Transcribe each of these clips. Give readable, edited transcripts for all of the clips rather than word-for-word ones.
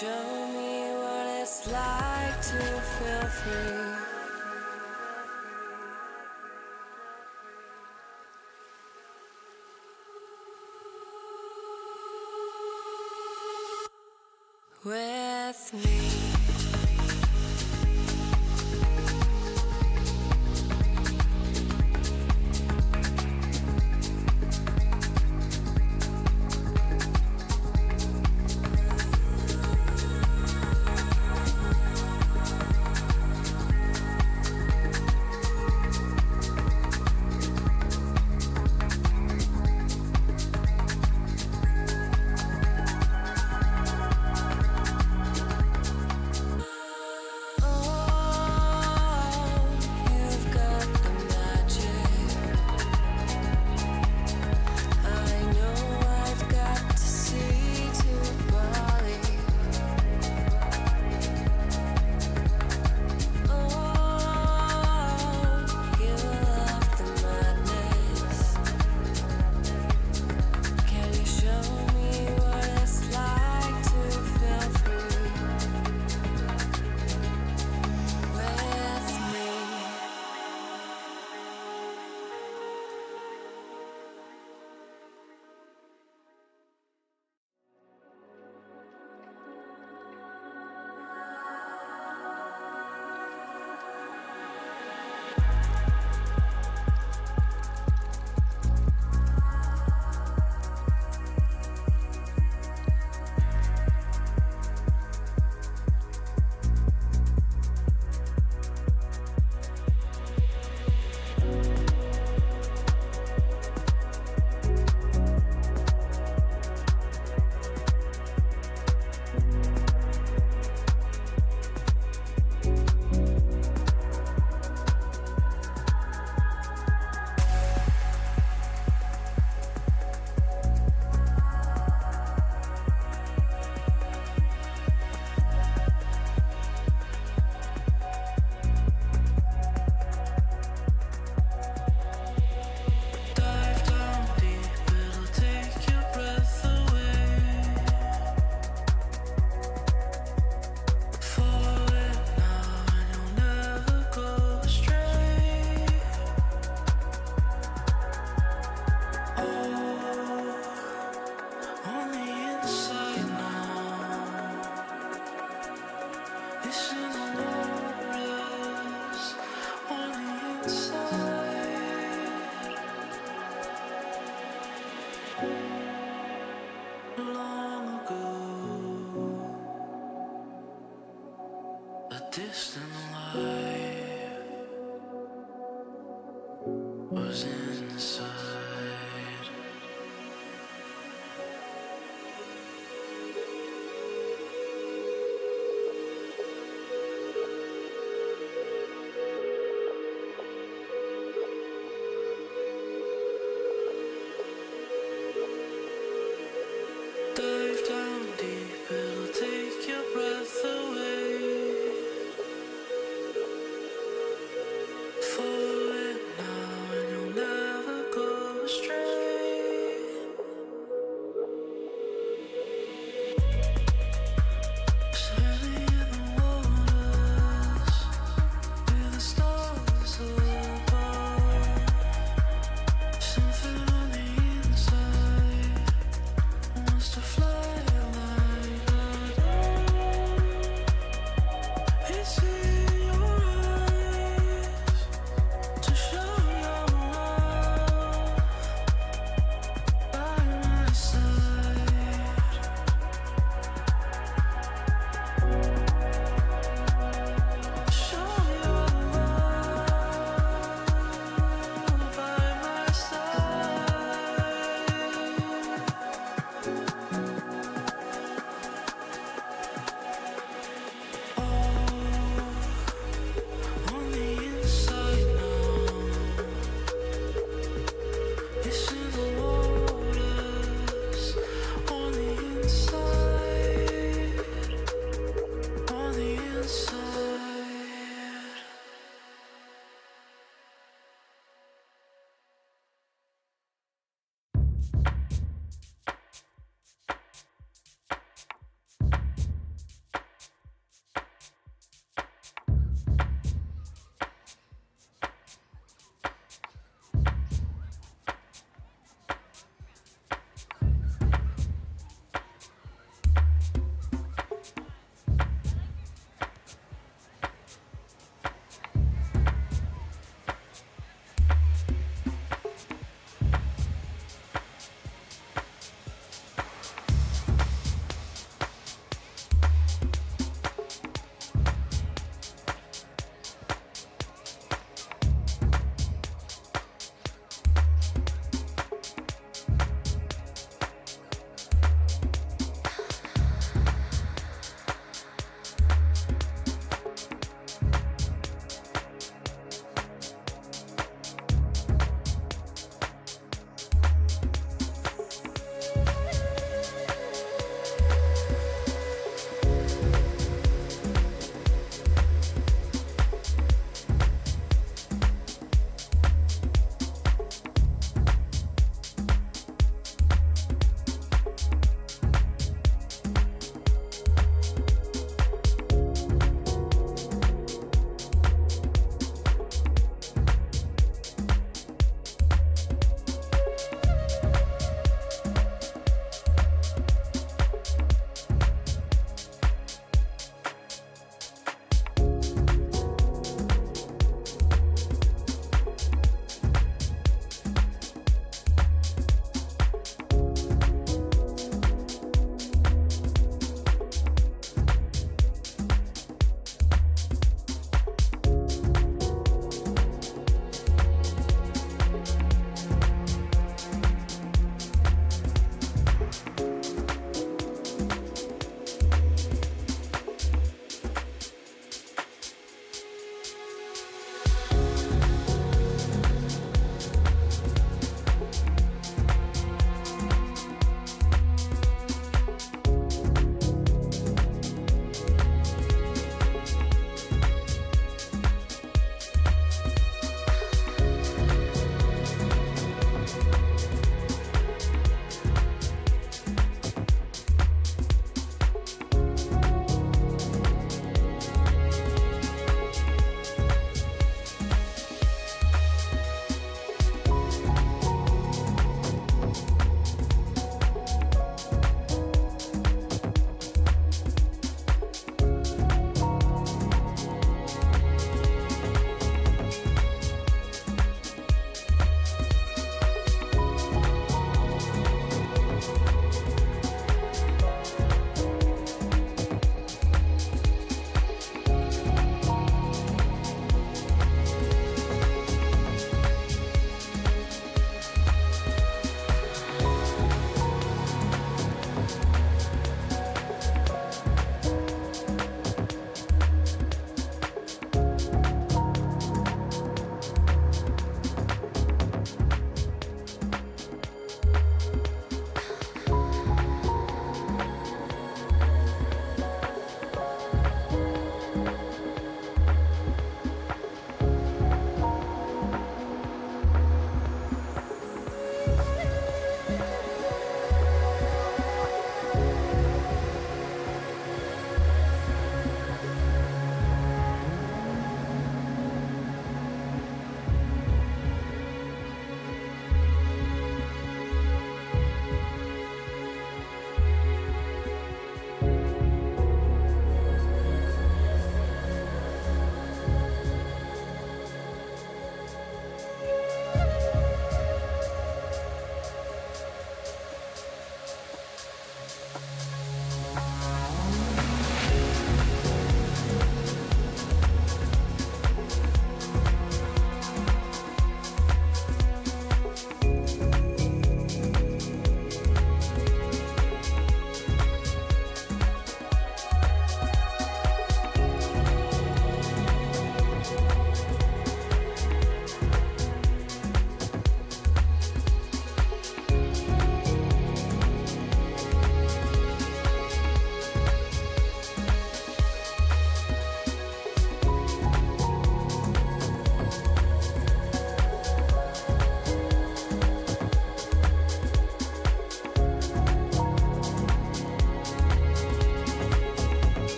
show me what it's like to feel free? With me.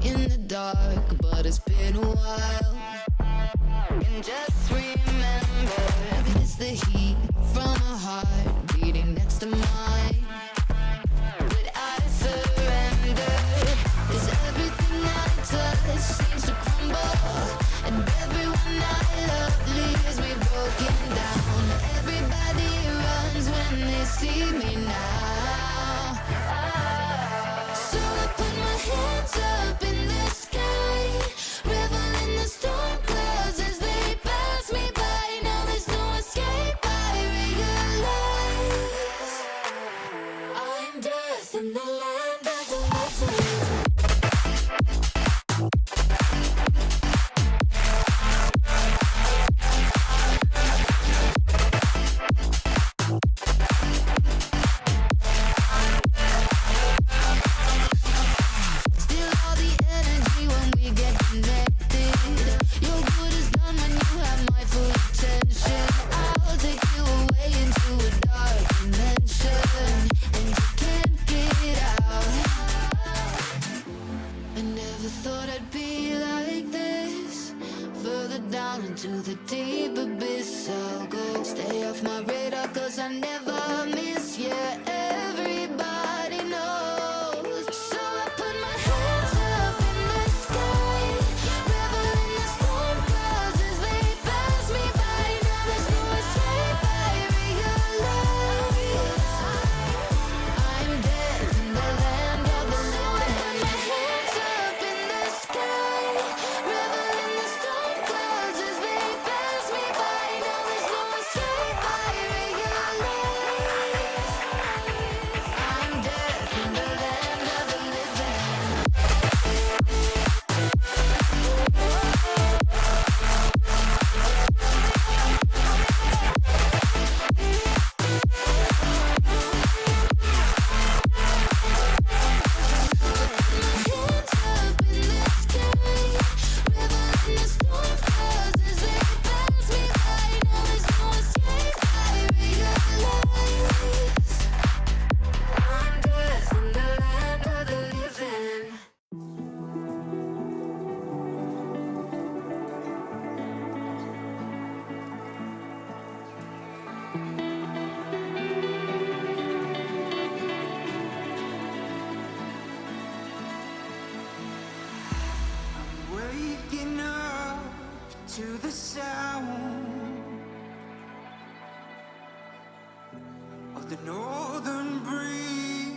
in the dark, but it's been a while. And just remember, it's the heat from a heart beating next to mine. But I surrender, 'cause everything I touch seems to crumble, and everyone I love leaves me broken down. Everybody runs when they see me now. So I put my hands up in the sky, revel in the storm clouds as they pass me by. Now there's no escape, I realize I'm death in the land of the living. Into the deep abyss I'll go. Stay off my radar 'cause I never miss. Yeah, everybody knows. So I put my hands up in the sky, revel in the storm clouds as they pass me by. Now there's no escape, I realize I'm dead in the land of the living. So I put my hands up in the sky, revel in the storm clouds as they pass me by. Now there's no escape, I realize I'm dead in the land of the living. Hands up in the sky, revel in the storm clouds as they pass me by. Now there's no escape, I realize I'm death in the land of the living. Waking up to the sound of the northern breeze,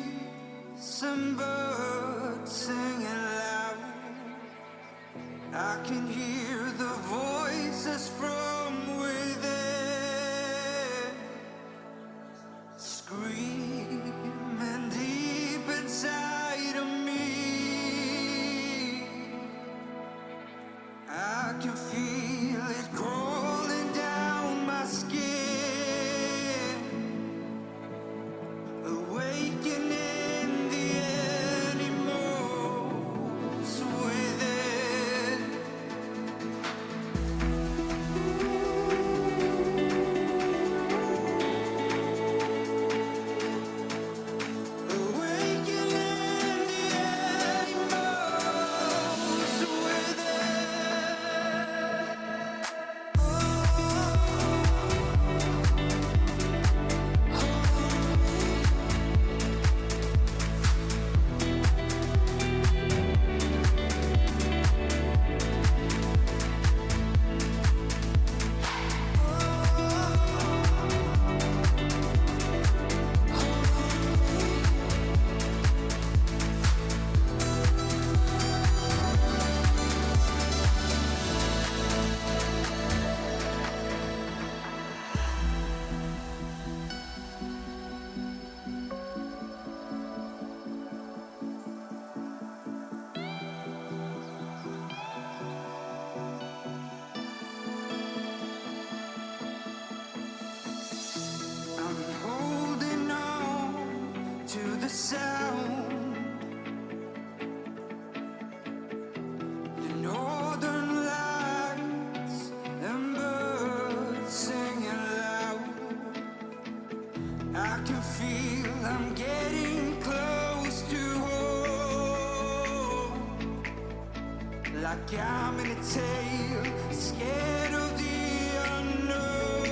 some birds singing loud. I can hear the voices from within, screaming deep inside of me. I can feel it crawling down my skin, awakening the animals within. Awakening the animals like I'm in a tale, scared of the unknown.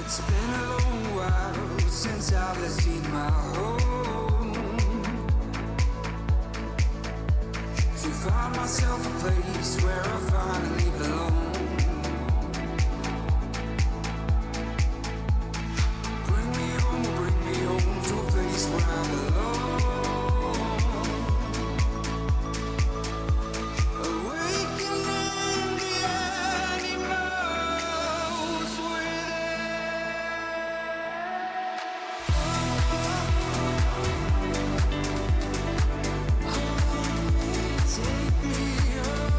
It's been a long while since I've seen my home. To find myself a place where I finally belong. Bring me home to a place where I belong. Awakening the animals within. Take me home.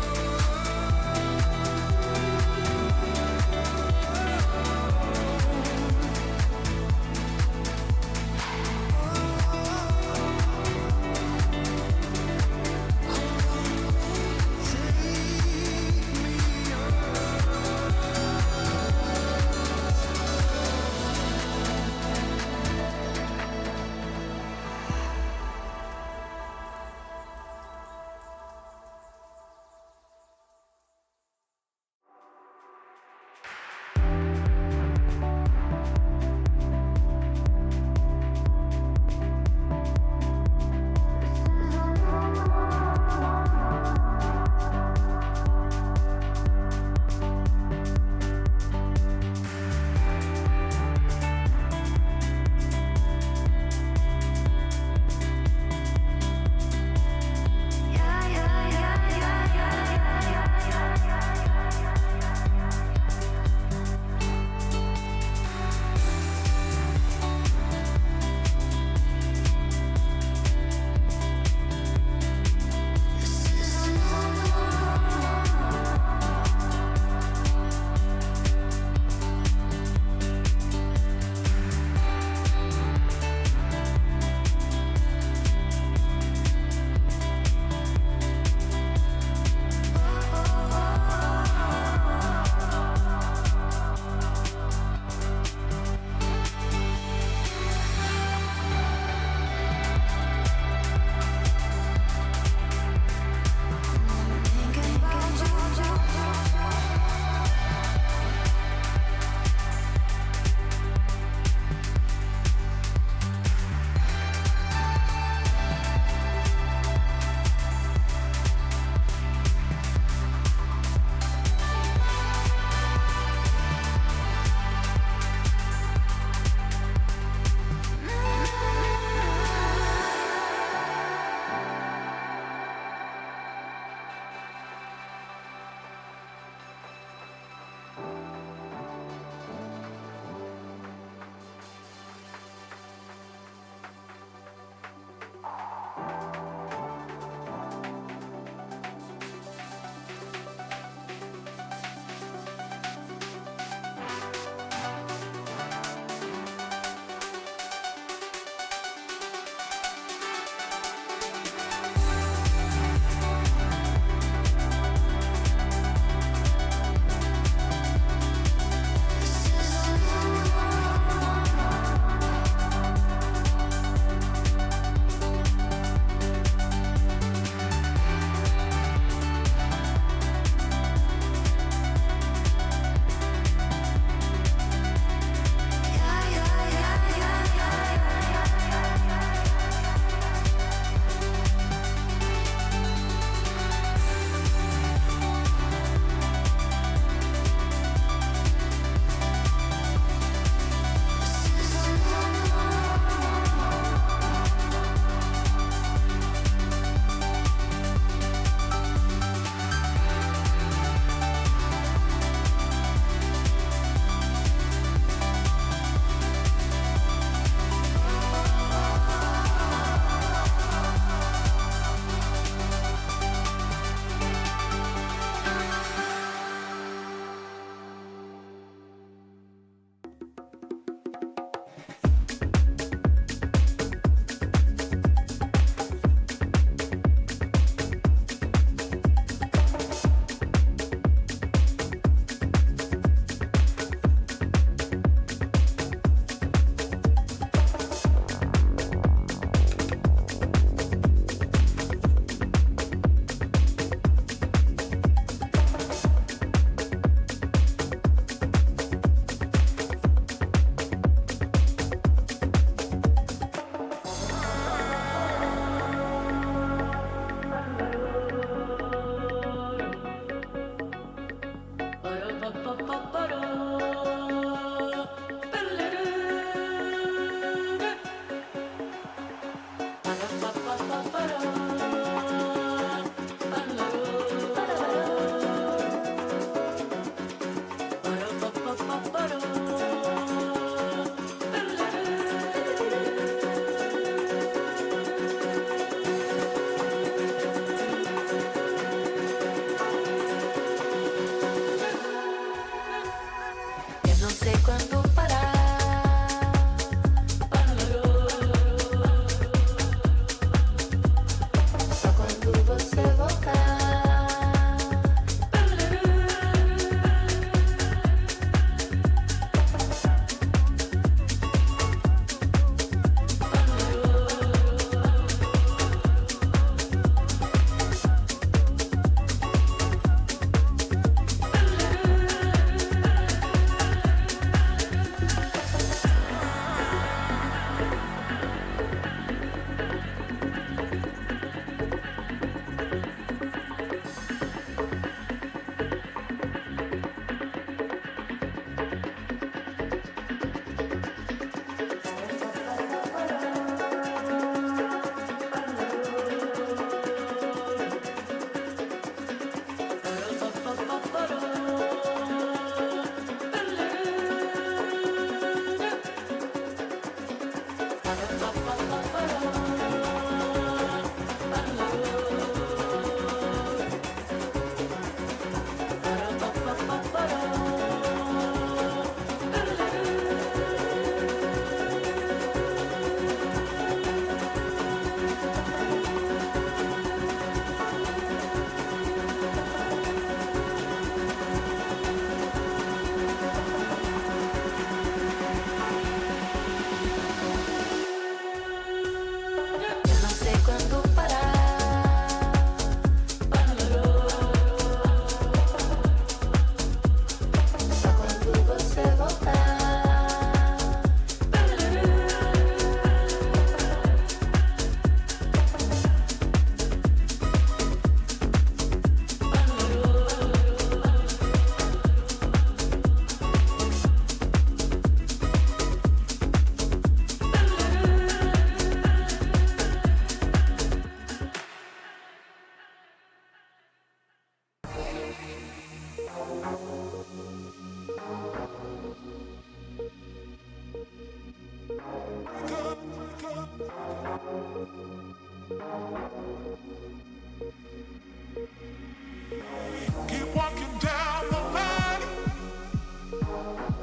Keep walking down the line.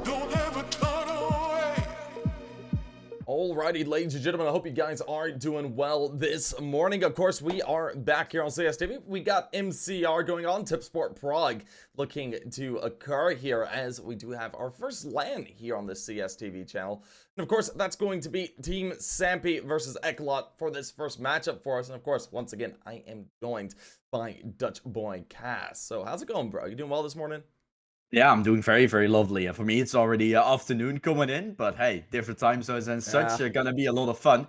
Don't ever turn away. Alrighty, ladies and gentlemen, I hope you guys are doing well this morning. Of course, we are back here on CSTV. We got MCR going on, Tipsport Prague looking to occur here as we do have our first LAN here on the CSTV channel. And of course, that's going to be Team Sampi versus ECLOT for this first matchup for us. And of course, once again, I am joined by Dutch Boy Cass. So how's it going, bro? You doing well this morning? Yeah, I'm doing very, very lovely. And for me, it's already afternoon coming in. But hey, different time zones and such are gonna be a lot of fun.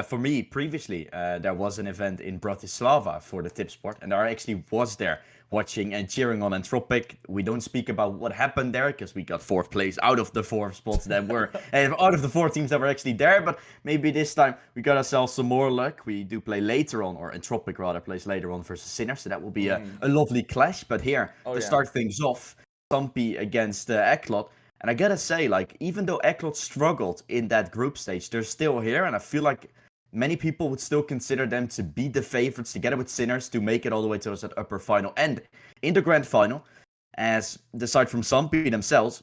For me, previously, there was an event in Bratislava for the Tipsport, and I actually was there watching and cheering on Entropiq. We don't speak about what happened there because we got 4th place out of the 4 spots that were out of the 4 teams that were actually there. But maybe this time we got ourselves some more luck. We do play later on, or Entropiq rather plays later on versus Sinner, so that will be a lovely clash. But here to start things off, Sampi against ECLOT. And I gotta say, like, even though ECLOT struggled in that group stage, they're still here. And I feel like many people would still consider them to be the favorites together with Sinners to make it all the way to that upper final. And in the grand final, as the side from Sampi themselves,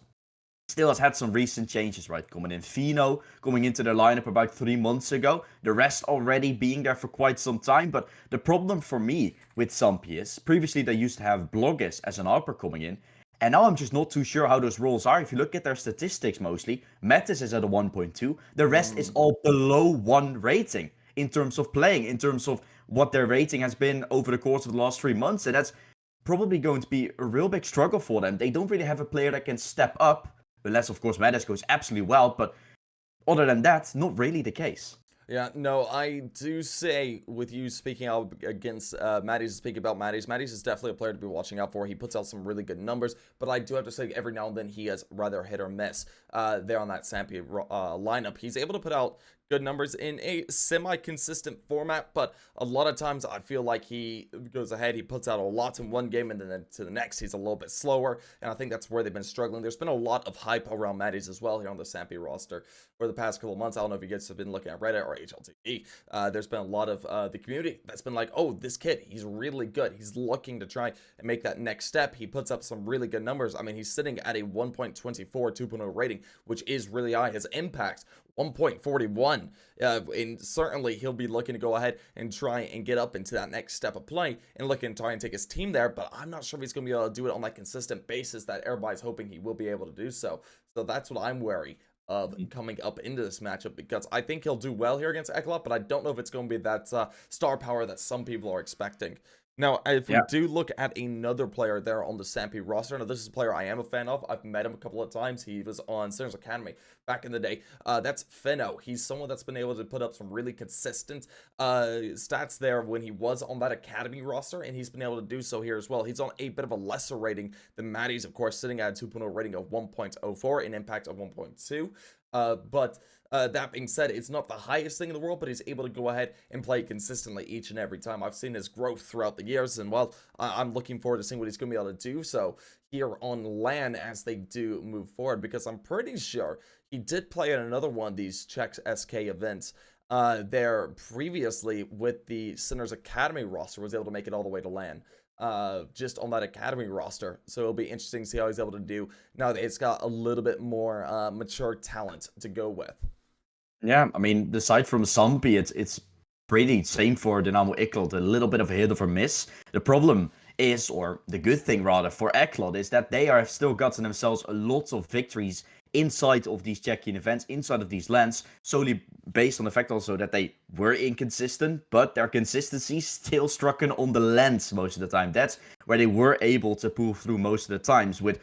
still has had some recent changes, right? Coming in Fino, coming into their lineup about 3 months ago. The rest already being there for quite some time. But the problem for me with Sampi is, previously they used to have Bloggers as an ARPer coming in. And now I'm just not too sure how those roles are. If you look at their statistics mostly, Metis is at a 1.2. The rest is all below 1 rating in terms of playing, in terms of what their rating has been over the course of the last 3 months. And that's probably going to be a real big struggle for them. They don't really have a player that can step up, unless, of course, Metis goes absolutely well. But other than that, not really the case. Yeah, no, I do say with you speaking out against Matties, speaking about Matties is definitely a player to be watching out for. He puts out some really good numbers, but I do have to say every now and then he has rather hit or miss there on that Sampi lineup. He's able to put out good numbers in a semi-consistent format, but a lot of times I feel like he goes ahead, he puts out a lot in one game, and then to the next he's a little bit slower, and I think that's where they've been struggling. There's been a lot of hype around Matties as well here on the Sampi roster for the past couple of months. I don't know if you guys have been looking at Reddit or HLTV. There's been a lot of the community that's been like, oh, this kid, he's really good. He's looking to try and make that next step. He puts up some really good numbers. I mean, he's sitting at a 1.24 2.0 rating, which is really high. His impact 1.41, and certainly he'll be looking to go ahead and try and get up into that next step of play and looking to try and take his team there, but I'm not sure if he's going to be able to do it on that consistent basis that everybody's hoping he will be able to do so. So that's what I'm wary of coming up into this matchup, because I think he'll do well here against ECLOT, but I don't know if it's going to be that star power that some people are expecting. Now, if we do look at another player there on the Sampi roster, now this is a player I am a fan of. I've met him a couple of times. He was on Sinners Academy back in the day. That's Fino. He's someone that's been able to put up some really consistent stats there when he was on that Academy roster, and he's been able to do so here as well. He's on a bit of a lesser rating than Matties, of course, sitting at a 2.0 rating of 1.04, an impact of 1.2. But that being said, it's not the highest thing in the world, but he's able to go ahead and play consistently each and every time. I've seen his growth throughout the years, and well, I'm looking forward to seeing what he's going to be able to do so here on LAN as they do move forward, because I'm pretty sure he did play in another one of these Czech SK events there previously with the Sinners Academy roster, was able to make it all the way to LAN. Just on that Academy roster, so it'll be interesting to see how he's able to do now that it's got a little bit more mature talent to go with. Yeah, I mean, the side from Sampi, it's pretty same for Dynamo ECLOT, a little bit of a hit or a miss. The problem is, or the good thing rather, for ECLOT is that they are still gotten themselves a lot of victories inside of these Czechian events, inside of these lands, solely based on the fact also that they were inconsistent, but their consistency still struck on the lands most of the time. That's where they were able to pull through most of the times with...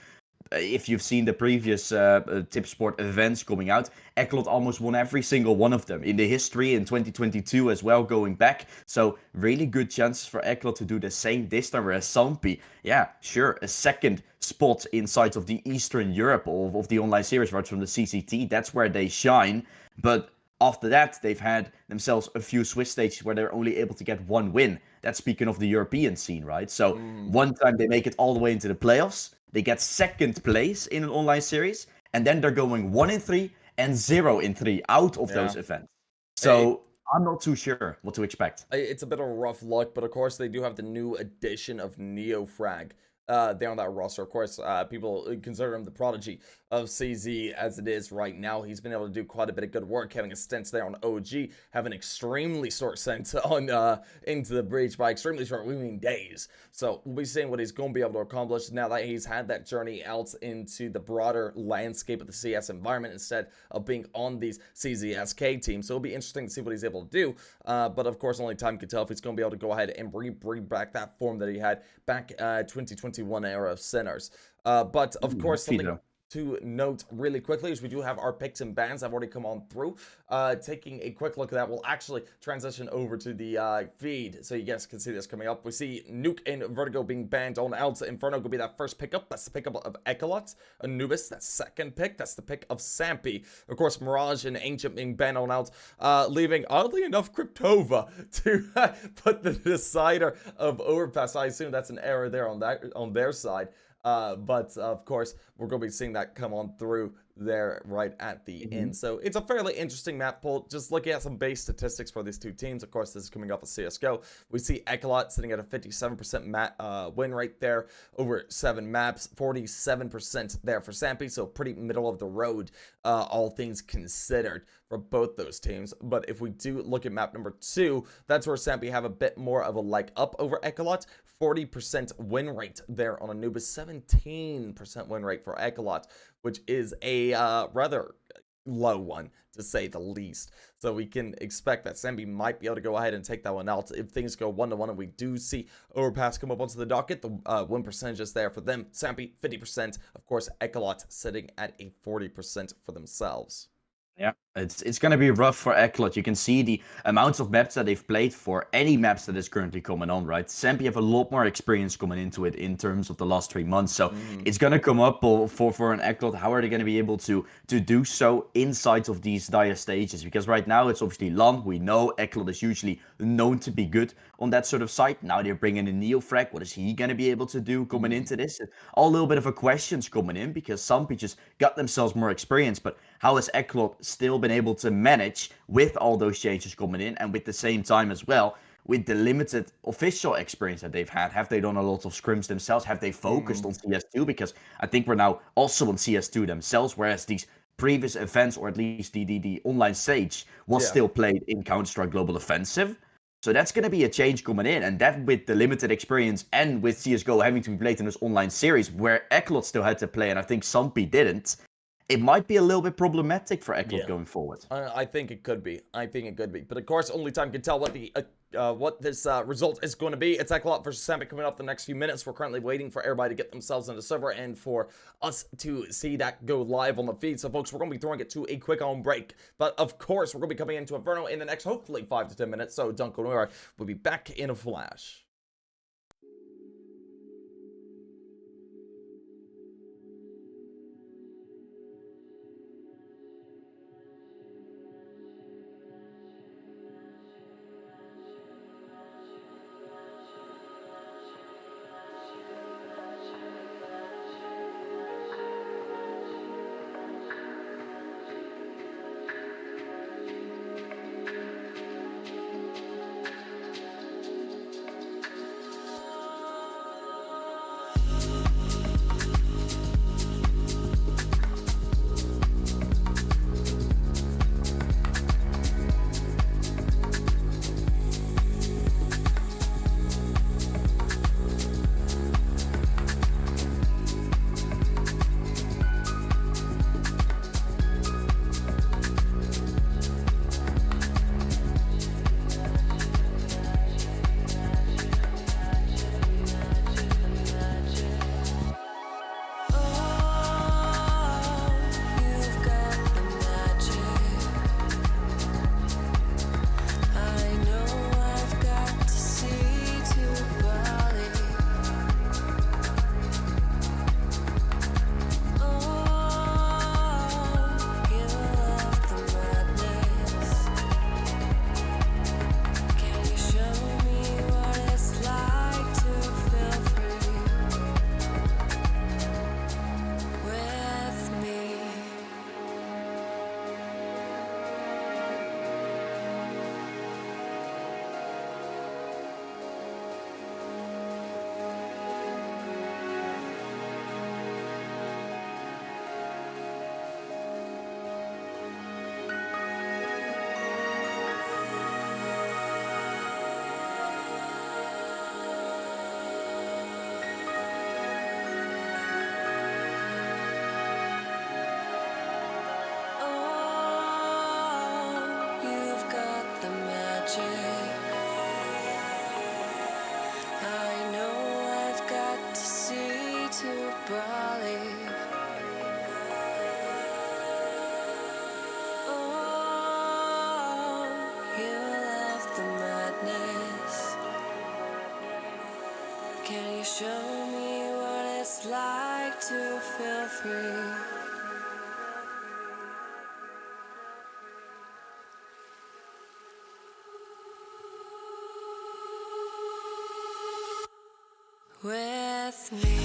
If you've seen the previous Tipsport events coming out, ECLOT almost won every single one of them in the history in 2022 as well, going back. So really good chances for ECLOT to do the same this time, whereas Sampi, yeah, sure, a second spot inside of the Eastern Europe of the online series, right, from the CCT, that's where they shine. But after that, they've had themselves a few Swiss stages where they're only able to get one win. That's speaking of the European scene, right? So one time they make it all the way into the playoffs. They get second place in an online series, and then they're going 1-3 and 0 in 3 out of those events. So I'm not too sure what to expect. It's a bit of a rough look, but of course they do have the new addition of Neofrag there on that roster. Of course, people consider him the prodigy of CZ as it is right now. He's been able to do quite a bit of good work, having a stint there on OG, having an extremely short stint on Into the Breach. By extremely short, we mean days. So we'll be seeing what he's going to be able to accomplish now that he's had that journey out into the broader landscape of the CS environment instead of being on these CZSK teams. So it'll be interesting to see what he's able to do. But of course, only time can tell if he's going to be able to go ahead and bring back that form that he had back 2021 era of Sinners. But of course, something to note really quickly is we do have our picks and bans have already come on through. Taking a quick look at that, we'll actually transition over to the feed so you guys can see this coming up. We see Nuke and Vertigo being banned on Alta. Inferno will be that first pickup. That's the pickup of ECLOT. Anubis, that second pick. That's the pick of Sampi. Of course, Mirage and Ancient being banned on Alta, leaving, oddly enough, Cryptova to put the decider of Overpass. I assume that's an error there on their side. But of course, we're going to be seeing that come on through there right at the end. So it's a fairly interesting map poll. Just looking at some base statistics for these two teams. Of course, this is coming off of CSGO. We see ECLOT sitting at a 57% win rate there over 7 maps, 47% there for Sampi. So pretty middle of the road, all things considered for both those teams. But if we do look at map number 2, that's where Sampi have a bit more of a leg up over ECLOT. 40% win rate there on Anubis, 17% win rate for ECLOT, which is a rather low one, to say the least. So we can expect that Sampi might be able to go ahead and take that one out if things go 1-1 and we do see Overpass come up onto the docket. The win percentage is there for them. Sampi, 50%. Of course, ECLOT sitting at a 40% for themselves. Yeah, it's going to be rough for ECLOT. You can see the amounts of maps that they've played for any maps that is currently coming on, right? Sampi have a lot more experience coming into it in terms of the last 3 months. So it's going to come up for an ECLOT. How are they going to be able to do so inside of these dire stages? Because right now it's obviously LAN. We know ECLOT is usually known to be good on that sort of site. Now they're bringing in Neofrag. What is he going to be able to do coming into this? All a little bit of a questions coming in because Sampi just got themselves more experience. But how has ECLOT still been able to manage with all those changes coming in and with the same time as well with the limited official experience that they've had? Have they done a lot of scrims themselves? Have they focused on CS2? Because I think we're now also on CS2 themselves, whereas these previous events, or at least the online stage, was still played in Counter-Strike Global Offensive. So that's going to be a change coming in, and that with the limited experience and with CSGO having to be played in this online series where ECLOT still had to play, and I think Sampi didn't, it might be a little bit problematic for ECLOT going forward. I think it could be. But of course, only time can tell what this result is going to be. It's ECLOT versus Sampi coming up the next few minutes. We're currently waiting for everybody to get themselves on the server and for us to see that go live on the feed. So, folks, we're going to be throwing it to a quick on break. But, of course, we're going to be coming into Inferno in the next, hopefully, 5 to 10 minutes. So, don't go nowhere. We'll be back in a flash. magic. I know I've got to see to Bali. Oh, you love the madness. Can you show me what it's like to feel free? With me.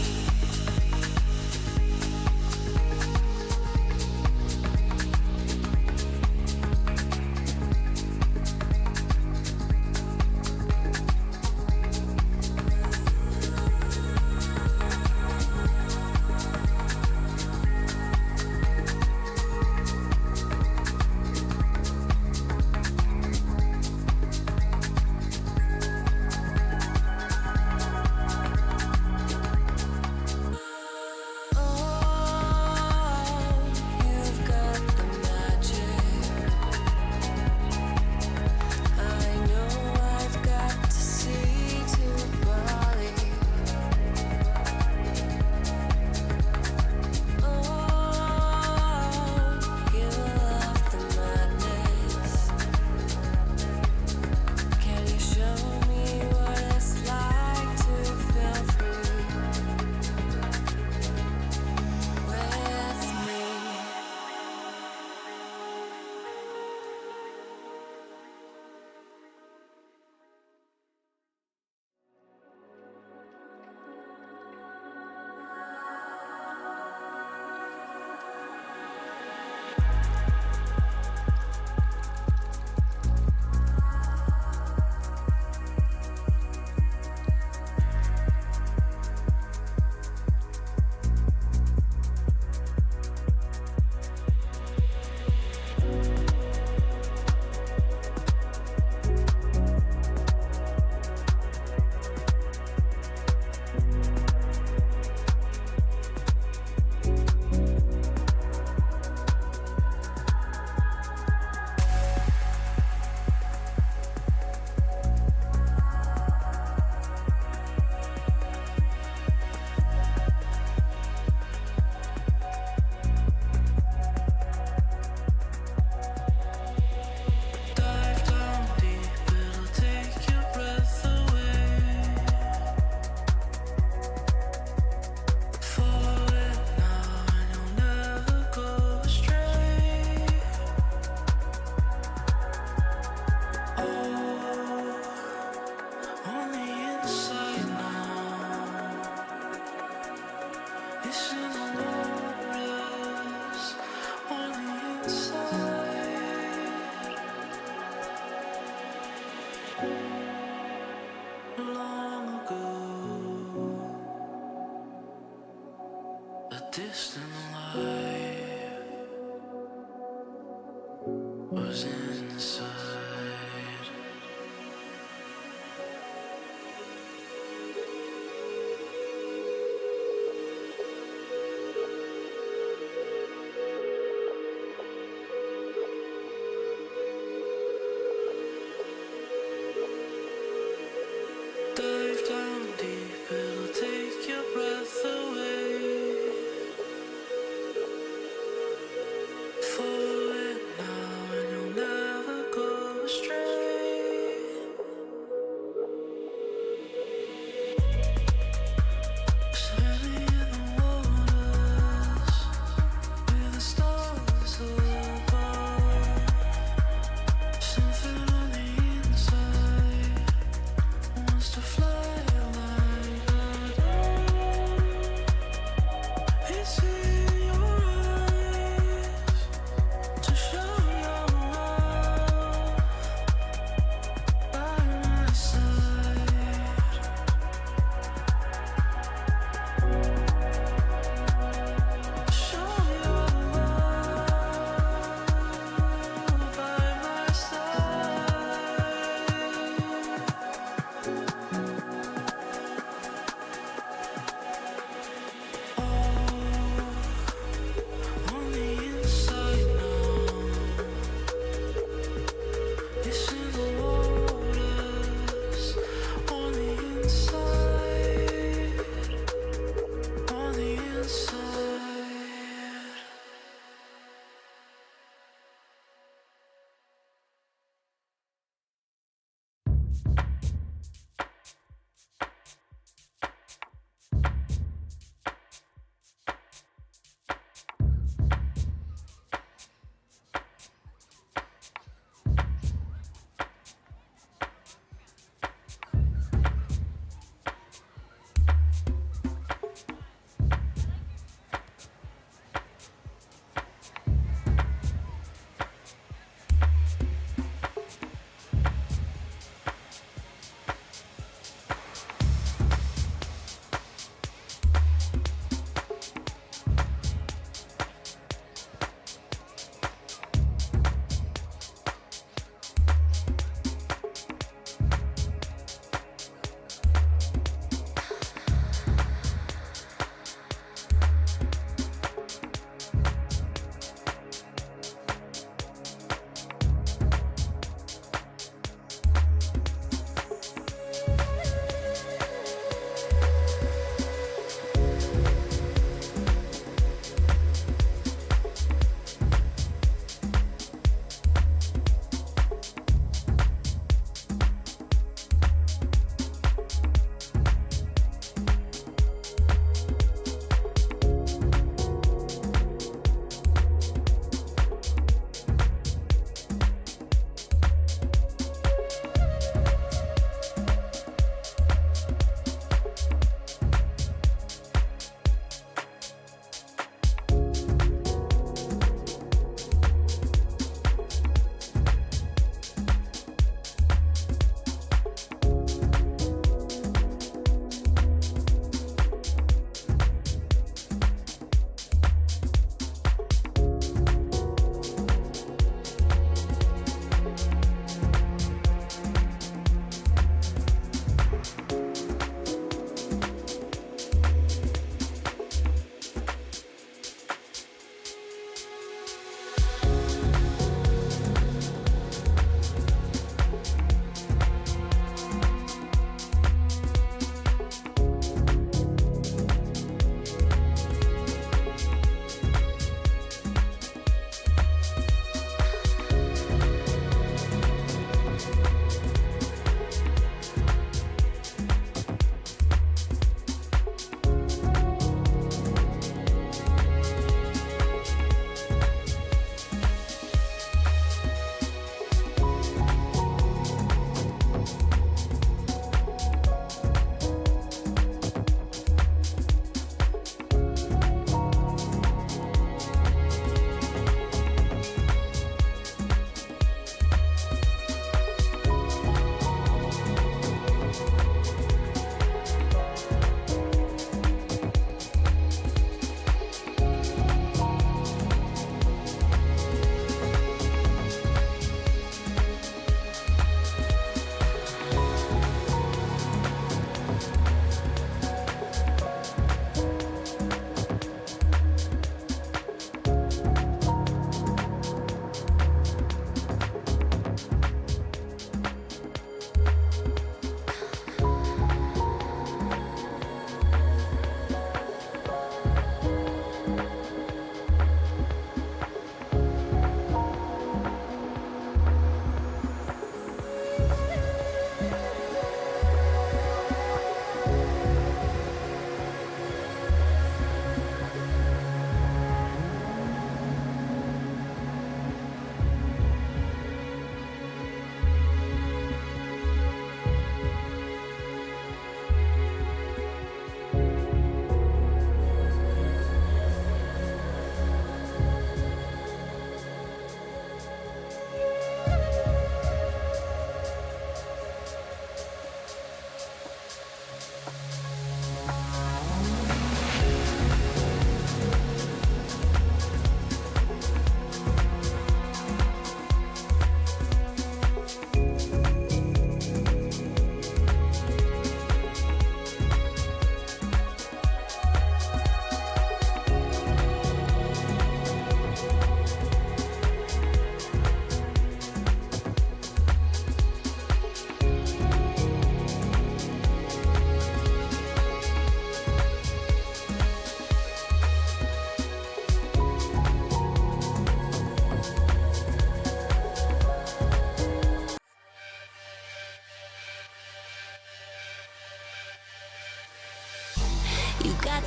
Follow it now and you'll never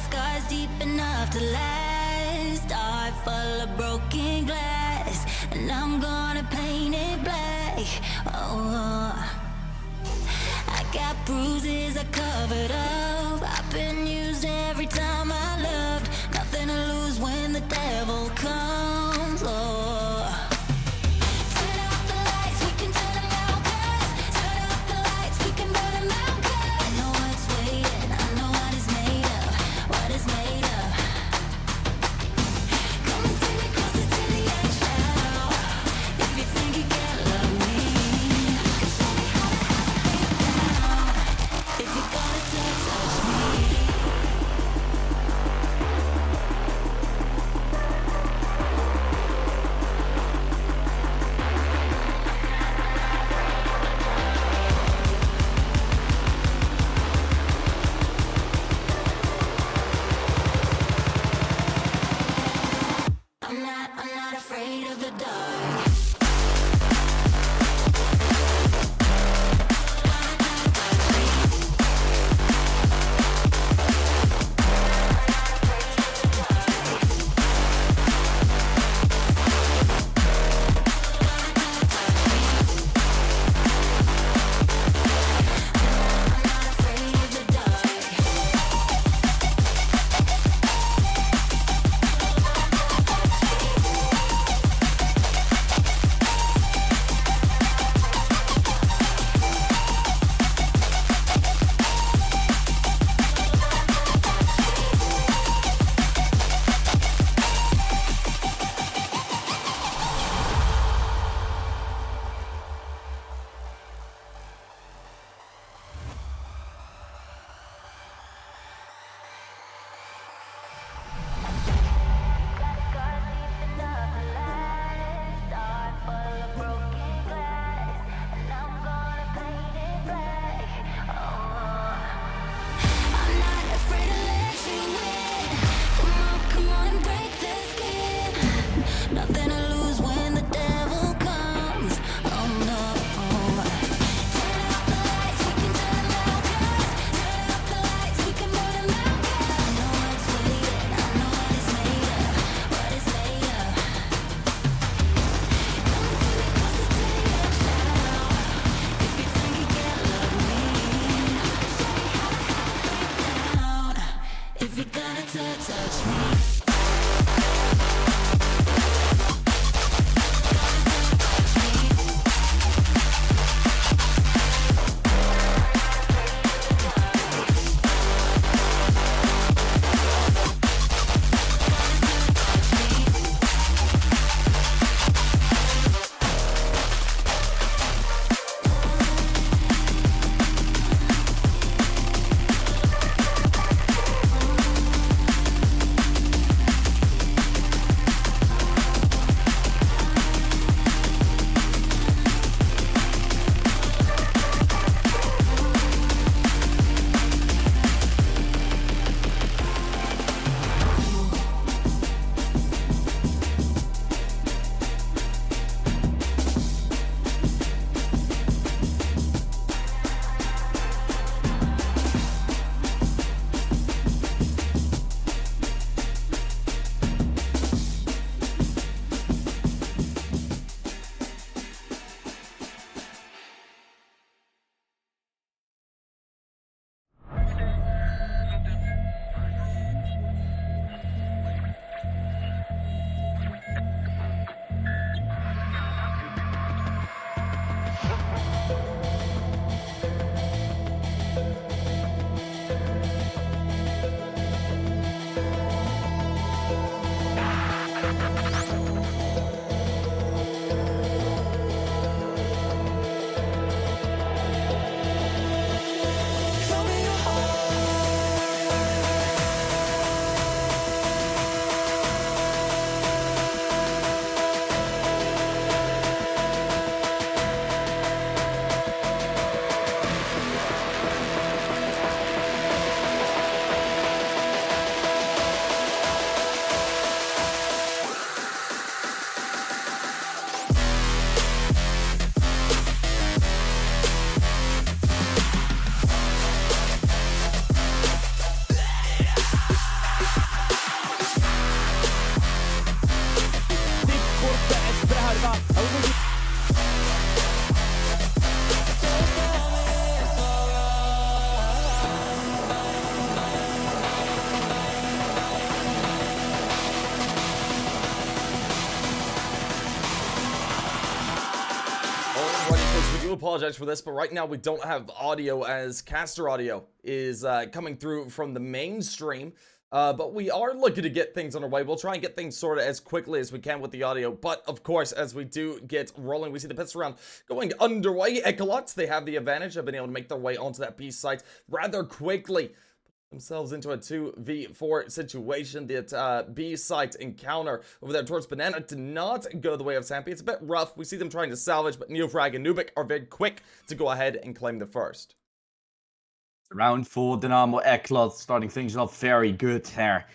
scars deep enough to last. A heart full of broken glass, and I'm gonna paint it black. Oh, I got bruises I covered up. I've been used every time I loved. Nothing to lose when the devil comes. Oh, turn out the lights, we can turn them out, 'cause turn out the lights, we can burn them out, 'cause I know what's waiting, I know what it's made of, what it's made of. Come and take me closer to the edge now. If you think do apologize for this, but right now we don't have audio as caster audio is coming through from the main stream. But we are looking to get things underway. We'll try and get things sorted as quickly as we can with the audio. But, of course, as we do get rolling, we see the pits round going underway. ECLOT, they have the advantage of being able to make their way onto that B site rather quickly. Themselves into a 2v4 situation. That B site encounter over there towards Banana did not go the way of Sampi. It's a bit rough. We see them trying to salvage, but Neofrag and Entropiq are very quick to go ahead and claim the first. Round 4, Dynamo ECLOT starting things off very good there.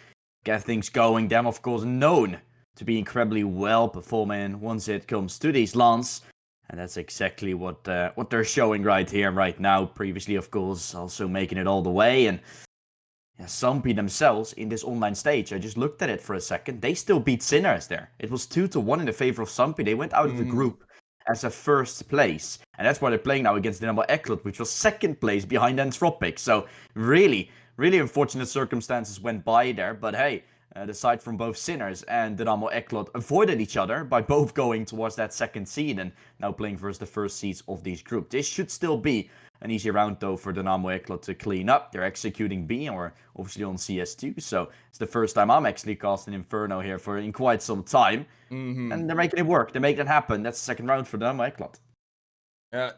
Get things going. Them, of course, known to be incredibly well performing once it comes to these lans. And that's exactly what they're showing right here, right now. Previously, of course, also making it all the way. And yeah, Sampi themselves in this online stage, I just looked at it for a second. They still beat Sinners there. It was 2-1 in the favor of Sampi. They went out of the group as a first place. And that's why they're playing now against Dynamo ECLOT, which was second place behind Entropiq. So really, really unfortunate circumstances went by there. But hey, the side from both Sinners and Dynamo ECLOT avoided each other by both going towards that second seed and now playing versus the first seeds of these groups. This should still be an easy round though for Dynamo ECLOT to clean up. They're executing B and we're obviously on CS2. So it's the first time I'm actually casting Inferno here in quite some time. And they're making it work. They're making it happen. That's the second round for Dynamo ECLOT.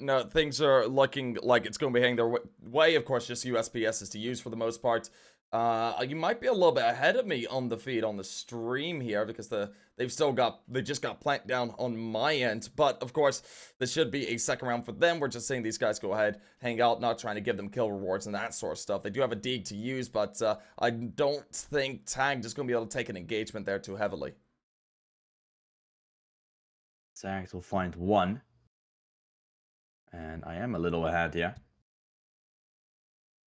No, things are looking like it's going to be heading their way. Of course, just USPS is to use for the most part. You might be a little bit ahead of me on the feed on the stream here because they just got planked down on my end. But of course, this should be a second round for them. We're just seeing these guys go ahead, hang out, not trying to give them kill rewards and that sort of stuff. They do have a dig to use, but I don't think Tag is going to be able to take an engagement there too heavily. Tag will find one. And I am a little ahead, yeah.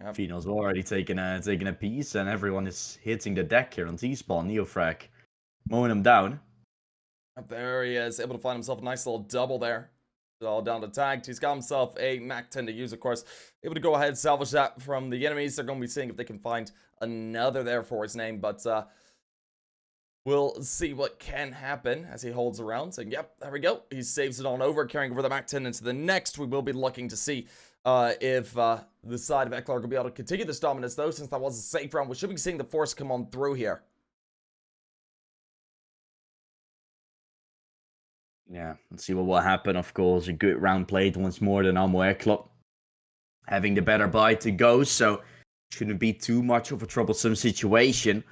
Yep. Fino's already taking a piece, and everyone is hitting the deck here on T-spawn. Neofrag mowing him down. There he is, able to find himself a nice little double there. It's all down to Tagged. He's got himself a Mac 10 to use, of course. Able to go ahead and salvage that from the enemies. They're going to be seeing if they can find another there for his name, but we'll see what can happen as he holds around. Saying, yep, there we go. He saves it on over, carrying over the Mac 10 into the next. We will be looking to see if the side of ECLOT will be able to continue this dominance, though, since that was a safe round. We should be seeing the force come on through here. Yeah, let's see what will happen, of course. A good round played once more than Dynamo ECLOT. Having the better buy to go, so shouldn't be too much of a troublesome situation.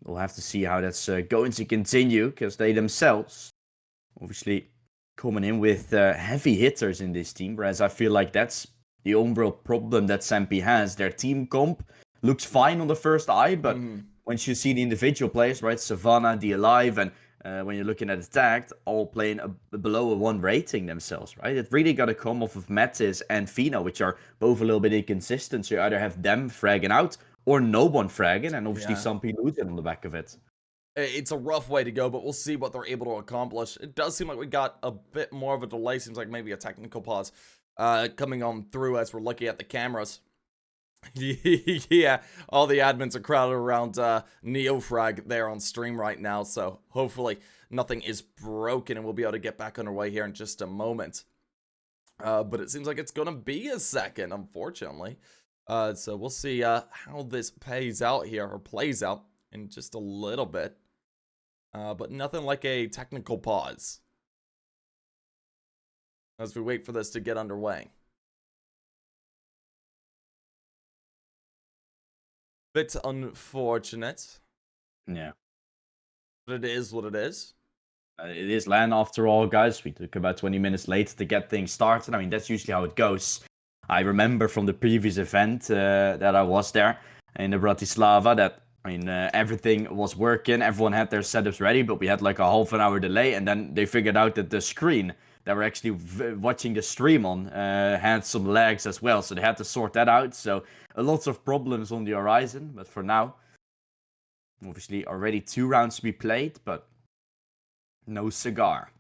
We'll have to see how that's going to continue, because they themselves, obviously, coming in with heavy hitters in this team, whereas I feel like that's the overall problem that Sampi has. Their team comp looks fine on the first eye, but once you see the individual players, right, Savannah, The Alive, and when you're looking at Attacked, all playing below a 1 rating themselves, right? It really got to come off of Metis and Fino, which are both a little bit inconsistent, so you either have them fragging out, or no one fragging, and obviously Sampi losing on the back of it. It's a rough way to go, but we'll see what they're able to accomplish. It does seem like we got a bit more of a delay. Seems like maybe a technical pause coming on through as we're looking at the cameras. Yeah, all the admins are crowded around Neofrag there on stream right now, so hopefully nothing is broken and we'll be able to get back underway here in just a moment. But it seems like it's going to be a second, unfortunately. So we'll see how this plays out in just a little bit. But nothing like a technical pause as we wait for this to get underway. Bit unfortunate. Yeah. But it is what it is. It is LAN after all, guys. We took about 20 minutes later to get things started. I mean, that's usually how it goes. I remember from the previous event that I was there in the Bratislava that, I mean, everything was working. Everyone had their setups ready, but we had like a half an hour delay. And then they figured out that the screen that we're actually watching the stream on had some lags as well. So they had to sort that out. So lots of problems on the horizon. But for now, obviously already 2 rounds to be played, but no cigar.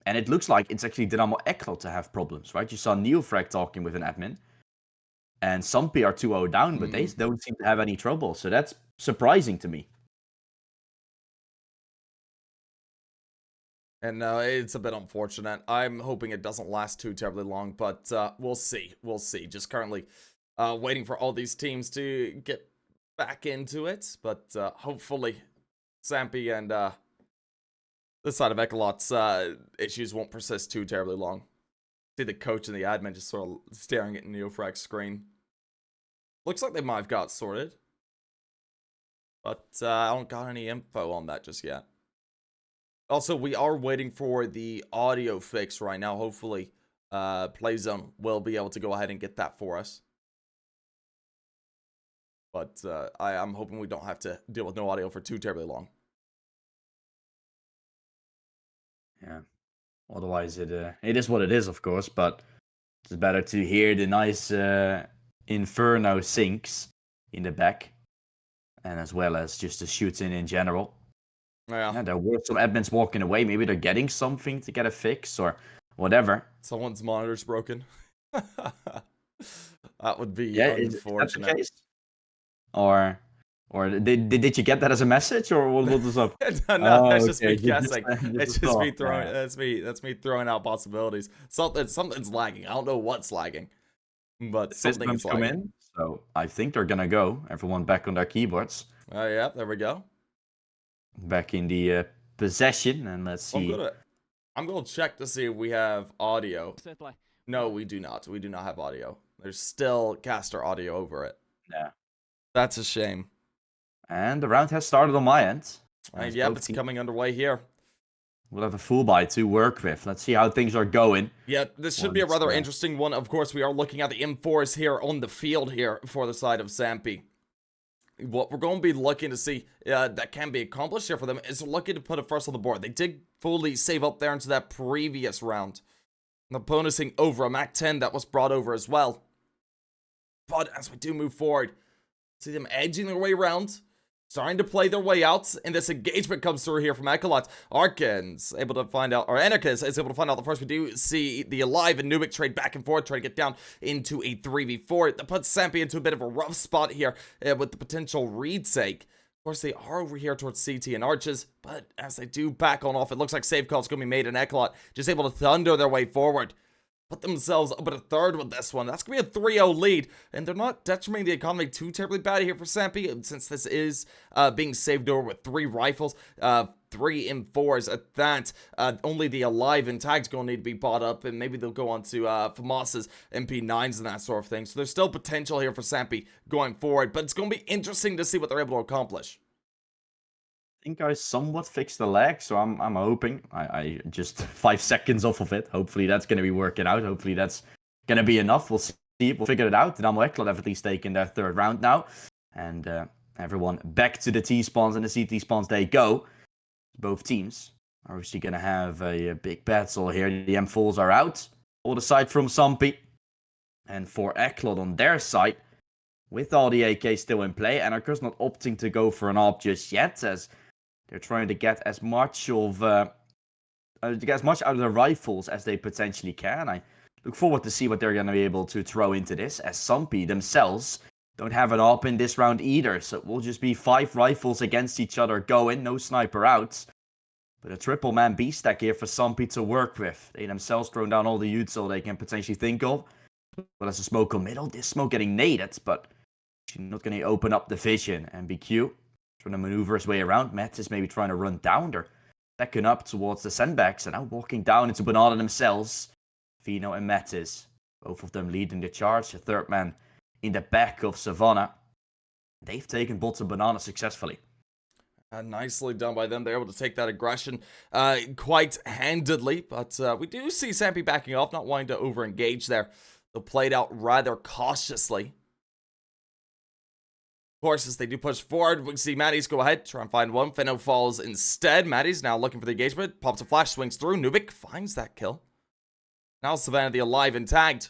And it looks like it's actually Dynamo ECLOT to have problems, right? You saw Neofrag talking with an admin. And Sampi are 2-0 down, but they don't seem to have any trouble. So that's surprising to me. And it's a bit unfortunate. I'm hoping it doesn't last too terribly long, but we'll see. We'll see. Just currently waiting for all these teams to get back into it, but hopefully Sampi and this side of ECLOT's issues won't persist too terribly long. See the coach and the admin just sort of staring at Neofrag's screen. Looks like they might have got it sorted, but I don't got any info on that just yet. Also, we are waiting for the audio fix right now. Hopefully, Playzone will be able to go ahead and get that for us. But I'm hoping we don't have to deal with no audio for too terribly long. Yeah. Otherwise, it is what it is, of course. But it's better to hear the nice Inferno syncs in the back, and as well as just the shooting in general. Yeah, there were some admins walking away. Maybe they're getting something to get a fix or whatever. Someone's monitor's broken. That would be unfortunate. Is that the case? Or did you get that as a message, or what was up? No, that's just me guessing. It's just me throwing. That's me throwing out possibilities. Something's lagging. I don't know what's lagging, but something's lagging. In, so I think they're gonna go. Everyone back on their keyboards. Oh yeah, there we go. Back in the possession, and let's see. I'm gonna check to see if we have audio. No, we do not. We do not have audio. There's still caster audio over it. Yeah. That's a shame. And the round has started on my end. Yep, it's coming underway here. We'll have a full buy to work with. Let's see how things are going. Yeah, this should be a rather interesting one. Of course, we are looking at the M4s here on the field here for the side of Sampi. What we're going to be looking to see that can be accomplished here for them is looking to put it first on the board. They did fully save up there into that previous round. The bonusing over a Mac 10 that was brought over as well. But as we do move forward, see them edging their way around, starting to play their way out, and this engagement comes through here from ECLOT. Arkan's able to find out, or Anarchist is able to find out the first. We do see the Alive and Entropiq trade back and forth, try to get down into a 3v4. That puts Sampi into a bit of a rough spot here with the potential retake. Of course, they are over here towards CT and Arches, but as they do back on off, it looks like save calls going to be made, and ECLOT just able to thunder their way forward. Put themselves up at a third with this one. That's going to be a 3-0 lead, and they're not detrimenting the economy too terribly bad here for Sampi, since this is being saved over with 3 rifles, 3 M4s at that. Only the Alive and Tag's going to need to be bought up, and maybe they'll go on to FAMAS's MP9s and that sort of thing. So there's still potential here for Sampi going forward, but it's going to be interesting to see what they're able to accomplish. I think I somewhat fixed the lag, so I'm hoping. I just 5 seconds off of it. Hopefully that's going to be working out. Hopefully that's going to be enough. We'll see. We'll figure it out. Dynamo ECLOT have at least taken their 3rd round now. And everyone back to the T-spawns and the CT spawns they go. Both teams are obviously going to have a big battle here. The M4s are out. All aside from Sampi. And for ECLOT on their side, with all the AKs still in play, and of course not opting to go for an AWP just yet, as they're trying to get as much of out of the rifles as they potentially can. I look forward to see what they're going to be able to throw into this, as Sampi themselves don't have an AWP in this round either. So it will just be 5 rifles against each other going, no sniper outs. But a triple man B stack here for Sampi to work with. They themselves thrown down all the util they can potentially think of. Well, as a smoke on middle, this smoke getting naded, but she's not going to open up the vision. And BQ trying to maneuver his way around. Matt is maybe trying to run down. They're backing up towards the sandbags and now walking down into Banana themselves. Vino and Mattis, both of them leading the charge. The 3rd man in the back of Savannah. They've taken bottom Banana successfully. Nicely done by them. They're able to take that aggression quite handedly. But we do see Sampi backing off, not wanting to over-engage there. They played out rather cautiously. Of course, as they do push forward, we see Maddie's go ahead, try and find one. Finno falls instead. Maddie's now looking for the engagement. Pops a flash, swings through. Entropiq finds that kill. Now Savannah the Alive and tagged.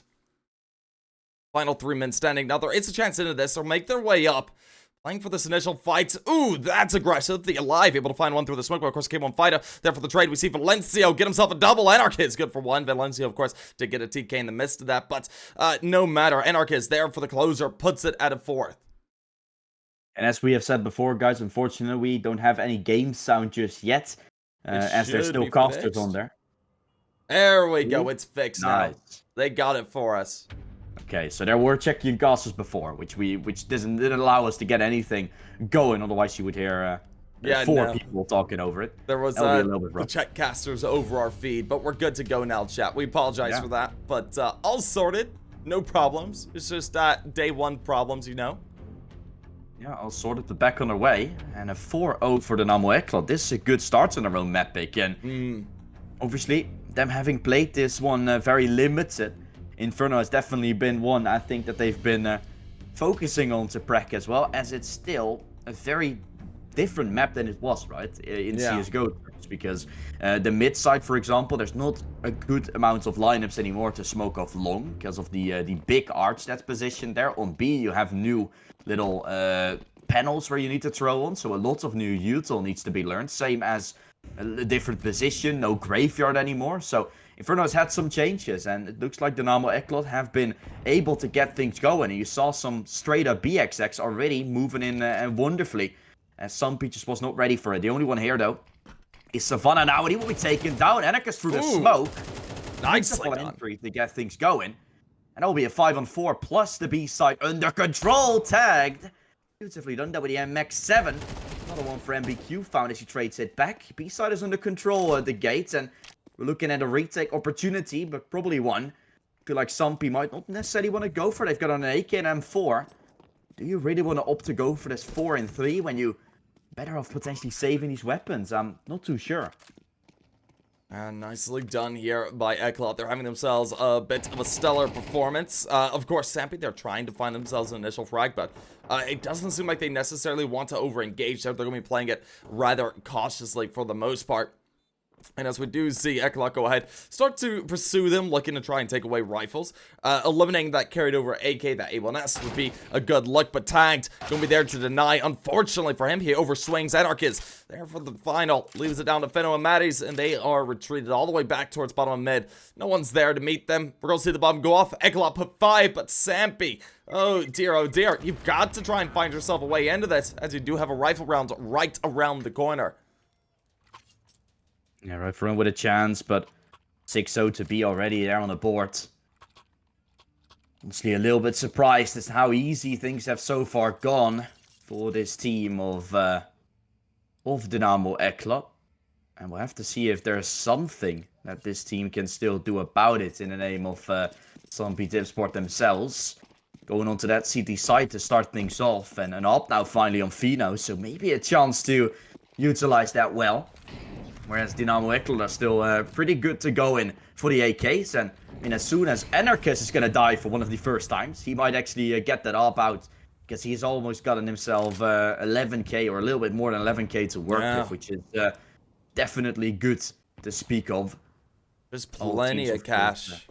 Final 3 men standing. Now there is a chance into this. They'll make their way up. Playing for this initial fight. Ooh, that's aggressive. The Alive able to find one through the smoke, but of course came on fighter. There for the trade, we see Valencio get himself a double. Anarchist good for 1. Valencio, of course, did get a TK in the midst of that, but no matter. Anarchist there for the closer, puts it at a 4th. And as we have said before, guys, unfortunately, we don't have any game sound just yet. as there's should still be casters fixed. on there. There we go. It's fixed now. Nice. They got it for us. Okay, so there were check-in casters before, which didn't allow us to get anything going. Otherwise, you would hear four people talking over it. There was That would be a little bit the rough. check casters over our feed, but we're good to go now, chat. We apologize Yeah. for that, but all sorted. No problems. It's just day one problems, you know. Yeah, all sorted, but back on their way. And a 4-0 for the Dynamo ECLOT. This is a good start on their own map pick. And obviously, them having played this one very limited, Inferno has definitely been one I think that they've been focusing on to Prague as well, as it's still a very different map than it was, right? In CSGO terms, because the mid side, for example, there's not a good amount of lineups anymore to smoke off long because of the big arch that's positioned there. On B, you have new little panels where you need to throw on, so a lot of new util needs to be learned. Same as a different position, no graveyard anymore. So Inferno has had some changes, and it looks like Dynamo ECLOT have been able to get things going. And you saw some straight up BXX already moving in wonderfully, as Sampi just was not ready for it. The only one here, though, is Savannah now, and he will be taken down. Anarchist through the smoke. Nicely Beautiful done. entry to get things going. And that will be a 5-on-4 plus the B side under control, tagged. Beautifully done there with the MX7. Another one for MBQ found as he trades it back. B side is under control at the gate, and we're looking at a retake opportunity, but probably one. I feel like Sampi might not necessarily want to go for it. They've got an AK and M4. Do you really want to opt to go for this 4-3 when you better off potentially saving these weapons? I'm not too sure. And nicely done here by ECLOT. They're having themselves a bit of a stellar performance. Of course, Sampi, they're trying to find themselves an initial frag, but it doesn't seem like they necessarily want to over-engage. They're going to be playing it rather cautiously for the most part. And as we do see ECLOT go ahead, start to pursue them, looking to try and take away rifles. Eliminating that carried over AK, that A1S, would be a good look, but tagged. Going to be there to deny. Unfortunately for him, he overswings Anarchist. There for the final. Leaves it down to Feno and Matties, and they are retreated all the way back towards bottom of mid. No one's there to meet them. We're going to see the bomb go off. ECLOT put 5, but Sampi, oh dear, you've got to try and find yourself a way into this, as you do have a rifle round right around the corner. Yeah, right for him with a chance, but 6-0 to be already there on the board. Honestly, a little bit surprised as to how easy things have so far gone for this team of Dynamo ECLOT. And we'll have to see if there's something that this team can still do about it in the name of Sampi Tipsport themselves. Going on to that CT side to start things off, and an op now finally on Fino, so maybe a chance to utilize that well. Whereas Dynamo ECLOT are still pretty good to go in for the AKs. And I mean, as soon as Anarchist is going to die for one of the first times, he might actually get that op out. Because he's almost gotten himself 11k or a little bit more than 11k to work with. Which is definitely good to speak of. There's plenty of cash.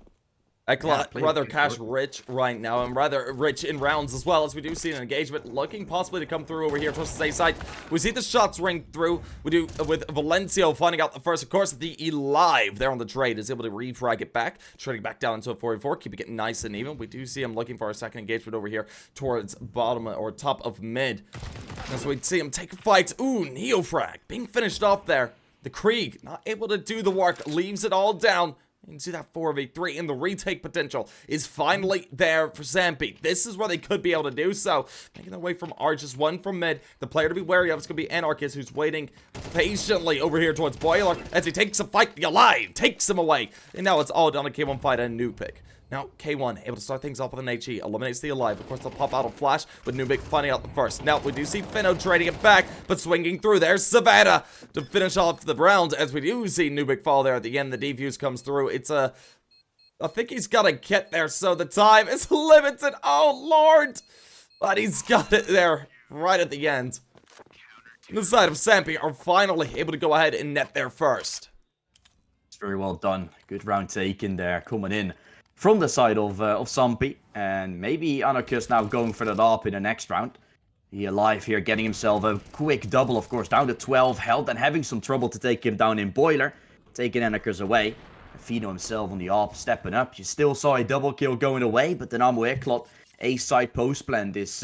ECLOT rather cash rich right now, and rather rich in rounds as well, as we do see an engagement looking possibly to come through over here towards the safe side. We see the shots ring through. We do with Valencio finding out the first. Of course, the Elive there on the trade is able to refrag it back, trading back down into a 4v4, keeping it nice and even. We do see him looking for a second engagement over here towards bottom or top of mid. As we see him take a fight. Ooh, Neofrag being finished off there. The Krieg not able to do the work, leaves it all down. You can see that 4v3, and the retake potential is finally there for Sampi. This is where they could be able to do so. Making their way from R, just one from mid. The player to be wary of is going to be Anarchist, who's waiting patiently over here towards Boiler as he takes a fight. Alive takes him away. And now it's all down to K1 fight and Entropiq. Now, K1 able to start things off with an HE, eliminates the Alive. Of course, they'll pop out a flash, with Entropiq finding out the first. Now, we do see Feno trading it back, but swinging through. There's Savannah to finish off the round, as we do see Entropiq fall there at the end. The defuse comes through. It's a... I think he's got to get there, so the time is limited. Oh, Lord! But he's got it there right at the end. The side of Sampi are finally able to go ahead and net there first. It's very well done. Good round taken there, coming in from the side of Sampi, and maybe Anarchist now going for that up in the next round. He Alive here, getting himself a quick double, of course, down to 12 health, and having some trouble to take him down in Boiler, taking Anarchist away. Fino himself on the op, stepping up. You still saw a double kill going away, but Dynamo ECLOT A-side post-plant is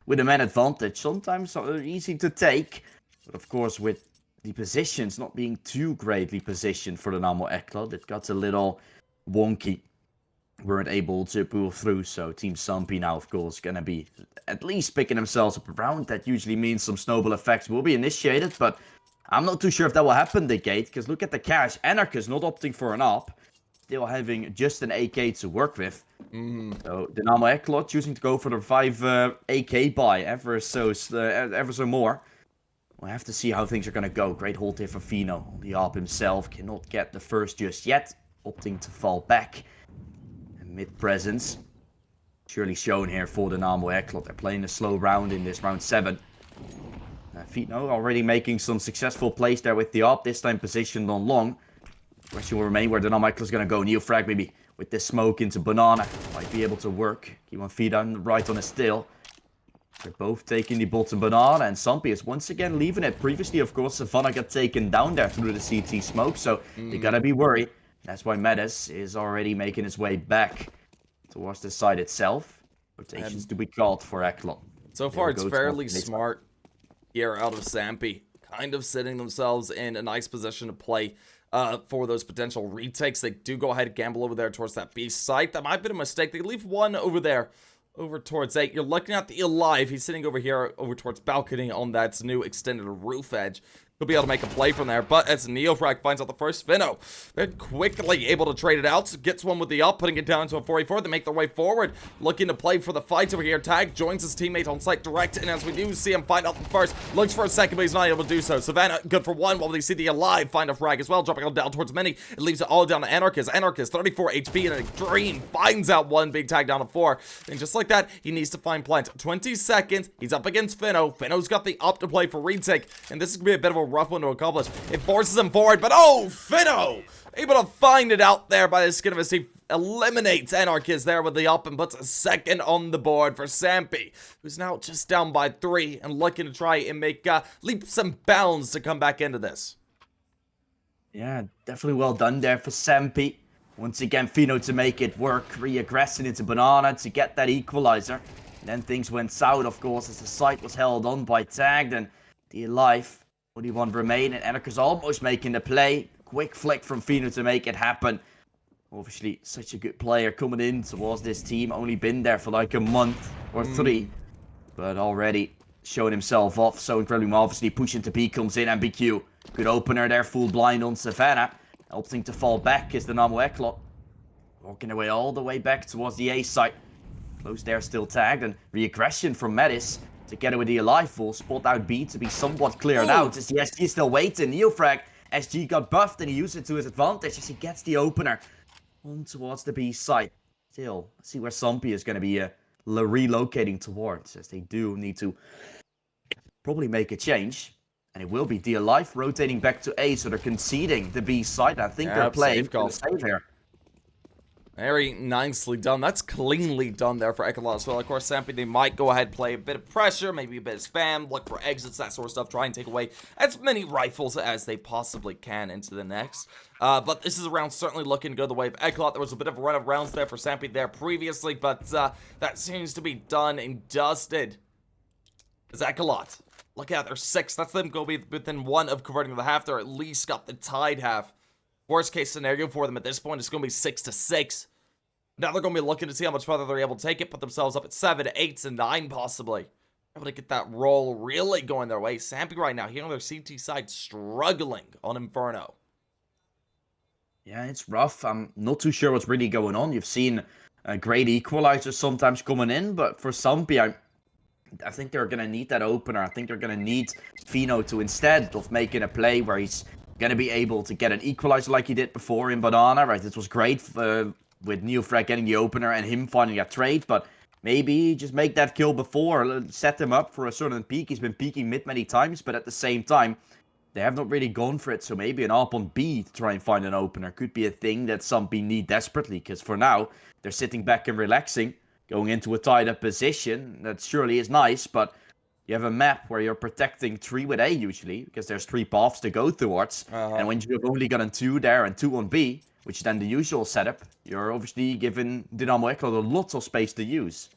with a man advantage. Sometimes easy to take, but of course with the positions not being too greatly positioned for Dynamo ECLOT. It got a little wonky. Weren't able to pull through, so Team Sampi now, of course, gonna be at least picking themselves up around. That usually means some snowball effects will be initiated, but I'm not too sure if that will happen, the gate, because look at the cash. Anarchist not opting for an op, still having just an AK to work with. So Dynamo ECLOT choosing to go for the 5 AK buy, ever so more. We'll have to see how things are going to go. Great hold here for Fino. The ARP himself cannot get the first just yet. Opting to fall back. And mid-presence. Surely shown here for Dynamo ECLOT. They're playing a slow round in this round 7. Fino already making some successful plays there with the ARP. This time positioned on long. Question will remain where Dynamo ECLOT is going to go. Neofrag maybe with this smoke into Banana. Might be able to work. Keep on feet on right on a still. They're both taking the bottom Banana, and Sampi is once again leaving it. Previously, of course, Savannah got taken down there through the CT smoke, so they gotta be worried. That's why Medes is already making his way back towards the side itself. Rotations to be called for ECLOT. So far, it's fairly smart here out of Sampi. Kind of setting themselves in a nice position to play for those potential retakes. They do go ahead and gamble over there towards that B site. That might have been a mistake. They leave one over there. Over towards 8. You're looking at the Alive. He's sitting over here, over towards balcony on that new extended roof edge. He'll be able to make a play from there, but as Neofrag finds out the first, Fino, they're quickly able to trade it out. Gets one with the up, putting it down to a 4v4. They make their way forward, looking to play for the fight over here. Tag joins his teammate on site direct, and as we do see him find out the first, looks for a second, but he's not able to do so. Savannah, good for one, while we see the Alive find a frag as well, dropping down towards Mini. It leaves it all down to Anarchist. Anarchist, 34 HP and a dream, finds out one big tag down to 4. And just like that, he needs to find plant. 20 seconds, he's up against Fino. Fino's got the up to play for retake, and this is going to be a bit of a rough one to accomplish. It forces him forward, but oh, Fino! Able to find it out there by the skin of his teeth. Eliminates Anarchist there with the up and puts a second on the board for Sampi, who's now just down by 3 and looking to try and make leaps and bounds to come back into this. Yeah, definitely well done there for Sampi. Once again, Fino to make it work, re-aggressing into Banana to get that equalizer. And then things went south, of course, as the site was held on by Tagged and the Alive. 41 remain, and Anarchist almost making the play. Quick flick from Fino to make it happen. Obviously, such a good player coming in towards this team. Only been there for like a month or 3. But already showing himself off so incredibly well. Obviously, pushing to B comes in, and BQ. Good opener there, full blind on Savannah. Opting to fall back is the Dynamo ECLOT. Walking away all the way back towards the A site. Close there, still tagged, and re-aggression from Metis. Together with the Alive full, spot out B to be somewhat cleared out. As the SG is still waiting. Neofrag, SG got buffed and he used it to his advantage as he gets the opener on towards the B site. Still, let's see where Sampi is going to be relocating towards, as they do need to probably make a change. And it will be the Alive rotating back to A, so they're conceding the B site. I think they're playing for the save here. Very nicely done. That's cleanly done there for ECLOT as well. Of course, Sampi, they might go ahead, play a bit of pressure, maybe a bit of spam, look for exits, that sort of stuff. Try and take away as many rifles as they possibly can into the next. But this is a round certainly looking to go the way of ECLOT. There was a bit of a run of rounds there for Sampi there previously, but that seems to be done and dusted. As ECLOT, look out, they're 6. That's them going to be within 1 of converting the half. They're at least got the tied half. Worst case scenario for them at this point is going to be 6-6. Now they're going to be looking to see how much further they're able to take it, put themselves up at 7, 8, and 9 possibly. Able to get that roll really going their way. Sampi right now here on their CT side struggling on Inferno. Yeah, it's rough. I'm not too sure what's really going on. You've seen great equalizers sometimes coming in, but for Sampi, I think they're going to need that opener. I think they're going to need Fino to, instead of making a play where he's going to be able to get an equalizer like he did before in Banana, right? This was great with Neofrag getting the opener and him finding a trade, but maybe just make that kill before, set him up for a certain peak. He's been peeking mid many times, but at the same time, they have not really gone for it, so maybe an ARP on B to try and find an opener could be a thing that Sampi need desperately, because for now, they're sitting back and relaxing, going into a tied-up position. That surely is nice, but you have a map where you're protecting 3 with A usually, because there's 3 paths to go towards. And when you've only gotten 2 there and 2 on B, which is then the usual setup, you're obviously giving Dynamo ECLOT a lot of space to use.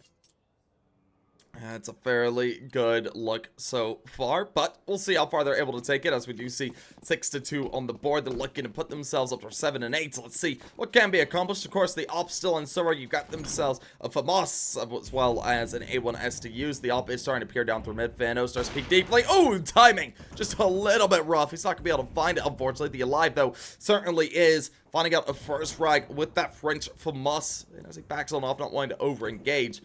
It's a fairly good look so far, but we'll see how far they're able to take it, as we do see 6-2 on the board. They're looking to put themselves up for 7 and 8. So let's see what can be accomplished. Of course, the op still in Surrey. You've got themselves a FAMAS as well as an A1S to use. The op is starting to peer down through mid. Fano starts to peek deeply. Oh, timing! Just a little bit rough. He's not going to be able to find it, unfortunately. The Alive, though, certainly is finding out a first frag with that French FAMAS. And as he backs on off, not wanting to over-engage.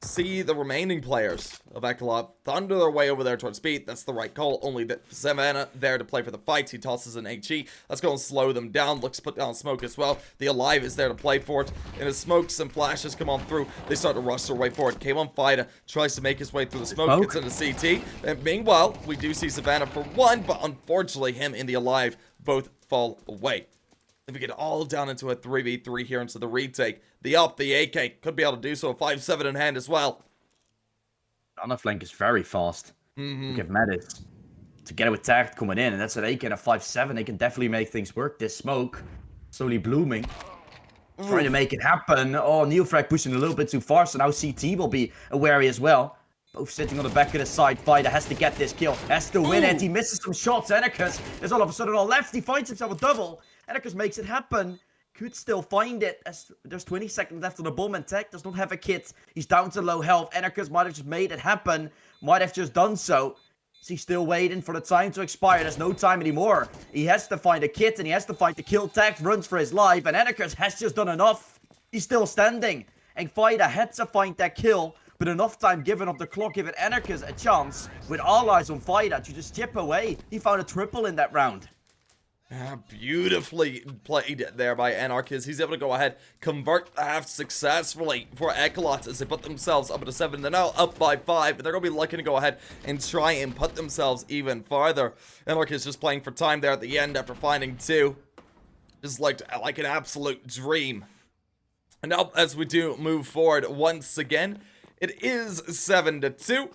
See the remaining players of ECLOT thunder their way over there towards speed. That's the right call. Only that Savannah there to play for the fight. He tosses an HE. Let's go and slow them down. Looks to put down smoke as well. The Alive is there to play for it. And as smokes and flashes come on through, they start to rush their way forward. K1 Fida tries to make his way through the smoke. Gets into CT. And meanwhile, we do see Savannah for one, but unfortunately him and the Alive both fall away. If we get all down into a 3v3 here into the retake, the up, the AK could be able to do so. 5-7 in hand as well. On the flank is very fast. Look at Mattis to get it with tagged coming in, and that's an AK and a 5-7. They can definitely make things work. This smoke slowly blooming, trying to make it happen. Oh, Neofrag pushing a little bit too far, so now CT will be wary as well. Both sitting on the back of the side. Fighter has to get this kill, has to win it. He misses some shots. Enercus is all of a sudden all left. He finds himself a double. Enercus makes it happen. Could still find it as there's 20 seconds left on the bomb, and Tech does not have a kit. He's down to low health. Enercus might have just made it happen. Might have just done so. Is he still waiting for the time to expire? There's no time anymore. He has to find a kit and he has to find the kill. Tech runs for his life, and Enercus has just done enough. He's still standing. And Fighter had to find that kill, but enough time given off the clock, giving Enercus a chance with all eyes on Fighter to just chip away. He found a triple in that round. Beautifully played there by Anarchist. He's able to go ahead, convert the half successfully for ECLOT as they put themselves up to 7. They're now up by 5, but they're going to be looking to go ahead and try and put themselves even farther. Anarchist just playing for time there at the end after finding 2. Just like an absolute dream. And now as we do move forward once again, it is 7-2.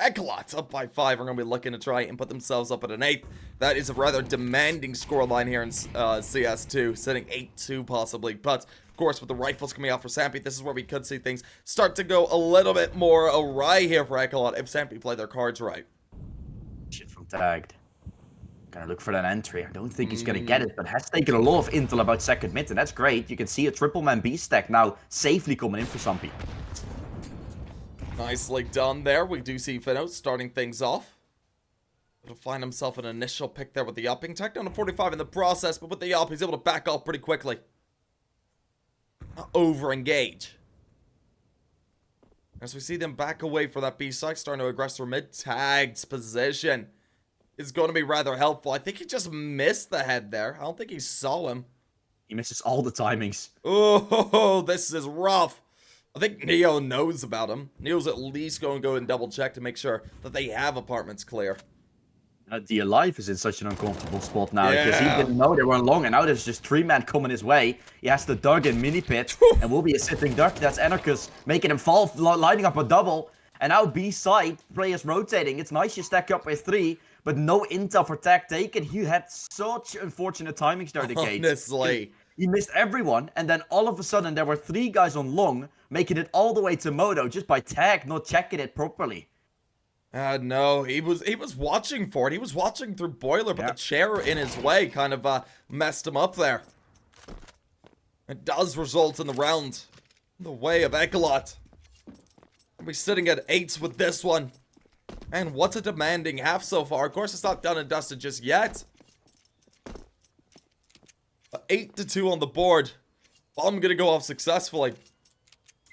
ECLOT up by 5 are going to be looking to try and put themselves up at an 8th. That is a rather demanding scoreline here in CS2, sitting 8-2 possibly. But, of course, with the rifles coming out for Sampi, this is where we could see things start to go a little bit more awry here for ECLOT if Sampi play their cards right. Shit from tagged. Gonna look for that entry. I don't think he's gonna get it, but has taken a lot of intel about second mid, and that's great. You can see a triple man B stack now safely coming in for Sampi. Nicely done there. We do see Finno starting things off. He'll find himself an initial pick there with the upping. Tech down to 45 in the process, but with the up, he's able to back off pretty quickly. Not over-engage. As we see them back away for that B side, starting to aggress their mid-tagged position. Is going to be rather helpful. I think he just missed the head there. I don't think he saw him. He misses all the timings. Oh, this is rough. I think Neo knows about him. Neo's at least going to go and double check to make sure that they have apartments clear. The Alive is in such an uncomfortable spot now because he didn't know they were long, and now there's just 3-man coming his way. He has the Dug in mini pit and will be a sitting duck. That's Anarchus making him fall, lining up a double. And now B side, players rotating. It's nice you stack up with 3, but no intel for Tag taken. He had such unfortunate timings there, the Gates. Honestly. He missed everyone, and then all of a sudden there were 3 guys on long, making it all the way to Moto just by Tag not checking it properly. No, he was watching for it. He was watching through Boiler, but the chair in his way kind of messed him up there. It does result in the round in the way of ECLOT. We'll be sitting at 8s with this one. And what's a demanding half so far. Of course, it's not done and dusted just yet. 8-2 on the board. I'm gonna go off successfully.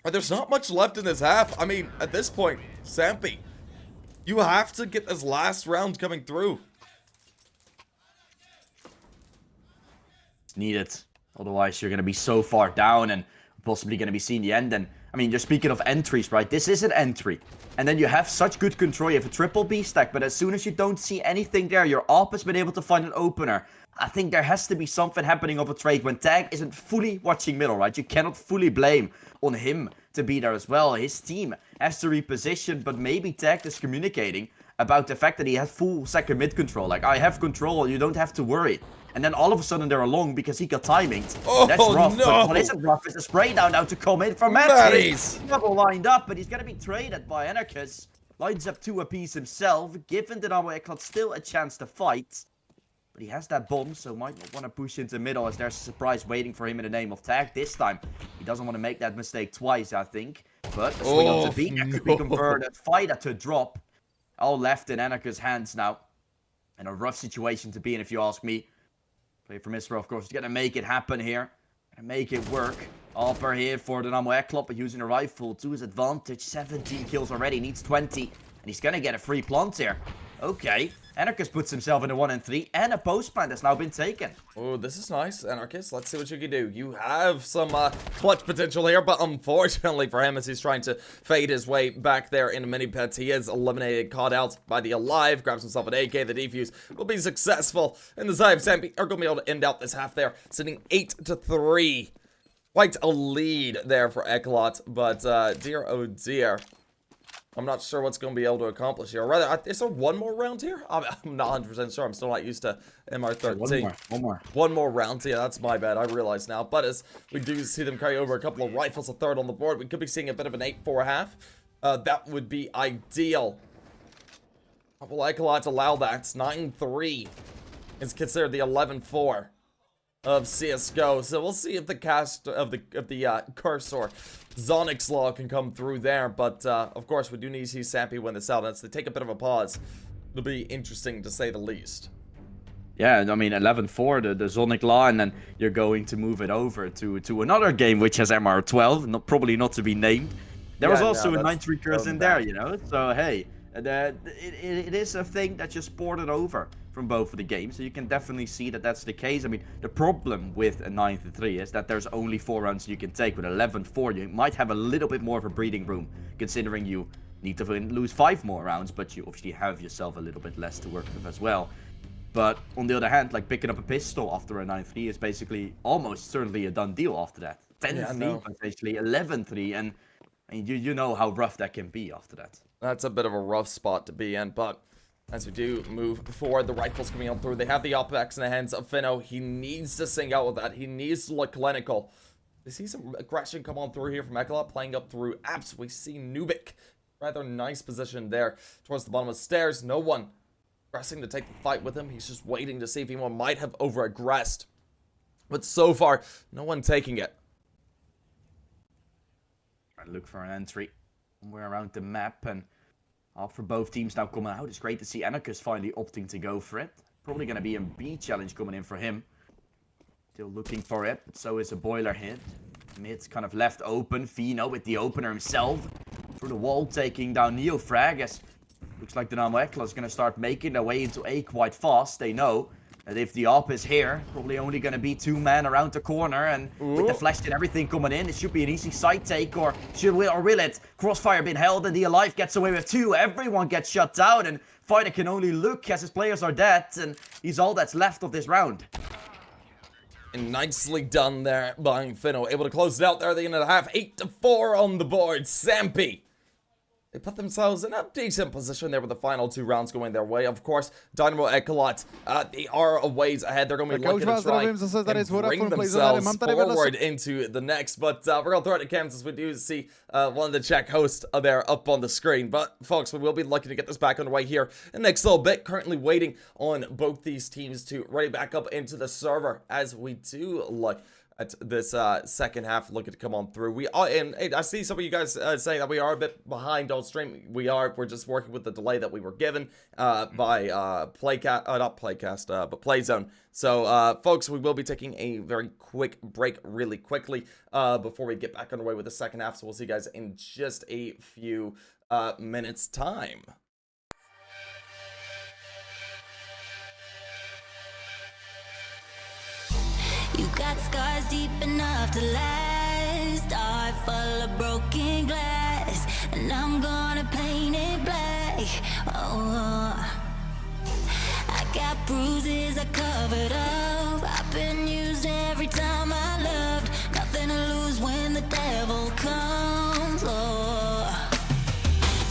There's not much left in this half. I mean, at this point, Sampi, you have to get this last round coming through. It's needed. Otherwise, you're going to be so far down and possibly going to be seeing the end. And I mean, you're speaking of entries, right? This is an entry. And then you have such good control. You have a triple B stack, but as soon as you don't see anything there, your op has been able to find an opener. I think there has to be something happening of a trade when Tag isn't fully watching middle, right? You cannot fully blame on him to be there as well. His team has to reposition, but maybe Tag is communicating about the fact that he has full second mid control. Like, I have control, you don't have to worry. And then all of a sudden they're along because he got timing. Oh, That's rough. no. But what isn't rough is the spray down now to come in from Matties. Double lined up, but he's going to be traded by Anarchus. Lines up 2 apiece himself, giving Dynamo ECLOT still a chance to fight. But he has that bomb, so might not want to push into middle as there's a surprise waiting for him in the name of tag. This time, he doesn't want to make that mistake twice, I think. But a swing onto B, that could be converted. Fighter to drop. All left in Anarchus' hands now. And a rough situation to be in, if you ask me. Play from Israel, of course. He's going to make it happen here. And make it work. Upper here for Dynamo ECLOT, but using a rifle to his advantage. 17 kills already, needs 20. And he's going to get a free plant here. Okay. Anarchus puts himself in a 1 and 3, and a post plant has now been taken. Oh, this is nice, Anarchus. Let's see what you can do. You have some clutch potential here, but unfortunately for him, as he's trying to fade his way back there in the mini pits, he is eliminated, caught out by the Alive, grabs himself an AK. The defuse will be successful, and the side of Sampi are going to be able to end out this half there, sitting 8-3. Quite a lead there for ECLOT, but dear oh dear. I'm not sure what's going to be able to accomplish here. Rather, is there one more round here? I'm not 100% sure. I'm still not used to MR13. One more round. Yeah, that's my bad. I realize now. But as we do see them carry over a couple of rifles, a third on the board, we could be seeing a bit of an 8-4 half. That would be ideal. Will ECLOT allow that? 9-3 is considered the 11-4 of CSGO. So we'll see if the cast of the curse or Zonix Law can come through there. But of course, we do need to see Sampi win this out. And to take a bit of a pause, it'll be interesting to say the least. Yeah, I mean 11-4, the Zonic Law, and then you're going to move it over to another game which has MR12, probably not to be named. There was also a 9-3 curse in there, you know. So hey, it is a thing that just ported over from both of the games, so you can definitely see that that's the case. I mean, the problem with a 9-3 is that there's only 4 rounds you can take. With 11-4, you might have a little bit more of a breathing room, considering you need to lose 5 more rounds, but you obviously have yourself a little bit less to work with as well. But on the other hand, like picking up a pistol after a 9-3 is basically almost certainly a done deal after that. 10-3, potentially 11-3, and you know how rough that can be after that. That's a bit of a rough spot to be in, but as we do move forward, the rifles coming on through. They have the OpEx in the hands of Finno. He needs to sing out with that. He needs to look clinical. We see some aggression come on through here from ECLOT, playing up through Apps. We see Nubik. Rather nice position there towards the bottom of the stairs. No one pressing to take the fight with him. He's just waiting to see if anyone might have over-aggressed. But so far, no one taking it. Try to look for an entry somewhere around the map, and after both teams now coming out, it's great to see Anarchus finally opting to go for it. Probably going to be a B challenge coming in for him. Still looking for it, but so is a boiler hit. Mid's kind of left open. Fino with the opener himself. Through the wall, taking down Neofrag, as looks like Dynamo ECLOT is going to start making their way into A quite fast. They know that if the op is here, probably only going to be 2 men around the corner, and with the flash and everything coming in, it should be an easy side take, or will it? Crossfire being held, and the Alive gets away with 2. Everyone gets shut down, and Fighter can only look as his players are dead, and he's all that's left of this round. And nicely done there by Finno. Able to close it out there at the end of the half. 8-4 on the board. Sampi. They put themselves in a decent position there with the final 2 rounds going their way. Of course, Dynamo ECLOT, they are a ways ahead. They're going to be looking to try and bring themselves forward into the next. But we're going to throw it to Cams as we do see one of the Czech hosts there up on the screen. But, folks, we will be looking to get this back underway here in the next little bit. Currently waiting on both these teams to ready back up into the server as we do look at this second half looking to come on through. We are, and I see some of you guys saying that we are a bit behind on stream. We're just working with the delay that we were given by not Playcast, but Playzone. So, folks, we will be taking a very quick break really quickly before we get back underway with the second half. So we'll see you guys in just a few minutes time. You got scars deep enough to last. Heart full of broken glass, and I'm gonna paint it black. Oh, I got bruises I covered up. I've been used every time I loved. Nothing to lose when the devil comes. Oh.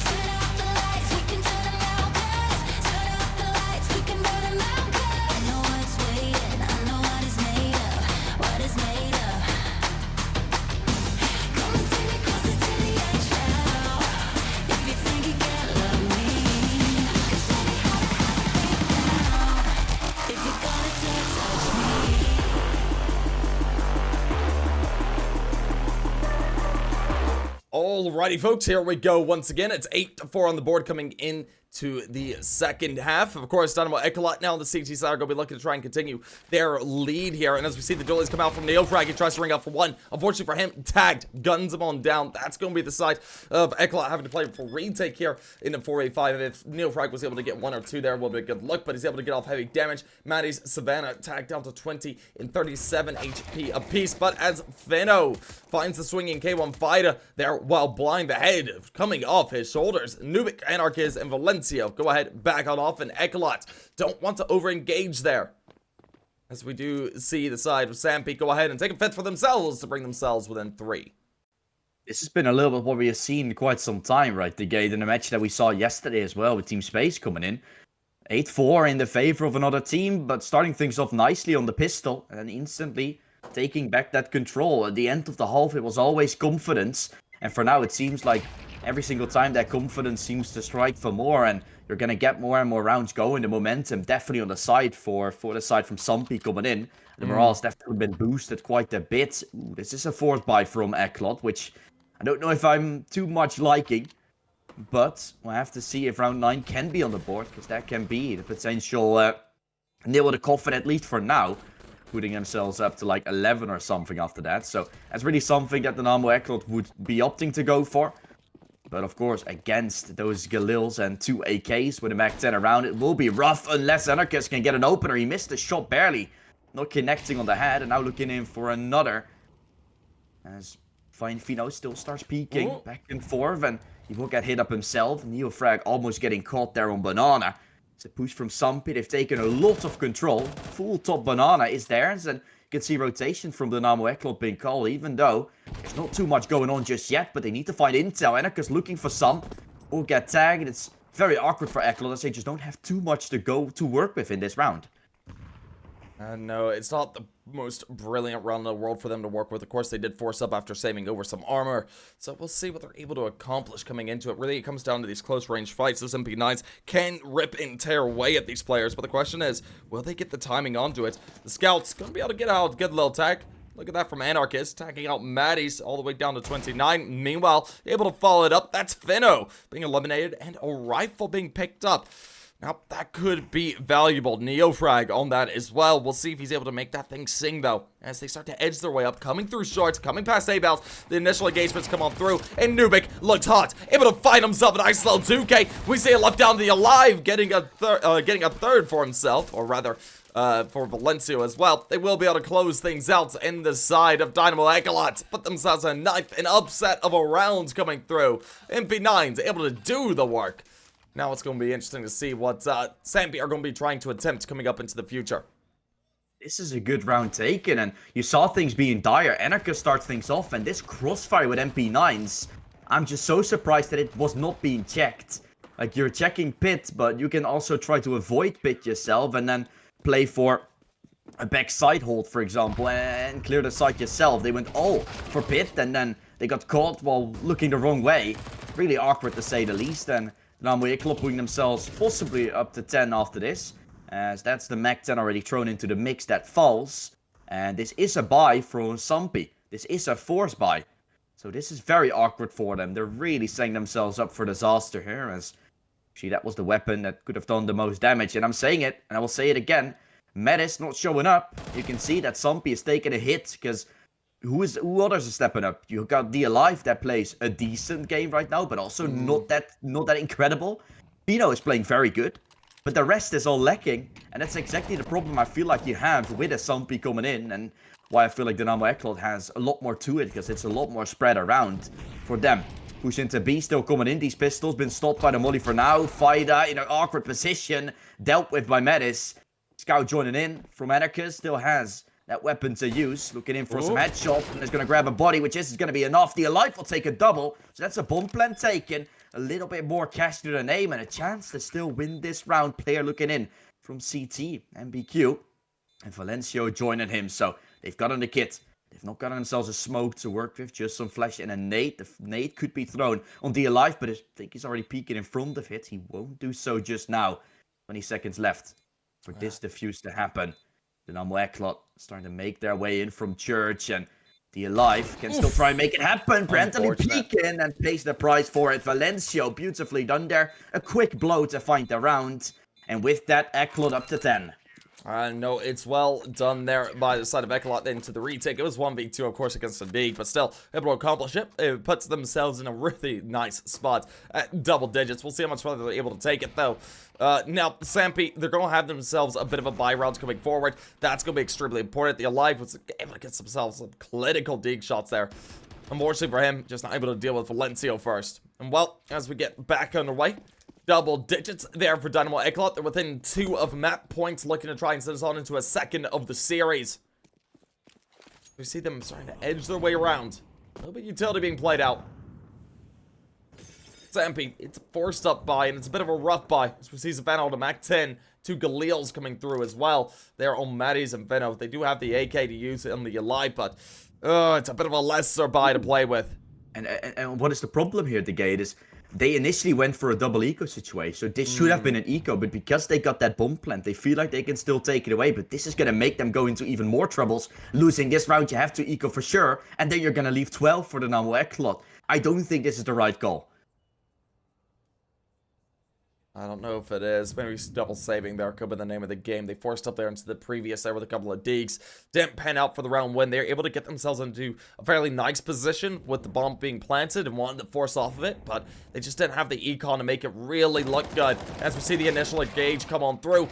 Turn out the lights, we can turn them out, 'cause turn out the lights, we can burn them out, 'cause I know what's waiting. Alrighty, folks, here we go once again. It's 8-4 on the board coming in to the second half. Of course, Dynamo ECLOT now on the CT side are going to be looking to try and continue their lead here. And as we see the duelies come out from ECLOT, he tries to ring out for one. Unfortunately for him, tagged, guns him on down. That's going to be the side of ECLOT having to play for retake here in the 4v5. If ECLOT was able to get one or two there, will be a good look, but he's able to get off heavy damage. Maddie's Savannah tagged down to 20 and 37 HP apiece. But as Feno finds the swinging K1 fighter there while blind, the head coming off his shoulders. Entropiq, Anarchist, and Valencia go ahead back on off, and ECLOT don't want to over-engage there. As we do see the side of Sampi go ahead and take a fifth for themselves to bring themselves within 3. This has been a little bit what we have seen quite some time, right? The gate in the match that we saw yesterday as well with Team Space coming in. 8-4 in the favor of another team, but starting things off nicely on the pistol and instantly taking back that control. At the end of the half, it was always confidence. And for now, it seems like every single time that confidence seems to strike for more, and you're going to get more and more rounds going. The momentum definitely on the side for the side from Sampi coming in. The morale's definitely been boosted quite a bit. Ooh, this is a fourth buy from ECLOT, which I don't know if I'm too much liking. But we'll have to see if round 9 can be on the board, because that can be the potential nail of the coffin, at least for now. Putting themselves up to like 11 or something after that. So that's really something that the Dynamo ECLOT would be opting to go for. But of course, against those Galils and 2 AKs with a Mac-10 around, it will be rough unless Anarchist can get an opener. He missed the shot barely. Not connecting on the head, and now looking in for another. As Fine Fino still starts peeking back and forth, and he will get hit up himself. Neofrag almost getting caught there on Banana. It's a push from Sampi. They've taken a lot of control. Full top Banana is theirs, and you can see rotation from the Dynamo ECLOT being called, even though there's not too much going on just yet, but they need to find intel. Anarchist looking for some. Will get tagged. It's very awkward for ECLOT as they just don't have too much to work with in this round. No, it's not the most brilliant round in the world for them to work with. Of course, they did force up after saving over some armor. So we'll see what they're able to accomplish coming into it. Really, it comes down to these close-range fights. Those MP9s can rip and tear away at these players. But the question is, will they get the timing onto it? The Scout's going to be able to get out, get a little tag. Look at that from Anarchist, tagging out Maddie's all the way down to 29. Meanwhile, able to follow it up. That's Fino being eliminated and a rifle being picked up. Now, that could be valuable. Neofrag on that as well. We'll see if he's able to make that thing sing, though, as they start to edge their way up, coming through shorts, coming past A-Bals. The initial engagements come on through, and Entropiq looks hot, able to find himself an nice little 2K. We see it left down to the alive, getting a third for himself, or rather, for Valencia as well. They will be able to close things out in the side of Dynamo ECLOT. Put themselves a knife, an upset of a round coming through. MP9's able to do the work. Now it's going to be interesting to see what Sampi are going to be trying to attempt coming up into the future. This is a good round taken, and you saw things being dire. Anarchist starts things off, and this crossfire with MP9s, I'm just so surprised that it was not being checked. Like, you're checking pit, but you can also try to avoid pit yourself, and then play for a back side hold, for example, and clear the side yourself. They went all for pit, and then they got caught while looking the wrong way. Really awkward, to say the least, and Dynamo ECLOT putting themselves possibly up to 10 after this, as that's the Mac-10 already thrown into the mix that falls. And this is a buy from Sampi. This is a force buy. So this is very awkward for them. They're really setting themselves up for disaster here, as see, that was the weapon that could have done the most damage. And I'm saying it, and I will say it again, Metis not showing up. You can see that Sampi is taking a hit, because who others are stepping up? You got the Alive that plays a decent game right now, but also not that incredible. Pino is playing very good, but the rest is all lacking, and that's exactly the problem I feel like you have with a Sampi coming in, and why I feel like Dynamo ECLOT has a lot more to it, because it's a lot more spread around for them. Push into B, still coming in. These pistols been stopped by the molly for now. Fighter in an awkward position, dealt with by Metis. Scout joining in from Anarchist, still has that weapon to use. Looking in for some headshot, and is going to grab a body, which is going to be enough. The Alive will take a double, so that's a bomb plan taken. A little bit more cash to the name, and a chance to still win this round. Player looking in from CT, MBQ, and Valencio joining him. So they've gotten the kit. They've not gotten themselves a smoke to work with, just some flash and a nade. The nade could be thrown on the Alive, but I think he's already peeking in front of it. He won't do so just now. 20 seconds left for this defuse to happen. Dynamo ECLOT starting to make their way in from church, and The Alive can still try and make it happen. Brently Unfortunate. peek in and pays the price for it. Valencio, beautifully done there. A quick blow to find the round. And with that, ECLOT up to 10. No, it's well done there by the side of ECLOT into the retake. It was 1v2, of course, against Entropiq, but still able to accomplish it. It puts themselves in a really nice spot at double digits. We'll see how much further they're able to take it, though. Now, Sampi, they're going to have themselves a bit of a buy round coming forward. That's going to be extremely important. The Alive was able to get themselves some clinical dig shots there. Unfortunately for him, just not able to deal with Valencio first. And well, as we get back underway, double digits there for Dynamo ECLOT. They're within 2 of map points, looking to try and send us on into a second of the series. We see them starting to edge their way around. A little bit of utility being played out. Sampi, it's forced up by, and it's a bit of a rough buy. As we see Savannah on the Mac 10, 2 Galils coming through as well. They're on Maddie's and Veno. They do have the AK to use on the Alive, but it's a bit of a lesser buy to play with. And what is the problem here, the gate, is they initially went for a double eco situation, so this should have been an eco, but because they got that bomb plant, they feel like they can still take it away, but this is going to make them go into even more troubles. Losing this round, you have to eco for sure, and then you're going to leave 12 for the Dynamo ECLOT. I don't think this is the right call. I don't know if it is. Maybe double saving there could be the name of the game. They forced up there into the previous there with a couple of digs. Didn't pan out for the round win. They're able to get themselves into a fairly nice position with the bomb being planted and wanting to force off of it, but they just didn't have the econ to make it really look good. As we see the initial engage come on through.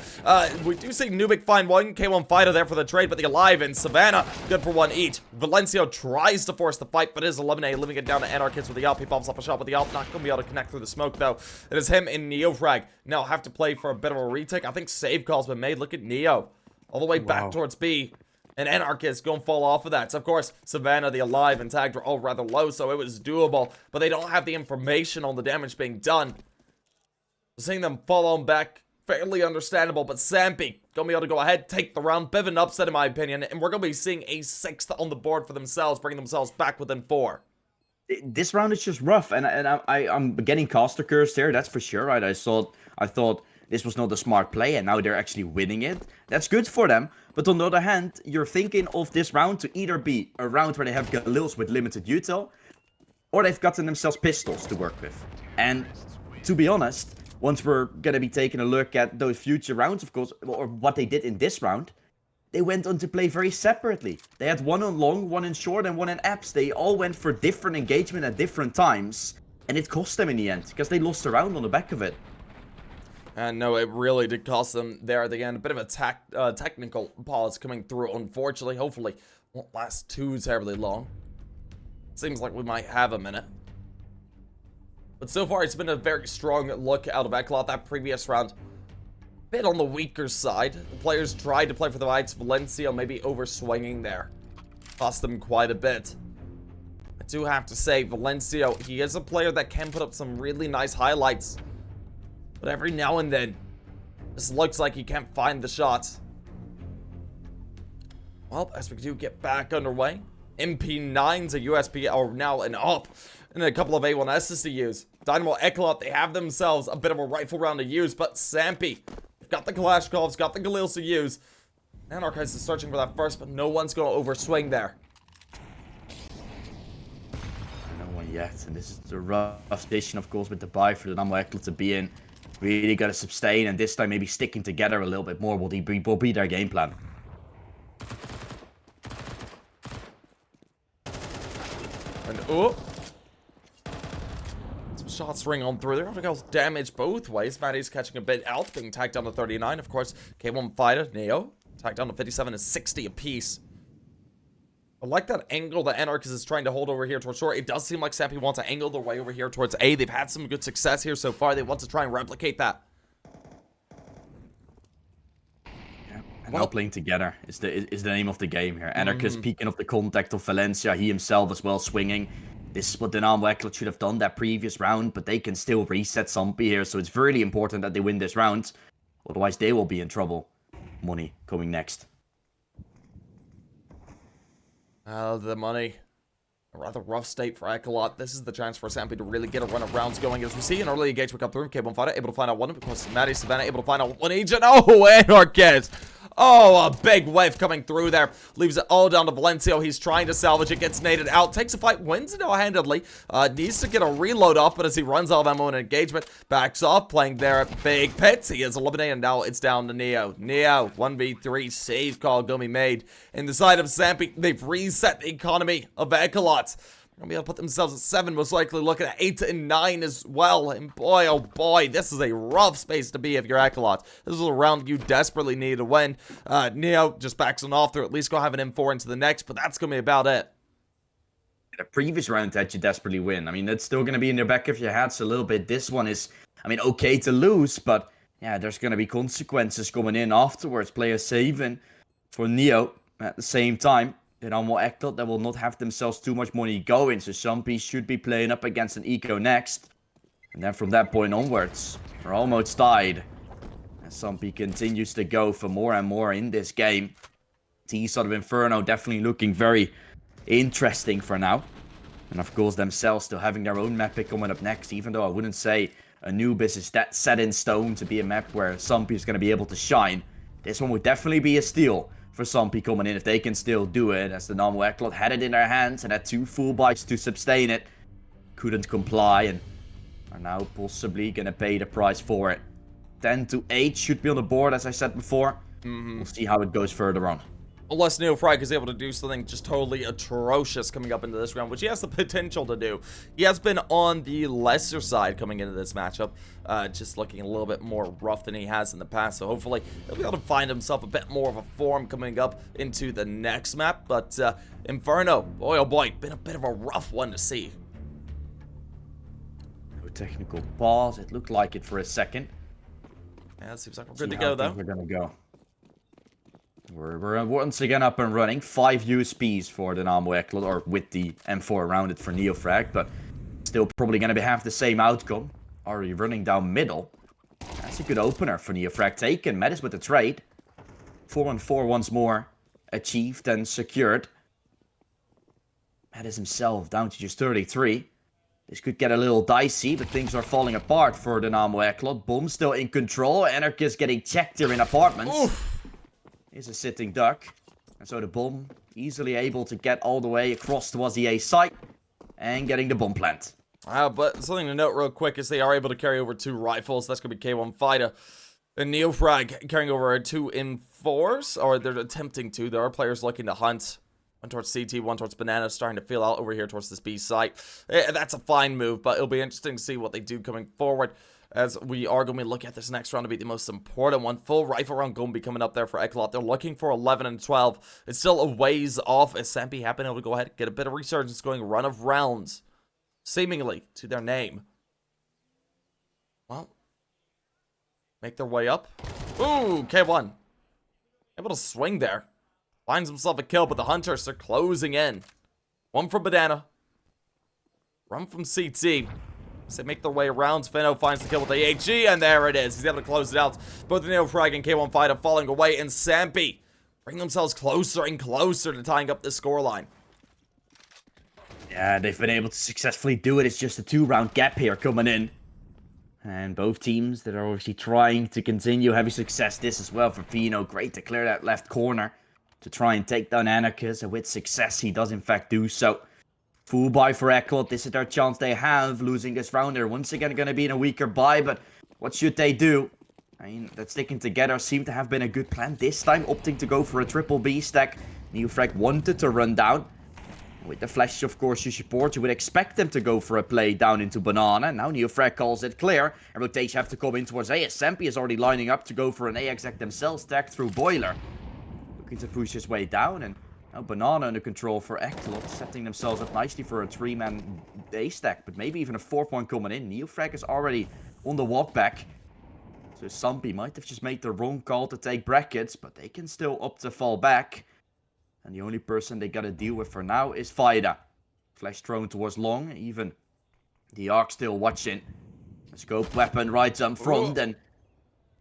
We do see Nubik find one. K1 Fighter there for the trade, but the Alive and Savannah, good for 1 each. Valencio tries to force the fight, but is eliminated, leaving it down to Anarchist with the AWP. He pops up a shot with the AWP. Not going to be able to connect through the smoke, though. It is him and Neofrag. Now have to play for a bit of a retake. I think save call's been made. Look at Neo. All the way back towards B. And Anarchist going to fall off of that. So, of course, Savannah, the Alive, and Tagged were all rather low, so it was doable. But they don't have the information on the damage being done. Seeing them fall on back, fairly understandable. But Sampi going to be able to go ahead, take the round. Bit of an upset, in my opinion. And we're going to be seeing a 6th on the board for themselves, bringing themselves back within 4. This round is just rough, and I'm getting caster cursed here, that's for sure, right? I thought this was not a smart play, and now they're actually winning it. That's good for them, but on the other hand, you're thinking of this round to either be a round where they have Galils with limited util, or they've gotten themselves pistols to work with. And to be honest, once we're gonna be taking a look at those future rounds, of course, or what they did in this round, they went on to play very separately. They had one on long, one in short, and one in apps. They all went for different engagement at different times, and it cost them in the end, because they lost a round on the back of it. And no, it really did cost them there at the end. A bit of a technical pause coming through, unfortunately. Hopefully, won't last too terribly long. Seems like we might have a minute. But so far, it's been a very strong look out of ECLOT. That previous round, bit on the weaker side. The players tried to play for the rights. Valencio maybe overswinging there. Cost them quite a bit. I do have to say, Valencio, he is a player that can put up some really nice highlights. But every now and then, this looks like he can't find the shots. Well, as we do get back underway, MP9s, a USP are now an up, and a couple of A1Ss to use. Dynamo ECLOT, they have themselves a bit of a rifle round to use, but Sampi, got the Kalashnikovs, got the Galils to use. Anarchist is searching for that first, but no one's going to overswing there. No one yet, and this is the rough position, of course, with the buy for the Dynamo ECLOT to be in. Really got to sustain, and this time maybe sticking together a little bit more will be their game plan. And oh, some shots ring on through there. Goes damage both ways. Maddie's catching a bit out, being tagged down to 39. Of course, K1 Fighter, Neo, tagged down to 57 is 60 apiece. I like that angle that Anarchist is trying to hold over here towards short. It does seem like Sampi wants to angle their way over here towards A. They've had some good success here so far. They want to try and replicate that. Yeah, and now playing together is the name of the game here. Anarchist peeking off the contact of Valencia. He himself as well swinging. This is what Dynamo ECLOT should have done that previous round, but they can still reset Sampi here. So it's really important that they win this round. Otherwise, they will be in trouble. Money coming next. The money. A rather rough state for ECLOT. This is the chance for Sampi to really get a run of rounds going. As we see an early engagement come through. K1 Fighter able to find out one. Because Maddie Savannah able to find out one each. And oh, Anarchist. Oh, a big wave coming through there. Leaves it all down to Valencio. He's trying to salvage it, gets naded out, takes a fight, wins it handedly. Needs to get a reload off, but as he runs out of ammo and engagement, backs off, playing there at Big Pits. He is eliminated. Now it's down to Neo. Neo, 1v3 save call gonna be made. In the side of Sampi, they've reset the economy of ECLOT. Gonna be able to put themselves at 7, most likely looking at 8 and 9 as well. And boy, oh boy, this is a rough space to be if you're ECLOT. This is a round you desperately need to win. Neo just backs on off through, at least go have an M4 into the next, but that's gonna be about it. The previous round that you desperately win. I mean, that's still gonna be in the back of your heads a little bit. This one is, I mean, okay to lose, but yeah, there's gonna be consequences coming in afterwards. Players saving for Neo at the same time. And on ECLOT, they will not have themselves too much money going, so Sampi should be playing up against an Eco next. And then from that point onwards, we're almost tied. As Sampi continues to go for more and more in this game. T-Sort of Inferno definitely looking very interesting for now. And of course themselves still having their own map pick coming up next, even though I wouldn't say Anubis is that set in stone to be a map where Sampi is going to be able to shine. This one would definitely be a steal for Sampi coming in if they can still do it, as the normal ECLOT had it in their hands and had 2 full bites to sustain it. Couldn't comply and are now possibly gonna pay the price for it. 10 to 8 should be on the board, as I said before. We'll see how it goes further on. Unless Entropiq is able to do something just totally atrocious coming up into this round, which he has the potential to do. He has been on the lesser side coming into this matchup, just looking a little bit more rough than he has in the past. So hopefully he'll be able to find himself a bit more of a form coming up into the next map. But Inferno, boy oh boy, been a bit of a rough one to see. No technical pause. It looked like it for a second. Yeah, it seems like we're good to go though. We're gonna go. We're once again up and running. 5 USPs for the Dynamo ECLOT, or with the M4 around it for Neofrag, but still probably going to have the same outcome. Already running down middle. That's a good opener for Neofrag taken. Metis with the trade. 4-on-4 once more achieved and secured. Metis himself down to just 33. This could get a little dicey, but things are falling apart for the Dynamo ECLOT. Bomb still in control. Anarchist getting checked here in apartments. Oof. Is a sitting duck, and so the bomb easily able to get all the way across towards the A site and getting the bomb plant. But something to note real quick is they are able to carry over 2 rifles. That's going to be K1 Fighter and Neofrag carrying over 2 M4s, or they're attempting to. There are players looking to hunt. One towards CT, one towards Banana, starting to feel out over here towards this B site. That's a fine move, but it'll be interesting to see what they do coming forward, as we are going to be looking at this next round to be the most important one. Full rifle round going to be coming up there for ECLOT. They're looking for 11 and 12. It's still a ways off, as Sampi have been able to go ahead and get a bit of resurgence going. Run of rounds, seemingly, to their name. Well, make their way up. Ooh, K1. Able to swing there. Finds himself a kill, but the Hunters are closing in. 1 from Banana. Run from CT. As they make their way around, Feno finds the kill with the AG, and there it is. He's able to close it out. Both the Neofrag and K1 Fighter falling away, and Sampi bring themselves closer and closer to tying up this scoreline. Yeah, they've been able to successfully do it. It's just a 2-round gap here coming in. And both teams that are obviously trying to continue having success. This as well for Feno. Great to clear that left corner to try and take down Anarchist, and with success he does in fact do so. Full buy for ECLOT. This is their chance they have. Losing this round, they're once again going to be in a weaker buy, but what should they do? I mean, that sticking together seemed to have been a good plan this time, opting to go for a triple B stack. Neofrag wanted to run down. With the flash, of course, you support, you would expect them to go for a play down into Banana. Now Neofrag calls it clear, and rotation have to come in towards A, as Sampi is already lining up to go for an A exec themselves, stacked through Boiler. Looking to push his way down, and now Banana under control for ECLOT, setting themselves up nicely for a 3-man A stack, but maybe even a 4th one coming in. Neofrag is already on the walk back, so Sampi might have just made the wrong call to take brackets, but they can still opt to fall back. And the only person they gotta deal with for now is Faida. Flash thrown towards long, even the Arc still watching. Scope weapon right up front, and a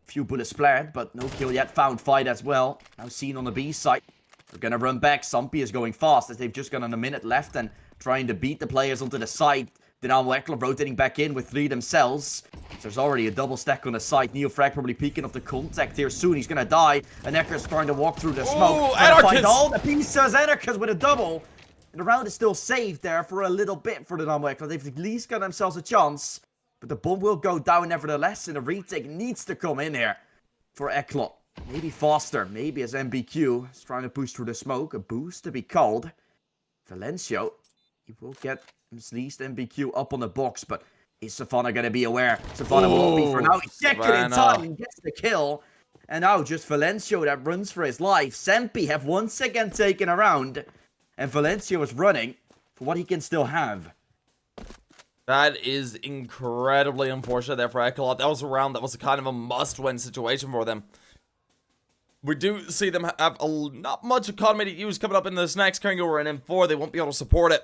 few bullets splattered, but no kill yet found. Faida as well, now seen on the B side. They're gonna run back. Sampi is going fast, as they've just got a minute left and trying to beat the players onto the side. Dynamo ECLOT rotating back in with 3 themselves. So there's already a double stack on the side. Neofrag probably peeking off the contact here soon. He's gonna die. And Ekker's trying to walk through the smoke. Trying to find all the pieces. Entropiq with a double. And the round is still saved there for a little bit for the Dynamo ECLOT. They've at least got themselves a chance. But the bomb will go down nevertheless. And a retake needs to come in here for ECLOT. Maybe faster. Maybe as MBQ is trying to push through the smoke. A boost to be called. Valencio. He will get at least MBQ up on the box, but is Savannah going to be aware? Savannah will be for now. Ejected in time and gets the kill. And now just Valencio that runs for his life. Sampi have once again taken a round. And Valencio is running for what he can still have. That is incredibly unfortunate there for ECLOT. That was a round that was kind of a must-win situation for them. We do see them have not much economy to use coming up in this next carrying over an M4. They won't be able to support it.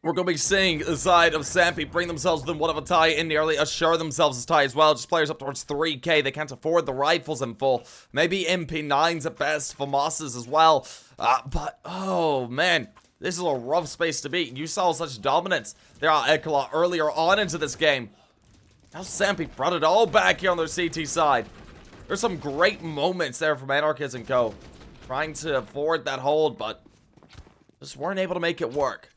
We're going to be seeing the side of Sampi bring themselves within one of a tie and nearly assure themselves a tie as well. Just players up towards 3k. They can't afford the rifles in full. Maybe MP9s at best. FAMASs as well. But, oh man. This is a rough space to be. You saw such dominance there at ECLOT earlier on into this game. Now Sampi brought it all back here on their CT side. There's some great moments there from Anarchist and co. Trying to afford that hold, but just weren't able to make it work.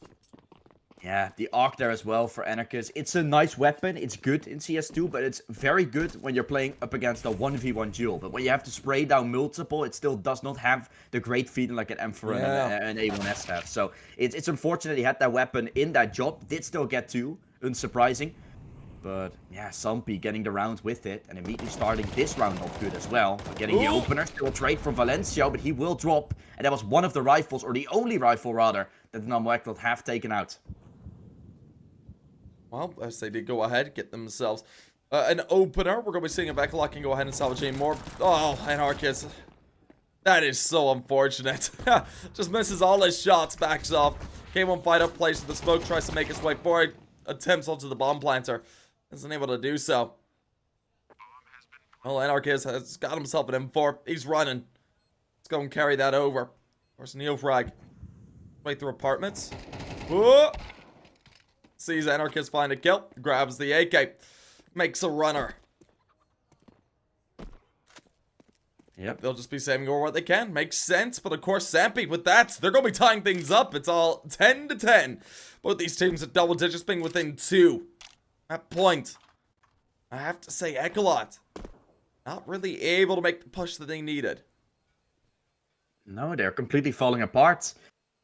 Yeah, the arc there as well for Anarchist. It's a nice weapon. It's good in CS2, but it's very good when you're playing up against a 1v1 duel. But when you have to spray down multiple, it still does not have the great feeling like an M4 and an A1S have. So it's unfortunate he had that weapon in that job. Did still get 2, unsurprising. But yeah, Sampi getting the round with it and immediately starting this round off good as well. Getting the opener, still a trade from Valencio, but he will drop. And that was one of the rifles, or the only rifle rather, that the Dynamo ECLOT have taken out. Well, as they did go ahead, get themselves an opener. We're going to be seeing if ECLOT can go ahead and salvage any more. Oh, Anarchist. That is so unfortunate. Just misses all his shots, backs off. K1 fight up, plays to the smoke, tries to make his way forward. Attempts onto the bomb planter. Isn't able to do so. Well, Anarchist has got himself an M4. He's running. Let's go and carry that over. Of course, Neofrag. Way through apartments. Whoa! Sees Anarchist find a kill. Grabs the AK. Makes a runner. Yep, they'll just be saving over what they can. Makes sense. But of course, Sampi with that, they're going to be tying things up. It's all 10-10. Both these teams at double digits being within 2. At point, I have to say ECLOT not really able to make the push that they needed. No, they're completely falling apart.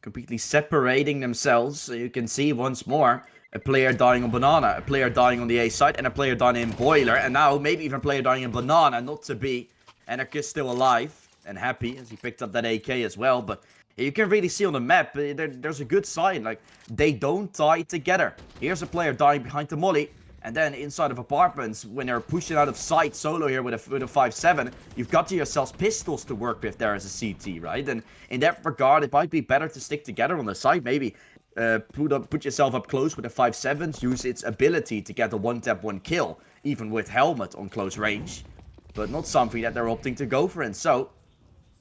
Completely separating themselves. So you can see once more a player dying on Banana, a player dying on the A side, and a player dying in Boiler. And now maybe even a player dying in Banana, not to be. Anarchist still alive and happy as he picked up that AK as well. But you can really see on the map, there's a good sign. Like, they don't die together. Here's a player dying behind the molly. And then inside of apartments, when they're pushing out of sight solo here with a 5.7, you've got to yourselves pistols to work with there as a CT, right? And in that regard, it might be better to stick together on the side. Maybe put yourself up close with a 5.7, use its ability to get a one-tap, one kill, even with helmet on close range. But not something that they're opting to go for. And so,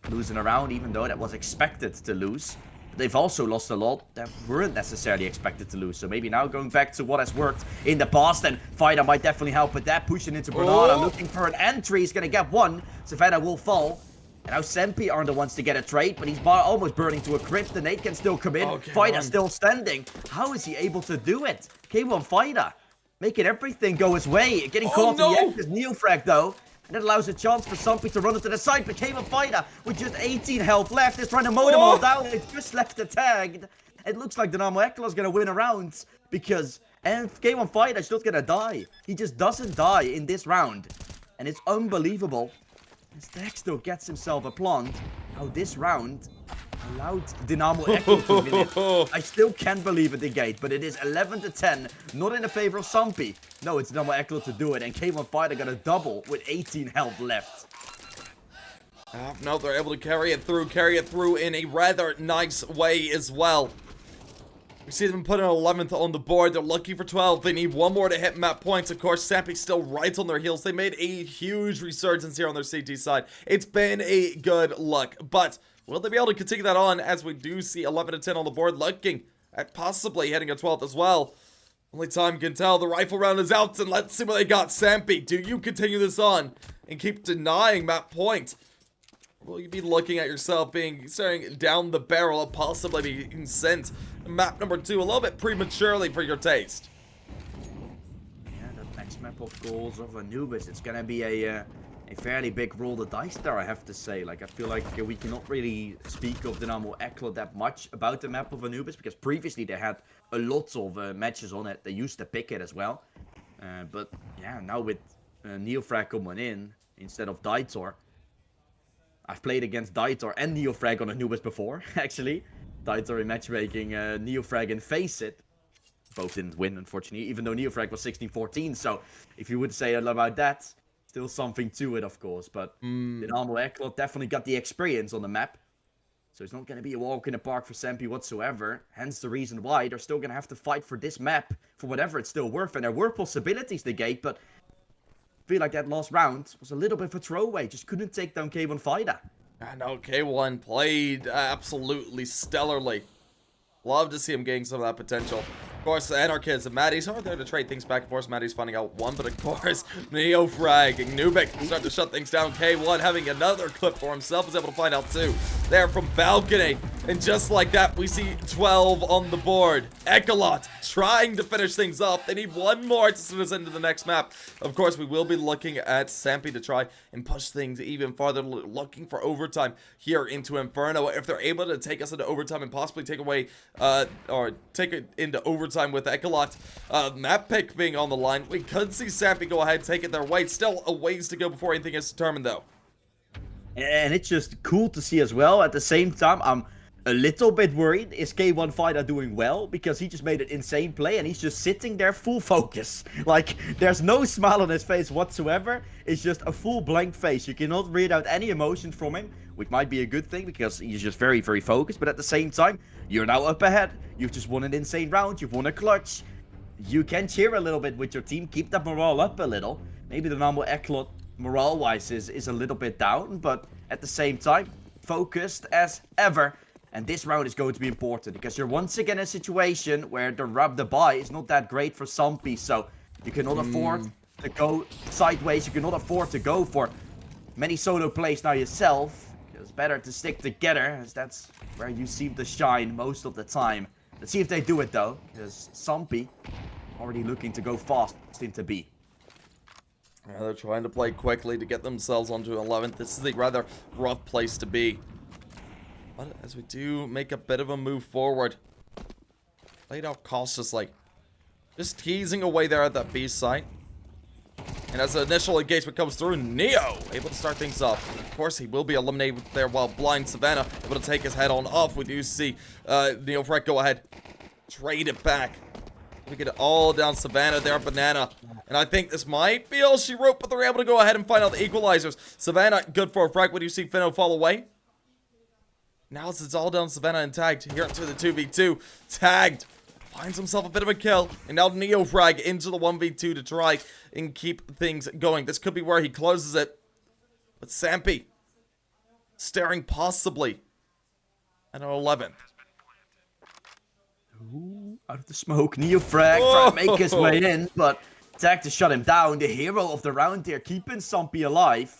losing a round, even though that was expected to lose. They've also lost a lot that weren't necessarily expected to lose. So maybe now going back to what has worked in the past. And Fighter might definitely help with that. Pushing into Banana, looking for an entry. He's going to get one. Savannah will fall. And now Sampi aren't the ones to get a trade. But he's almost burning to a crypt. The nade can still come in. Okay, Fighter still standing. How is he able to do it? K1 Fighter making everything go his way. Getting caught in the end is Neofrag though. And that allows a chance for Sampi to run it to the side. Became a fighter with just 18 health left. Is trying to mow them all down. It just left the tagged. It looks like Dynamo ECLOT is going to win a round. Because K1 Fighter is not going to die. He just doesn't die in this round. And it's unbelievable. As Dex still gets himself a plant. How this round allowed Dynamo ECLOT to win it. I still can't believe it, the gate, but it is 11-10, not in the favor of Sampi. No, it's Dynamo ECLOT to do it, and K1 Fighter got a double with 18 health left. No, they're able to carry it through in a rather nice way as well. We see them put an 11th on the board. They're looking for 12. They need one more to hit map points. Of course, Sampi's still right on their heels. They made a huge resurgence here on their CT side. It's been a good look, but will they be able to continue that on as we do see 11-10 on the board, looking at possibly hitting a 12th as well? Only time can tell. The rifle round is out, and let's see what they got. Sampi, do you continue this on and keep denying map point? Will you be looking at yourself staring down the barrel of possibly being sent to map number 2 a little bit prematurely for your taste? Yeah, that next map of goals of Anubis, it's gonna be a fairly big roll of dice there, I have to say. Like, I feel like we cannot really speak of Dynamo ECLOT that much about the map of Anubis, because previously they had a lot of matches on it. They used to pick it as well. But yeah, now with Neofrag coming in instead of Daitor. I've played against Daitor and Neofrag on Anubis before, actually. Daitor in matchmaking, Neofrag in Face It. Both didn't win, unfortunately, even though Neofrag was 16-14. So, if you would say about that, still something to it, of course. But Dynamo ECLOT definitely got the experience on the map. So it's not going to be a walk in the park for Sampi whatsoever. Hence the reason why they're still going to have to fight for this map for whatever it's still worth. And there were possibilities to gate, but I feel like that last round was a little bit of a throwaway. Just couldn't take down K1 Fighter. I know K1 played absolutely stellarly. Love to see him getting some of that potential. Of course, Anarchists and Maddie's are there to trade things back and forth. Maddie's finding out one, but of course, Neofrag and Entropiq start to shut things down. K1 having another clip for himself is able to find out two. There from balcony. And just like that, we see 12 on the board. ECLOT trying to finish things off. They need one more to send us into the next map. Of course, we will be looking at Sampi to try and push things even farther, looking for overtime here into Inferno. If they're able to take us into overtime and possibly take away, or take it into overtime with ECLOT, map pick being on the line, we could see Sampi go ahead and take it their way. Still a ways to go before anything is determined, though. And it's just cool to see as well. At the same time, I'm a little bit worried. Is K1 Fighter doing well? Because he just made an insane play and he's just sitting there full focus. Like, there's no smile on his face whatsoever. It's just a full blank face. You cannot read out any emotions from him, which might be a good thing because he's just very, very focused. But at the same time, you're now up ahead. You've just won an insane round. You've won a clutch. You can cheer a little bit with your team. Keep that morale up a little. Maybe the Dynamo ECLOT morale-wise is a little bit down. But at the same time, focused as ever. And this round is going to be important because you're once again in a situation where the buy is not that great for Sampi. So you cannot afford to go sideways. You cannot afford to go for many solo plays now yourself. It's better to stick together as that's where you seem to shine most of the time. Let's see if they do it though, because Sampi already looking to go fast into B. Yeah, they're trying to play quickly to get themselves onto 11th. This is a rather rough place to be. But as we do make a bit of a move forward, played out cautiously, just teasing away there at that B site. And as the initial engagement comes through, Neo able to start things off. Of course, he will be eliminated there while blind Savannah able to take his head on off. We do see Neofrag go ahead, trade it back. We get it all down Savannah there, Banana. And I think this might be all she wrote, but they're able to go ahead and find out the equalizers. Savannah, good for a frag. What do you see Finno fall away? Now it's all down Savannah and tagged here into the 2v2. Tagged. Finds himself a bit of a kill. And now Neofrag into the 1v2 to try and keep things going. This could be where he closes it. But Sampi staring possibly at an 11th. Ooh, out of the smoke, Neofrag trying to make his way in, but tag to shut him down. The hero of the round here, keeping Sampi alive.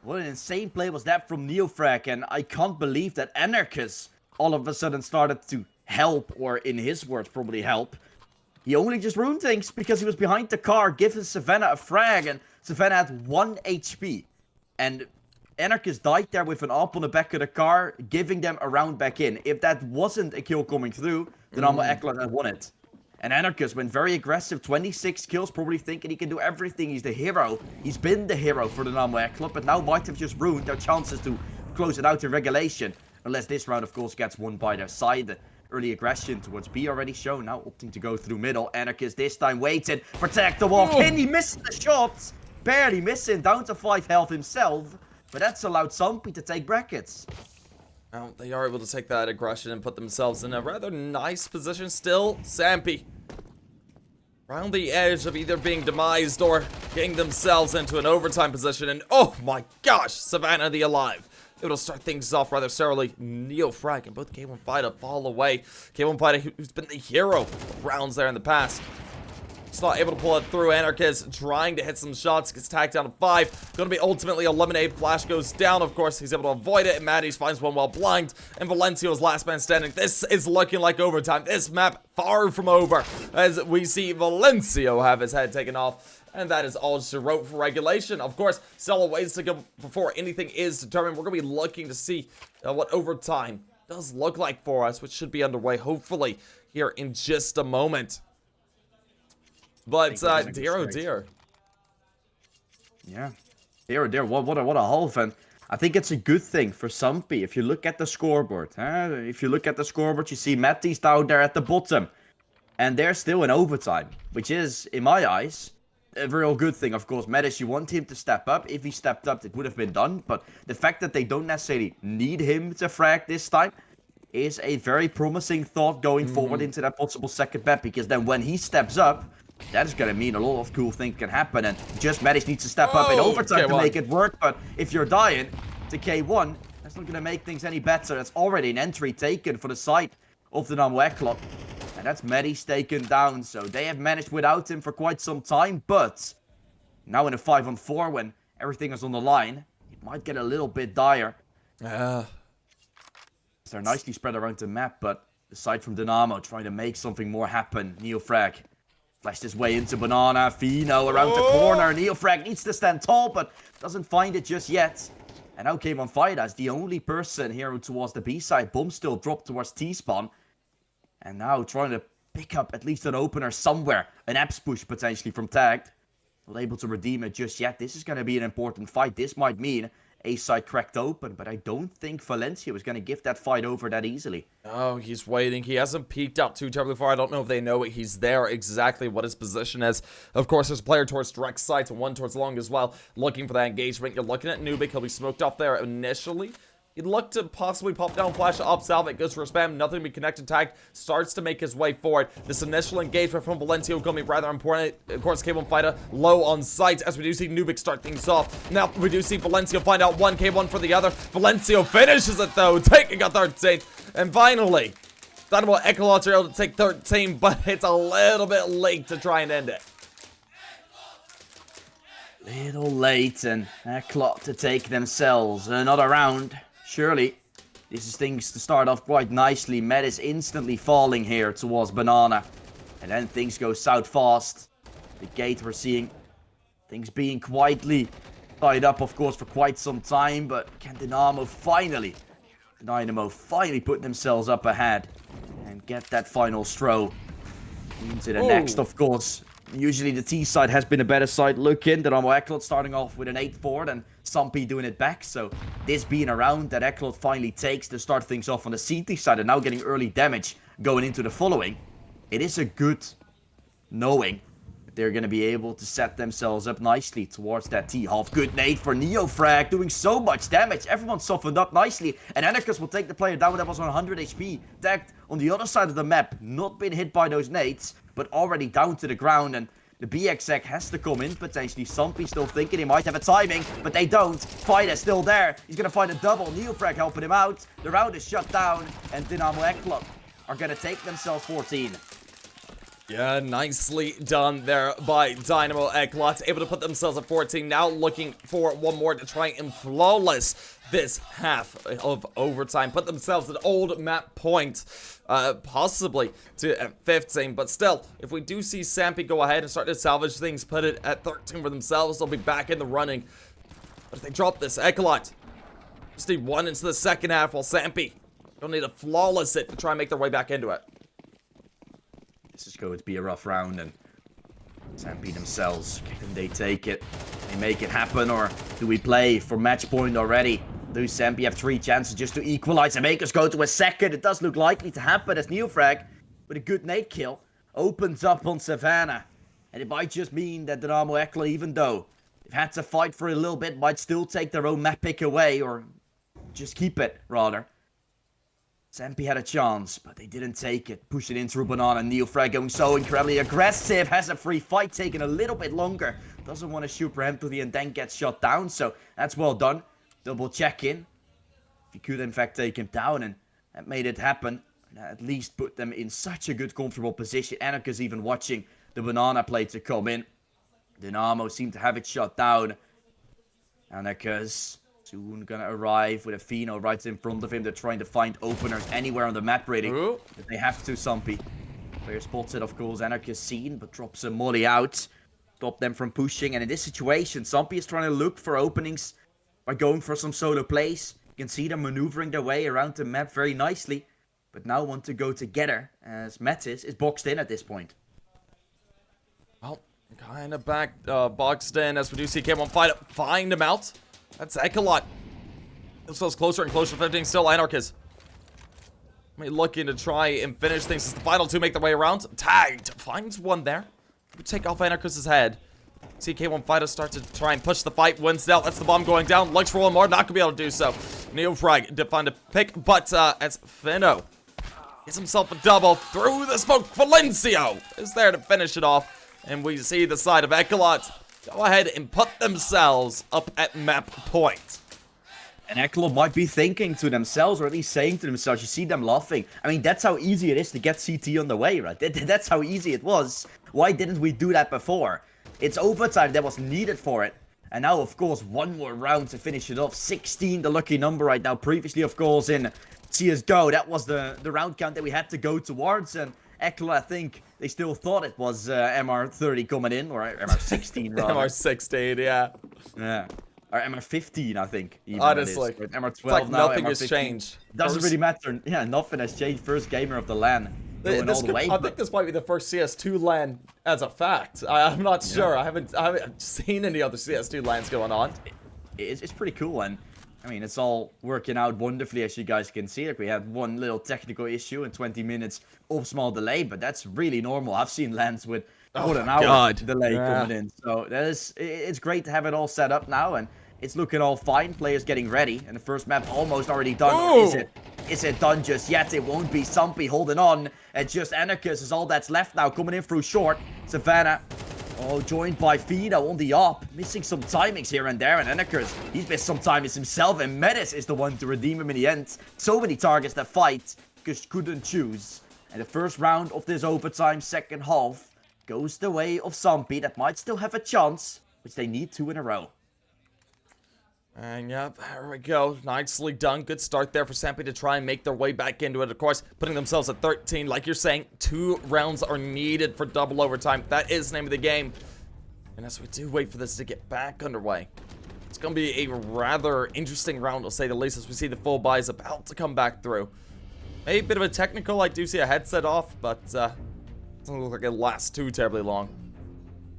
What an insane play was that from Neofrag, and I can't believe that Anarchist all of a sudden started to help, or in his words, probably help. He only just ruined things because he was behind the car, giving Savannah a frag, and Savannah had 1 HP. And Anarchist died there with an AWP on the back of the car, giving them a round back in. If that wasn't a kill coming through, then Dynamo ECLOT had won it. And Anarchist went very aggressive, 26 kills, probably thinking he can do everything. He's the hero. He's been the hero for the Dynamo ECLOT, but now might have just ruined their chances to close it out in regulation. Unless this round, of course, gets won by their side. The early aggression towards B already shown, now opting to go through middle. Anarchist this time waiting, protect the wall. Can he miss the shots? Barely missing, down to 5 health himself. But that's allowed Sampi to take brackets. Well, they are able to take that aggression and put themselves in a rather nice position still. Sampi around the edge of either being demised or getting themselves into an overtime position. And oh my gosh, Savannah the Alive It'll start things off rather thoroughly. Neofrag and both K1 Fighter fall away. K1 Fighter, who's been the hero of rounds there in the past. It's not able to pull it through. Anarchist trying to hit some shots. Gets tagged down to 5. Going to be ultimately eliminated. Flash goes down, of course. He's able to avoid it. And Matties finds one while blind. And Valencio's last man standing. This is looking like overtime. This map far from over. As we see Valencio have his head taken off. And that is all she wrote for regulation. Of course, still a ways to go before anything is determined. We're going to be looking to see what overtime does look like for us, which should be underway, hopefully, here in just a moment. But, dear, oh dear. Yeah. Dear, oh dear, what a half. And I think it's a good thing for Sampi. If you look at the scoreboard, if you look at the scoreboard, you see Matties down there at the bottom. And they're still in overtime, which is, in my eyes, a real good thing. Of course, Matties, you want him to step up. If he stepped up, it would have been done. But the fact that they don't necessarily need him to frag this time is a very promising thought going forward into that possible second map. Because then when he steps up, that is going to mean a lot of cool things can happen. And just Matties needs to step up in overtime to make it work. But if you're dying to K1, that's not going to make things any better. That's already an entry taken for the side of the Dynamo ECLOT. And that's Matties taken down. So they have managed without him for quite some time. But now in a 5-on-4, when everything is on the line, it might get a little bit dire. They're nicely spread around the map. But aside from Dynamo trying to make something more happen, Neofrag flashed his way into Banana. Fino around the corner. Neofrag needs to stand tall, but doesn't find it just yet. And now K1 Fighter as the only person here towards the B side. Bomb still dropped towards T-spawn. And now trying to pick up at least an opener somewhere. An Apps push potentially from Tagged. Not able to redeem it just yet. This is going to be an important fight. This might mean A side cracked open, but I don't think Valencia was going to give that fight over that easily. Oh, he's waiting. He hasn't peeked out too terribly far. I don't know if they know he's there exactly what his position is. Of course, there's a player towards direct sight and one towards long as well, looking for that engagement. You're looking at Entropiq. He'll be smoked off there initially. He'd look to possibly pop down, flash up, salve it, goes for a spam, nothing to be connected, tagged, starts to make his way forward. This initial engagement from Valencio going to be rather important. Of course, K1 Fighter low on sight as we do see Entropiq start things off. Now, we do see Valencio find out one, K1 for the other. Valencio finishes it though, taking a 13th. And finally, Dynamo ECLOT are able to take 13, but it's a little bit late to try and end it. Little late, and ECLOT to take themselves another round. Surely, this is things to start off quite nicely. Matties instantly falling here towards Banana. And then things go south fast. The gate we're seeing things being quietly tied up, of course, for quite some time. But can Dynamo finally put themselves up ahead and get that final throw into the next, of course. Usually the T side has been a better side looking. Dynamo ECLOT starting off with an 8-4 and Sampi doing it back. So this being a round that ECLOT finally takes to start things off on the CT side and now getting early damage going into the following. It is a good knowing that they're going to be able to set themselves up nicely towards that T-half. Good nade for Neofrag, doing so much damage. Everyone softened up nicely. And Anarchist will take the player down that was on 100 HP. Tagged on the other side of the map, not been hit by those nades, but already down to the ground. And the BXX has to come in, potentially. Sampi still thinking he might have a timing, but they don't. Fighter's still there. He's going to find a double. Neofrag helping him out. The round is shut down, and Dynamo ECLOT are going to take themselves 14. Yeah, nicely done there by Dynamo ECLOT. Able to put themselves at 14. Now looking for one more to try and flawless this half of overtime. Put themselves at old map point. Possibly to 15. But still, if we do see Sampi go ahead and start to salvage things, put it at 13 for themselves, they'll be back in the running. But if they drop this, ECLOT just need one into the second half, while Sampi don't need to flawless it to try and make their way back into it. This is going to be a rough round, and Sampi themselves, can they take it? They make it happen, or do we play for match point already? Do Sampi have 3 chances just to equalize and make us go to a second? It does look likely to happen as Neofrag, with a good nade kill, opens up on Savannah. And it might just mean that Dynamo ECLOT, even though they've had to fight for a little bit, might still take their own map pick away, or just keep it, rather. Sampi had a chance, but they didn't take it. Push it in through Banana. Neofrag going so incredibly aggressive. Has a free fight, taking a little bit longer. Doesn't want to shoot preemptively and then gets shot down. So that's well done. Double check in. if he could in fact take him down, and that made it happen. At least put them in such a good, comfortable position. Anarchus even watching the banana play to come in. Dynamo seemed to have it shut down. Anarchus soon gonna arrive with a Fino right in front of him. They're trying to find openers anywhere on the map, really. But they have to, Sampi. Player spots it, of course. Anarchus seen, but drops a molly out. Stop them from pushing. And in this situation, Sampi is trying to look for openings by going for some solo plays. You can see them maneuvering their way around the map very nicely. But now want to go together, as Metis is boxed in at this point. Well, kind of boxed in, as we do see K1 find him out. That's ECLOT. This feels closer and closer to 15 still. Anarchus. Looking to try and finish things as the final two make their way around. Tagged. Finds one there. We take off Anarchus' head. CK1 Fighter starts to try and push the fight. Wins out. That's the bomb going down. Looks for one more. Not going to be able to do so. Neofrag did find a pick, but as Fino gets himself a double through the smoke, Valencio is there to finish it off. And we see the side of ECLOT go ahead and put themselves up at map point. And ECLOT might be thinking to themselves, or at least saying to themselves, you see them laughing. I mean, that's how easy it is to get CT on the way, right? That's how easy it was. Why didn't we do that before? It's overtime that was needed for it. And now, of course, one more round to finish it off. 16, the lucky number right now. Previously, of course, in CSGO, that was the round count that we had to go towards. And ECLOT, I think, they still thought it was MR30 coming in, or MR16 rather. MR16, yeah. Yeah. Or MR15, I think. Even Honestly. MR12 it's like now, nothing MR15. has changed. Doesn't really matter. Yeah, nothing has changed. First gamer of the LAN. Going all the way. I think this might be the first CS2 LAN as a fact. I'm not sure. I haven't seen any other CS2 LANs going on. It's pretty cool, and I mean, it's all working out wonderfully, as you guys can see. Like, we had one little technical issue and 20 minutes of small delay, but that's really normal. I've seen LANs with more than an hour delay coming in. So it's great to have it all set up now, and it's looking all fine. Players getting ready, and the first map almost already done. Or is it done just yet? It won't be. Sampi holding on. And just Anarchus is all that's left now. Coming in through short. Savannah. Oh, joined by Fido on the op. Missing some timings here and there. And Anarchus, he's missed some timings himself. And Metis is the one to redeem him in the end. So many targets that fight. Just couldn't choose. And the first round of this overtime, second half, goes the way of Sampi. That might still have a chance, which they need 2 in a row. And yeah, there we go. Nicely done. Good start there for Sampi to try and make their way back into it. Of course, putting themselves at 13. Like you're saying, 2 rounds are needed for double overtime. That is the name of the game. And as we do wait for this to get back underway, it's going to be a rather interesting round, to say the least, as we see the full buys about to come back through. Maybe a bit of a technical. I do see a headset off, but doesn't look like it lasts too terribly long.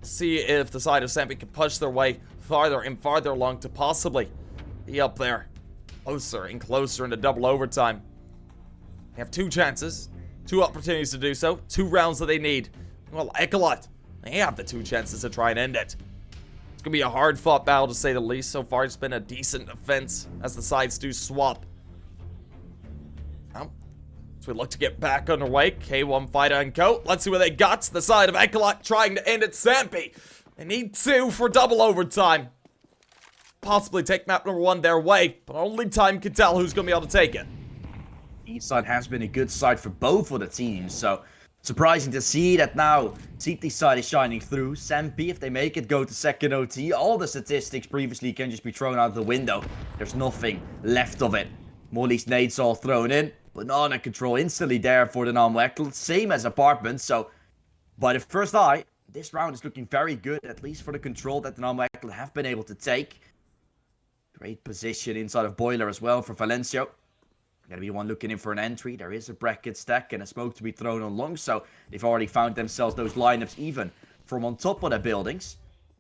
See if the side of Sampi can push their way farther and farther along to possibly be up there, closer and closer into double overtime. They have 2 chances, 2 opportunities to do so, 2 rounds that they need. Well, ECLOT, they have the 2 chances to try and end it. It's gonna be a hard-fought battle, to say the least. So far, it's been a decent defense as the sides do swap. Well, as we look to get back underway, K1 Fighter and Co. Let's see what they got. The side of ECLOT trying to end it. Sampi, they need 2 for double overtime. Possibly take map number 1 their way, but only time can tell who's going to be able to take it. East side has been a good side for both of the teams, so surprising to see that now CT side is shining through. Sampi, if they make it go to second OT, all the statistics previously can just be thrown out the window. There's nothing left of it. Molly's nades all thrown in. Banana control instantly there for the ECLOT, same as Apartment, so by the first eye, this round is looking very good, at least for the control that the ECLOT have been able to take. Great position inside of Boiler as well for Valencio. Gonna be one looking in for an entry. There is a bracket stack and a smoke to be thrown on long, so they've already found themselves those lineups even from on top of their buildings.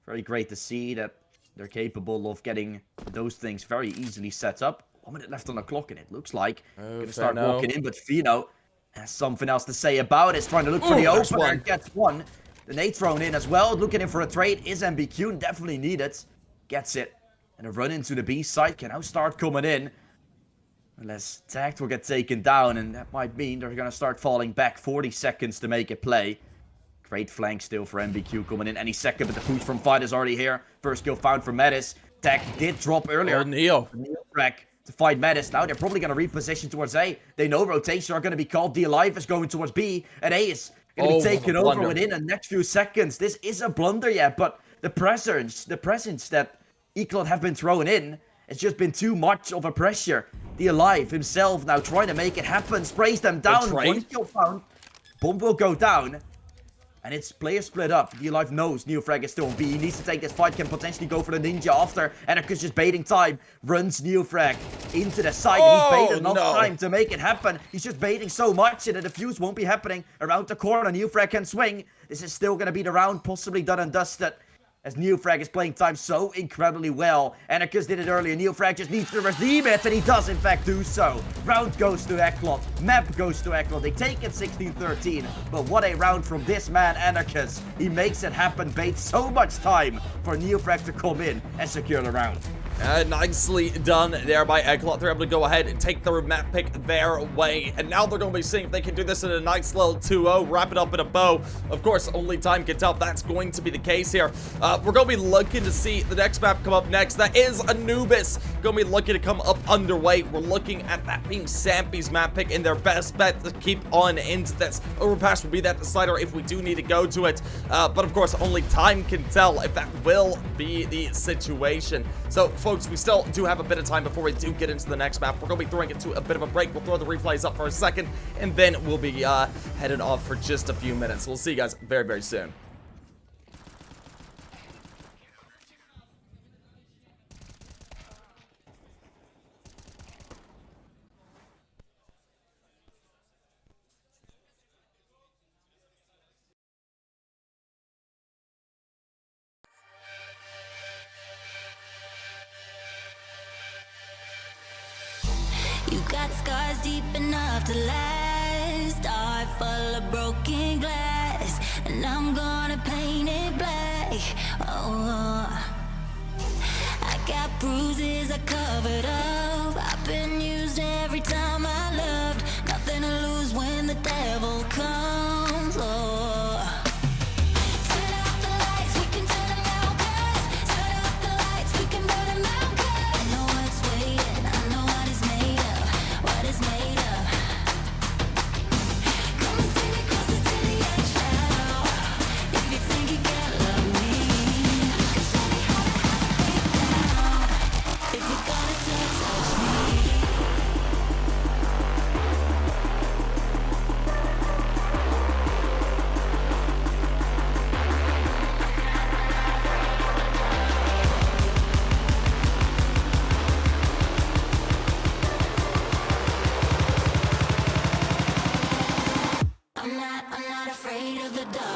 Very great to see that they're capable of getting those things very easily set up. 1 minute left on the clock, and it looks like gonna start walking in, but Fino has something else to say about it. Trying to look for the opener, gets one. The nade thrown in as well. Looking in for a trade is MBQ, definitely needed. Gets it. And a run into the B side can now start coming in. Unless Tact will get taken down, and that might mean they're going to start falling back. 40 seconds to make a play. Great flank still for MBQ coming in any second, but the push from Fight is already here. First kill found for Metis. Tact did drop earlier. Neo. Crack to fight Mattis. Now they're probably going to reposition towards A. They know rotation are going to be called. The Alive is going towards B, and A is going to be taken over within the next few seconds. This is a blunder, yeah, but the presence that ECLOT have been throwing in, it's just been too much of a pressure. The Alive himself now trying to make it happen, sprays them down. One kill found. Bomb will go down. And it's player split up. The Alive knows Neofrag is still on B. He needs to take this fight, can potentially go for the Ninja after. Entropiq just baiting time. Runs Neofrag into the side. And he's baited enough time to make it happen. He's just baiting so much and the defuse won't be happening. Around the corner, Neofrag can swing. This is still going to be the round, possibly done and dusted. As Neofrag is playing time so incredibly well. Entropiq did it earlier. Neofrag just needs to redeem it, and he does in fact do so. Round goes to ECLOT. Map goes to ECLOT. They take it 16-13. But what a round from this man, Entropiq. He makes it happen. Baits so much time for Neofrag to come in and secure the round. Nicely done there by ECLOT. They're able to go ahead and take their map pick their way. And now they're going to be seeing if they can do this in a nice little 2-0. Wrap it up in a bow. Of course, only time can tell if that's going to be the case here. We're going to be looking to see the next map come up next. That is Anubis. Going to be looking to come up underway. We're looking at that being Sampi's map pick and their best bet to keep on into this. Overpass will be that decider if we do need to go to it. But of course, only time can tell if that will be the situation. So, folks, we still do have a bit of time before we do get into the next map. We're going to be throwing it to a bit of a break. We'll throw the replays up for a second, and then we'll be headed off for just a few minutes. We'll see you guys very, very soon. You got scars deep enough to last. Heart full of broken glass, and I'm gonna paint it black. Oh, I got bruises I covered up. I've been used every time I loved. Nothing to lose when the devil comes. Oh. Turn out the lights, we can turn them out, 'cause turn out the lights, we can burn them out, 'cause I know what's waiting, I know what it's made of, what it's made of. Come and take me closer to the edge now. If you think you can't love me, you can show me how to break down. If you're gonna touch me. I'm not afraid of the dark.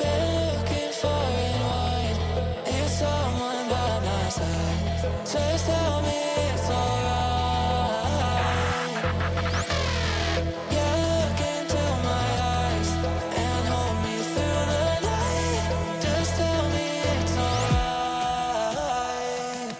Looking for and wide, need someone by my side. Just tell me it's alright. Yeah, look into my eyes and hold me through the night. Just tell me it's alright.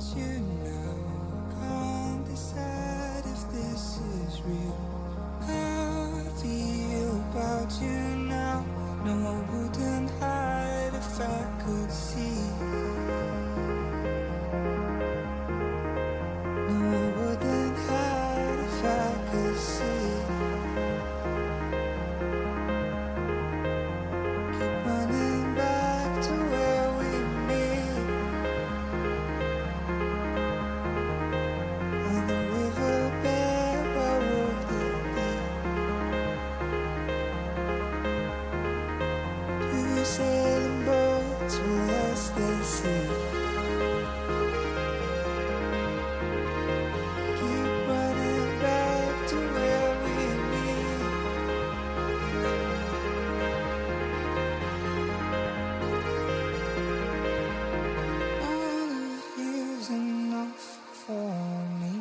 about you now. Can't decide if this is real. How I feel about you now. No, I wouldn't hide if I could see. No, I wouldn't hide if I could see. Keep running back to where we meet. On the riverbed by Waterloo. Two sailing boats will lost at sea. Keep running back to where we meet. All of you's enough for me.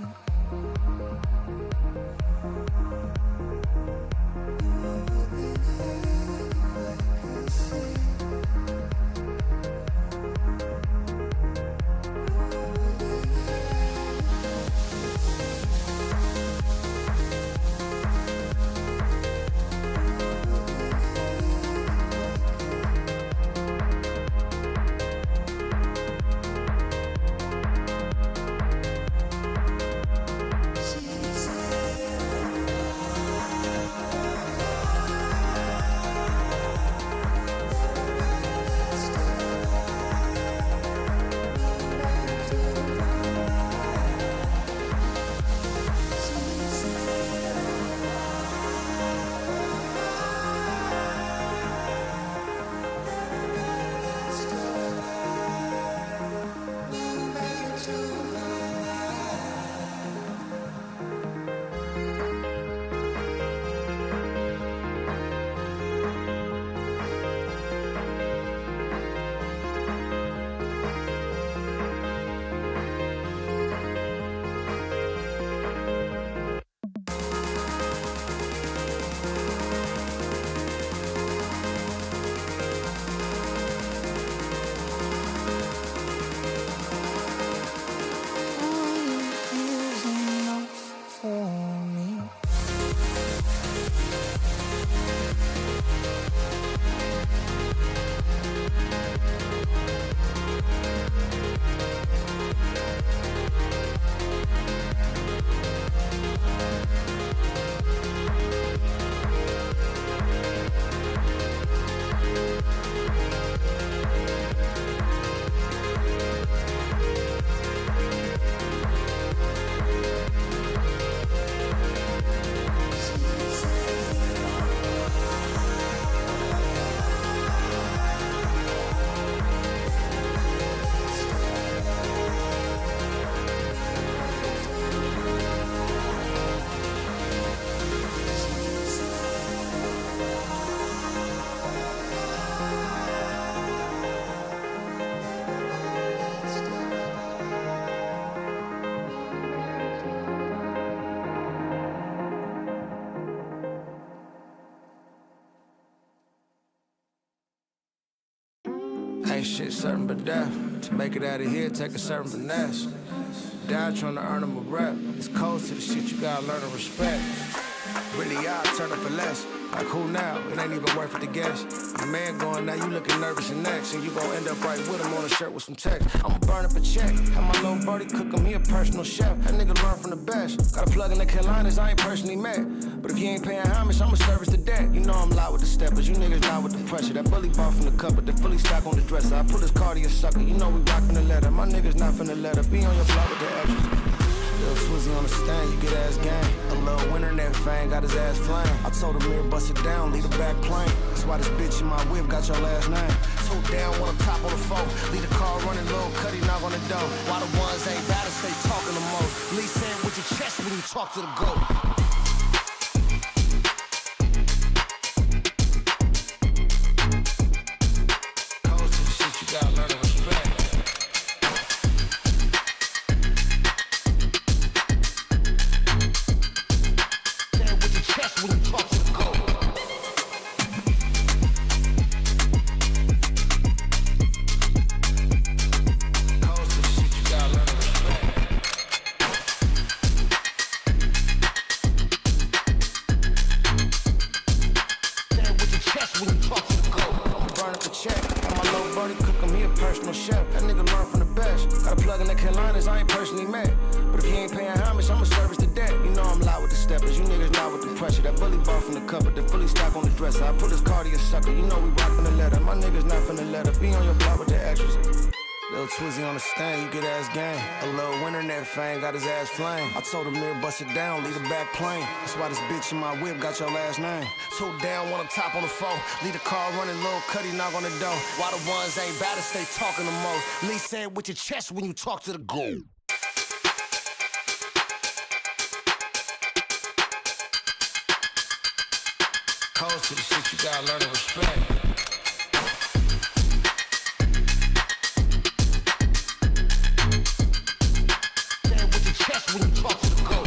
Ain't shit certain but death. To make it out of here, take a certain finesse. Die trying to earn them a rep. It's cold to the shit you gotta learn to respect. Really, I'll turn up for less. Like who now? It ain't even worth it to guess. Your man going now, you looking nervous and next. And you gon' end up right with him on a shirt with some text. I'ma burn up a check. Have my little birdie cook him, he a personal chef. That nigga learn from the best. Got a plug in the Carolinas I ain't personally met. But if you ain't paying homage, I'ma service the debt. You know I'm loud with the steppers, you niggas loud with the pressure. That bully bar from the cup, but the fully stock on the dresser. I put his car to your sucker, you know we rockin' the letter. My niggas not finna let her be on your block with the extras. Lil' Swizzy on the stand, you get ass gang. A little winter in that fang, got his ass flame. I told him here, bust it down, leave the back plane. That's why this bitch in my whip got your last name. Two down, one on top of the phone. Leave the car running, little cutty knock on the door. Why the ones ain't gotta stay talking the most? Leave saying with your chest when you talk to the goat. Goes to the shit you gotta learn to respect. When you talk to the goat. Goes to the shit you gotta learn to respect. I ain't personally met. But if you ain't paying homage, I'ma service the debt. You know I'm loud with the steppers, you niggas not with the pressure. That bully ball from the cupboard, the fully stock on the dresser. I put his car to your sucker, you know we rockin' the letter. My niggas not finna let her be on your block with the extras. Little Twizzy on the stand, you get ass gang. A little winter net fang, got his ass flame. I told him mirror bust it down, leave the back plane. That's why this bitch in my whip got your last name. Two down, one up top on the four. Leave the car running, little cutty knock on the door. Why the ones ain't bad to stay talking the most. Lee said with your chest when you talk to the goal. Codes to the shit, you gotta learn to respect. When you talk to the goat.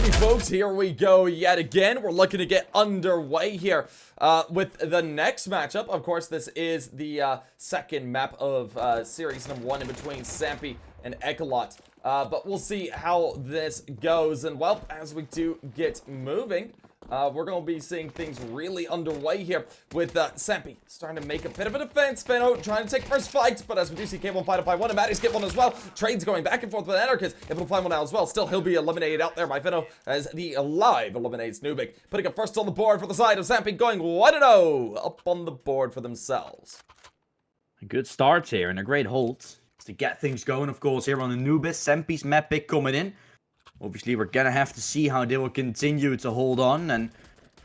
Alrighty, folks, here we go yet again. We're looking to get underway here with the next matchup. Of course, this is the second map of series number 1 in between Sampi and ECLOT. But we'll see how this goes. And, well, as we do get moving, we're going to be seeing things really underway here with Sampi starting to make a bit of a defense. Feno trying to take first fight, but as we do see K1 fight one, and Maddie's get one as well. Trades going back and forth with Anarchist, able to find one out as well. Still, he'll be eliminated out there by Feno as the Alive eliminates Entropiq. Putting it first on the board for the side of Sampi, going 1-0 up on the board for themselves. A good start here and a great hold to get things going, of course, here on Anubis. Sampi's map pick coming in. Obviously, we're going to have to see how they will continue to hold on and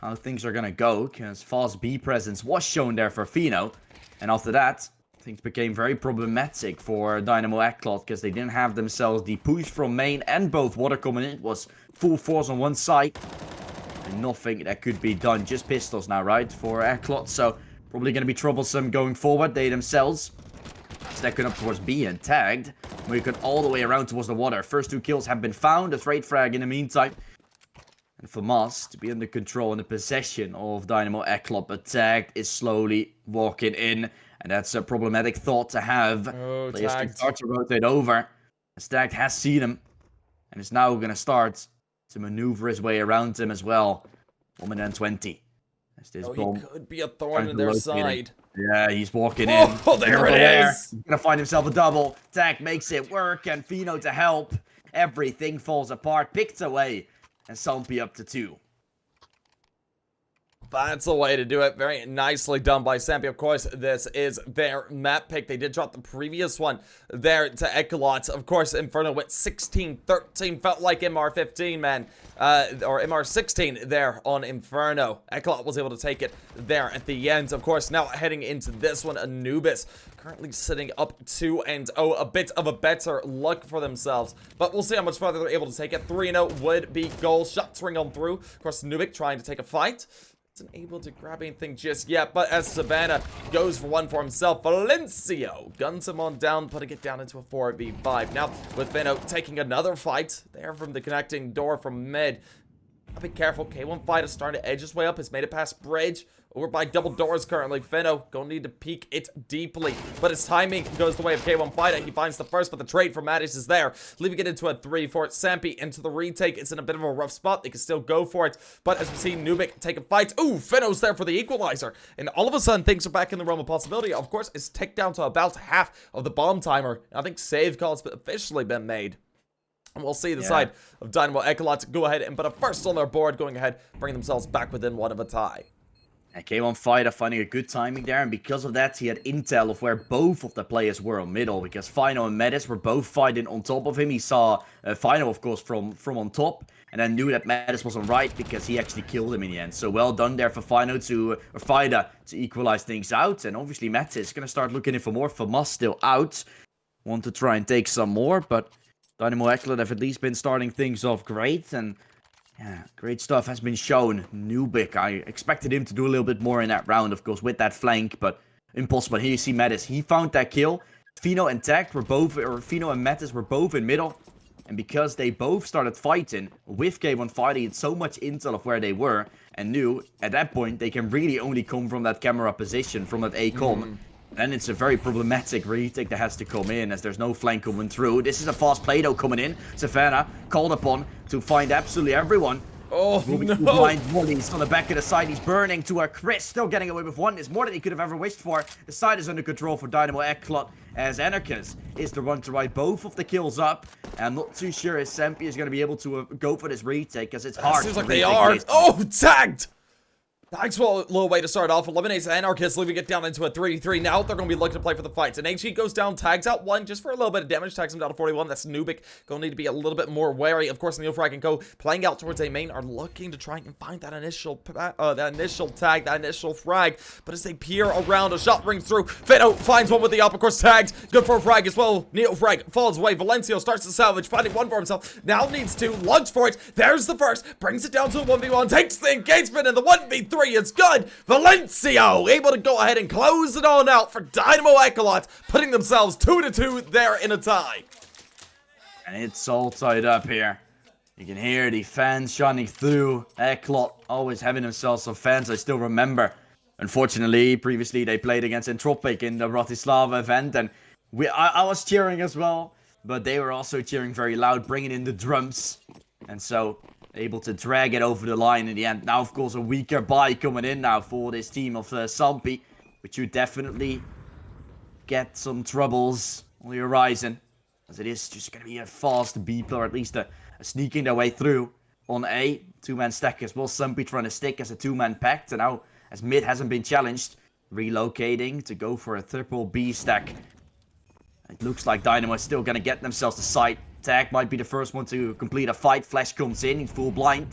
how things are going to go, because fast B presence was shown there for Fino. And after that, things became very problematic for Dynamo ECLOT, because they didn't have themselves the push from main and both water coming in. It was full force on one side and nothing that could be done. Just pistols now, right, for ECLOT. So probably going to be troublesome going forward. They themselves stacking up towards B and tagged. We could all the way around towards the water. First 2 kills have been found. A trade frag in the meantime. And for Mas to be under control and the possession of Dynamo ECLOT, but tagged is slowly walking in. And that's a problematic thought to have. Oh, Players can tagged. start to rotate over. As tagged has seen him. And is now going to start to maneuver his way around him as well. 1 minute and 20. As this bomb He could be a thorn in their side. Yeah, he's walking in. Oh, there it is. He's gonna find himself a double. Tag makes it work, and Fino to help. Everything falls apart, picked away, and Sampi up to 2. That's the way to do it. Very nicely done by Sampi. Of course, this is their map pick. They did drop the previous one there to ECLOT. Of course, Inferno went 16-13. Felt like MR15, man. Or MR16 there on Inferno. ECLOT was able to take it there at the end. Of course, now heading into this one, Anubis currently sitting up 2-0. A bit of a better look for themselves. But we'll see how much further they're able to take it. 3-0 would be goal. Shots ring on through. Of course, Entropiq trying to take a fight. Isn't able to grab anything just yet, but as Savannah goes for one for himself, Valencio guns him on down, putting it down into a 4v5. Now, with Feno taking another fight there from the connecting door from mid. I'll be careful. K1 fighter starting to edge his way up. Has made it past bridge. Over by double doors currently. Feno gonna need to peek it deeply. But his timing goes the way of K1 fighter. He finds the first, but the trade for Mattis is there. Leaving it into a 3 for Sampi. Into the retake. It's in a bit of a rough spot. They can still go for it. But as we see Entropiq take a fight. Ooh, Feno's there for the equalizer. And all of a sudden, things are back in the realm of possibility. Of course, it's ticked down to about half of the bomb timer. I think save calls have officially been made. And we'll see the side of Dynamo ECLOT go ahead and put a first on their board, going ahead, bring themselves back within one of a tie. And K1 Fighter finding a good timing there, and because of that, he had intel of where both of the players were on middle, because Fino and Mattis were both fighting on top of him. He saw Fino, of course, from on top, and then knew that Mattis was on right, because he actually killed him in the end. So well done there for Fino to equalize things out, and obviously Mattis is going to start looking in for more. Famas still out. Want to try and take some more, but Dynamo ECLOT have at least been starting things off great, and yeah, great stuff has been shown. Entropiq, I expected him to do a little bit more in that round, of course, with that flank, but impossible. Here you see Mattis. He found that kill. Fino and Tact were both, or Fino and Mattis were both in middle, and because they both started fighting with K1 Fighter, he had so much intel of where they were, and knew at that point they can really only come from that camera position, from that ACOM. Then it's a very problematic retake that has to come in, as there's no flank coming through. This is a fast play though coming in. Savannah called upon to find absolutely everyone. Oh, Moving no. through blind Molly's on the back of the side. He's burning to a crisp. Still getting away with one. It's more than he could have ever wished for. The side is under control for Dynamo ECLOT, as Anarchist is the one to write both of the kills up. I'm not too sure if Sampi is going to be able to go for this retake, because it's hard. Seems like they are. Oh, tagged! Nice little way to start off. Eliminates Anarchist, leaving it down into a 3v3. Now they're going to be looking to play for the fights. And HG goes down, tags out one just for a little bit of damage. Tags him down to 41. That's Entropiq. Going to need to be a little bit more wary. Of course, Neofrag and Co. playing out towards A main are looking to try and find that initial tag, that initial frag. But as they peer around, a shot rings through. Feno finds one with the up. Of course, tagged. Good for a frag as well. Neofrag falls away. Valencio starts to salvage, finding one for himself. Now needs to lunge for it. There's the first. Brings it down to a 1v1. Takes the engagement, and the 1v3 is good. Valencio able to go ahead and close it on out for Dynamo ECLOT, putting themselves 2-2 there in a tie. And it's all tied up here. You can hear the fans shining through. ECLOT always having themselves some fans, I still remember. Unfortunately, previously they played against Entropiq in the Bratislava event, and I was cheering as well, but they were also cheering very loud, bringing in the drums, and so able to drag it over the line in the end. Now, of course, a weaker buy coming in now for this team of Sampi, which you definitely get some troubles on the horizon, as it is just going to be a fast beep, or at least a sneaking their way through on A. Two-man stack as well. Sampi trying to stick as a two-man pact, and now as mid hasn't been challenged, relocating to go for a triple B stack. It looks like Dynamo is still going to get themselves the site. Tag might be the first one to complete a fight. Flash comes in full blind.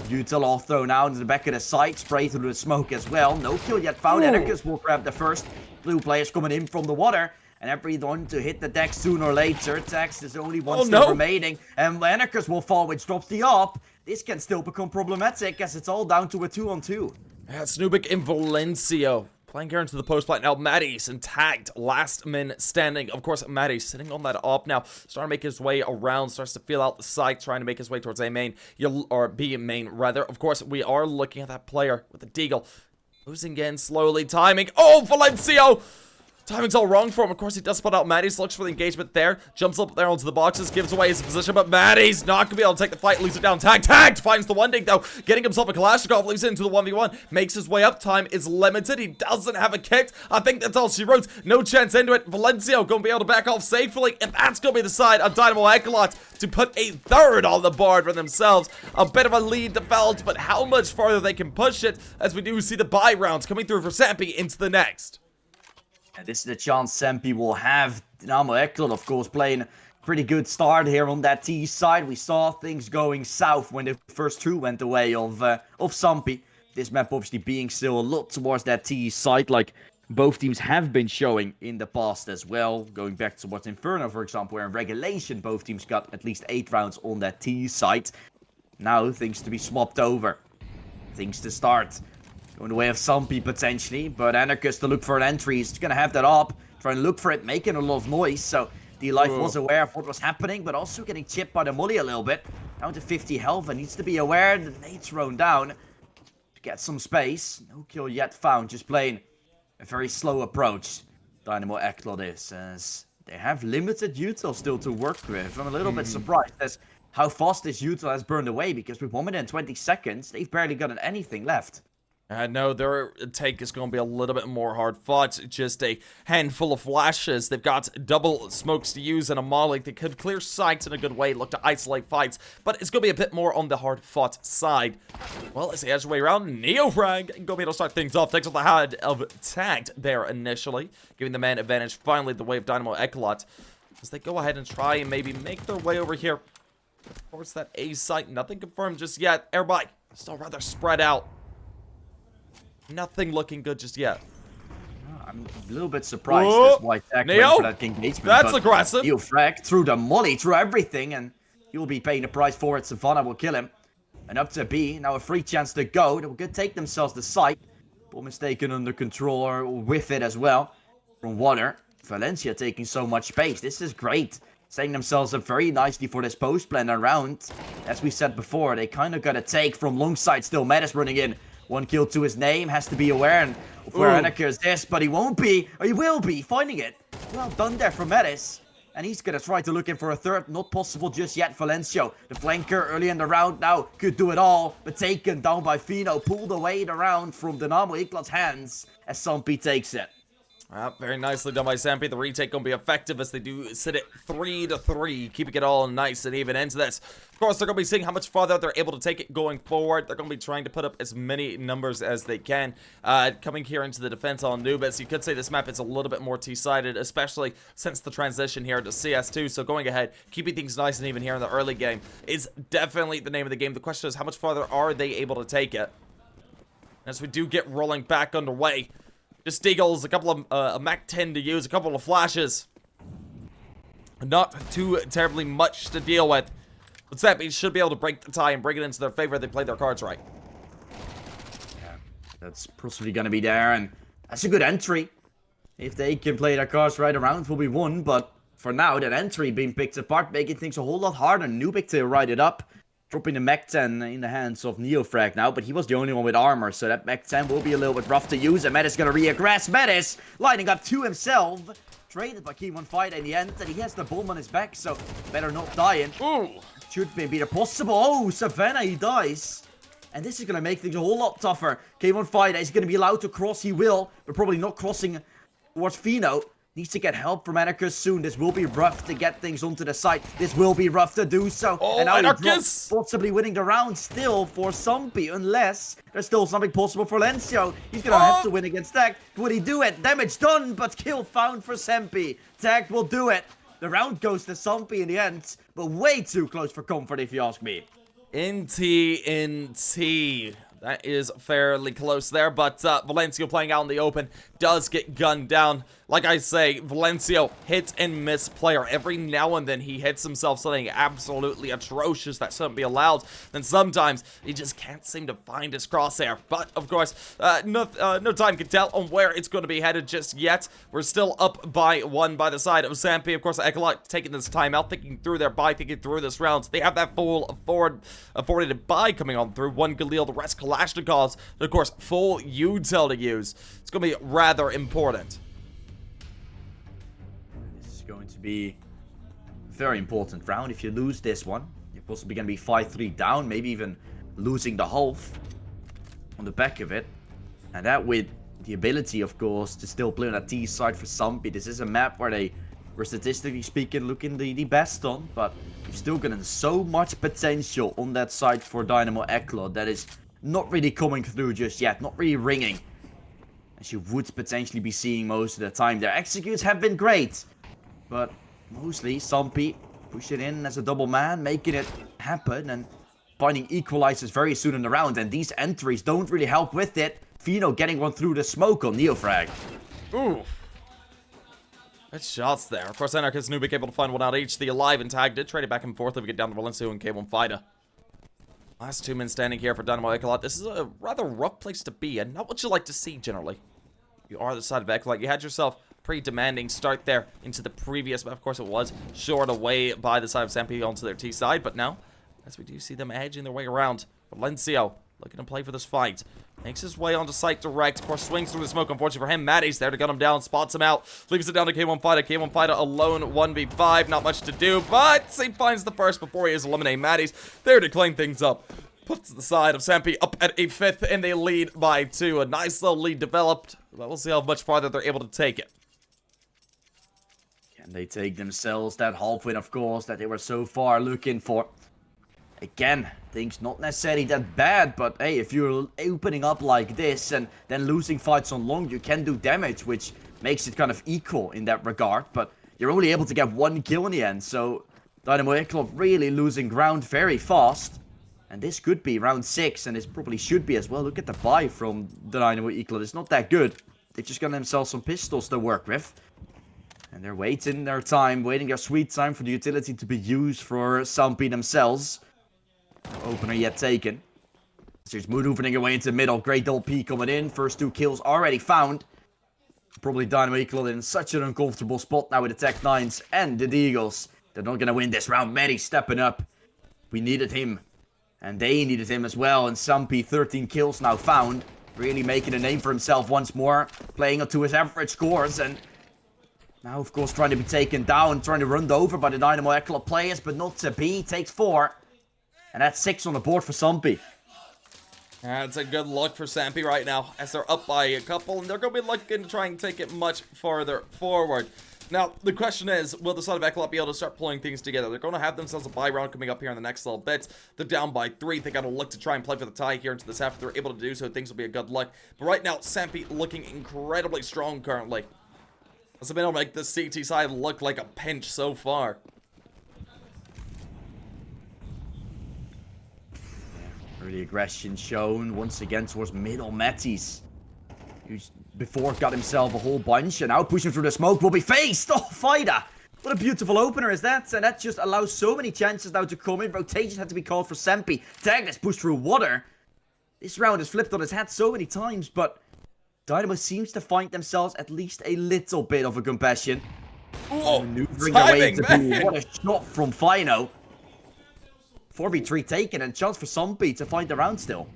Util all thrown out into the back of the site. Spray through the smoke as well. No kill yet found. Enercus will grab the first. Blue players coming in from the water. And everyone to hit the deck sooner or later. Tax is only one still remaining. And Enercus will fall, which drops the up. This can still become problematic as it's all down to a 2-on-2. Yeah, Entropiq and Valencio playing here into the post plant. Now Maddie's and tagged, last man standing. Of course, Maddie's sitting on that op now, starting to make his way around, starts to feel out the site, trying to make his way towards A main, or B main rather. Of course, we are looking at that player with the deagle, losing again slowly, timing. Oh, Valencio! Timing's all wrong for him. Of course, he does spot out Maddie's, looks for the engagement there, jumps up there onto the boxes, gives away his position, but Maddie's not going to be able to take the fight, leaves it down. Tagged, finds the one dig though, getting himself a Kalashnikov, leaves it into the 1v1, makes his way up. Time is limited. He doesn't have a kit. I think that's all she wrote. No chance into it. Valencio going to be able to back off safely, and that's going to be the side of Dynamo ECLOT to put a third on the board for themselves. A bit of a lead developed, but how much farther they can push it, as we do see the buy rounds coming through for Sampi into the next. This is the chance Sampi will have. Dynamo ECLOT, of course, playing a pretty good start here on that T side. We saw things going south when the first two went the way of Sampi. This map obviously being still a lot towards that T side, like both teams have been showing in the past as well. Going back to what's Inferno, for example, where in regulation both teams got at least 8 rounds on that T side. Now things to be swapped over. Things to start. Going the way of Sampi potentially, but Anarchist to look for an entry. He's going to have that up, trying to look for it, making a lot of noise. So D-Life was aware of what was happening, but also getting chipped by the molly a little bit. Down to 50 health and needs to be aware. The nade's thrown down to get some space. No kill yet found, just playing a very slow approach. Dynamo ECLOT is, as they have limited util still to work with. I'm a little bit surprised as how fast this util has burned away, because with 1 minute and 20 seconds, they've barely gotten anything left. No, their take is going to be a little bit more hard fought. Just a handful of flashes. They've got double smokes to use and a molly. They could clear sights in a good way, look to isolate fights, but it's going to be a bit more on the hard fought side. Well, as they edge their way around, Neofrag going to be able to start things off. Takes off the head of tagged there initially, giving the man advantage finally the way of Dynamo ECLOT, as they go ahead and try and maybe make their way over here towards that A site. Nothing confirmed just yet. Everybody still rather spread out. Nothing looking good just yet. I'm a little bit surprised as why Tech went for that engagement. That's aggressive. Neofrag threw the molly, through everything, and he'll be paying the price for it. Savannah will kill him. And up to B, now a free chance to go. They will take themselves the site. Ball mistaken under control, or with it as well. From water. Valencia taking so much space. This is great. Setting themselves up very nicely for this post plan around. As we said before, they kind of got a take from long side still. Mattis running in. 1 kill to his name, has to be aware of where Anarchist is this, but he won't be, or he will be, finding it. Well done there for Mattis. And he's going to try to look in for a third, not possible just yet. Valencio, the flanker early in the round now, could do it all, but taken down by Fino, pulled away the round from Dynamo ECLOT's hands as Sampi takes it. Very nicely done by Sampi. The retake going to be effective as they do sit at 3-3, keeping it all nice and even into this. Of course, they're going to be seeing how much farther they're able to take it going forward. They're going to be trying to put up as many numbers as they can. Coming here into the defense on Anubis, you could say this map is a little bit more T-sided, especially since the transition here to CS2. So going ahead, keeping things nice and even here in the early game is definitely the name of the game. The question is, how much farther are they able to take it? As we do get rolling back underway. Just Deagles, a couple of a MAC-10 to use, a couple of flashes. Not too terribly much to deal with. But Sampi should be able to break the tie and bring it into their favor if they play their cards right. Yeah, that's possibly going to be there, and that's a good entry. If they can play their cards right, around will be won, but for now, that entry being picked apart, making things a whole lot harder. Entropiq to ride it up. Dropping the Mech 10 in the hands of Neofrag now, but he was the only one with armor, so that Mech 10 will be a little bit rough to use, and Metis gonna reaggress. Metis lining up to himself. Traded by Key One Fight in the end, and he has the bomb on his back, so better not dying. Ooh. Should be possible. Oh, Savannah, he dies. And this is going to make things a whole lot tougher. K1 Fighter is going to be allowed to cross. He will, but probably not crossing towards Fino. Needs to get help from Anarchus soon. This will be rough to get things onto the site. This will be rough to do so. Oh, and now Anarchus! possibly winning the round still for Sampi, unless there's still something possible for Lencio. He's going to have to win against Tag. Would he do it? Damage done, but kill found for Sampi. Tag will do it. The round goes to Sampi in the end, but way too close for comfort if you ask me. NT. That is fairly close there, but Valencio playing out in the open does get gunned down. Like I say, Valencio hit and miss player. Every now and then he hits himself something absolutely atrocious that shouldn't be allowed. Then sometimes he just can't seem to find his crosshair. But of course, no time can tell on where it's going to be headed just yet. We're still up by 1 by the side of Sampi. Of course, ECLOT taking this time out, thinking through their buy, thinking through this round. They have that full afforded buy coming on through. 1 Galil, the rest Kalashnikovs. And of course, full util to use. It's going to be rather important. Going to be a very important round. If you lose this one, you're possibly going to be 5-3 down, maybe even losing the half on the back of it. And that with the ability, of course, to still play on that T side for Sampi. This is a map where they were, statistically speaking, looking the best on, but you've still got so much potential on that side for Dynamo ECLOT that is not really coming through just yet, not really ringing, as you would potentially be seeing most of the time. Their executes have been great, but mostly Sampi push it in as a double man, making it happen and finding equalizers very soon in the round. And these entries don't really help with it. Fino getting one through the smoke on Neofrag. Ooh. Good shots there. Of course, Anarchus and Nubik able to find one out each. The Alive and Tag did trade it back and forth if we get down to Valencio and K1 Fighter. Last 2 men standing here for Dynamo ECLOT. This is a rather rough place to be, and not what you like to see generally. You are the side of ECLOT. You had yourself pretty demanding start there into the previous, but of course it was shored away by the side of Sampi onto their T side. But now, as we do see them edging their way around, Valencio looking to play for this fight. Makes his way onto site direct. Of course, swings through the smoke. Unfortunately for him, Maddie's there to gun him down, spots him out, leaves it down to K1 Fighter. K1 Fighter alone, 1v5. Not much to do, but he finds the first before he is eliminating Maddie's. There to clean things up. Puts the side of Sampi up at a 5th, and they lead by 2. A nice little lead developed, but we'll see how much farther they're able to take it. Can they take themselves that half win, of course, that they were so far looking for? Again, things not necessarily that bad, but hey, if you're opening up like this and then losing fights on long, you can do damage, which makes it kind of equal in that regard. But you're only able to get 1 kill in the end, so Dynamo ECLOT really losing ground very fast. And this could be round 6, and this probably should be as well. Look at the buy from Dynamo ECLOT. It's not that good. They've just got themselves some pistols to work with. And they're waiting their time, waiting their sweet time for the utility to be used for Sampi themselves. No opener yet taken. So he's maneuvering away into the middle. Great double P coming in. First 2 kills already found. Probably Dynamo ECLOT in such an uncomfortable spot now with the Tech 9s and the Deagles. They're not going to win this round. Medi stepping up. We needed him. And they needed him as well. And Sampi, 13 kills now found. Really making a name for himself once more. Playing up to his average scores. And now, of course, trying to be taken down. Trying to run over by the Dynamo ECLOT players. But not to be. Takes 4. And that's 6 on the board for Sampi. That's a good look for Sampi right now, as they're up by a couple, and they're going to be looking to try and take it much farther forward. Now, the question is, will the side of ECLOT be able to start pulling things together? They're going to have themselves a bye round coming up here in the next little bit. They're down by 3. They got to look to try and play for the tie here into this half. If they're able to do so, things will be a good luck. But right now, Sampi looking incredibly strong currently. Has been able to make this CT side look like a pinch so far. Early aggression shown once again towards middle Metis. Who's before got himself a whole bunch and now pushing through the smoke will be faced. Oh, Fighter! What a beautiful opener is that? And that just allows so many chances now to come in. Rotation had to be called for Sampi. Tag is pushed through water. This round is flipped on his head so many times, but Dynamo seems to find themselves at least a little bit of a compassion. Oh, maneuvering their way into pool. What a shot from Fino. 4v3 taken and chance for Sampi to find the round still.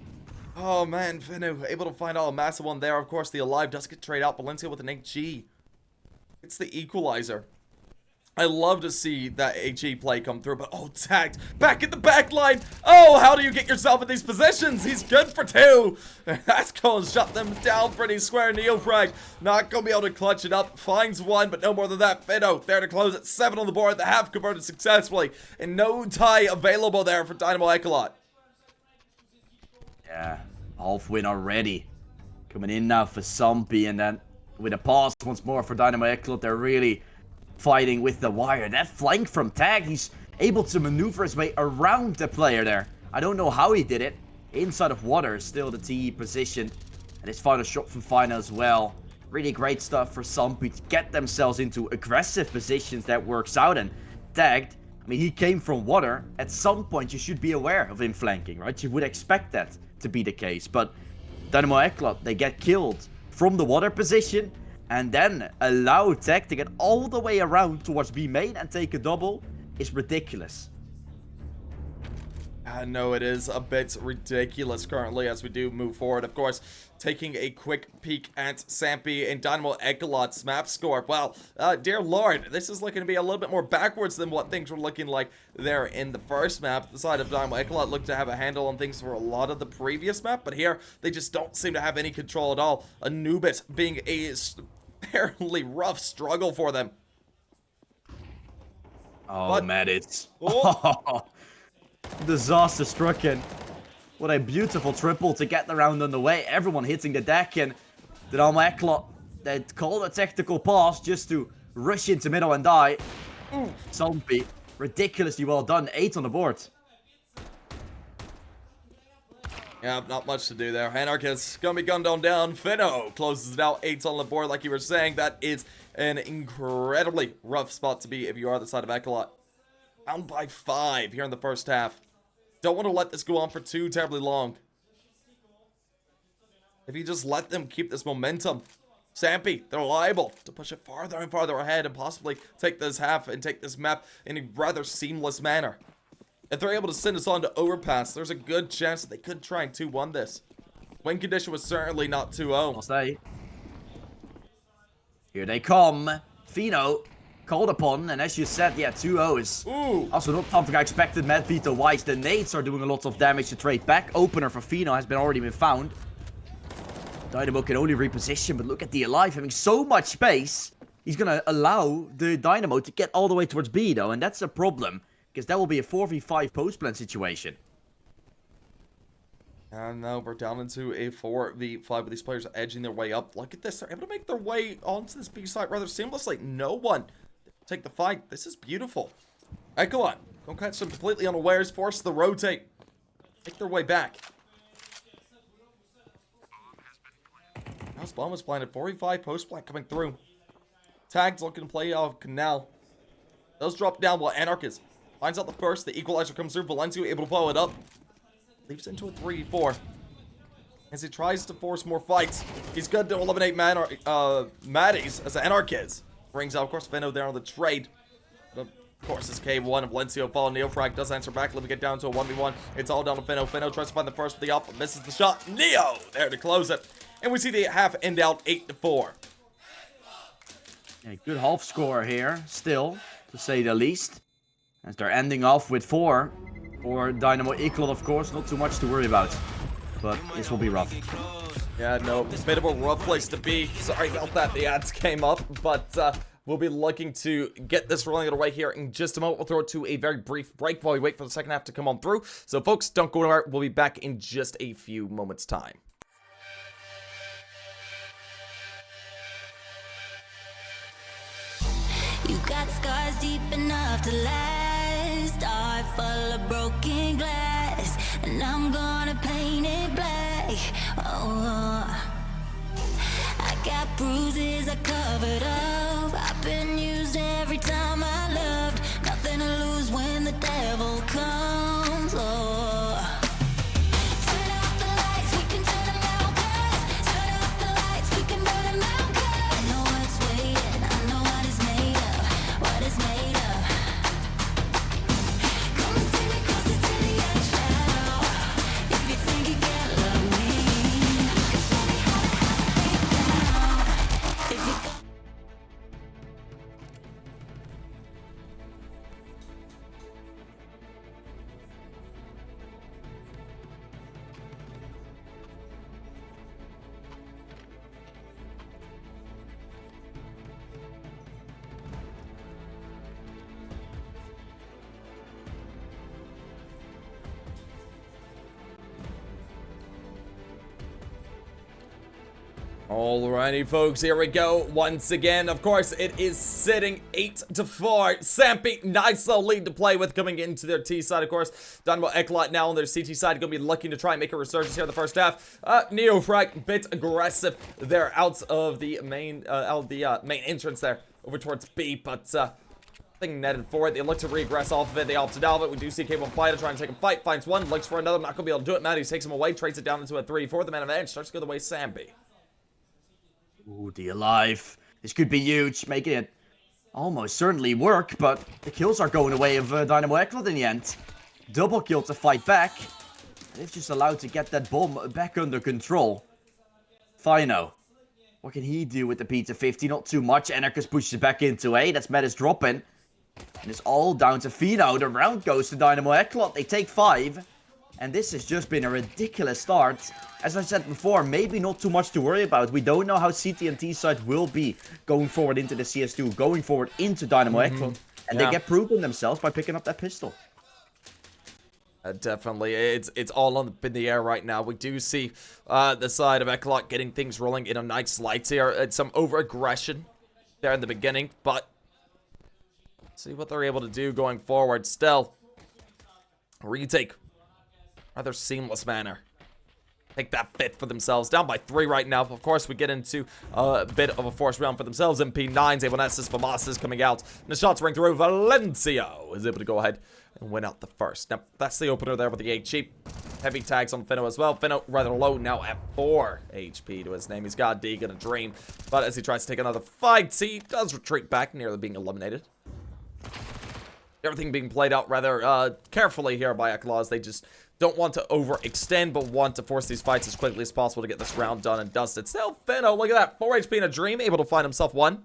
Oh man, Finu able to find out a massive one there. Of course, the Alive does get traded out. Valencia with an HG. It's the equalizer. I love to see that HG play come through, but oh, tagged back in the back line. Oh, how do you get yourself in these positions? He's good for 2. That's going to shut them down pretty square. Entropiq not going to be able to clutch it up. Finds 1, but no more than that. Fino there to close it. 7 on the board. The half converted successfully. And no tie available there for Dynamo ECLOT. Yeah, half win already. Coming in now for Sampi, and then with a pass once more for Dynamo ECLOT, they're really fighting with the wire. That flank from Tag, he's able to maneuver his way around the player there. I don't know how he did it. Inside of water, still the TE position. And his final shot from Final as well. Really great stuff for Sampi to get themselves into aggressive positions that works out. And Tagged, I mean, he came from water. At some point, you should be aware of him flanking, right? You would expect that to be the case. But Dynamo ECLOT, they get killed from the water position. And then allow Tech to get all the way around towards B main and take a double is ridiculous. I know it is a bit ridiculous currently as we do move forward. Of course, taking a quick peek at Sampi and Dynamo ECLOT's map score. Well, dear Lord, this is looking to be a little bit more backwards than what things were looking like there in the first map. The side of Dynamo ECLOT looked to have a handle on things for a lot of the previous map, but here they just don't seem to have any control at all. Anubis being a fairly rough struggle for them. Oh, But- man, it's... Oh. Disaster stricken. What a beautiful triple to get the round on the way. Everyone hitting the deck, and the Dynamo ECLOT, they called a tactical pass just to rush into middle and die. Sampi, ridiculously well done. 8 on the board. Yeah, not much to do there. Anarchist gonna be gunned on down. Fino closes it out. 8 on the board, like you were saying. That is an incredibly rough spot to be if you are the side of ECLOT. Down by 5 here in the first half. Don't want to let this go on for too terribly long. If you just let them keep this momentum, Sampi, they're liable to push it farther and farther ahead and possibly take this half and take this map in a rather seamless manner. If they're able to send us on to overpass, there's a good chance that they could try and 2-1 this. Win condition was certainly not 2-0. I'll say. Here they come. Fino called upon, and as you said, yeah, 2-0 is also not something I expected. Mad Vito wise, the nades are doing a lot of damage to trade back. Opener for Fino has already been found. Dynamo can only reposition, but look at the Alive having so much space. He's gonna allow the Dynamo to get all the way towards B though, and that's a problem, because that will be a 4v5 post-plan situation. And now we're down into a 4v5 with these players edging their way up. Look at this, they're able to make their way onto this B site rather seamlessly. No one take the fight. This is beautiful. ECLOT, don't catch them completely unawares. Force the rotate. Make their way back. House bomb was planted. 45 post plant coming through. Tags looking to play out of Canal. Those drop down while Anarchist finds out the first. The equalizer comes through. Valencia able to follow it up. Leaps into a 3v4. As he tries to force more fights. He's good to eliminate Maddies as Anarchist brings out, of course, Fino there on the trade. But of course, this K1 of Valencia following Entropiq does answer back. Let me get down to a 1v1. It's all down to Fino. Fino tries to find the first with the up, but misses the shot. Neo there to close it. And we see the half end out 8-4. Yeah, good half score here, still, to say the least. As they're ending off with 4. For Dynamo ECLOT, of course, not too much to worry about. But this will be rough. Yeah, no, a bit of a rough place to be. Sorry about that, the ads came up, but we'll be looking to get this rolling away here in just a moment. We'll throw it to a very brief break while we wait for the second half to come on through. So folks, don't go anywhere. We'll be back in just a few moments' time. You got scars deep enough to last. Heart full of broken glass, and I'm gonna paint it black. Oh, I got bruises I covered up. I've been used every time I loved. Nothing to lose when the devil comes. Oh, turn off the lights, we can turn them out, 'cause turn off the lights, we can burn them out, 'cause I know what's waiting, I know what it's made of, what it's made of. Come and take me closer to the Alrighty, folks, here we go. Once again, of course, it is sitting 8-4. Sampi, nice little lead to play with coming into their T side, of course. Dynamo ECLOT now on their CT side, going to be looking to try and make a resurgence here in the first half. Entropiq, bit aggressive. They're out of the main entrance there, over towards B, but nothing netted for it. They look to regress off of it. They opted out of it. We do see K1 Fighter trying to take a fight. Finds one, looks for another. Not going to be able to do it. Matty takes him away, trades it down into a 3-4. The man of the edge starts to go the way Sampi. Ooh, the alive. This could be huge, making it almost certainly work, but the kills are going away of Dynamo ECLOT in the end. Double kill to fight back. They've just allowed to get that bomb back under control. Fino. What can he do with the P250? Not too much. Anarchist pushes it back into A. That's Metis dropping. And it's all down to Fino. The round goes to Dynamo ECLOT. They take 5. And this has just been a ridiculous start. As I said before, maybe not too much to worry about. We don't know how CT and T side will be going forward into the CS2, going forward into Dynamo ECLOT. And they get proven themselves by picking up that pistol. Definitely, it's all up in the air right now. We do see the side of ECLOT getting things rolling in a nice light here. It's some over-aggression there in the beginning, but see what they're able to do going forward. Still, retake. Rather seamless manner. Take that fit for themselves. Down by 3 right now. Of course, we get into a bit of a forced round for themselves. MP9s, A1Ss, Famasas coming out. And the shots ring through. Valencio is able to go ahead and win out the first. Now, that's the opener there with the 8 cheap. Heavy tags on Fino as well. Fino rather low now at 4 HP to his name. He's got Dig and a Dream. But as he tries to take another fight, he does retreat back, nearly being eliminated. Everything being played out rather carefully here by ECLOT. They just don't want to overextend, but want to force these fights as quickly as possible to get this round done and dusted. Still, Fino, look at that. 4 HP and a Dream, able to find himself one.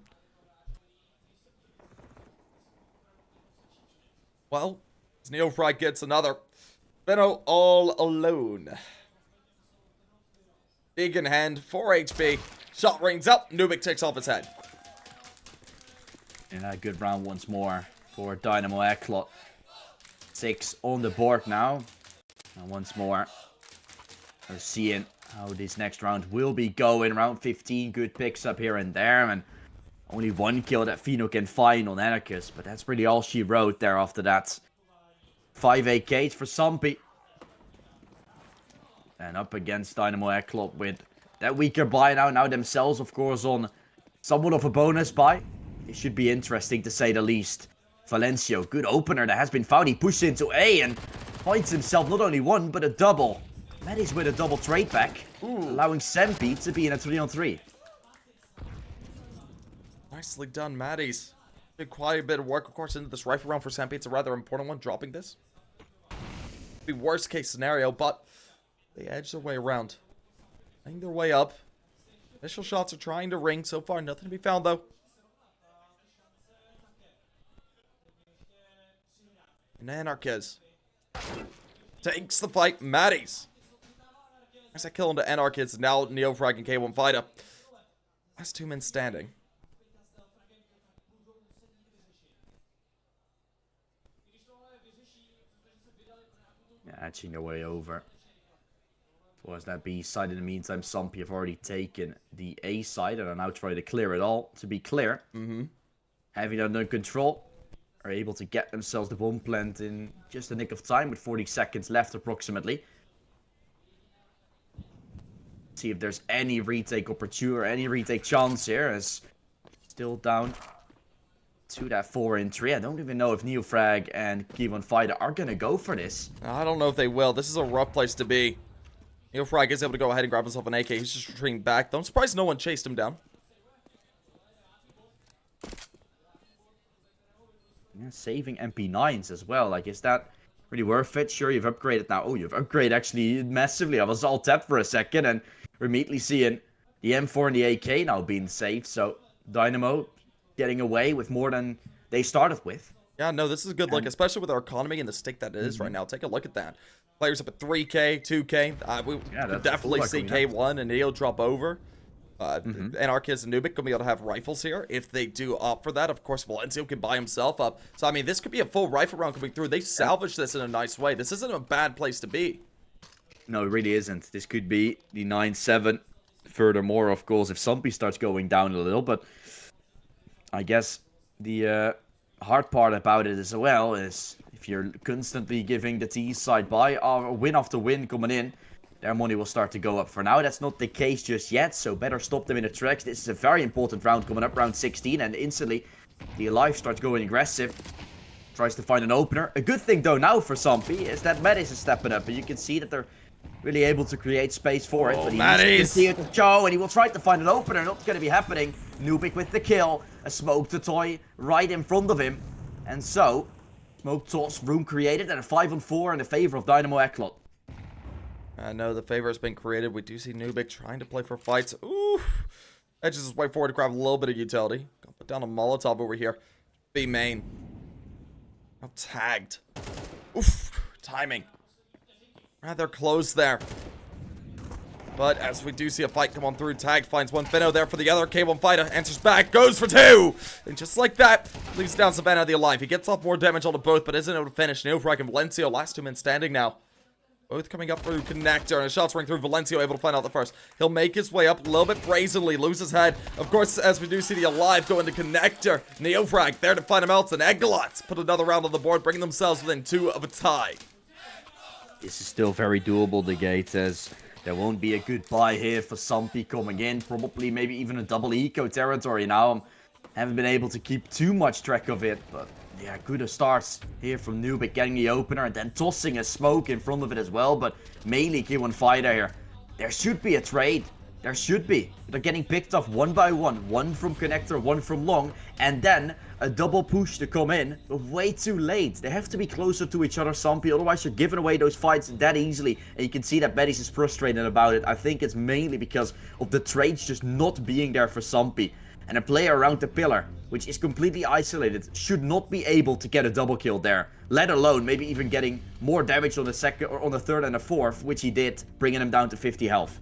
Well, as Entropiq gets another. Fino all alone. Big in hand, 4 HP. Shot rings up, Entropiq takes off his head. And a good round once more for Dynamo ECLOT. 6 on the board now. And once more, we're seeing how this next round will be going. Round 15, good picks up here and there. And only 1 kill that Fino can find on Anarchist. But that's really all she wrote there after that. 5 AKs for Sampi. And up against Dynamo ECLOT with that weaker buy now. Now themselves, of course, on somewhat of a bonus buy. It should be interesting to say the least. Valencio, good opener that has been found. He pushed into A and finds himself not only 1, but a double. That is with a double trade back. Allowing Sampi to be in a 3-on-3. Nicely done, Matties. Did quite a bit of work, of course, into this rifle round for Sampi. It's a rather important one, dropping this. Be worst case scenario, but they edge their way around. Playing their way up. Initial shots are trying to ring. So far, nothing to be found, though. And Anarchist takes the fight. Matties. There's that kill into Anarchist. Now Entropiq and K1 Fighter. Last 2 men standing. Yeah, edging their way over. Towards that B side. In the meantime, Sampi have already taken the A side and are now trying to clear it all. To be clear, having it under control, are able to get themselves the bomb plant in just a nick of time with 40 seconds left approximately. See if there's any retake opportunity or any retake chance here, as still down to that 4 entry. I don't even know if Entropiq and K1 Fighter are gonna go for this. I don't know if they will. This is a rough place to be. Entropiq is able to go ahead and grab himself an AK. He's just retreating back, though. I'm surprised no one chased him down. Yeah, saving MP9s as well. Like, is that really worth it? Sure, you've upgraded now. Oh, you've upgraded actually massively. I was all tapped for a second, and we're immediately seeing the M4 and the AK now being saved. So, Dynamo getting away with more than they started with. Yeah, no, this is a good look, especially with our economy and the stake that it is right now. Take a look at that. Players up at 3K, 2K. We could definitely see K1 and Neo drop over. Anarchist and Entropiq going to be able to have rifles here if they do opt for that. Of course, Valencio can buy himself up. So, I mean, this could be a full rifle round coming through. They salvaged this in a nice way. This isn't a bad place to be. No, it really isn't. This could be the 9-7 furthermore, of course, if Sampi starts going down a little. But I guess the hard part about it as well is if you're constantly giving the T side by win after win coming in, their money will start to go up. For now, that's not the case just yet, so better stop them in the tracks. This is a very important round coming up, round 16, and instantly the Alive starts going aggressive. Tries to find an opener. A good thing, though, now for Sampi is that Mattis is stepping up, and you can see that they're really able to create space for it. But he needs to continue to show, and he will try to find an opener. Not going to be happening. Entropiq with the kill. A smoke to toy right in front of him. And so, smoke toss, room created, and a 5-on-4 in the favor of Dynamo ECLOT. I know the favor has been created. We do see Entropiq trying to play for fights. Ooh. Edges his way forward to grab a little bit of utility. Gonna put down a Molotov over here. B main. Now tagged. Oof. Timing. Rather close there. But as we do see a fight come on through, Tag finds one Finno there for the other. K1 fighter answers back, goes for two! And just like that, leaves down Savannah the Alive. He gets off more damage onto both, but isn't able to finish. Entropiq and Valencio, last two men standing now. Both coming up through connector, and a shot's ring through. Valencio able to find out the first. He'll make his way up a little bit brazenly, lose his head. Of course, as we do see the Alive go into connector. Entropiq there to find him out, and ECLOT put another round on the board, bringing themselves within 2 of a tie. This is still very doable, the gate, as there won't be a good buy here for Sampi coming in. Probably maybe even a double eco territory now. Haven't been able to keep too much track of it, but yeah, good starts here from Entropiq getting the opener and then tossing a smoke in front of it as well. But mainly K1 fighter here. There should be a trade. There should be. They're getting picked off one by one. One from connector, one from long. And then a double push to come in. But way too late. They have to be closer to each other, Sampi. Otherwise, you're giving away those fights that easily. And you can see that Mattis is frustrated about it. I think it's mainly because of the trades just not being there for Sampi. And a player around the pillar, which is completely isolated, should not be able to get a double kill there. Let alone maybe even getting more damage on the second or on the third and the fourth, which he did, bringing him down to 50 health.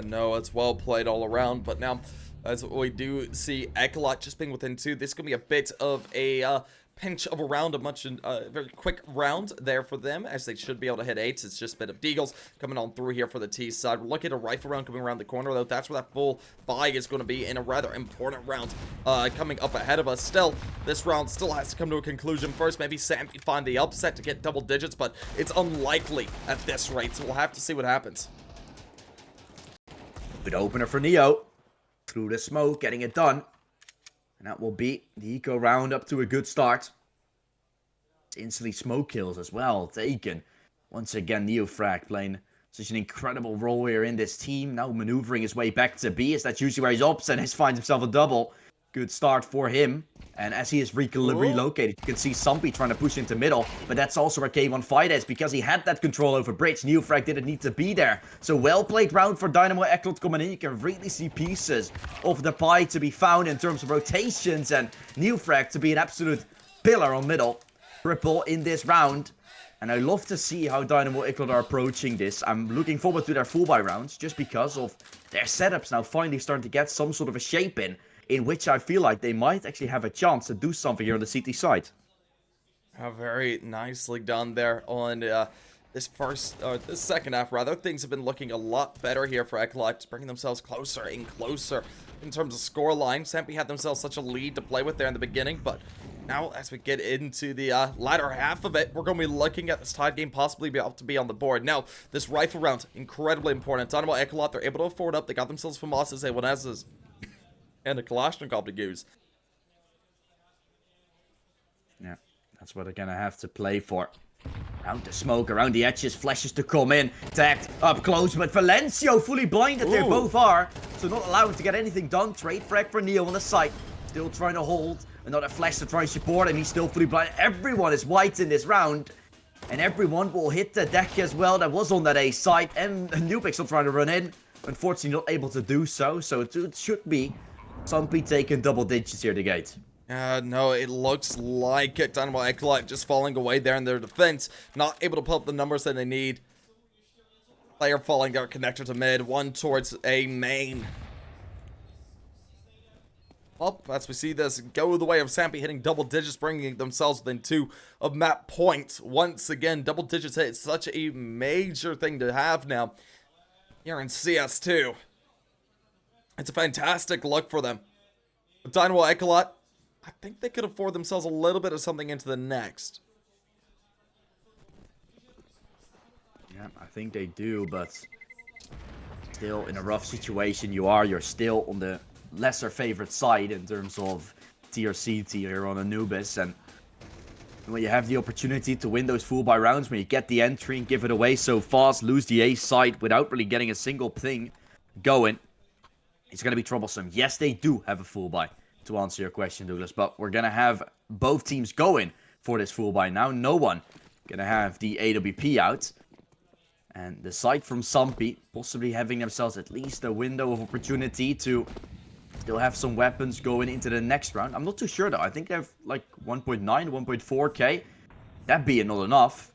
No, it's well played all around, but now, as we do see ECLOT just being within 2, this is going to be a bit of a pinch of a round, a very quick round there for them, as they should be able to hit 8s. It's just a bit of deagles coming on through here for the T side. We're looking at a rifle round coming around the corner, though. That's where that full buy is going to be in a rather important round coming up ahead of us. Still, this round still has to come to a conclusion first. Maybe Sampi find the upset to get double digits, but it's unlikely at this rate, so we'll have to see what happens. Good opener for Neo. Through the smoke, getting it done. And that will be the eco round up to a good start. Instantly smoke kills as well taken. Once again, Neofrag playing such an incredible role here in this team. Now maneuvering his way back to B, as that's usually where he's ops, and he finds himself a double. Good start for him. And as he is relocated, you can see Sampi trying to push into middle. But that's also where K1 fight is, because he had that control over bridge. Neofrag didn't need to be there. So well played round for Dynamo ECLOT coming in. You can really see pieces of the pie to be found in terms of rotations. And Neofrag to be an absolute pillar on middle. Triple in this round. And I love to see how Dynamo ECLOT are approaching this. I'm looking forward to their full buy rounds, just because of their setups now finally starting to get some sort of a shape in which I feel like they might actually have a chance to do something here on the CT side. Very nicely done there on this second half, rather. Things have been looking a lot better here for ECLOT, bringing themselves closer and closer in terms of scoreline. Sampi had themselves such a lead to play with there in the beginning, but now as we get into the latter half of it, we're going to be looking at this tied game possibly be able to be on the board. Now, this rifle round, incredibly important. Dynamo ECLOT, they're able to afford up. They got themselves FAMAS's, A1S's, and a Kalashnikov to use. Yeah, that's what they're going to have to play for. Around the smoke, around the edges, flashes to come in. Tagged up close, but Valencio fully blinded there, both are. So not allowed to get anything done. Trade frag for Neo on the side. Still trying to hold. Another flash to try and support him. He's still fully blind. Everyone is white in this round. And everyone will hit the deck as well. That was on that A side. And Entropiq still trying to run in. Unfortunately not able to do so. So it should be Sampi taking double digits here at the gate. No, it looks like Dynamo ECLOT just falling away there in their defense. Not able to pull up the numbers that they need. Player falling there, connector to mid. One towards A main. Well, as we see this go the way of Sampi hitting double digits, bringing themselves within 2 of map points. Once again, double digits hit. It's such a major thing to have now. here in CS2. It's a fantastic look for them. With Dynamo ECLOT, I think they could afford themselves a little bit of something into the next. Yeah, I think they do, but still in a rough situation you're still on the lesser favorite side in terms of tier C tier on Anubis, and when you have the opportunity to win those full buy rounds, when you get the entry and give it away so fast, lose the ace side without really getting a single thing going, it's going to be troublesome. Yes, they do have a full buy, to answer your question, Douglas, but we're going to have both teams going for this full buy now. No one going to have the AWP out. And the side from Sampi possibly having themselves at least a window of opportunity to still have some weapons going into the next round. I'm not too sure though. I think they have like 1.9, 1.4k. That being not enough.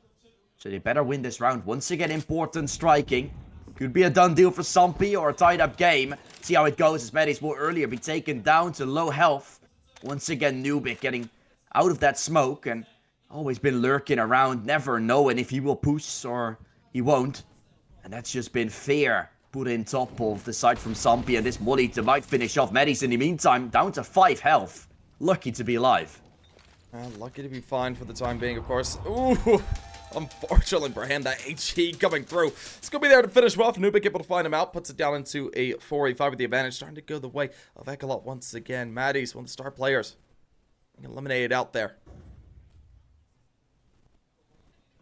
So they better win this round. Once again, important striking. Could be a done deal for Sampi or a tied up game. See how it goes as Maddie's will earlier be taken down to low health. Once again, Entropiq getting out of that smoke and always been lurking around, never knowing if he will push or he won't. And that's just been fair put in top of the side from Sampi, and this molly to might finish off. Maddie's in the meantime down to 5 health. Lucky to be alive. Lucky to be fine for the time being, of course. Ooh, unfortunately for him, that HE coming through. It's going to be there to finish well. Entropiq able to find him out, puts it down into a 4v5 with the advantage, starting to go the way of ECLOT once again. Maddie's one of the star players. Eliminated out there.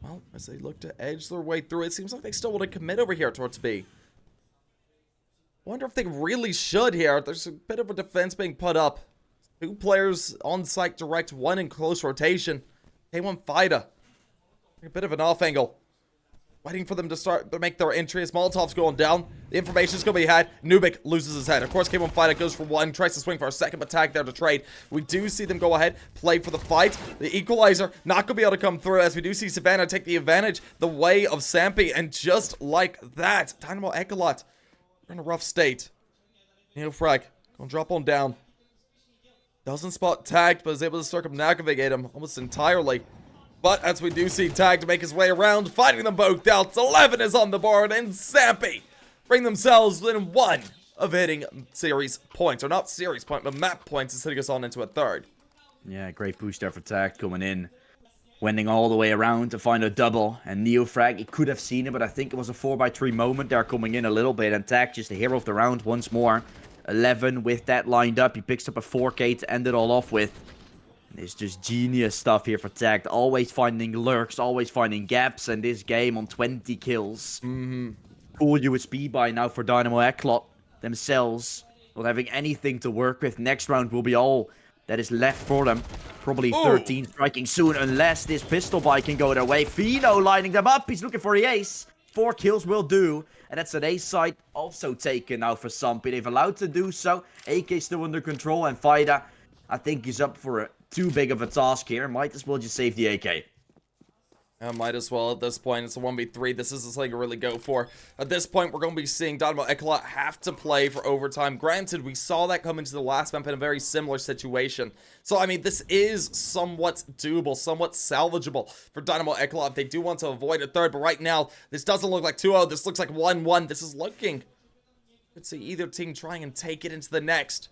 Well, as they look to edge their way through, it seems like they still want to commit over here towards B. Wonder if they really should here. There's a bit of a defense being put up. 2 players on site direct, 1 in close rotation. K1 Fida. A bit of an off angle. Waiting for them to start to make their entry as Molotov's going down. The information's going to be had. Entropiq loses his head. Of course, K1 Fida goes for 1. Tries to swing for a second, but tag there to trade. We do see them go ahead, play for the fight. The equalizer not going to be able to come through as we do see Savannah take the advantage the way of Sampi. And just like that, Dynamo ECLOT are in a rough state. Frag gonna drop on down. Doesn't spot Tagged, but is able to circumnavigate him almost entirely. But as we do see Tagged make his way around, fighting them both out. 11 is on the board, and Sampi bring themselves within 1 of hitting series points. Or not series point, but map points, is hitting us on into a 3rd. Yeah, great push there for Tagged coming in. Wending all the way around to find a double. And Neofrag, he could have seen it, but I think it was a 4x3 moment there coming in a little bit. And Tagged just the hero of the round once more. 11 with that lined up. He picks up a 4k to end it all off with. It's just genius stuff here for Tagged. Always finding lurks, always finding gaps. And this game on 20 kills. Cool USP buy now for Dynamo ECLOT themselves. Not having anything to work with. Next round will be all that is left for them. Probably 13 striking soon, unless this pistol buy can go their way. Fino lining them up. He's looking for the ace. 4 kills will do. And that's an ace side also taken now for Sampi. They've allowed to do so. AK still under control. And Fida, I think he's up for too big of a task here. Might as well just save the AK. Might as well at this point. It's a 1v3. This isn't something to really go for. At this point, we're going to be seeing Dynamo ECLOT have to play for overtime. Granted, we saw that come into the last map in a very similar situation. So, I mean, this is somewhat doable, somewhat salvageable for Dynamo ECLOT if they do want to avoid a 3rd. But right now, this doesn't look like 2-0. This looks like 1-1. This is looking... Let's see either team trying and take it into the next.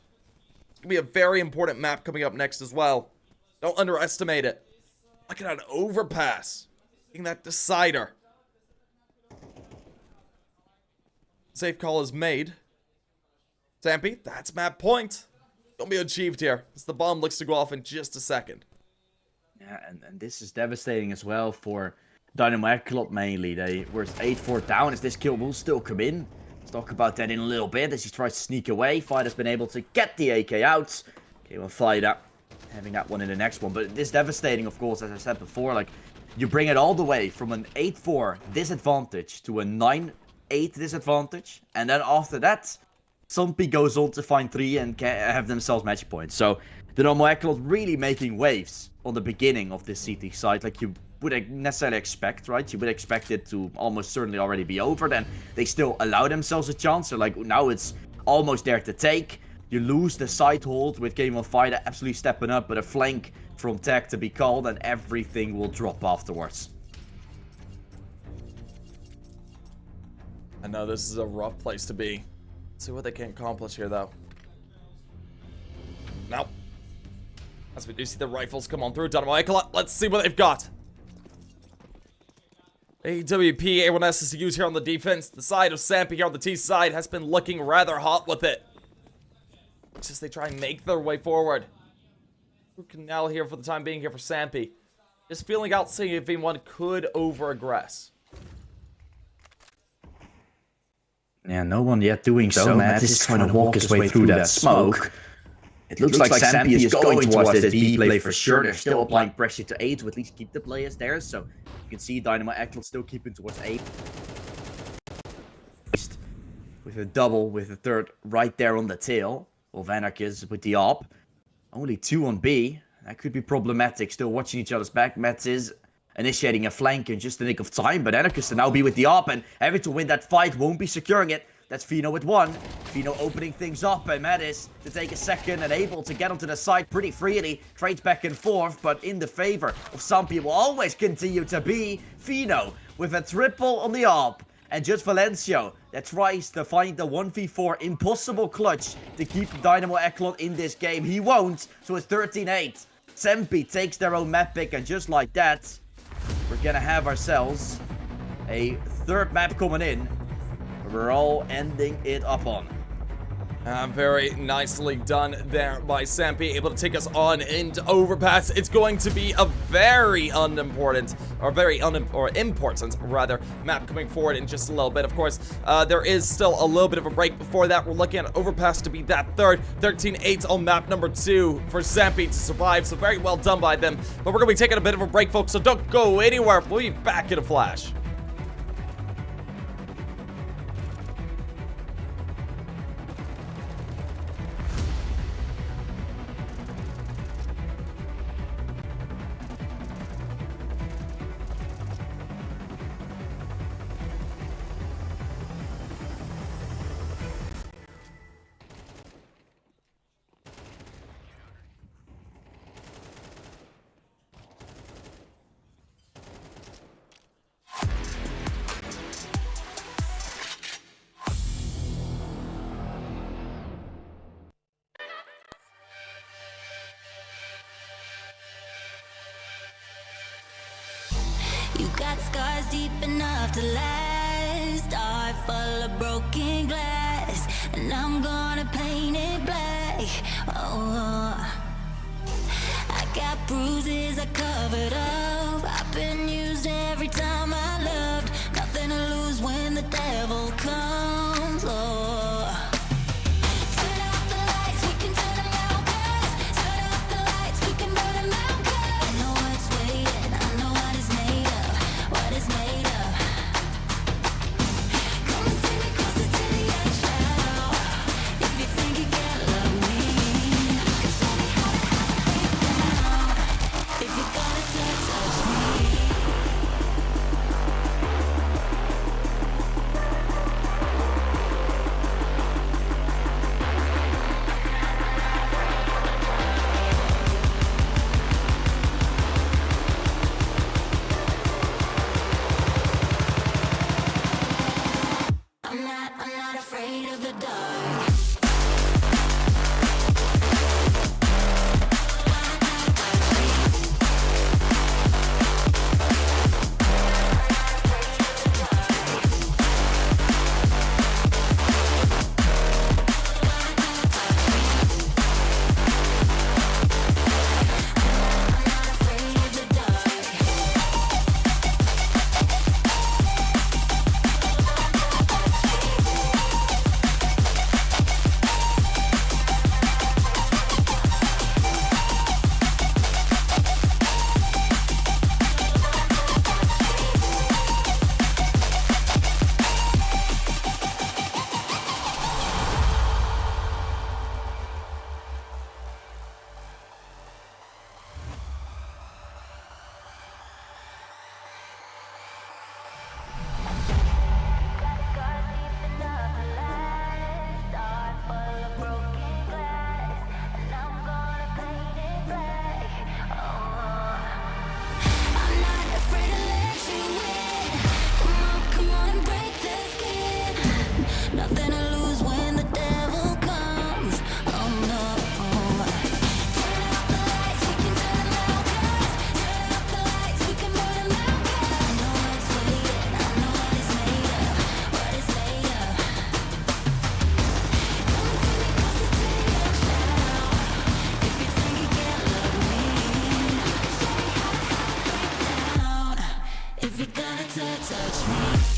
It's going to be a very important map coming up next as well. Don't underestimate it. Look at that overpass. That decider. Safe call is made. Sampi, that's map point. Don't be achieved here, as the bomb looks to go off in just a second. Yeah, and this is devastating as well for Dynamo ECLOT mainly. They were 8-4 down as this kill will still come in. Let's talk about that in a little bit as he tries to sneak away. Fida's been able to get the AK out. Okay, well, Fida having that one in the next one. But it is devastating, of course, as I said before. Like, you bring it all the way from an 8-4 disadvantage to a 9-8 disadvantage. And then after that, Sampi goes on to find 3 and have themselves match points. So, the Dynamo ECLOT really making waves on the beginning of this CT side. Like you would necessarily expect, right? You would expect it to almost certainly already be over. Then they still allow themselves a chance. So, like, now it's almost there to take. You lose the side hold with Game of Fighter absolutely stepping up, but a flank from Tech to be called, and everything will drop afterwards. I know this is a rough place to be. Let's see what they can accomplish here, though. Nope. As we do see the rifles come on through, Dynamo ECLOT, let's see what they've got. AWP, A1S is to use here on the defense. The side of Sampi here on the T side has been looking rather hot with it. It's just they try and make their way forward. Canal here for the time being here for Sampi. Just feeling out, seeing if anyone could over-aggress. Yeah, no one yet doing so. Matt is trying to walk his way through that smoke. It looks like Sampi is going towards this B play for sure. They're still applying pressure to A to at least keep the players there. So you can see Dynamo ECLOT still keeping towards A. With a double, with a third right there on the tail. Of Anarchist with the op. Only 2 on B. That could be problematic. Still watching each other's back. Mets is initiating a flank in just the nick of time. But Anarchist will now be with the op. And having to win that fight won't be securing it. That's Fino with 1. Fino opening things up. And Mattis to take a second and able to get onto the side pretty freely. Trades back and forth. But in the favor of Sampi will always continue to be Fino with a triple on the op. And just Valencio that tries to find the 1v4 impossible clutch to keep Dynamo ECLOT in this game. He won't, so it's 13-8. Sampi takes their own map pick, and just like that, we're gonna have ourselves a third map coming in. We're all ending it up on. Very nicely done there by Sampi, able to take us on into Overpass. It's going to be a very unimportant, or important rather, map coming forward in just a little bit. Of course, there is still a little bit of a break before that. We're looking at Overpass to be that third. 13-8 on map number 2 for Sampi to survive, so very well done by them. But we're going to be taking a bit of a break, folks, so don't go anywhere. We'll be back in a flash. You got scars deep enough to last. Heart full of broken glass, and I'm gonna paint it black. Oh, I got bruises I covered up. I've been used every time I loved. Nothing to lose when the devil comes. Oh, turn off the lights, we can turn them out, 'cause turn off the lights, we can burn them out, 'cause I know what's waiting, I know what it's made of, what it's made of. Come and take me closer to the edge now, if you think you can't love me, 'cause show me how to have a breakdown. If you're gonna touch to touch me.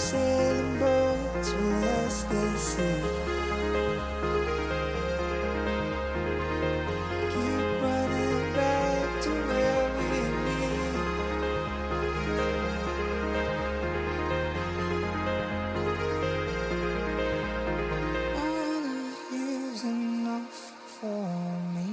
sailing boats will lost at sea. Keep running back to where we meet. All of you's enough for me.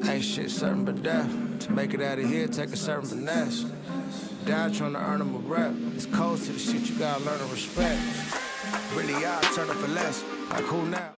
Ain't shit certain but death. To make it out of here, take a certain finesse. Die trying to earn them a rep. It's cold to the shit you gotta learn to respect. Really, I turn up for less. Like who now?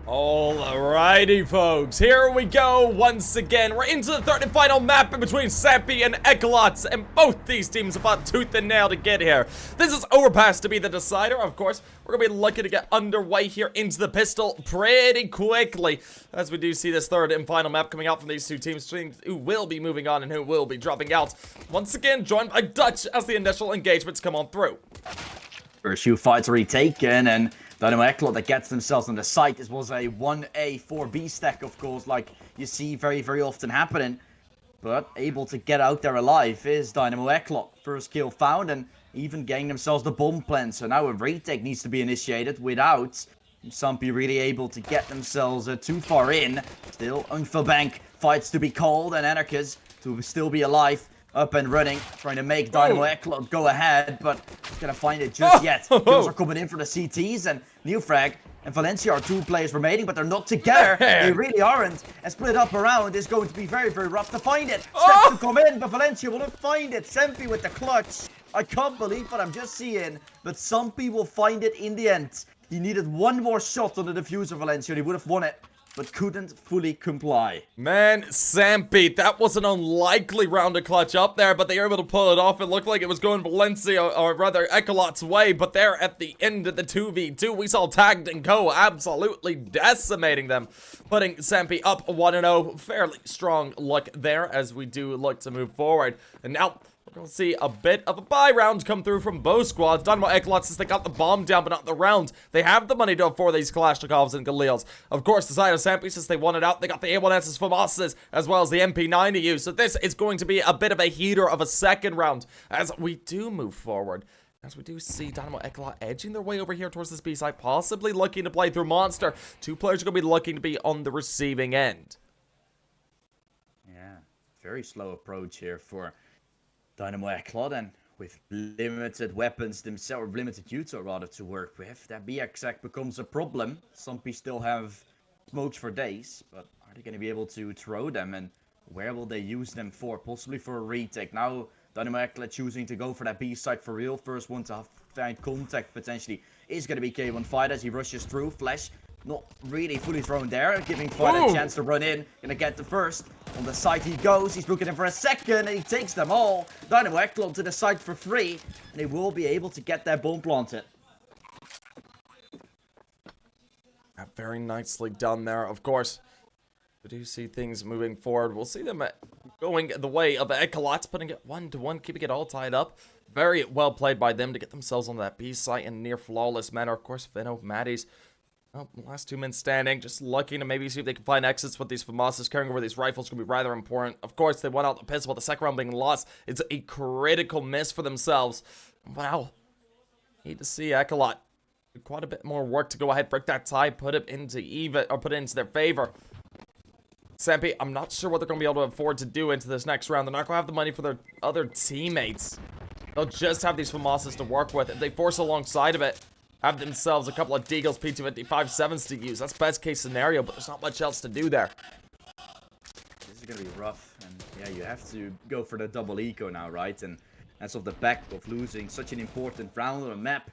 Alrighty, folks, here we go once again. We're into the third and final map in between Sampi and ECLOT, and both these teams have fought tooth and nail to get here. This is Overpass to be the decider. Of course, we're gonna be lucky to get underway here into the pistol pretty quickly, as we do see this third and final map coming out from these two teams who will be moving on and who will be dropping out. Once again, joined by Dutch as the initial engagements come on through. First few fights already taken, and Dynamo ECLOT that gets themselves on the site. This was a 1A, 4B stack, of course, like you see very, very often happening. But able to get out there alive is Dynamo ECLOT. First kill found, and even getting themselves the bomb plant. So now a retake needs to be initiated without Sampi really able to get themselves too far in. Still, Entropiq fights to be called, and Anarchist to still be alive. Up and running, trying to make Dynamo ECLOT go ahead, but gonna find it just yet. Kills are coming in for the CTs, and new frag and Valencia are 2 players remaining, but they're not together. They really aren't. And split up around is going to be very, very rough to find it. Steps to come in, but Valencia will not find it. Sampi with the clutch. I can't believe what I'm just seeing, but Sampi will find it in the end. He needed one more shot on the diffuser, Valencia, and he would have won it, but couldn't fully comply. Man, Sampi, that was an unlikely round to clutch up there, but they were able to pull it off. It looked like it was going Valencia, or rather ECLOT's way, but there at the end of the 2v2, we saw Tagged and Co. absolutely decimating them, putting Sampi up 1-0. Fairly strong look there as we do look to move forward. And now we're going to see a bit of a buy round come through from both squads. Dynamo ECLOT, since they got the bomb down, but not the round. They have the money to afford these Kalashnikovs and Galils. Of course, the side of Sampi, since they won it out, they got the A1S's, FAMAS's, as well as the MP9 to use. So this is going to be a bit of a heater of a second round as we do move forward. As we do see Dynamo ECLOT edging their way over here towards this B side, possibly looking to play through Monster. 2 players are going to be looking to be on the receiving end. Yeah, very slow approach here for Dynamo ECLOT, and with limited weapons themselves, limited util rather to work with, that BXX becomes a problem. Sampi still have smokes for days, but are they going to be able to throw them, and where will they use them for? Possibly for a retake. Now Dynamo ECLOT choosing to go for that B side for real. First one to find contact potentially is going to be K1 Fight as he rushes through. Flash not really fully thrown there, giving Fight a chance to run in. Gonna get the first. On the side he goes, he's looking in for a second, and he takes them all. Dynamo ECLOT to the side for free, and they will be able to get that bomb planted. Very nicely done there, of course. We do see things moving forward. We'll see them going the way of ECLOT, putting it 1-1, keeping it all tied up. Very well played by them to get themselves on that B site in near flawless manner. Of course, Finno, Maddie's, last 2 men standing, just looking to maybe see if they can find exits with these FAMASas. Carrying over these rifles going to be rather important. Of course, they went out the pistol, but the second round being lost, it's a critical miss for themselves. Wow. Need to see ECLOT. Quite a bit more work to go ahead, break that tie, put it into even, or put it into their favor. Sampi, I'm not sure what they're going to be able to afford to do into this next round. They're not going to have the money for their other teammates. They'll just have these FAMASas to work with. If they force alongside of it, have themselves a couple of Deagles P255-7s to use. That's best case scenario, but there's not much else to do there. This is going to be rough, and yeah, you have to go for the double eco now, right? And that's off the back of losing such an important round on a map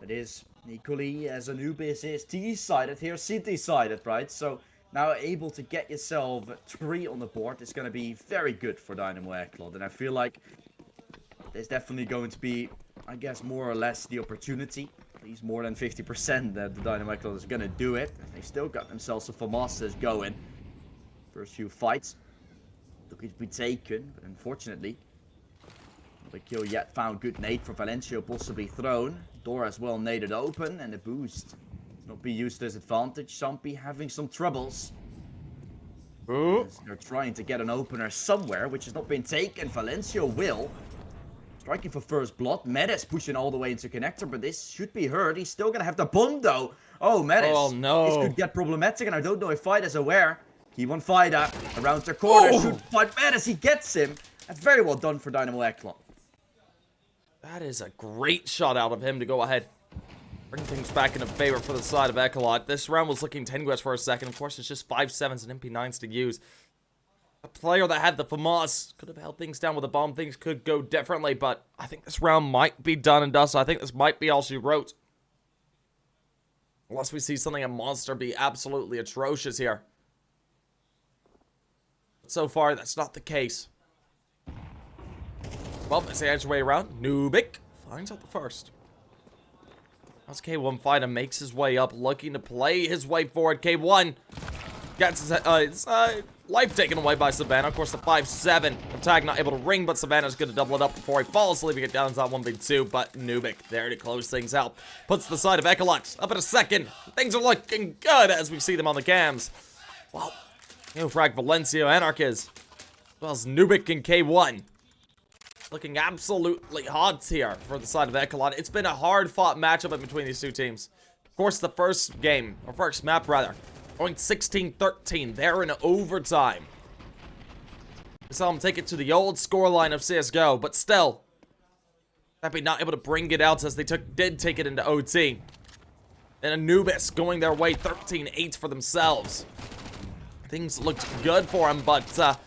that is equally as Anubis is T-sided here, City-sided, right? So now able to get yourself 3 on the board is going to be very good for Dynamo ECLOT, and I feel like there's definitely going to be, I guess, more or less the opportunity, at least more than 50% that the Dynamo ECLOT is going to do it. They still got themselves a FAMASas going. First few fights looking to be taken, but unfortunately, not a kill yet found. Good nade for Valencia, possibly thrown. Door as well naded open, and the boost not be used as advantage. Sampi having some troubles. They're trying to get an opener somewhere, which has not been taken. Valencia will. Striking for first blood. Medes pushing all the way into connector, but this should be heard. He's still gonna have the bomb though. Oh, Medes. Oh no. This could get problematic, and I don't know if Fight is aware. K1 Fighter around the corner. Should fight Medes. He gets him. That's very well done for Dynamo ECLOT. That is a great shot out of him to go ahead. Bring things back into favor for the side of ECLOT. This round was looking tenuous for a second. Of course, it's just 5-7s and MP9s to use. A player that had the FAMAS could have held things down with a bomb. Things could go differently, but I think this round might be done and dusted. I think this might be all she wrote. Unless we see something a monster be absolutely atrocious here. But so far, that's not the case. Well, as they edge their way around, Entropiq finds out the first. As K1 Fighter makes his way up, looking to play his way forward. K1 gets his life taken away by Savannah. Of course, the 5-7 attack not able to ring, but Savannah's going to double it up before he falls, leaving it down to that 1v2. But Entropiq there to close things out. Puts the side of ECLOT up in a second. Things are looking good as we see them on the cams. Well, Prague, Valencia, Anarchiz, as well as Entropiq and K1. Looking absolutely hot here for the side of ECLOT. It's been a hard-fought matchup in between these two teams. Of course, the first game, or first map rather, going 16-13. They're in overtime. We saw them take it to the old scoreline of CSGO, but still, Sampi not able to bring it out as they did take it into OT. And Anubis going their way, 13-8 for themselves. Things looked good for them, but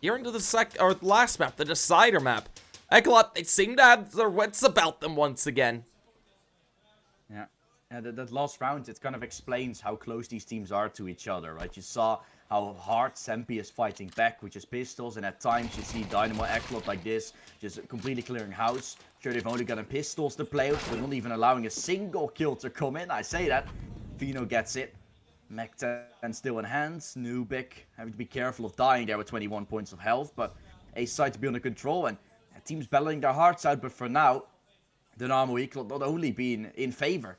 here into the last map, the decider map. ECLOT, they seem to have their wits about them once again. Yeah. That last round, it kind of explains how close these teams are to each other, right? You saw how hard Sampi is fighting back with his pistols, and at times you see Dynamo ECLOT like this, just completely clearing house. Sure, they've only gotten pistols to play with, but not even allowing a single kill to come in. I say that. Fino gets it. Mech10 still in hands. Entropiq having to be careful of dying there with 21 points of health, but a side to be under control, and teams battling their hearts out. But for now, Dynamo ECLOT not only being in favor,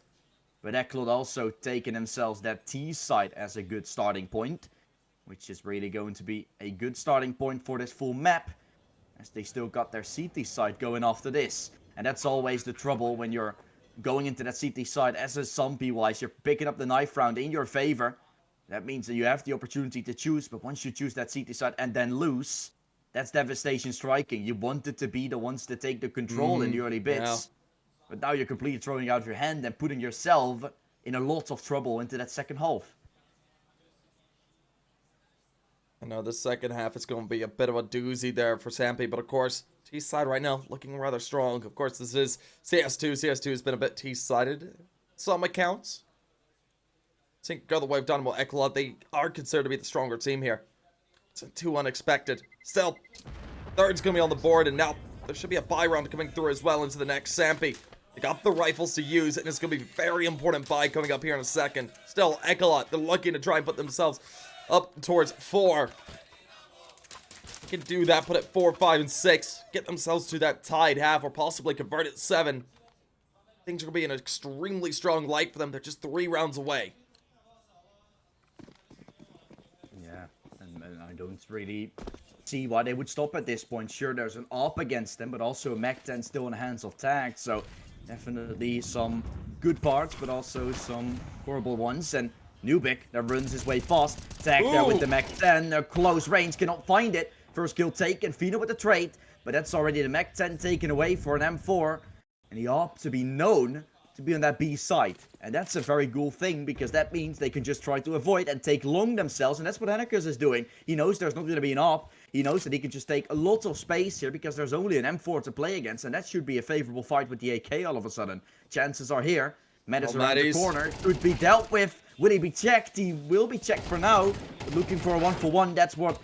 but ECLOT also taking themselves that T side as a good starting point, which is really going to be a good starting point for this full map, as they still got their CT side going after this. And that's always the trouble when you're going into that CT side as a Sampi-wise. You're picking up the knife round in your favor. That means that you have the opportunity to choose, but once you choose that CT side and then lose, that's devastation striking. You wanted to be the ones to take the control in the early bits. Yeah. But now you're completely throwing out your hand and putting yourself in a lot of trouble into that second half. I know the second half is going to be a bit of a doozy there for Sampi, but of course, T-side right now looking rather strong. Of course, this is CS2. CS2 has been a bit T-sided. Some accounts. I think the other way of Dynamo ECLOT, they are considered to be the stronger team here. It's too unexpected. Still, third's going to be on the board, and now there should be a buy round coming through as well into the next Sampi. They got the rifles to use, and it's going to be a very important buy coming up here in a second. Still, ECLOT, they're looking to try and put themselves up towards 4. Can do that, put it 4, 5, and 6. Get themselves to that tied half, or possibly convert it 7. Things are going to be an extremely strong light for them. They're just 3 rounds away. Yeah, and I don't really see why they would stop at this point. Sure, there's an AWP against them, but also a Mech10 still in the hands of Tag, so definitely some good parts, but also some horrible ones. And Entropiq, that runs his way fast. Tag there with the Mech10, they're close range, cannot find it. First kill taken, Fino with the trade, but that's already the Mech10 taken away for an M4. And he opts to be known to be on that B side. And that's a very cool thing, because that means they can just try to avoid and take long themselves, and that's what Anarchus is doing. He knows there's not going to be an op. He knows that he can just take a lot of space here, because there's only an M4 to play against, and that should be a favorable fight with the AK all of a sudden. Chances are here. Mattis around the corner, could be dealt with. Will he be checked? He will be checked for now. But looking for a 1-for-1, that's what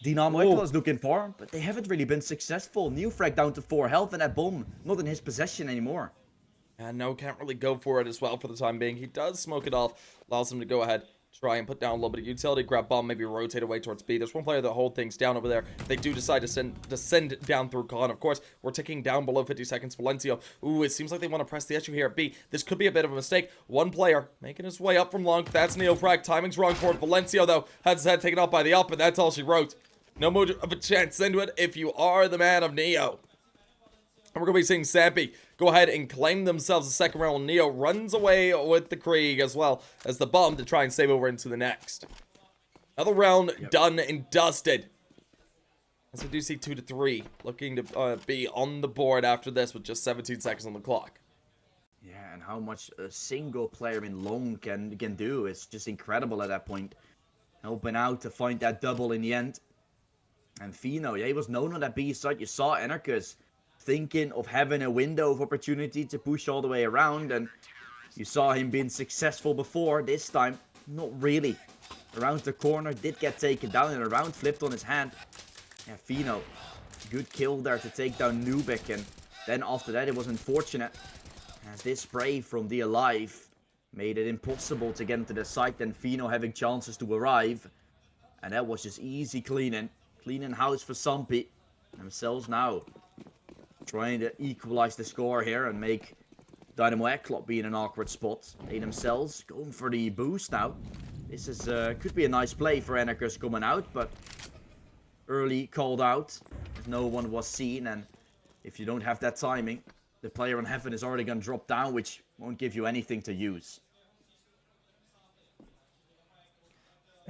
Dynamo ECLOT is looking for, but they haven't really been successful. Neofrag down to 4 health, and that bomb not in his possession anymore. And no, can't really go for it as well for the time being. He does smoke it off, allows him to go ahead, try and put down a little bit of utility, grab bomb, maybe rotate away towards B. There's one player that hold things down over there. They do decide to descend down through Con. Of course, we're ticking down below 50 seconds. Valencio, ooh, it seems like they want to press the issue here at B. This could be a bit of a mistake. One player making his way up from long. That's Neofrag. Timing's wrong for it. Valencio, though, has his head taken off by the up, and that's all she wrote. No more of a chance into it if you are the man of Neo. And we're going to be seeing Sampi go ahead and claim themselves a second round. Neo runs away with the Krieg as well as the bomb to try and save over into the next. Another round done and dusted. As we do see 2-3 looking to be on the board after this with just 17 seconds on the clock. Yeah, and how much a single player in long can do is just incredible at that point. Helping out to find that double in the end. And Fino, yeah, he was known on that B side. You saw Anarchus thinking of having a window of opportunity to push all the way around, and you saw him being successful before. This time, not really. Around the corner, did get taken down, and a round flipped on his hand. Yeah, Fino, good kill there to take down Entropiq, and then after that it was unfortunate, as this spray from the Alive made it impossible to get into the site, and Fino having chances to arrive, and that was just easy cleaning house for Sampi themselves now. Trying to equalize the score here and make Dynamo ECLOT be in an awkward spot. They themselves going for the boost now. This is could be a nice play for Anarchus coming out, but early called out. No one was seen, and if you don't have that timing, the player on Heaven is already going to drop down, which won't give you anything to use.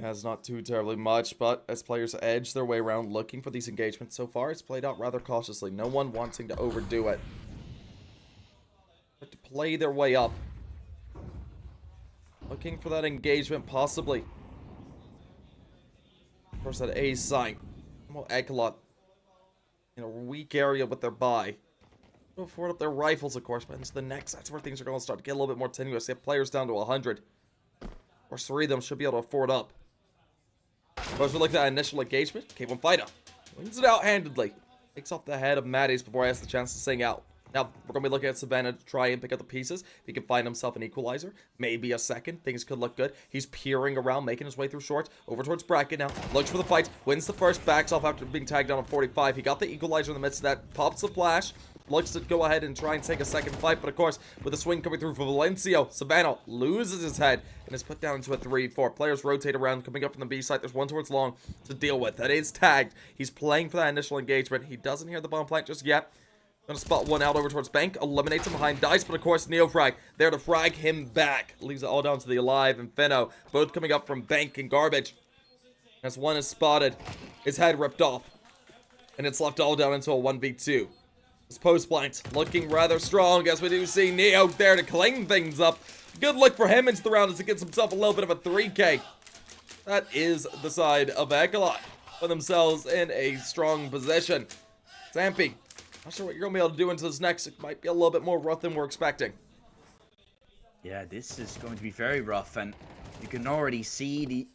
Has not too terribly much, but as players edge their way around looking for these engagements, so far it's played out rather cautiously. No one wanting to overdo it, but to play their way up. Looking for that engagement, possibly. Of course, that A site. Well, ECLOT in a weak area with their buy. Go forward up their rifles, of course, but into the next. That's where things are going to start to get a little bit more tenuous. They have players down to 100. Of course, 3 of them should be able to afford up. But as we look at that initial engagement, K1 Fighter wins it out handedly. Takes off the head of Maddie's before he has the chance to sing out. Now, we're going to be looking at Savannah to try and pick up the pieces. If he can find himself an equalizer, maybe a second, things could look good. He's peering around, making his way through short, over towards bracket now. Looks for the fight, wins the first, backs off after being tagged down on 45. He got the equalizer in the midst of that, pops the flash, looks to go ahead and try and take a second fight, but of course, with a swing coming through for Valencio, Savannah loses his head and is put down into a 3-4. Players rotate around, coming up from the B side. There's one towards long to deal with. That is tagged. He's playing for that initial engagement. He doesn't hear the bomb plant just yet. Gonna spot one out over towards Bank, eliminates him behind Dice, but of course Neofrag there to frag him back. Leaves it all down to the Alive and Finno, both coming up from Bank and Garbage. As one is spotted, his head ripped off, and it's left all down into a 1v2. His post plant looking rather strong, as we do see Neo there to clean things up. Good look for him into the round as he gets himself a little bit of a 3K. That is the side of ECLOT. Put themselves in a strong position. Sampi, not sure what you're going to be able to do into this next. It might be a little bit more rough than we're expecting. Yeah, this is going to be very rough, and you can already see the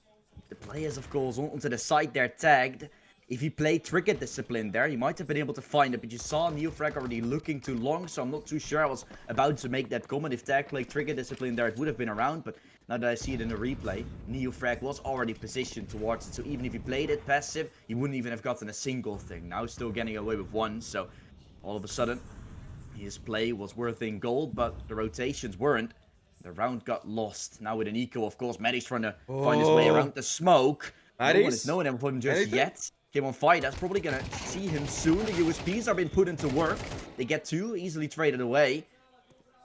players, of course, onto the side they're tagged. If he played Trigger Discipline there, he might have been able to find it, but you saw Neofrag already looking too long, so I'm not too sure. I was about to make that comment. If Tag played Trigger Discipline there, it would have been around, but now that I see it in the replay, Neofrag was already positioned towards it, so even if he played it passive, he wouldn't even have gotten a single thing. Now he's still getting away with one, so all of a sudden, his play was worth in gold, but the rotations weren't. The round got lost. Now with an eco, of course, Maddie's trying to find his way around the smoke. No one is knowing him for him just yet. K1 Fighter's probably going to see him soon. The USPs are being put into work. They get 2 easily traded away.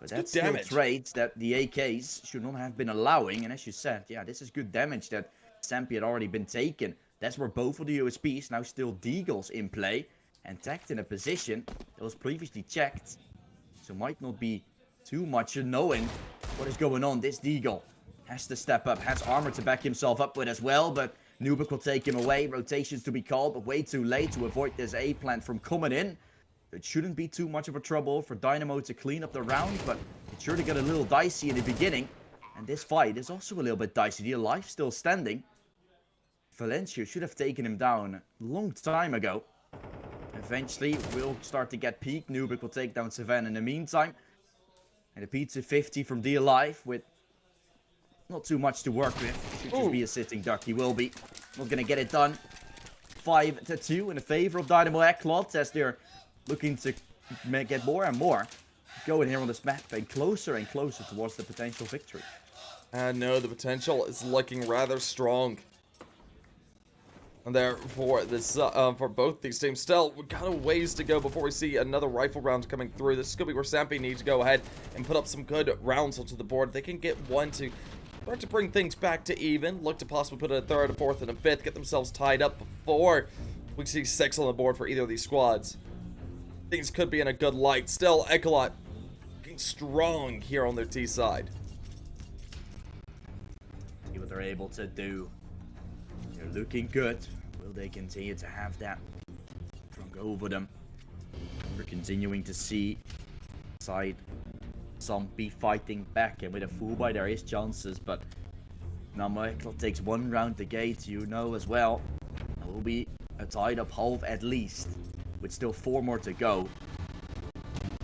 But that's still trades that the AKs should not have been allowing. And as you said, yeah, this is good damage that Sampi had already been taken. That's where both of the USPs, now still Deagles in play, and tagged in a position that was previously checked. So might not be too much knowing what is going on. This Deagle has to step up, has armor to back himself up with as well, but Nubik will take him away. Rotations to be called, but way too late to avoid this A plant from coming in. It shouldn't be too much of a trouble for Dynamo to clean up the round, but it's sure to get a little dicey in the beginning. And this fight is also a little bit dicey. The Alive still standing. Valencia should have taken him down a long time ago. Eventually, we'll start to get peaked. Nubik will take down Savannah in the meantime. And a pizza 50 from the Alive with not too much to work with. Should just be a sitting duck. He will be. Not going to get it done. 5-2 in the favor of Dynamo ECLOT as they're looking to get more and more going here on this map and closer towards the potential victory. And no, the potential is looking rather strong. And therefore, this for both these teams, still, we've got a ways to go before we see another rifle round coming through. This is going to be where Sampi needs to go ahead and put up some good rounds onto the board. They can get one to start to bring things back to even. Look to possibly put a 3rd, a 4th, and a 5th. Get themselves tied up before we see 6 on the board for either of these squads. Things could be in a good light. Still, ECLOT looking strong here on their T side. See what they're able to do. They're looking good. Will they continue to have that drunk over them? We're continuing to see side Sampi fighting back, and with a full buy there is chances, but now ECLOT takes 1 round the gate, you know as well. It will be a tied up half at least, with still 4 more to go.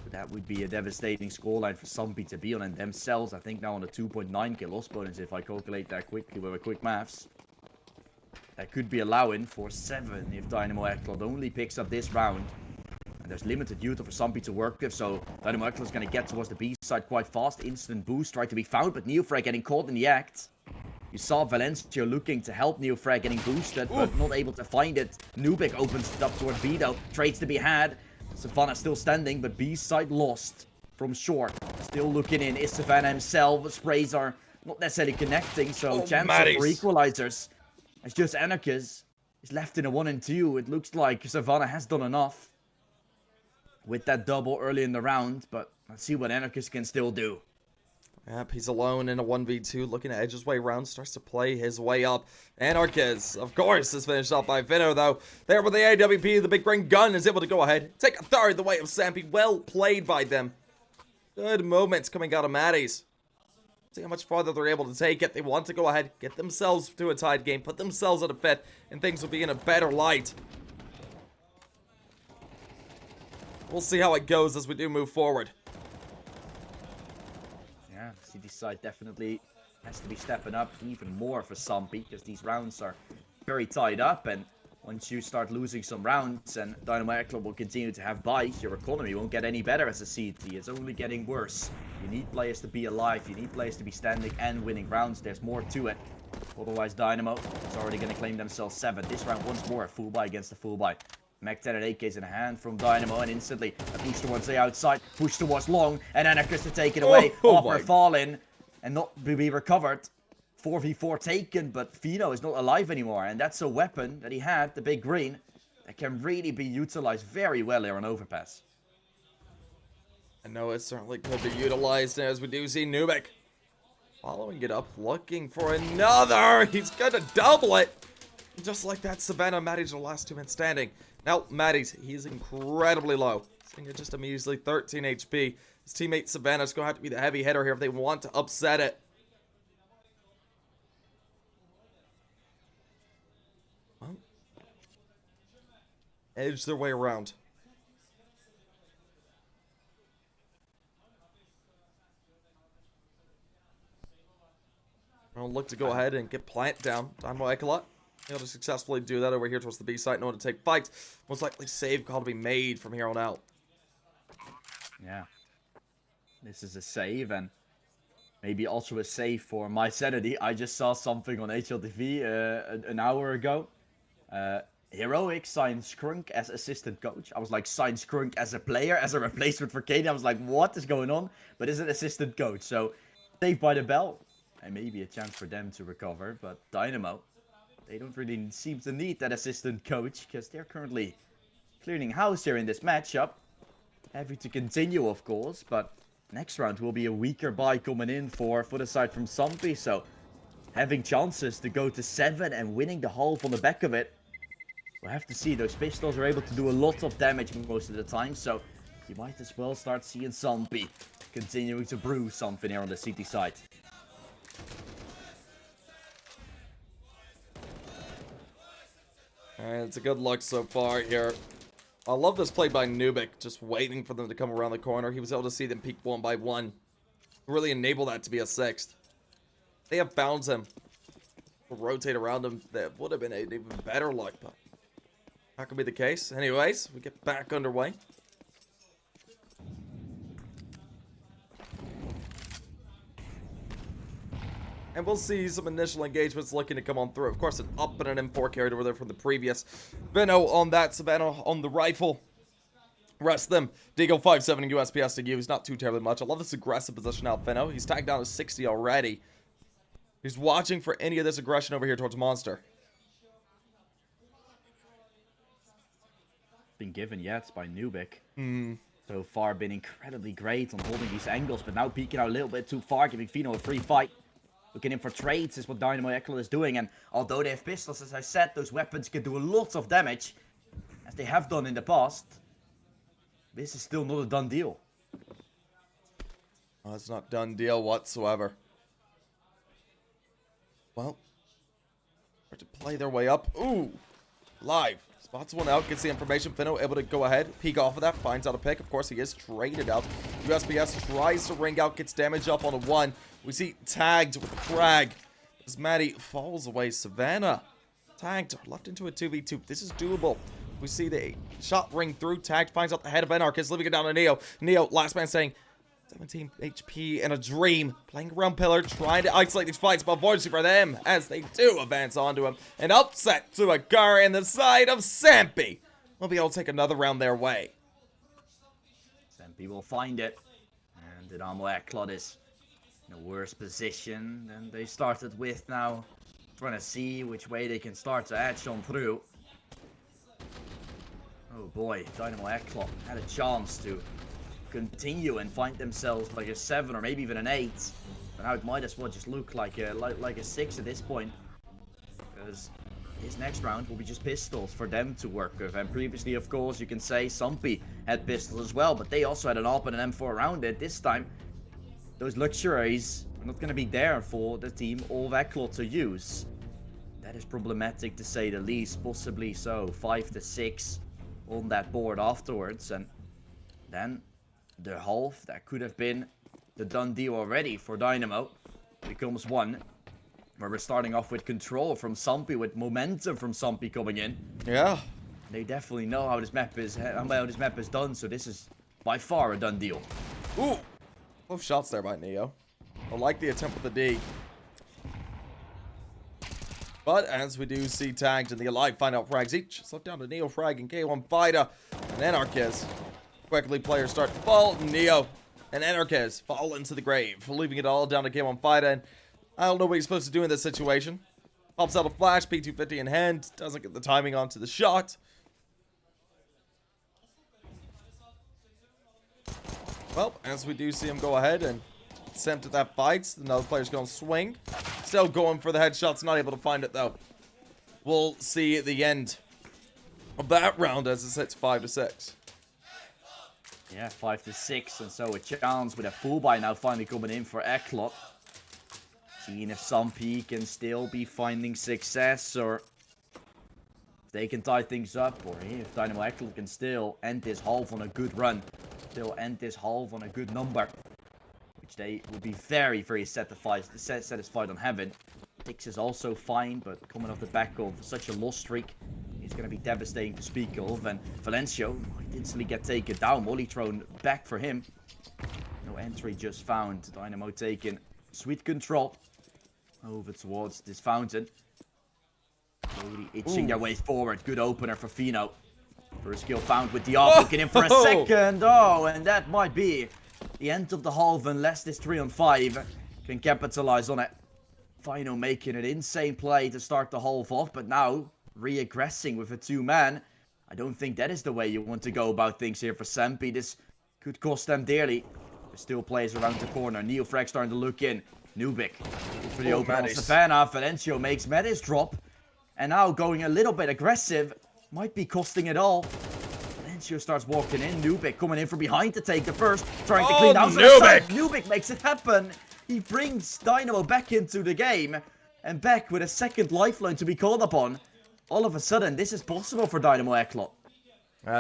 But that would be a devastating scoreline for Sampi to be on, and themselves I think now on a 2.9 kill loss bonus if I calculate that quickly with a quick maths. That could be allowing for 7 if Dynamo ECLOT only picks up this round. And there's limited youth for Sampi to work with, so Dynamo ECLOT is going to get towards the B side quite fast. Instant boost tried to be found, but Neofrag getting caught in the act. You saw Valencia looking to help Neofrag getting boosted, but not able to find it. Nubik opens it up towards B though. Trades to be had. Savannah still standing, but B side lost from short. Still looking in. Is Savannah himself. Sprays are not necessarily connecting, so chance for equalizers. It's just Anarchist is left in a 1 and 2. It looks like Savannah has done enough with that double early in the round, but let's see what Anarchist can still do. Yep, he's alone in a 1v2, looking to edge his way around, starts to play his way up. Anarchist, of course, is finished off by Finno, though. There with the AWP, the big green gun is able to go ahead, take a third the way of Sampi. Well played by them. Good moments coming out of Maddie's. See how much farther they're able to take it. They want to go ahead, get themselves to a tied game, put themselves at a fifth, and things will be in a better light. We'll see how it goes as we do move forward. Yeah, CT side definitely has to be stepping up even more for Sampi, because these rounds are very tied up, and once you start losing some rounds and Dynamo ECLOT will continue to have buys, your economy won't get any better as a CT. It's only getting worse. You need players to be alive, you need players to be standing and winning rounds. There's more to it. Otherwise, Dynamo is already going to claim themselves 7. This round once more, full buy against the full buy. Mac 10 and AKs in hand from Dynamo, and instantly a push towards the outside, push towards long, and Anarchist to take it away. Hopper fall in and not be recovered. 4v4 taken, but Fino is not alive anymore, and that's a weapon that he had, the big green, that can really be utilized very well here on overpass. I know it certainly could be utilized, as we do see Entropiq following it up, looking for another. He's gonna double it. Just like that, Savannah, Maddie's the last 2 men standing. Now, Maddie's, he's incredibly low. Sitting at just a measly 13 HP. His teammate Savannah's gonna have to be the heavy hitter here if they want to upset it. Well, edge their way around. I'll look to go ahead and get Plant down. Dynamo ECLOT able to successfully do that over here towards the B site. No one to take fights. Most likely save call to be made from here on out. Yeah. This is a save, and maybe also a save for my sanity. I just saw something on HLTV an hour ago. Heroic signed Skrunk as assistant coach. I was like, signed Skrunk as a player, as a replacement for Katie. I was like, what is going on? But is an assistant coach. So, saved by the bell. And maybe a chance for them to recover. But Dynamo, they don't really seem to need that assistant coach, because they're currently clearing house here in this matchup. Happy to continue, of course, but next round will be a weaker buy coming in for the side from Sampi. So, having chances to go to 7 and winning the half on the back of it. We'll have to see. Those pistols are able to do a lot of damage most of the time, so you might as well start seeing Sampi continuing to brew something here on the CT side. Alright, it's a good look so far here. I love this play by Entropiq, just waiting for them to come around the corner. He was able to see them peek 1 by 1. Really enable that to be a 6th. They have found him. Rotate around him. That would have been an even better look, but that could be the case. Anyways, we get back underway. And we'll see some initial engagements looking to come on through. Of course, an up and an M4 carried over there from the previous. Venno on that, Savannah on the rifle. Rest them. Deagle 5-7 USPS to use. Not too terribly much. I love this aggressive position out, Venno. He's tagged down to 60 already. He's watching for any of this aggression over here towards Monster. Been given yet by Entropiq. So far been incredibly great on holding these angles, but now peeking out a little bit too far, giving Fino a free fight. Looking in for trades is what Dynamo ECLOT is doing, and although they have pistols, as I said, those weapons can do a lot of damage, as they have done in the past. This is still not a done deal. Oh, it's not done deal whatsoever. Well, start to play their way up. Ooh, live. Spots one out, gets the information. Finno able to go ahead, peek off of that, finds out a pick. Of course, he is traded out. USPS tries to ring out, gets damage up on a 1. We see tagged with Prague as Maddie falls away. Savannah tagged, left into a 2v2. This is doable. We see the shot ring through. Tagged finds out the head of Anarchist, leaving it down to Neo. Neo, last man saying 17 HP and a dream. Playing around Pillar, trying to isolate these fights, but unfortunately for them, as they do advance onto him. An upset to occur in the side of Sampi. We'll be able to take another round their way. Sampi will find it. And Dynamo ECLOT is in a worse position than they started with now. Trying to see which way they can start to edge on through. Oh boy, Dynamo ECLOT had a chance to continue and find themselves like a 7 or maybe even an 8. But now it might as well just look like a 6 at this point. Because this next round will be just pistols for them to work with. And previously, of course, you can say Sampi had pistols as well, but they also had an AWP and an M4 around it. This time, those luxuries are not going to be there for the team of ECLOT to use. That is problematic to say the least, possibly so. 5 to 6 on that board afterwards, and then the half that could have been the done deal already for Dynamo becomes 1. Where we're starting off with control from Sampi, with momentum from Sampi coming in. Yeah. They definitely know how this map is done, so this is by far a done deal. Ooh. Both shots there by Neo. I like the attempt with the D. But as we do see tagged in the Alive find out frags each. It's left down to Neo Frag and K1 Fighter and Anarchist. Quickly players start to fall. Neo and Anarchist fall into the grave, leaving it all down to K1 Fighter. And I don't know what he's supposed to do in this situation. Pops out a flash, P250 in hand, doesn't get the timing onto the shot. Well, as we do see him go ahead and attempt at that fight, another player's going to swing. Still going for the headshots, not able to find it though. We'll see at the end of that round as it sits 5 to 6. Yeah, 5 to 6, and so a chance with a full buy now finally coming in for ECLOT. Seeing if Sampi can still be finding success, or if they can tie things up, or if Dynamo ECLOT can still end this half on a good run. Still end this half on a good number. Which they will be very, very satisfied on having. Tix is also fine, but coming off the back of such a loss streak, is going to be devastating to speak of. And Valencio might instantly get taken down. Molly thrown back for him. No entry just found. Dynamo taking sweet control over towards this fountain. Slowly itching their way forward. Good opener for Fino. First kill found with the AWP. Looking in for a second. Oh, and that might be the end of the half unless this 3-on-5 can capitalize on it. Fino making an insane play to start the half off, but now re-aggressing with a 2-man. I don't think that is the way you want to go about things here for Sampi. This could cost them dearly. There's still players around the corner. Neofrag starting to look in. Nubik for the open on Savannah. Valencio makes Metis drop. And now going a little bit aggressive. Might be costing it all. Valencio starts walking in. Nubik coming in from behind to take the first. Trying to clean out Nubik. Nubik makes it happen. He brings Dynamo back into the game. And back with a second lifeline to be called upon. All of a sudden, this is possible for Dynamo ECLOT.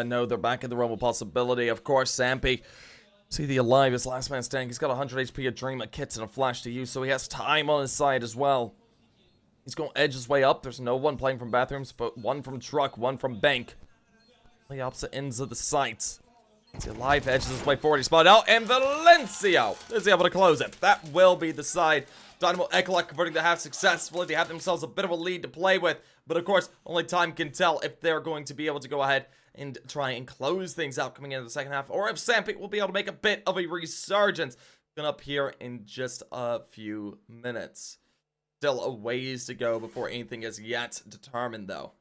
No, they're back in the realm of possibility. Of course, Sampi. See the Alive, his last man standing. He's got 100 HP, a Dream, a Kits, and a Flash to use, so he has time on his side as well. He's going to edge his way up. There's no one playing from bathrooms, but one from truck, one from bank. The opposite ends of the site. The Alive edges his way forward. He spotted out, and Valencio is able to close it. That will be the side. Dynamo ECLOT converting the half successfully. They have themselves a bit of a lead to play with, but of course, only time can tell if they're going to be able to go ahead and try and close things out coming into the second half, or if Sampi will be able to make a bit of a resurgence. Coming up here in just a few minutes. Still a ways to go before anything is yet determined, though.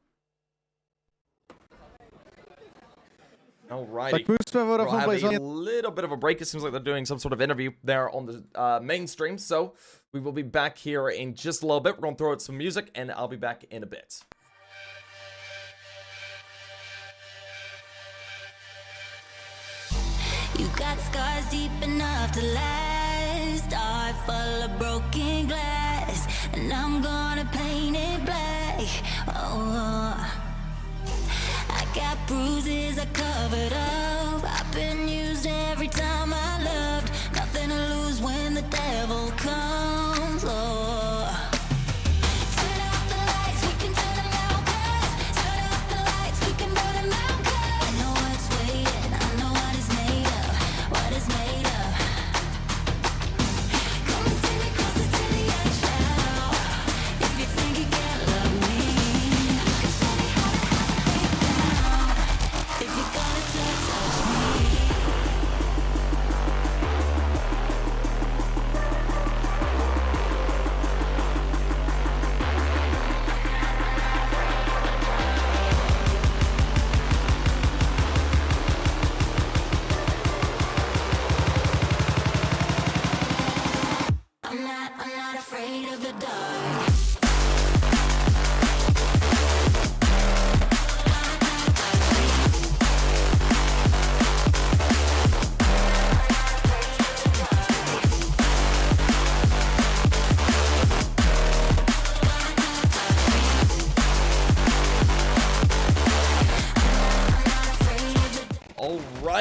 Alrighty. We're having a little bit of a break. It seems like they're doing some sort of interview there on the main stream, so we will be back here in just a little bit. We're going to throw out some music, and I'll be back in a bit. You got scars deep enough to last. Heart full of broken glass, and I'm gonna paint it black. Oh, I got bruises I covered up. I've been used every time I loved. Nothing to lose when the devil comes. Oh, turn off the lights, we can turn them out, 'cause turn off the lights, we can burn them out, 'cause I know what's waiting, I know what it's made of, what it's made of. Come and take me closer to the edge now. If you think you can't love me, you can show me how to have a breakdown. If you're gonna touch,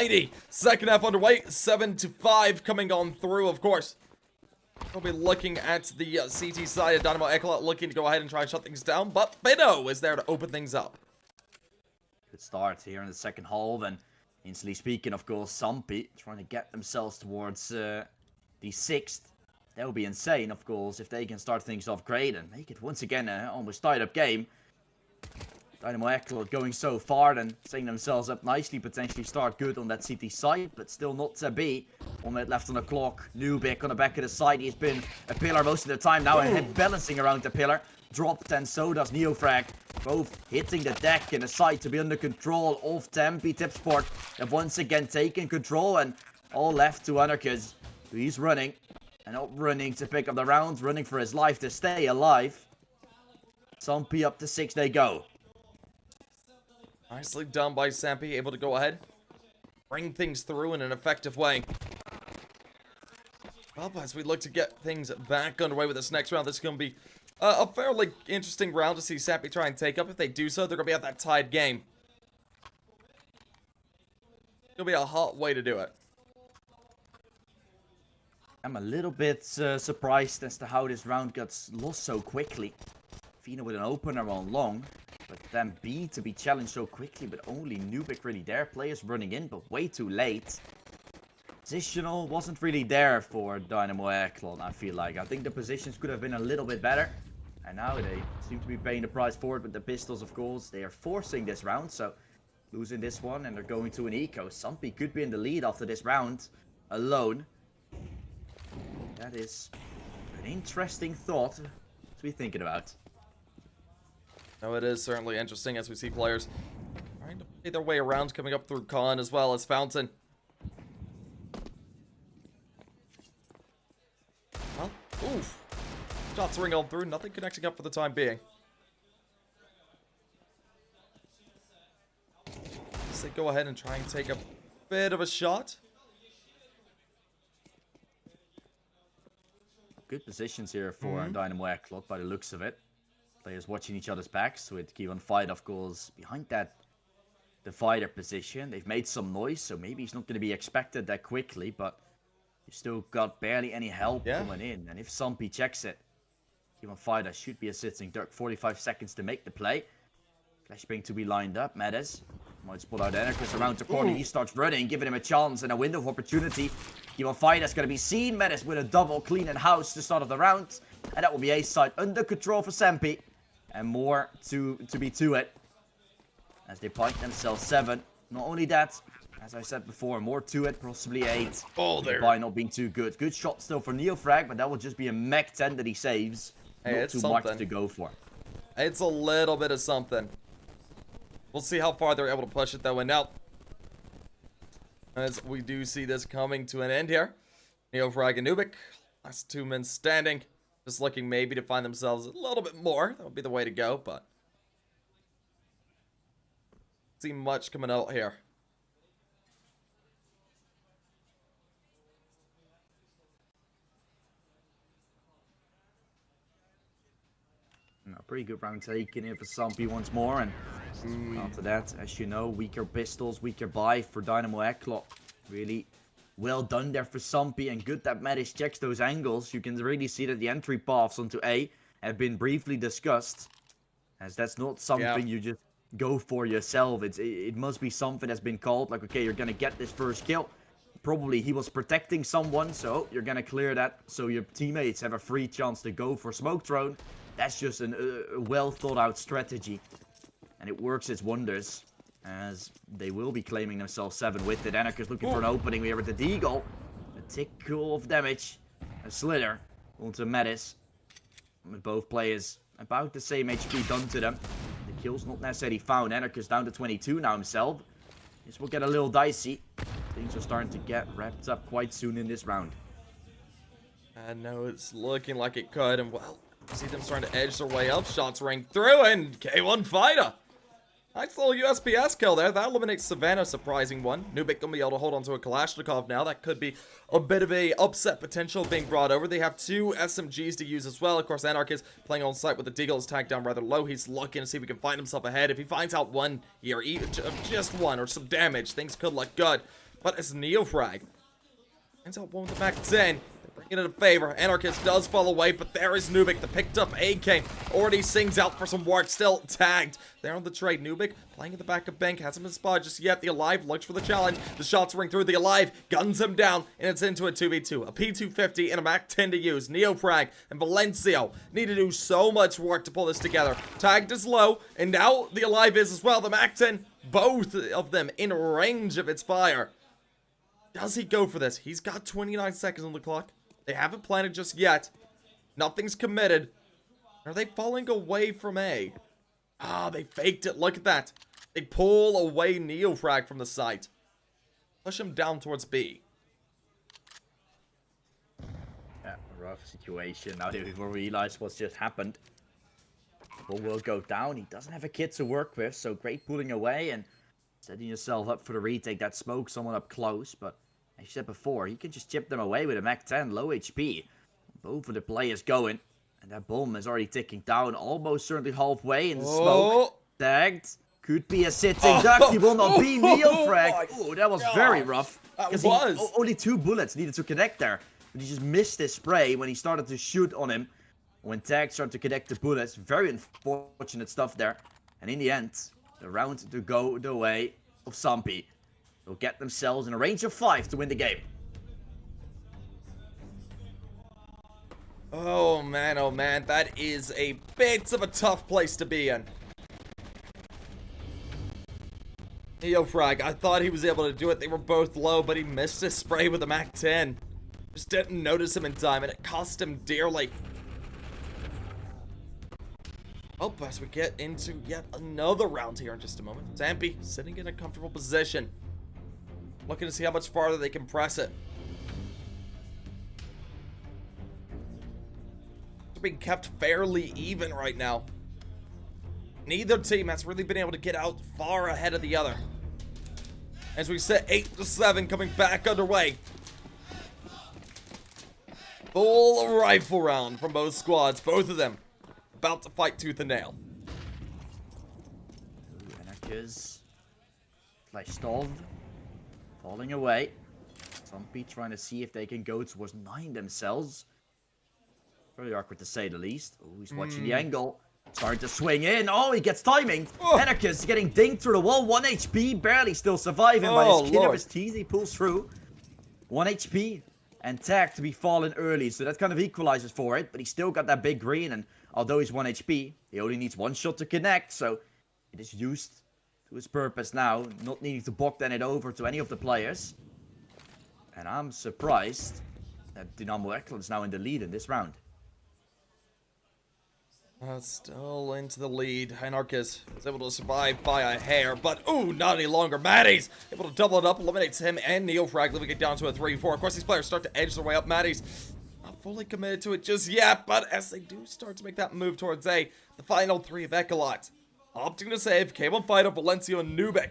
mighty. Second half underway, 7-5 coming on through, of course. We'll be looking at the CT side of Dynamo ECLOT, looking to go ahead and try and shut things down, but Bino is there to open things up. Good start here in the second half, and instantly speaking, of course, Sampi trying to get themselves towards the 6th. That would be insane, of course, if they can start things off great and make it once again an almost tied-up game. Dynamo ECLOT going so far and setting themselves up nicely, potentially start good on that CT side, but still not to be. 1 minute left on the clock. Entropiq on the back of the side. He's been a pillar most of the time now, and head balancing around the pillar. Dropped, and so does Neofrag. Both hitting the deck and the side to be under control of Sampi. Tipsport have once again taken control, and all left to Anarchist. He's running, and not running to pick up the rounds, running for his life to stay alive. Sampi up to 6 they go. Nicely done by Sampi, able to go ahead, bring things through in an effective way. Well, as we look to get things back underway with this next round, this is going to be a fairly interesting round to see Sampi try and take up. If they do so, they're going to be at that tied game. It'll be a hot way to do it. I'm a little bit surprised as to how this round got lost so quickly. Fina with an opener on long. But then B to be challenged so quickly, but only Entropiq really there. Players running in, but way too late. Positional wasn't really there for Dynamo ECLOT, I feel like. I think the positions could have been a little bit better. And now they seem to be paying the price for it with the pistols, of course. They are forcing this round, so losing this one, and they're going to an eco. Sampi could be in the lead after this round alone. That is an interesting thought to be thinking about. No, it is certainly interesting as we see players trying to play their way around, coming up through Khan as well as Fountain. Well, oof. Shots ring on through, nothing connecting up for the time being. As they go ahead and try and take a bit of a shot. Good positions here for Dynamo ECLOT by the looks of it. Players watching each other's backs with Kevon Fight, of course, behind that divider position. They've made some noise, so maybe he's not going to be expected that quickly, but you still got barely any help coming in. And if Sampi checks it, Kevon Fighter should be a sitting duck. 45 seconds to make the play. Flashbang to be lined up. Medes might spot out Anarchist around the corner. He starts running, giving him a chance and a window of opportunity. Kevon Fighter's going to be seen. Medes with a double clean and house to start of the round. And that will be ace side under control for Sampi. And more to be to it. As they point themselves 7. Not only that, as I said before, more to it, possibly 8. Oh, there. By not being too good. Good shot still for Neofrag, but that will just be a mech 10 that he saves. Hey, not too much to go for. It's a little bit of something. We'll see how far they're able to push it though. And now, as we do see this coming to an end here, Neofrag and Entropiq, last 2 men standing. Just looking maybe to find themselves a little bit more. That would be the way to go, but see much coming out here. A pretty good round taken here for Sampi once more, and after that, as you know, weaker pistols, weaker buy for Dynamo ECLOT. Really well done there for Sampi, and good that Medes checks those angles. You can really see that the entry paths onto A have been briefly discussed, as that's not something you just go for yourself. It must be something that's been called, like, okay, you're gonna get this first kill. Probably he was protecting someone, so you're gonna clear that so your teammates have a free chance to go for smoke drone. That's just a well thought out strategy, and it works its wonders, as they will be claiming themselves 7 with it. Anarchist looking for an opening. We have with the Deagle. A tickle of damage. A slither onto Medes. With both players about the same HP done to them. The kill's not necessarily found. Anarchist down to 22 now himself. This will get a little dicey. Things are starting to get wrapped up quite soon in this round. I know it's looking like it could, and well, see them starting to edge their way up. Shots ring through, and K1 Fighter. Nice little USPS kill there. That eliminates Savannah, surprising one. Entropiq gonna be able to hold onto a Kalashnikov now. That could be a bit of a upset potential being brought over. They have 2 SMGs to use as well. Of course, Anarchist playing on site with the Deagle is tagged down rather low. He's looking to see if he can find himself ahead. If he finds out one here, even just one or some damage, things could look good. But it's Neofrag. Ends up one with the back 10. Bring it into favor. Anarchist does fall away, but there is Nubik, the picked up AK. Already sings out for some work, still tagged. There on the trade. Nubik playing at the back of Bank, hasn't been spotted just yet. The Alive looks for the challenge. The shots ring through. The Alive guns him down, and it's into a 2v2. A P250 and a Mac 10 to use. Neofrag and Valencio need to do so much work to pull this together. Tagged is low, and now the Alive is as well. The Mac 10, both of them in range of its fire. Does he go for this? He's got 29 seconds on the clock. They haven't planted just yet. Nothing's committed. Are they falling away from A? Ah, they faked it. Look at that. They pull away Neofrag from the site. Push him down towards B. Yeah, a rough situation. Now they will realize what's just happened. Ball will go down. He doesn't have a kid to work with, so great pulling away and setting yourself up for the retake. That smoke someone up close, but as you said before, you can just chip them away with a Mac 10, low HP. Both of the players going, and that bomb is already ticking down, almost certainly halfway in the smoke. Tagged. Could be a sitting duck. He will not be Neofrag. Oh, that was very rough. That was. Only 2 bullets needed to connect there. But he just missed his spray when he started to shoot on him. When Tagged started to connect the bullets. Very unfortunate stuff there. And in the end, the round to go the way of Sampi. They'll get themselves in a range of 5 to win the game. Oh man, that is a bit of a tough place to be in. Neofrag, I thought he was able to do it. They were both low, but he missed his spray with the Mac 10. Just didn't notice him in time, and it cost him dearly. Oh, as we get into yet another round here in just a moment. Sampi sitting in a comfortable position. Looking to see how much farther they can press it. They're being kept fairly even right now. Neither team has really been able to get out far ahead of the other. As we set 8-7 coming back underway. Full rifle round from both squads. Both of them about to fight tooth and nail. Anarchist. Stalled. Falling away. Sampi trying to see if they can go towards 9 themselves. Very awkward to say the least. Oh, he's watching the angle. Starting to swing in. Oh, he gets timing. Anarchist getting dinged through the wall. 1 HP. Barely still surviving by his kid of his teeth. He pulls through. 1 HP. And Tagged to be fallen early. So that kind of equalizes for it. But he's still got that big green. And although he's 1 HP, he only needs 1 shot to connect. So it is used to its purpose now. Not needing to Bogdan it over to any of the players. And I'm surprised that Dynamo ECLOT is now in the lead in this round. Still into the lead. Anarchist was able to survive by a hair, but ooh, not any longer. Maddie's able to double it up, eliminates him and Neofrag, leaving it down to a 3-4. Of course, these players start to edge their way up. Maddie's not fully committed to it just yet, but as they do start to make that move towards A, the final 3 of ECLOT. Opting to save, came on fight of Valencio and Nubik.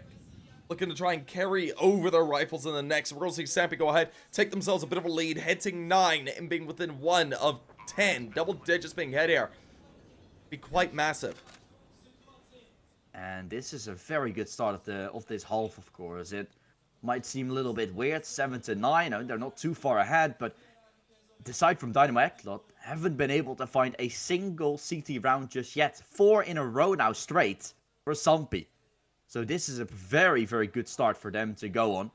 Looking to try and carry over their rifles in the next. We're going to see Sampi go ahead, take themselves a bit of a lead, hitting 9 and being within 1 of 10. Double digits being hit here. Be quite massive. And this is a very good start of this half, of course. It might seem a little bit weird, 7-9. They're not too far ahead, but aside from Dynamo ECLOT, haven't been able to find a single CT round just yet. 4 in a row now straight for Sampi. So this is a very, very good start for them to go on.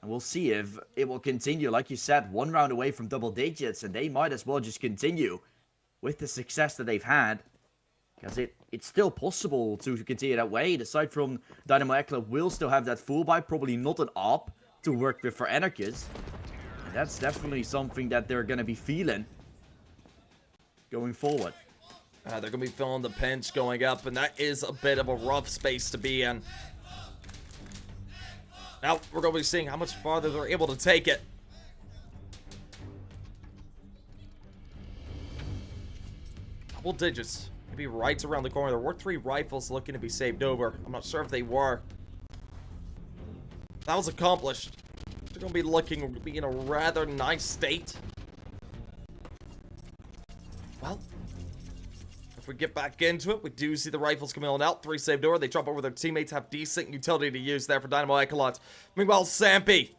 And we'll see if it will continue. Like you said, 1 round away from double digits, and they might as well just continue with the success that they've had. Because it's still possible to continue that way. Aside from Dynamo ECLOT will still have that full buy, probably not an AWP to work with for Anarchist. And that's definitely something that they're going to be feeling going forward. They're going to be feeling the pinch going up, and that is a bit of a rough space to be in. Now, we're going to be seeing how much farther they're able to take it. Double digits. Maybe right around the corner. There were 3 rifles looking to be saved over. I'm not sure if they were. That was accomplished. They're going to be looking to be in a rather nice state. Well, if we get back into it, we do see the rifles coming on out. 3 saved over. They drop over their teammates, have decent utility to use there for Dynamo ECLOT. Meanwhile, Sampi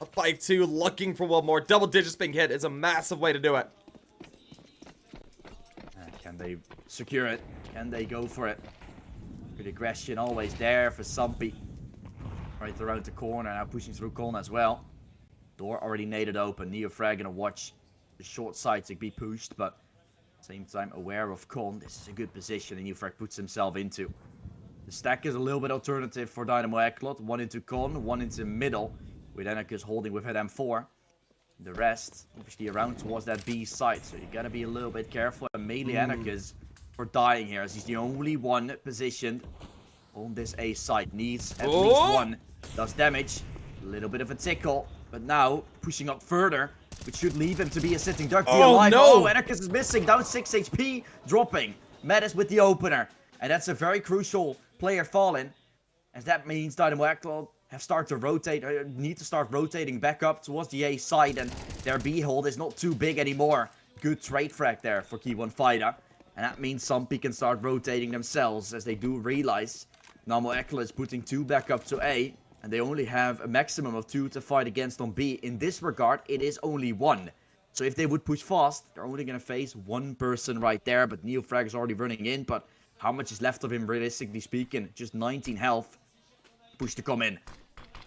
A 5-2, looking for one more. Double digits being hit is a massive way to do it. Can they secure it? Can they go for it? Good aggression always there for Sampi. Right around the corner, now pushing through Con as well. Door already naded open. Neofrag gonna watch the short side to be pushed, but at the same time aware of Con. This is a good position and Neofrag puts himself into. The stack is a little bit alternative for Dynamo ECLOT. One into Con, one into middle, with Anarchus holding with head M4. The rest, obviously around towards that B side, so you gotta be a little bit careful. And mainly Anarchus for dying here, as he's the only one positioned on this A side. Needs at least one. Does damage. A little bit of a tickle, but now pushing up further, which should leave him to be a sitting duck. Oh, no! Oh, Anarchus is missing, down 6 HP, dropping. Mattis with the opener, and that's a very crucial player falling, as that means Dynamo ECLOT have started to rotate, need to start rotating back up towards the A side, and their B hold is not too big anymore. Good trade frag there for Key 1 Fighter, and that means Sampi can start rotating themselves, as they do realize Dynamo ECLOT is putting 2 back up to A, and they only have a maximum of 2 to fight against on B. In this regard, it is only 1. So if they would push fast, they're only going to face 1 person right there, but Neofrag is already running in, but how much is left of him, realistically speaking? Just 19 health. Push to come in.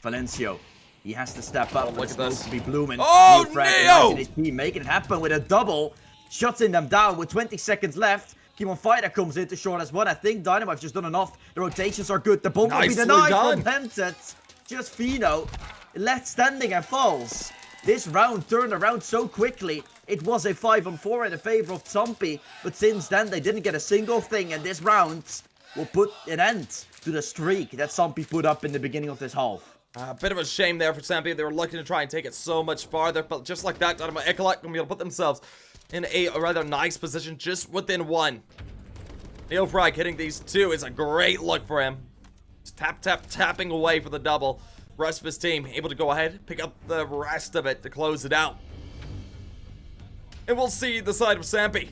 Valencio. He has to step up. Look It's at this. supposed to be blooming. Oh, Neofrag Neo! and his team making it happen with a double. Shutting them down with 20 seconds left. Key1 Fighter comes into short as well. I think Dynamo have just done enough. The rotations are good. The bomb will be Nicely denied done. from Pentet. Just Fino. Left standing and falls. This round turned around so quickly. It was a 5-on-4 in the favor of Sampi, but since then they didn't get a single thing, and this round will put an end to the streak that Sampi put up in the beginning of this half. A bit of a shame there for Sampi. They were looking to try and take it so much farther, but just like that, Dynamo ECLOT gonna be able to put themselves in a rather nice position just within 1. Neofrag hitting these 2 is a great look for him. Just tapping away for the double. Rest of his team able to go ahead, pick up the rest of it to close it out. And we'll see the side of Sampi.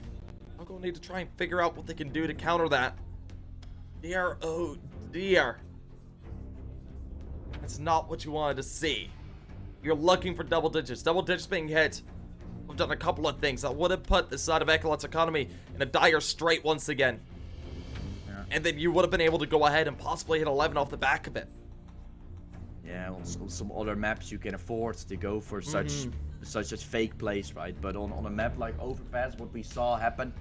I'm gonna need to try and figure out what they can do to counter that. Dear, oh dear. That's not what you wanted to see. You're looking for double digits. Double digits being hit. We've done a couple of things that would have put the side of ECLOT's economy in a dire strait once again. And then you would have been able to go ahead and possibly hit 11 off the back of it. Yeah, on some other maps you can afford to go for such as fake plays, right? But on a map like Overpass, what we saw happen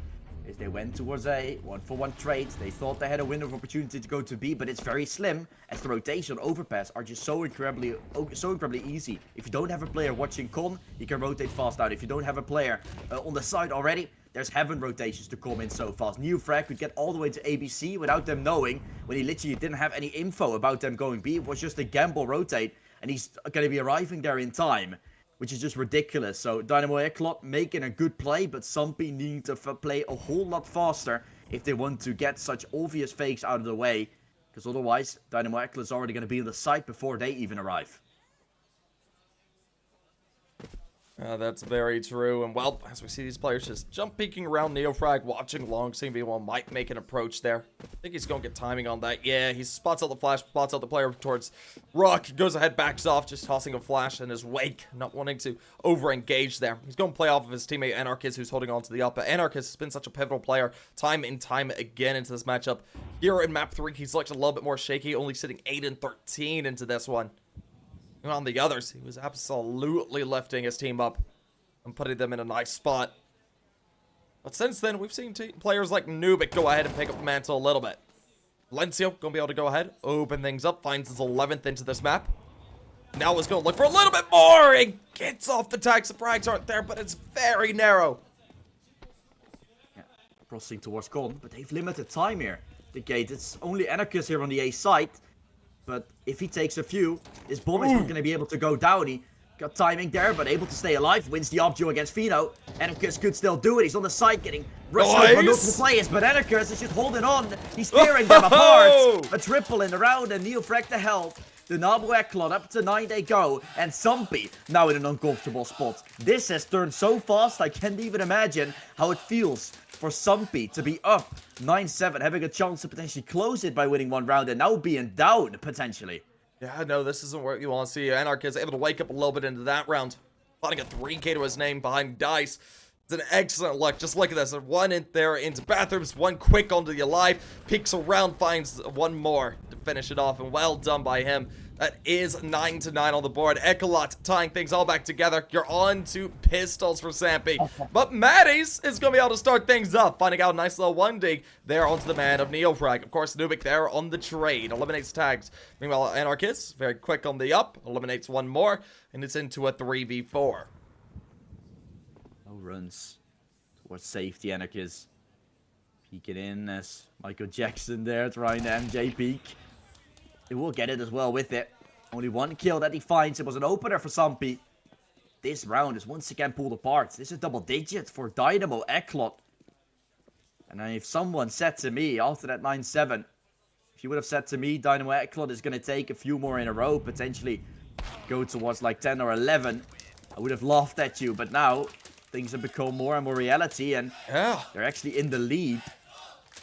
is they went towards a 1-for-1 trade. They thought they had a window of opportunity to go to B, but it's very slim, as the rotation Overpass are just so incredibly easy. If you don't have a player watching Con, you can rotate fast out. If you don't have a player on the side already, there's heaven rotations to come in so fast. Neofrag could get all the way to ABC without them knowing, when he literally didn't have any info about them going B. It was just a gamble rotate, and he's going to be arriving there in time, which is just ridiculous. So Dynamo ECLOT making a good play, but Sampi needing to play a whole lot faster if they want to get such obvious fakes out of the way, because otherwise Dynamo ECLOT is already going to be on the site before they even arrive. That's very true, and well, as we see these players just peeking around, Neofrag watching long, seeing V1 might make an approach there. I think he's going to get timing on that. Yeah, he spots out the flash, spots out the player towards Rock, goes ahead, backs off, just tossing a flash in his wake, not wanting to over-engage there. He's going to play off of his teammate Anarchus, who's holding on to the up, but Anarchus has been such a pivotal player time and time again into this matchup. Here in map 3, he's looked a little bit more shaky, only sitting 8-13 into this one. And on the others, he was absolutely lifting his team up and putting them in a nice spot. But since then, we've seen players like Entropiq go ahead and pick up the mantle a little bit. Valencio gonna be able to go ahead, open things up, finds his 11th into this map. Now he's gonna look for a little bit more. He gets off the tags. The frags aren't there, but it's very narrow. Yeah, crossing towards Con, but they've limited time here. The gate, it's only Anarchus here on the A side. But if he takes a few, this bomb is not going to be able to go down. He got timing there, but able to stay alive. Wins the up duel against Fino. Anarchus could still do it. He's on the side getting rushed over multiple players, but Anarchus is just holding on. He's tearing them apart. A triple in the round, and Neofrag to help. The Dynamo ECLOT up to 9 they go, and Sampi now in an uncomfortable spot. This has turned so fast, I can't even imagine how it feels for Sampi to be up 9-7, having a chance to potentially close it by winning 1 round, and now being down, potentially. Yeah, no, this isn't what you want to see. Anarchist able to wake up a little bit into that round. Finding a 3K to his name behind Dice. It's an excellent look. Just look at this. One in there into bathrooms, one quick onto the alive, peeks around, finds one more to finish it off, and well done by him. That is 9-9 on the board. ECLOT tying things all back together. You're on to pistols for Sampi. But Maddie's is going to be able to start things up. Finding out a nice little 1-dig there onto the man of Prague. Of course, Entropiq there on the trade. Eliminates tags. Meanwhile, Anarchist, very quick on the up. Eliminates one more. And it's into a 3v4. No runs towards safety. Anarchist peeking in as Michael Jackson there trying to MJ peek. He will get it as well with it. Only one kill that he finds. It was an opener for Sampi. This round is once again pulled apart. This is double digits for Dynamo ECLOT. And if someone said to me after that 9-7, if you would have said to me Dynamo ECLOT is going to take a few more in a row, potentially go towards like 10 or 11, I would have laughed at you. But now things have become more and more reality, and they're actually in the lead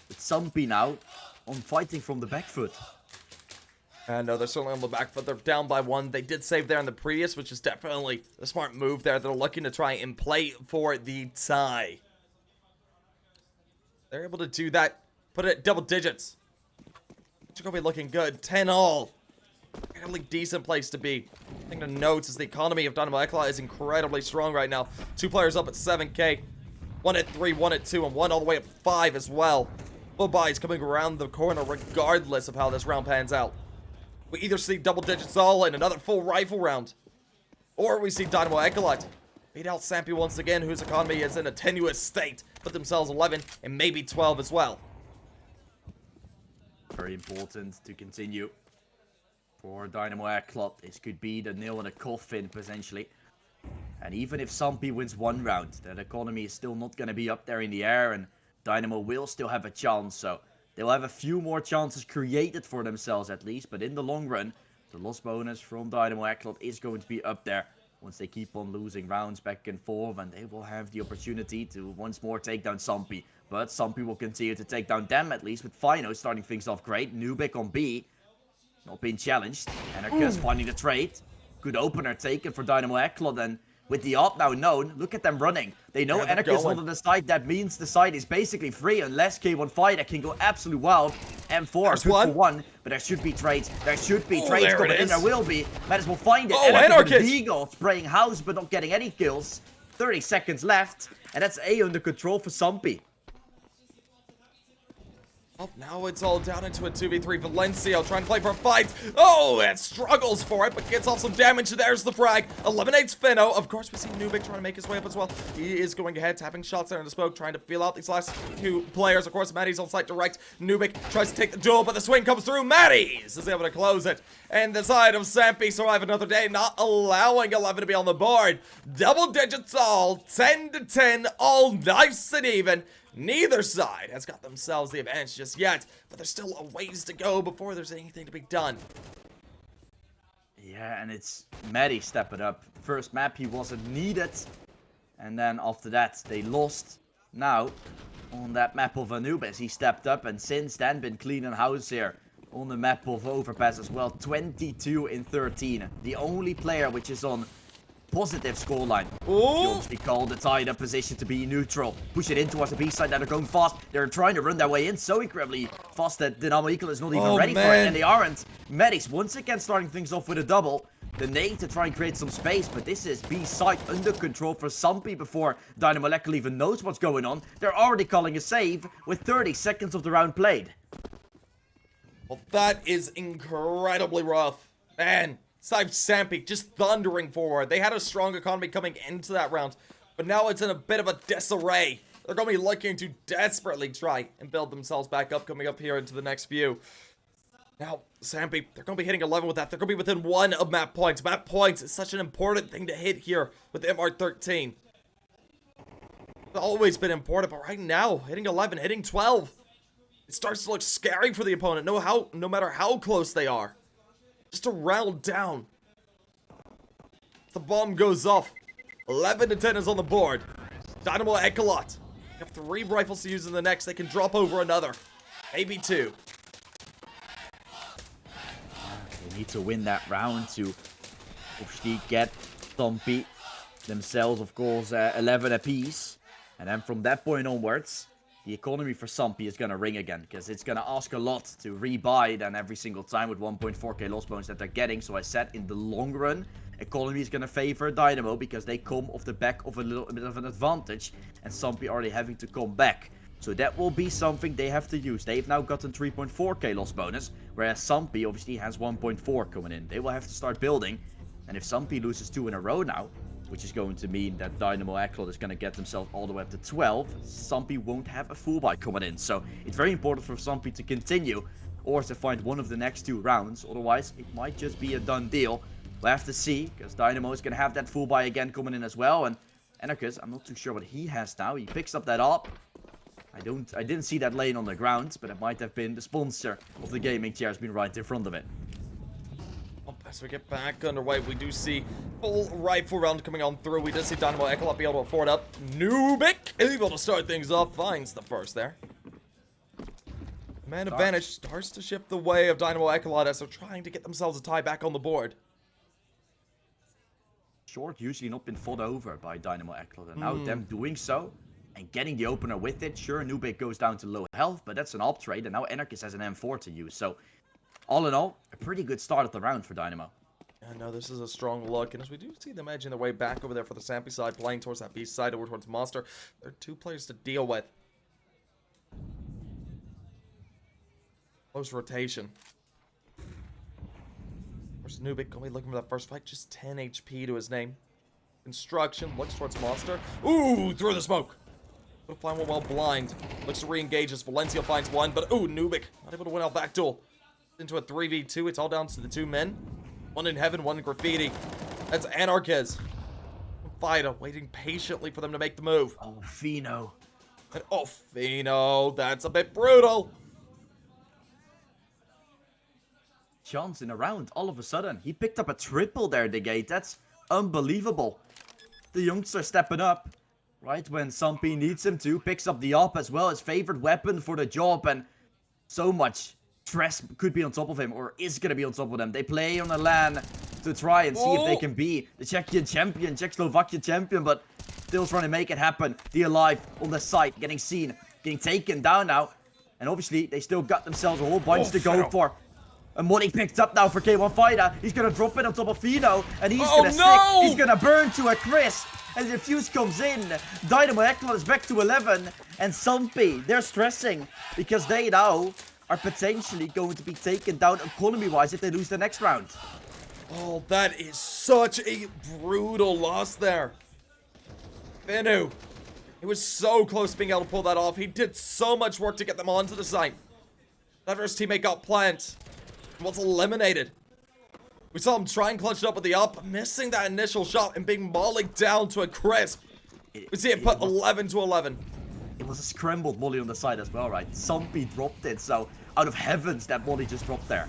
with Sampi now on fighting from the back foot. No, they're certainly on the back foot. They're down by one. They did save there in the previous, which is definitely a smart move there. They're looking to try and play for the tie. They're able to do that. Put it at double digits. It's going to be looking good. 10 all. Really decent place to be. I think the notes is the economy of Dynamo ECLOT is incredibly strong right now. 2 players up at 7K. 1 at 3, 1 at 2, and 1 all the way up 5 as well. Full buys coming around the corner regardless of how this round pans out. We either see double digits all in another full rifle round, or we see Dynamo ECLOT beat out Sampi once again, whose economy is in a tenuous state. Put themselves 11 and maybe 12 as well. Very important to continue for Dynamo ECLOT. This could be the nail in the coffin potentially. And even if Sampi wins one round, that economy is still not going to be up there in the air, and Dynamo will still have a chance. So they'll have a few more chances created for themselves at least, but in the long run, the loss bonus from Dynamo ECLOT is going to be up there once they keep on losing rounds back and forth, and they will have the opportunity to once more take down Sampi. But Sampi will continue to take down them at least, with Fino starting things off great. Entropiq on B, not being challenged. Anarchist finding the trade. Good opener taken for Dynamo ECLOT, and with the op now known, look at them running. They know Anarchist not on the side. That means the side is basically free unless K1 Fighter can go absolutely wild. M4 good for one, but there should be trades. There should be trades coming in. There will be. Might as well find it. Anarchist! Eagle spraying house, but not getting any kills. 30 seconds left, and that's A under control for Sampi. Oh, now it's all down into a 2v3. Valencia trying to play for a fight. Oh, and struggles for it, but gets off some damage. There's the frag. Eliminates Fino. Of course, we see Entropiq trying to make his way up as well. He is going ahead, tapping shots there in the smoke, trying to feel out these last 2 players. Of course, Maddie's on site direct. Entropiq tries to take the duel, but the swing comes through. Maddie's is able to close it. And the side of Sampi survive another day, not allowing 11 to be on the board. Double digits all. 10-10, all nice and even. Neither side has got themselves the advantage just yet, but there's still a ways to go before there's anything to be done. Yeah, and it's Maddie stepping up. First map he wasn't needed, and then after that they lost. Now, on that map of Anubis, he stepped up, and since then been cleaning house here. On the map of Overpass as well, 22-13. The only player which is on positive scoreline. Obviously called the tied up position to be neutral. Push it in towards the B side. Now they're going fast. They're trying to run their way in so incredibly fast that Dynamo ECLOT is not even ready for it, and they aren't. Medics once again starting things off with a double. The nade to try and create some space, but this is B side under control for Sampi before Dynamo ECLOT even knows what's going on. They're already calling a save with 30 seconds of the round played. Well, that is incredibly rough. Man. Sampi just thundering forward. They had a strong economy coming into that round, but now it's in a bit of a disarray. They're going to be looking to desperately try and build themselves back up coming up here into the next few. Now, Sampi, they're going to be hitting 11 with that. They're going to be within 1 of map points. Map points is such an important thing to hit here with MR13. It's always been important, but right now, hitting 11, hitting 12, it starts to look scary for the opponent, no matter how close they are. Just a round down. The bomb goes off. 11-10 is on the board. Dynamo ECLOT. They have 3 rifles to use in the next. They can drop over another. Maybe 2. They need to win that round to obviously get Sampi themselves, of course, 11 apiece. And then from that point onwards, the economy for Sampi is going to ring again. Because it's going to ask a lot to rebuy then every single time with 1.4k loss bonus that they're getting. So I said in the long run, economy is going to favor Dynamo because they come off the back of a little bit of an advantage. And Sampi already having to come back. So that will be something they have to use. They've now gotten 3.4k loss bonus. Whereas Sampi obviously has 1.4 coming in. They will have to start building. And if Sampi loses 2 in a row now, which is going to mean that Dynamo ECLOT is going to get themselves all the way up to 12, Sampi won't have a full buy coming in. So it's very important for Sampi to continue or to find one of the next 2 rounds. Otherwise, it might just be a done deal. We'll have to see, because Dynamo is going to have that full buy again coming in as well. And Anarchus, I'm not too sure what he has now. He picks up that up. I didn't see that laying on the ground, but it might have been the sponsor of the gaming chair has been right in front of it. As we get back underway, we do see full rifle round coming on through. We did see Dynamo ECLOT be able to afford up. Entropiq able to start things off. Finds the first there. Man advantage starts to shift the way of Dynamo ECLOT as they're trying to get themselves a tie back on the board. Short usually not been fought over by Dynamo ECLOT, and now them doing so and getting the opener with it. Sure, Entropiq goes down to low health, but that's an op trade, and now Anarchus has an M4 to use. So all in all, a pretty good start of the round for Dynamo. I know this is a strong look, and as we do see them edging their way back over there for the Sampi side, playing towards that beast side over towards Monster, there are 2 players to deal with. Close rotation. Where's Entropiq going to be looking for that first fight? Just 10 HP to his name. Construction, looks towards Monster. Ooh, through the smoke. Will find one well blind. Looks to re-engage as Valencia finds one, but ooh, Entropiq not able to win out back duel. Into a 3v2, it's all down to the 2 men. One in heaven, one in graffiti. That's Anarchus. Fighter waiting patiently for them to make the move. Oh, Fino. And oh, Fino, that's a bit brutal. Chance in a round, all of a sudden. He picked up a triple there, the gate. That's unbelievable. The youngster stepping up. Right when Sampi needs him to. Picks up the op as well. His favorite weapon for the job. And so much stress could be on top of him, or is going to be on top of them. They play on a LAN to try and see if they can be the Czechian champion, Czechoslovakia champion, but still trying to make it happen. The Alive on the side, getting seen, getting taken down now. And obviously, they still got themselves a whole bunch to go for. And what he picked up now for K1 Fighter, he's going to drop it on top of Fino, and he's going to stick. He's going to burn to a crisp. And the fuse comes in. Dynamo ECLOT is back to 11. And Sampi, they're stressing because they now are potentially going to be taken down economy-wise if they lose the next round. Oh, that is such a brutal loss there. Finu, he was so close to being able to pull that off. He did so much work to get them onto the site. That first teammate got plant. Was eliminated. We saw him try and clutch it up with the up, missing that initial shot and being mollied down to a crisp. We see it put 11 to 11. It was a scrambled molly on the side as well, right? Sampi dropped it, so out of heavens that molly just dropped there.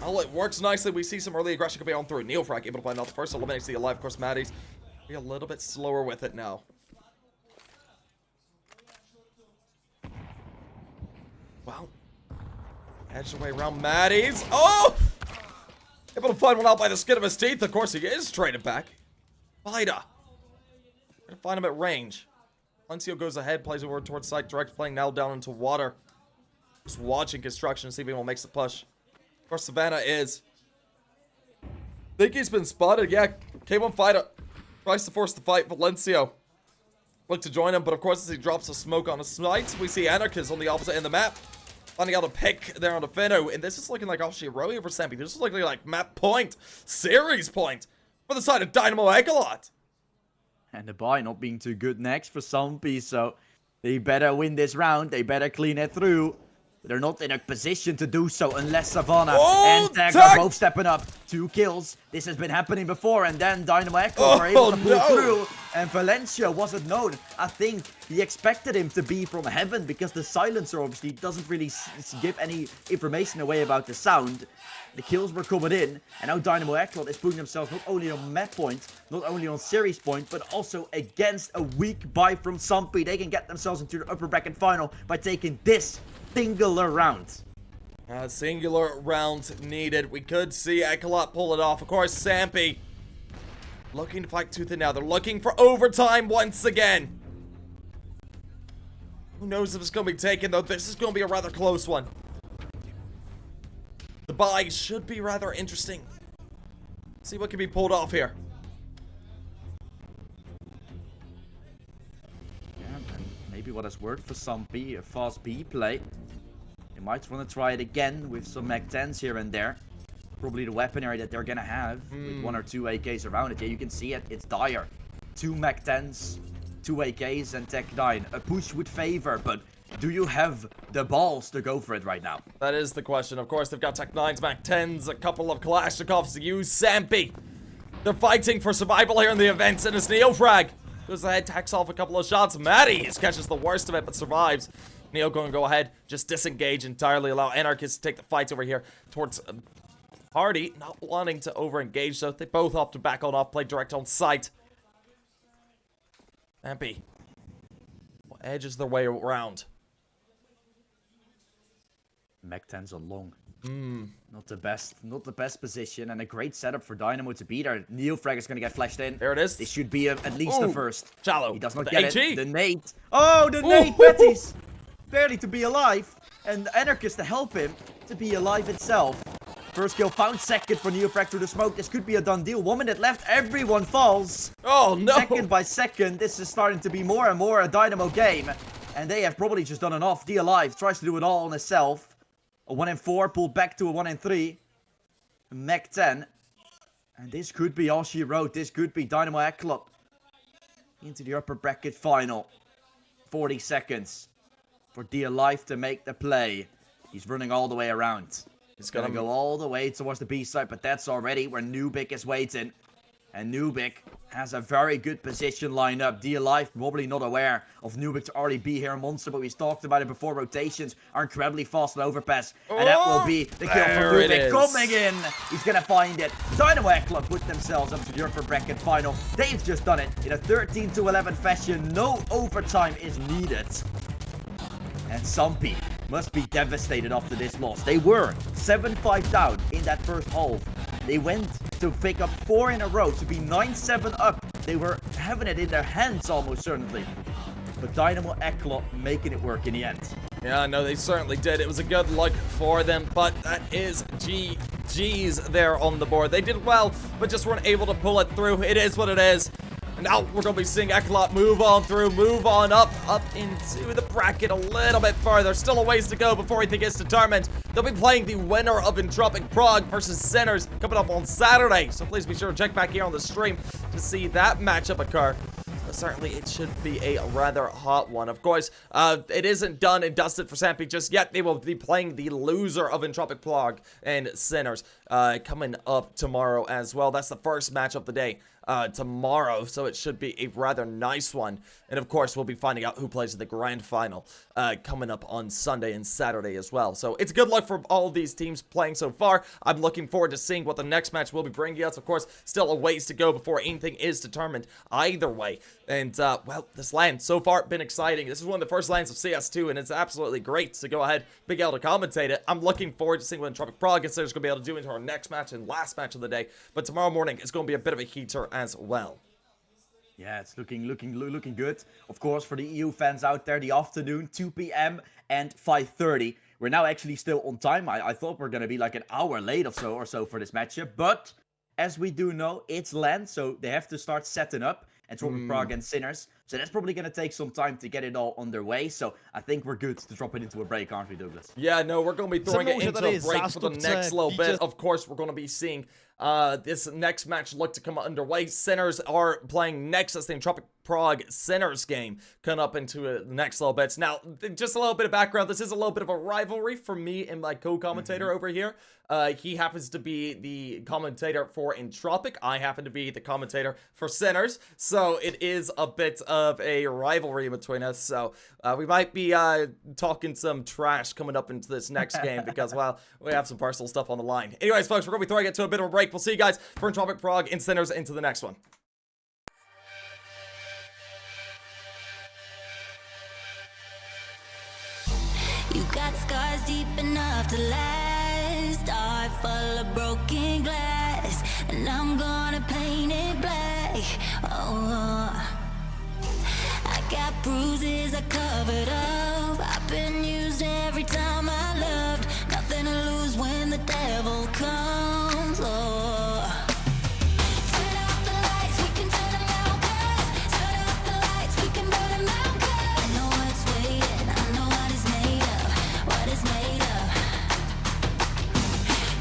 Oh, it works nicely. We see some early aggression coming on through. Neofrag able to find out the first, eliminates the Alive. Of course, Maddie's be a little bit slower with it now. Wow. Edge away around Maddie's. Oh! Able to find one out by the skin of his teeth. Of course, he is traded back. Vida. Gonna find him at range. Valencia goes ahead, plays over towards site, direct playing now down into water. Just watching construction, see if anyone makes the push. Of course, Savannah is. Think he's been spotted. Yeah, K1 Fighter tries to force the fight. Valencia look to join him, but of course, as he drops a smoke on his site, we see Anarchus on the opposite end of the map. Finding out a pick there on the Finu, and this is looking like actually a Roy over Sampi. This is looking like map point, series point for the side of Dynamo ECLOT. And the buy not being too good next for Sampi, so they better win this round. They better clean it through. They're not in a position to do so unless Savannah and Tag are both stepping up. 2 kills. This has been happening before, and then Dynamo ECLOT were able to pull through. And Valencia wasn't known. I think he expected him to be from heaven because the silencer obviously doesn't really give any information away about the sound. The kills were coming in, and now Dynamo ECLOT is putting themselves not only on map point, not only on series point, but also against a weak buy from Sampi. They can get themselves into the upper bracket final by taking this singular round. Singular round needed. We could see ECLOT pull it off. Of course, Sampi looking to fight tooth and nail. They're looking for overtime once again. Who knows if it's going to be taken, though. This is going to be a rather close one. The bye should be rather interesting. See what can be pulled off here. Yeah, and maybe what has worked for Sampi, a fast B play. They might want to try it again with some Mac 10s here and there. Probably the weaponry that they're gonna have with 1 or 2 AKs around it. Yeah, you can see it. It's dire. 2 Mac 10s, 2 AKs, and Tech 9. A push would favor, but do you have the balls to go for it right now? That is the question. Of course, they've got Tech 9s, Mac 10s, a couple of Kalashnikovs to use. Sampi, they're fighting for survival here in the events, and it's Neofrag goes ahead, tacks off a couple of shots. Matties catches the worst of it, but survives. Neo going to go ahead, just disengage entirely, allow Anarchists to take the fights over here towards Hardy, not wanting to over-engage, so they both opt to back on off, play direct on sight. Sampi edges their way around. Mac 10s are long. Not the best position, and a great setup for Dynamo to beat her. Neofrag is going to get flashed in. There it is. This should be at least the first. Shallow. He does not The get AG. it. The nade. Oh, the nade, Betty's. Barely to be alive. And Anarchist to help him to be alive itself. First kill found, second for Neofrag through the smoke. This could be a done deal. 1 minute left, everyone falls. Oh, no. Second by second, this is starting to be more and more a Dynamo game. And they have probably just done enough. D alive tries to do it all on himself. A 1 in 4 pulled back to a 1 in 3. Mac 10. And this could be all she wrote. This could be Dynamo ECLOT into the upper bracket final. 40 seconds for D alive to make the play. He's running all the way around. He's gonna go all the way towards the B side, but that's already where Nubik is waiting. And Nubik has a very good position lined up. D alive probably not aware of Nubik to already be here in Monster, but we've talked about it before. Rotations are incredibly fast on overpass. And that will be the kill for Nubik coming in. He's gonna find it. Dynamo ECLOT put themselves up to the upper bracket final. They've just done it in a 13-11 fashion. No overtime is needed. And Sampi must be devastated after this loss. They were 7-5 down in that first half. They went to pick up 4 in a row to be 9-7 up. They were having it in their hands almost certainly. But Dynamo ECLOT making it work in the end. Yeah, no, they certainly did. It was a good look for them, but that is GG's there on the board. They did well, but just weren't able to pull it through. It is what it is. Now we're going to be seeing ECLOT move on through, move on up into the bracket a little bit further. Still a ways to go before anything is determined. They'll be playing the winner of Entropiq Prague versus Sinners coming up on Saturday. So please be sure to check back here on the stream to see that matchup occur. Certainly, it should be a rather hot one. Of course, it isn't done and dusted for Sampi just yet. They will be playing the loser of Entropiq Prague and Sinners coming up tomorrow as well. That's the first match of the day tomorrow, so it should be a rather nice one. And of course, we'll be finding out who plays in the grand final coming up on Sunday and Saturday as well. So it's good luck for all of these teams playing so far. I'm looking forward to seeing what the next match will be bringing us. Of course, still a ways to go before anything is determined either way. And, well, this LAN, so far, been exciting. This is one of the first LANs of CS2, and it's absolutely great to go ahead, Big L to commentate it. I'm looking forward to seeing what Entropiq Prague and Sinners going to be able to do into our next match and last match of the day. But tomorrow morning is going to be a bit of a heater as well. Yeah, it's looking good. Of course, for the EU fans out there, the afternoon, 2 p.m. and 5:30. We're now actually still on time. I thought we are going to be like an hour late or so for this matchup. But, as we do know, it's LAN, so they have to start setting up. Entropiq Prague and Sinners. So that's probably going to take some time to get it all underway. So I think we're good to drop it into a break, aren't we, Douglas? Yeah, no, we're going to be throwing it into a break for the next little bit. Of course, we're going to be seeing this next match look to come underway. Sinners are playing next as the Entropiq Prague Sinners game coming up into the next little bit. Now, just a little bit of background. This is a little bit of a rivalry for me and my co-commentator over here. He happens to be the commentator for Entropiq. I happen to be the commentator for Sinners. So it is a bit of a rivalry between us. So we might be talking some trash coming up into this next game because, well, we have some personal stuff on the line. Anyways, folks, we're going to be throwing it to a bit of a break. We'll see you guys for Entropiq Prague and Sinners into the next one. You got scars deep enough to last. Heart full of broken glass, and I'm gonna paint it black. Oh, I got bruises I covered up. I've been used every time I loved. Nothing to lose when the devil comes. Oh, turn out the lights, we can turn them out, 'cause turn out the lights, we can burn them out, 'cause I know what's waiting, I know what it's made of, what it's made of.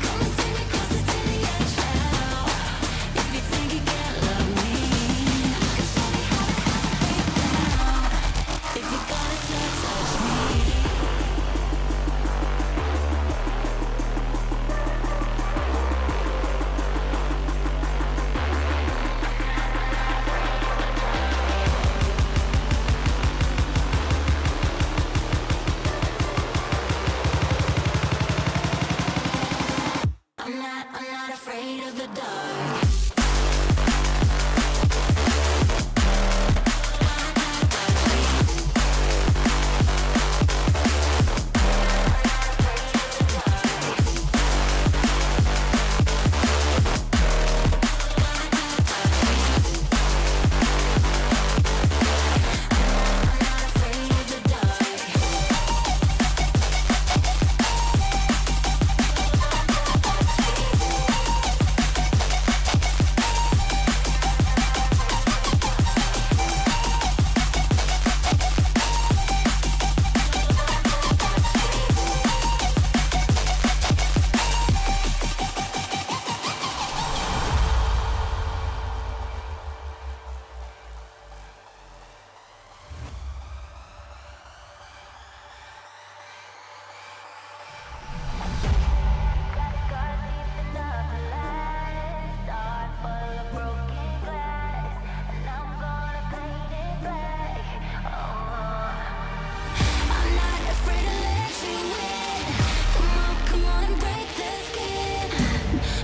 Come and take me closer to the edge now. If you think you can't love me, can show me how to break down. If you're gonna touch me. I'm not afraid of the dark.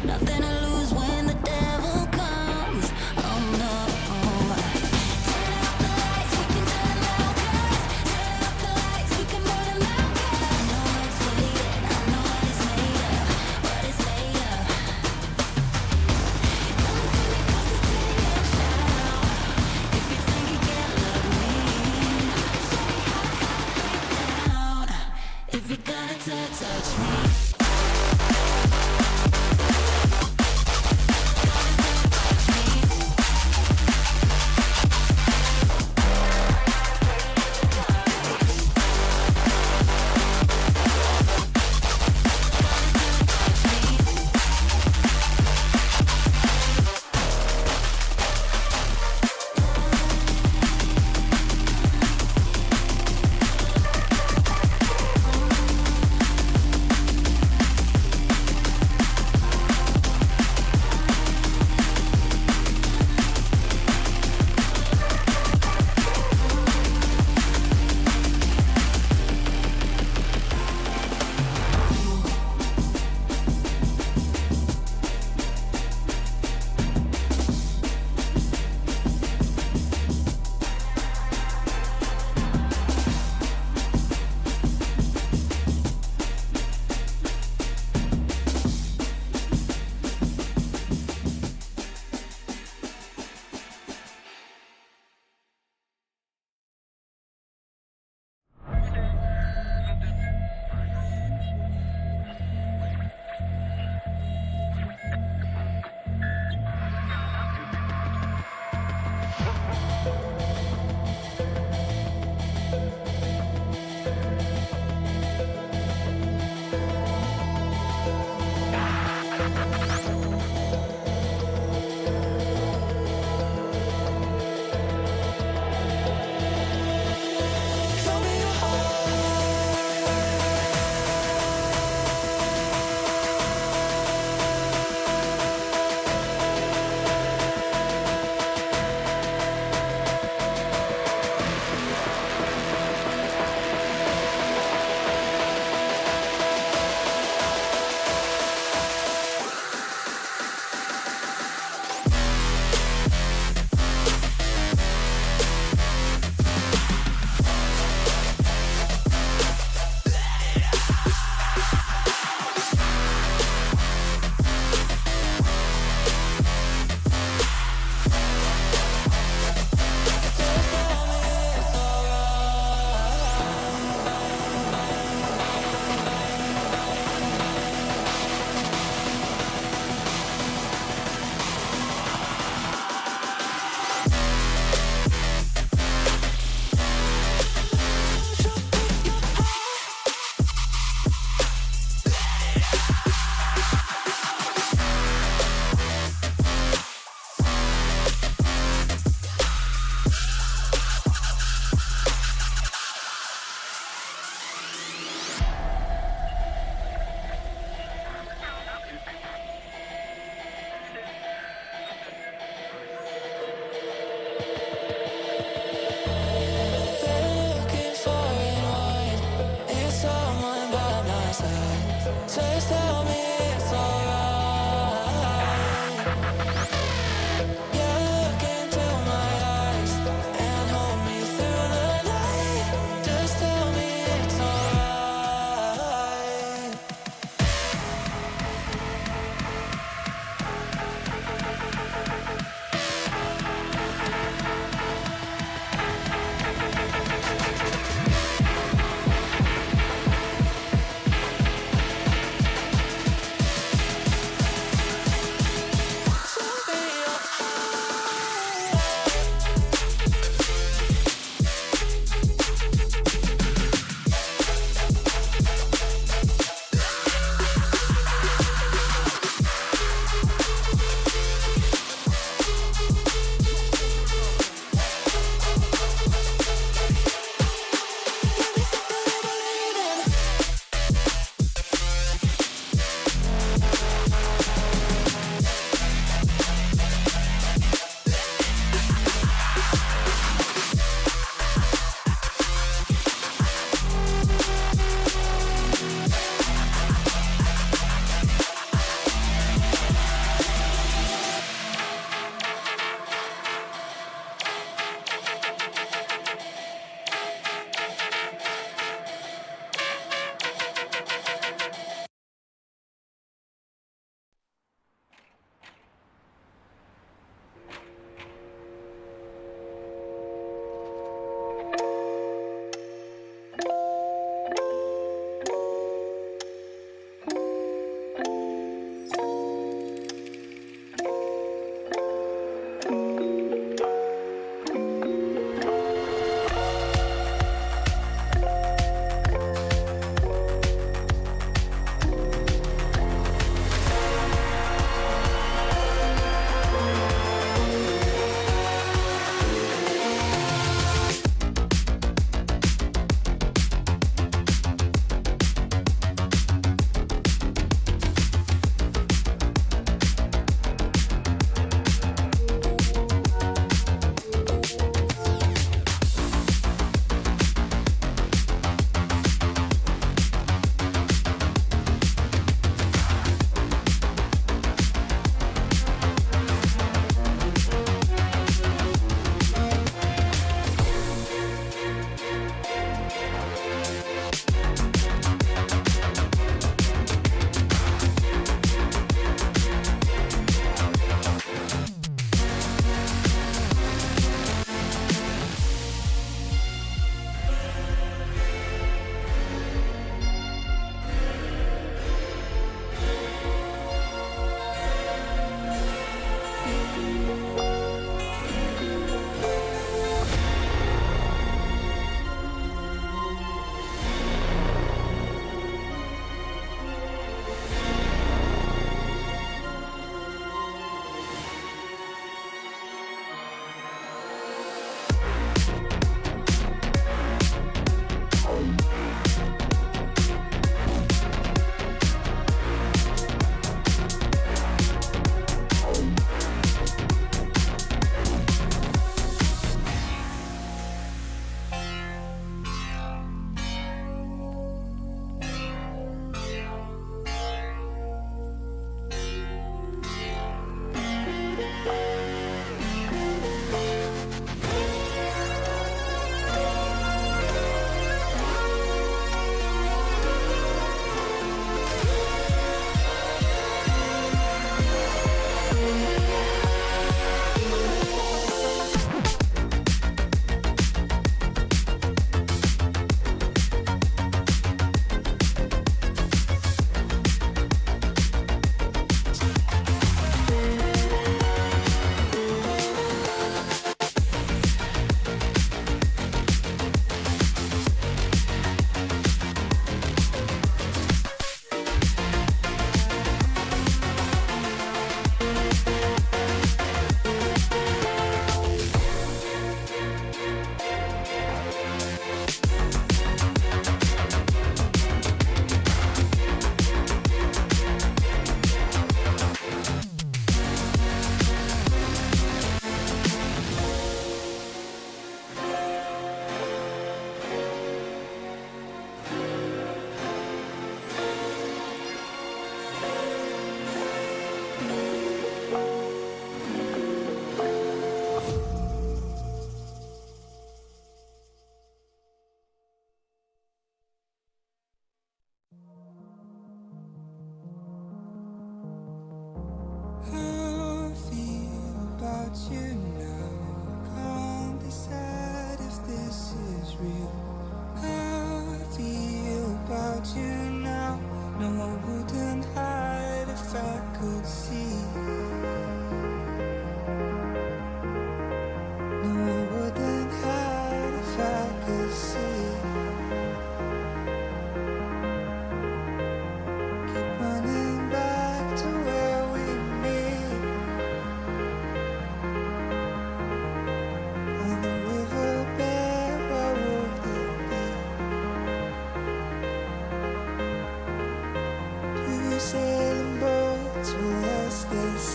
Nothing to lose when the devil comes. Oh no. Turn out the lights, we can turn them out, 'cause turn out the lights, we can burn them out, 'cause I know what's waiting, I know what it's made of, what it's made of. Come and take me closer to the edge now. If you think you can't love me, show me how to break down. If you're gonna touch me.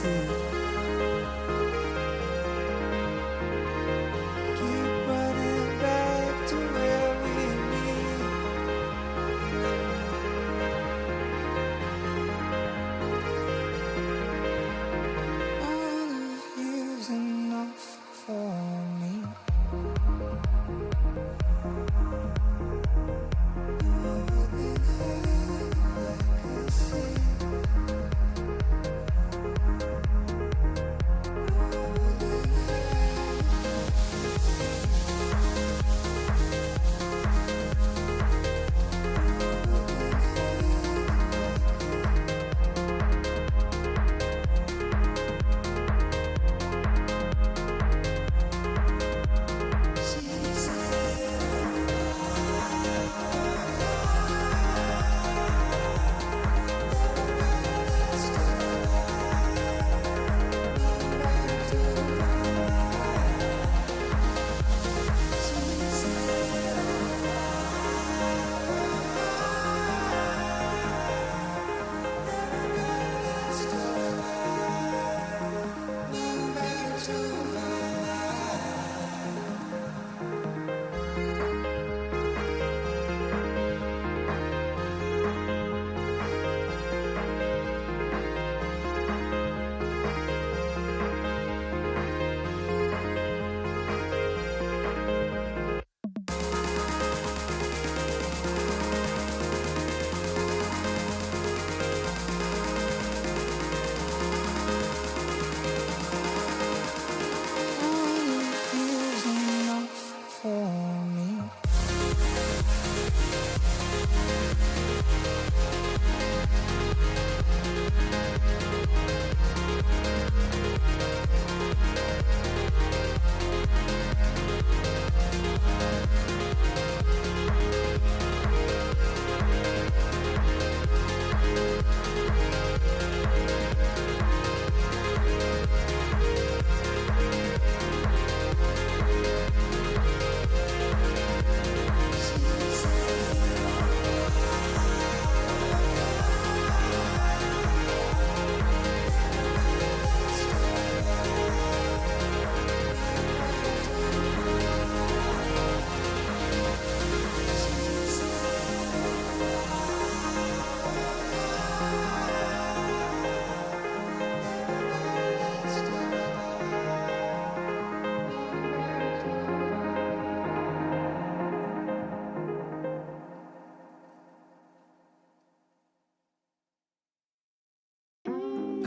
deep. Keep running back to where we meet. All of you's enough for me.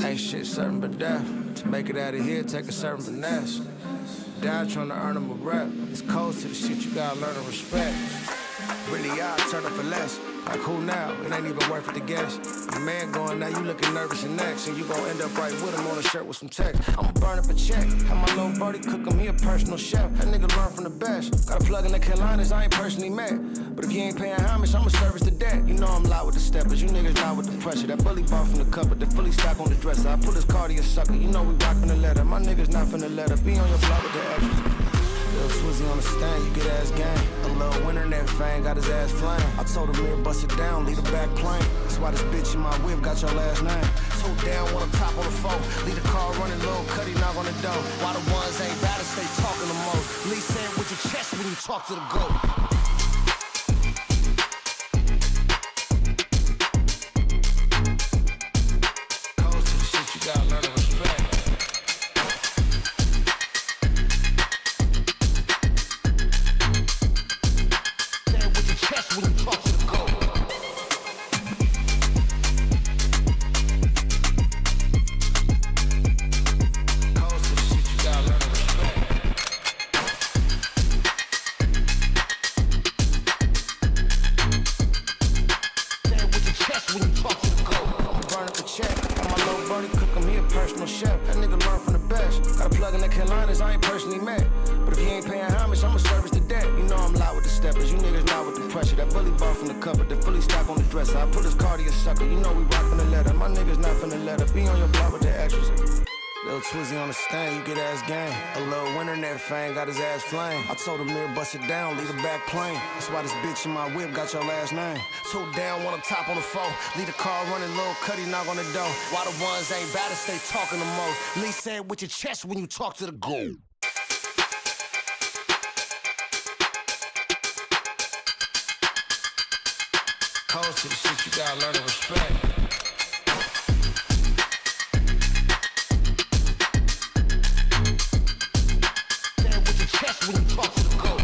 Ain't shit certain but death. To make it out of here, take a certain finesse. Die trying to earn them a rep. It's cold to the shit you gotta learn to respect. Really, I turn up for less. Like who now? It ain't even worth it to guess. Your man going now, you looking nervous and next. And you gon' end up right with him on a shirt with some text. I'ma burn up a check. Have my little birdie cook him, he a personal chef. That nigga learn from the best. Got a plug in the Carolinas, I ain't personally met. But if you ain't paying homage, I'ma service the debt. You know I'm loud with the steppers, you niggas loud with the pressure. That bully ball from the cupboard, the fully stock on the dresser. I put his cardi a sucker, you know we rockin' the letter. My niggas not finna let her be on your block with the extras. Little Swizzy on the stand, you get ass game. A little winter net fang, got his ass flame. I told him mirror bust it down, leave the back plane. That's why this bitch in my whip got your last name. So down on the top of the phone, leave the car running, little cutty knock on the door. Why the ones ain't bad, stay talking the most. Lee saying with your chest when you talk to the goat. Goes to the shit you gotta learn to respect. When you talk to the goat. Goes to the shit you gotta learn to respect. Say it with your chest when you talk to the goat. I'ma burn up the check. Got my little birdie cook him, he a personal chef. That nigga learn from the best. Got a plug in the Carolinas, I ain't personally met. But if you ain't paying homage, I'ma service the debt. You know I'm loud with the steppers, you niggas loud with the pressure. That bully ball from the cupboard, the fully stock on the dresser. I put his cardi a sucker, you know we rockin' the letter. My niggas not finna let her be on your block with the extras. Little Twizzy on the stand, you get ass game. A little winter net fang, got his ass flame. I told him mirror bust it down, leave the back plane. That's why this bitch in my whip got your last name. Two down, one up top on the four. Leave the car running, little cutty knock on the door. Why the ones ain't bad to stay talking the most. Lee said with your chest when you talk to the goal. Cold to the shit, you gotta learn to respect. When you talk to the goat.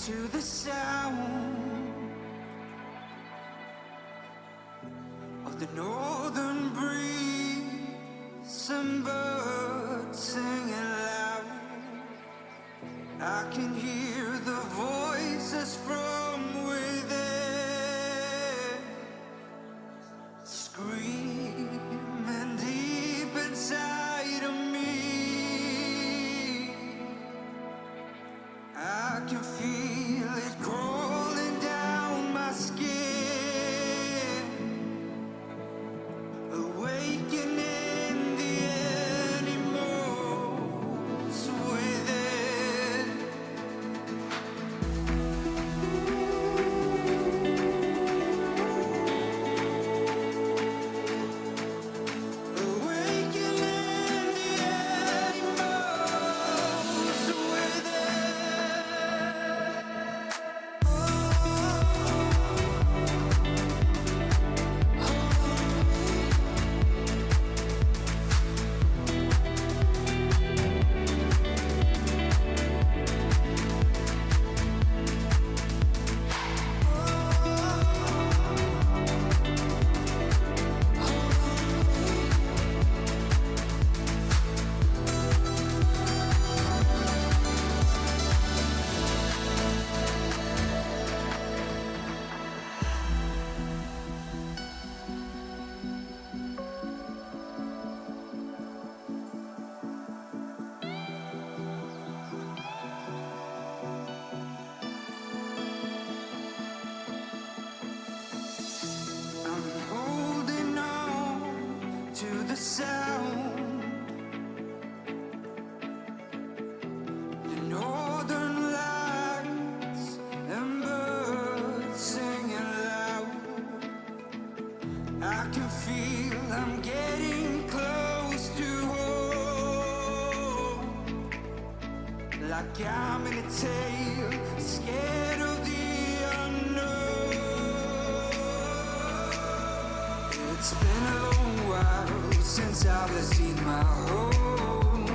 to the sound of the northern breeze and birds singing loud. I can hear the voices from within screaming deep inside of me. I can feel it crawling down my skin, awakening the animals within. Awakening the animals I'm holding on to the sound, the northern lights and birds singing loud. I can feel I'm getting close to home, like I'm in a tale, scared of the unknown. It's been a long while since I've seen my home,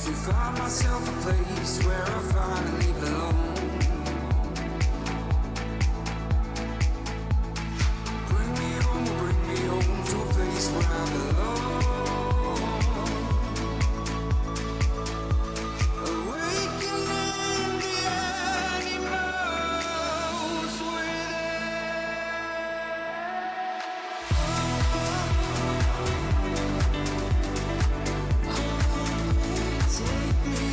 to find myself a place where I finally belong. Bring me home to a place where I belong. Awakening the animals within. Take me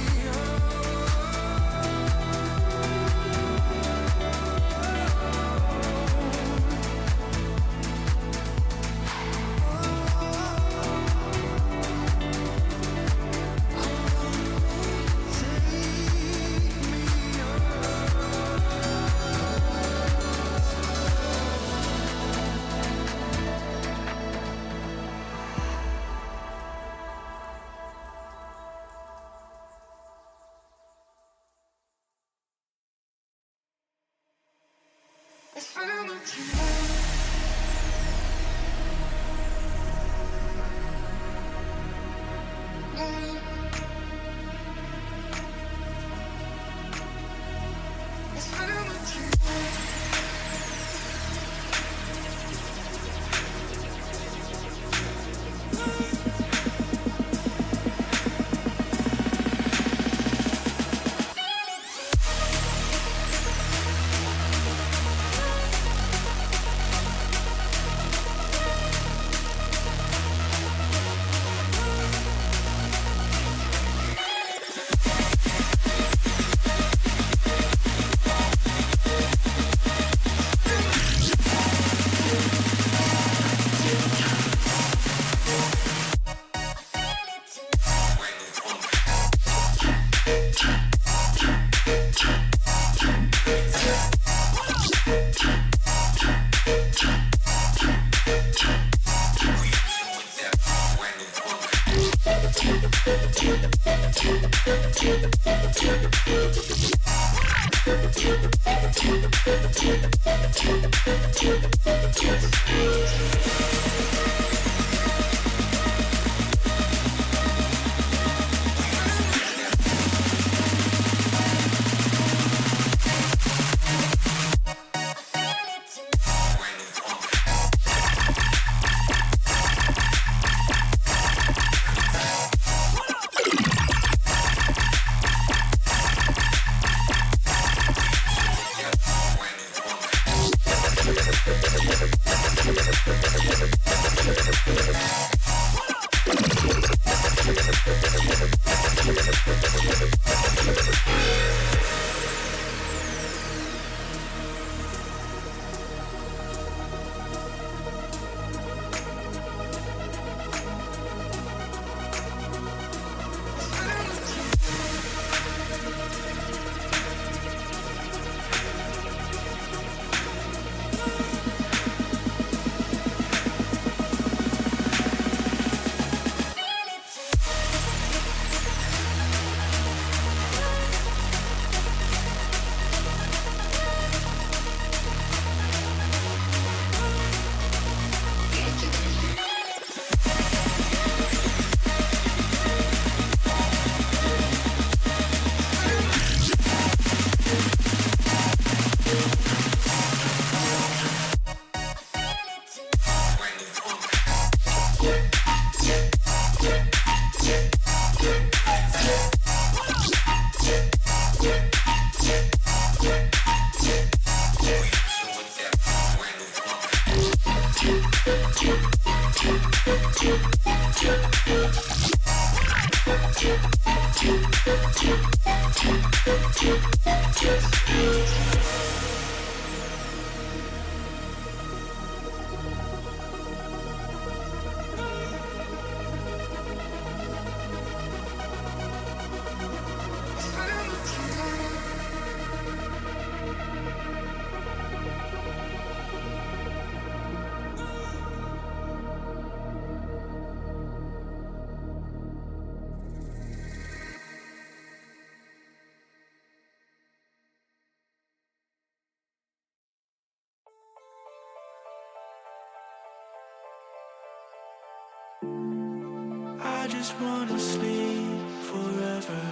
I just wanna sleep forever.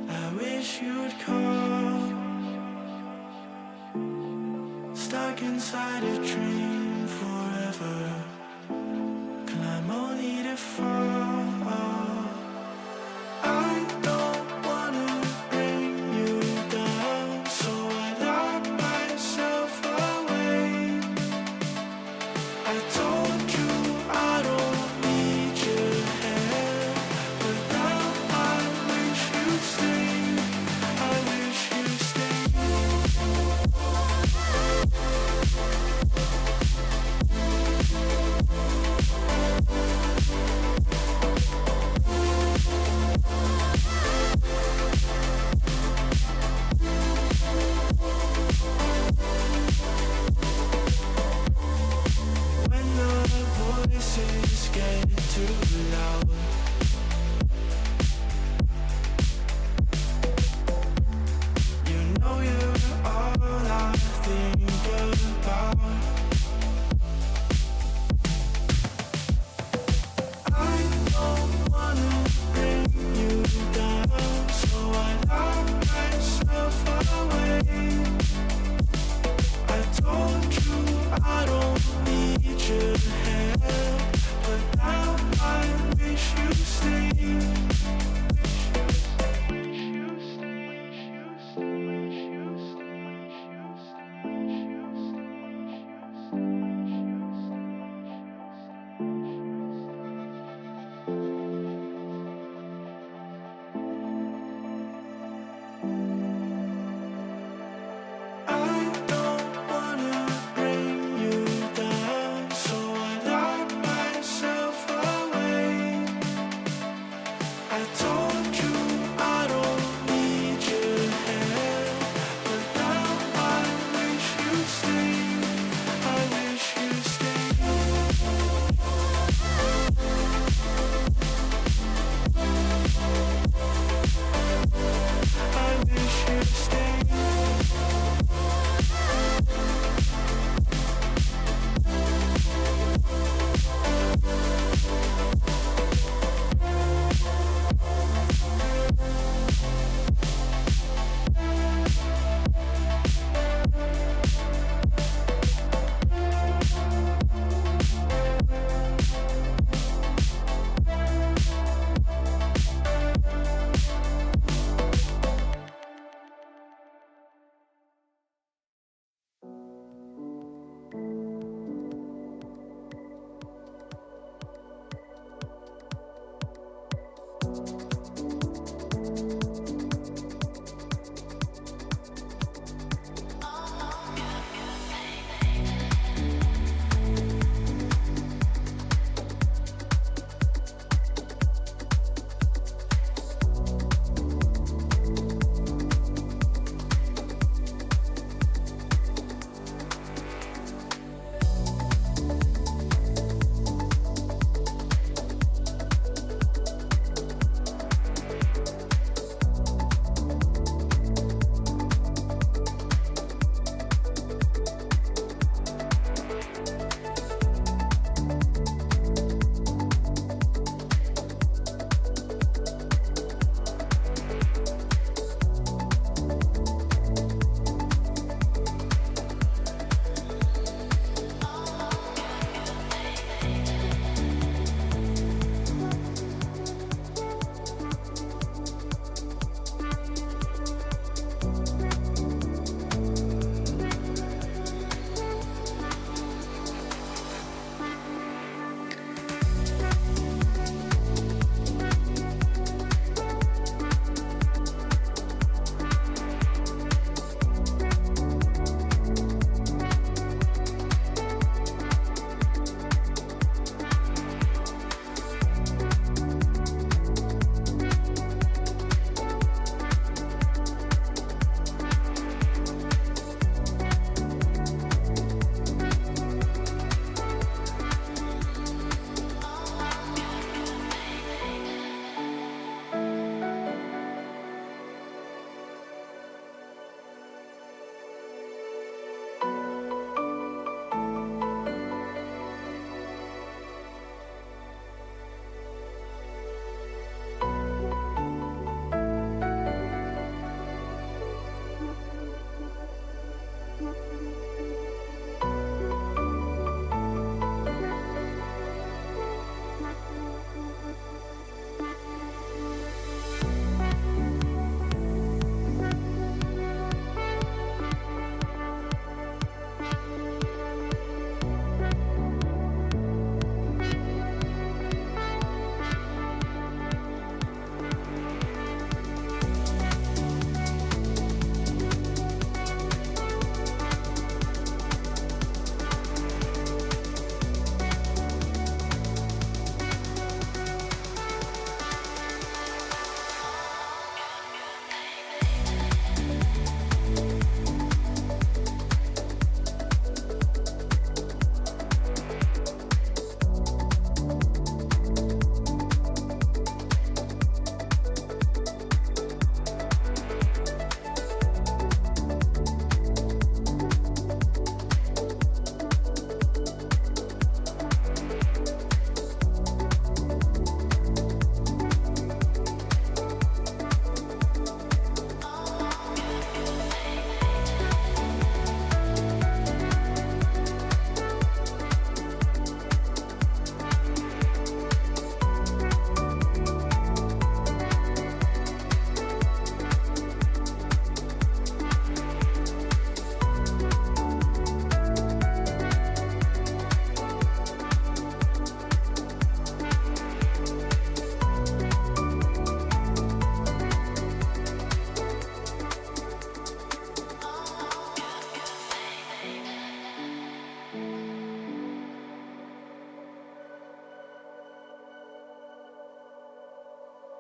I wish you'd come. Stuck inside a dream forever. Climb only to fall. I don't wanna bring you down, so I lock myself away. I told you I don't need your help, but now I wish you'd stay. I wish you'd stay. When the voices get too loud, you know you're all I think about. I don't wanna bring you down, so I lock myself away. I told you I don't need your help, but now I wish you'd stay. I don't wanna bring you down, so I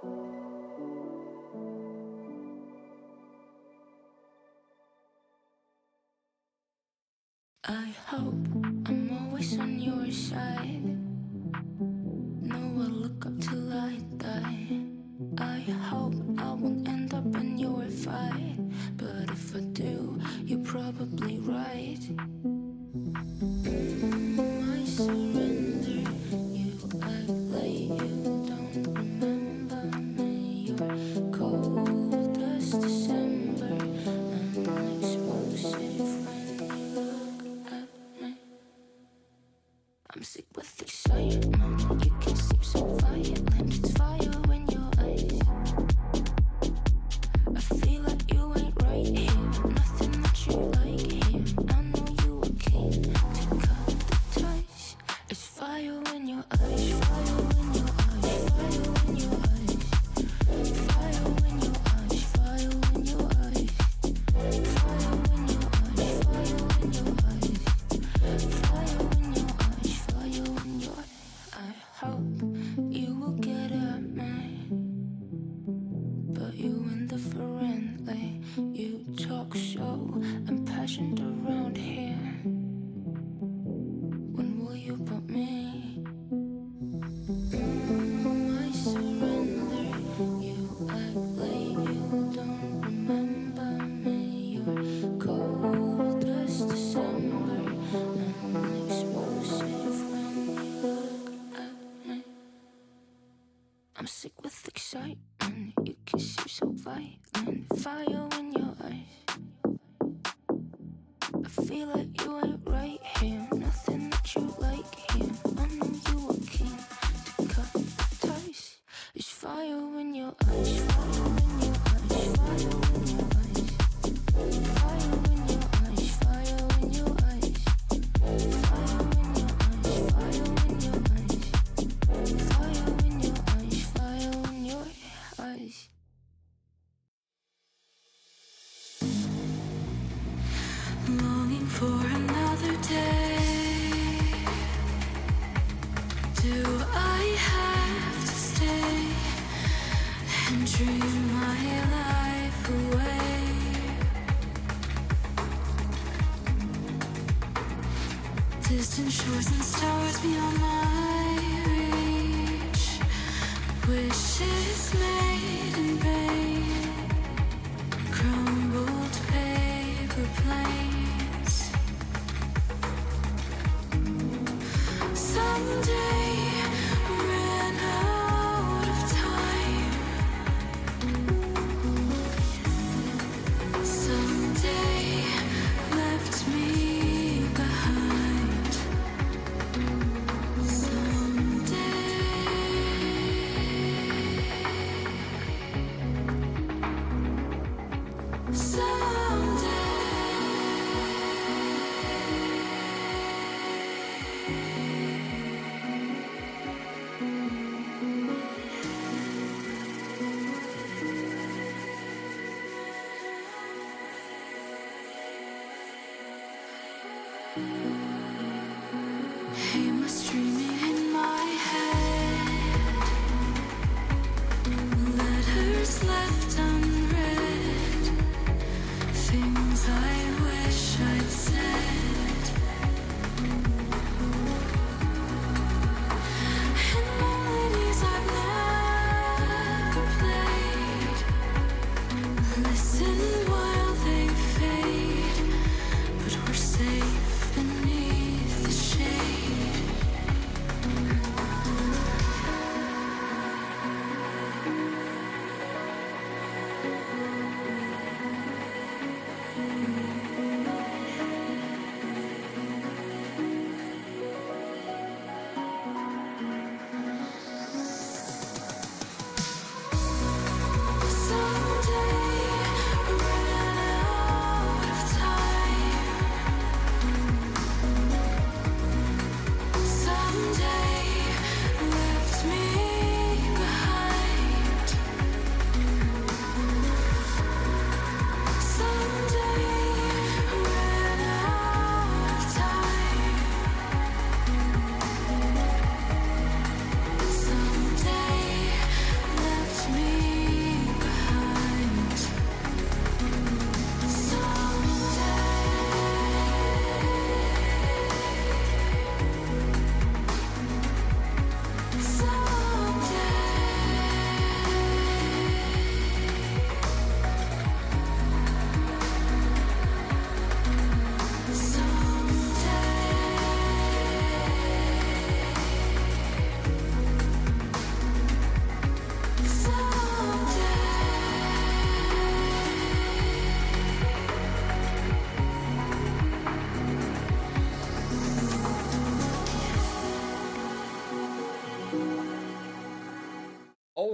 I hope I'm always on your side. No, I'll look up till I die. I hope I won't end up in your fight. But if I do, you're probably right. I surrender. You act like you don't remember me. You're cold as December and explosive when you look at me. I'm sick with excitement. You can seem so violent. It's fire in your eyes. I feel like you ain't right here. Nothing that you like here. I know you were keen to cut the ties. It's fire in your eyes. Fire in your eyes. Fire in your eyes. Fire in your eyes. Fire in your eyes. Fire in your eyes. Fire in your eyes. Fire in your eyes. Fire in your eyes. I hope you will get at me, but you indifferently. You talk so impassioned around here. When will you put me? I surrender. You act like you don't remember me. You're cold as December and explosive when you look at me. I'm sick with excitement. You can seem so violent. Fire in your eyes. I feel like you ain't right here. Nothing that you like here. I know you were keen to cut the ties. There's fire in your eyes. Fire in your eyes. Fire in your eyes. Fire in your eyes. Fire in your eyes. Fire in your eyes. Fire in your eyes. Fire in your eyes. Fire in your eyes. Longing for another day. Do I have to stay and dream my life away? Distant shores and stars beyond my reach. Wishes made in vain. Crumbled paper planes. Someday ran out of time. Someday left me behind. He was dreaming in my head. Letters left unread. Things I wish I'd said. And melodies I've never played. Listen while they fade. But we're safe beneath the shade.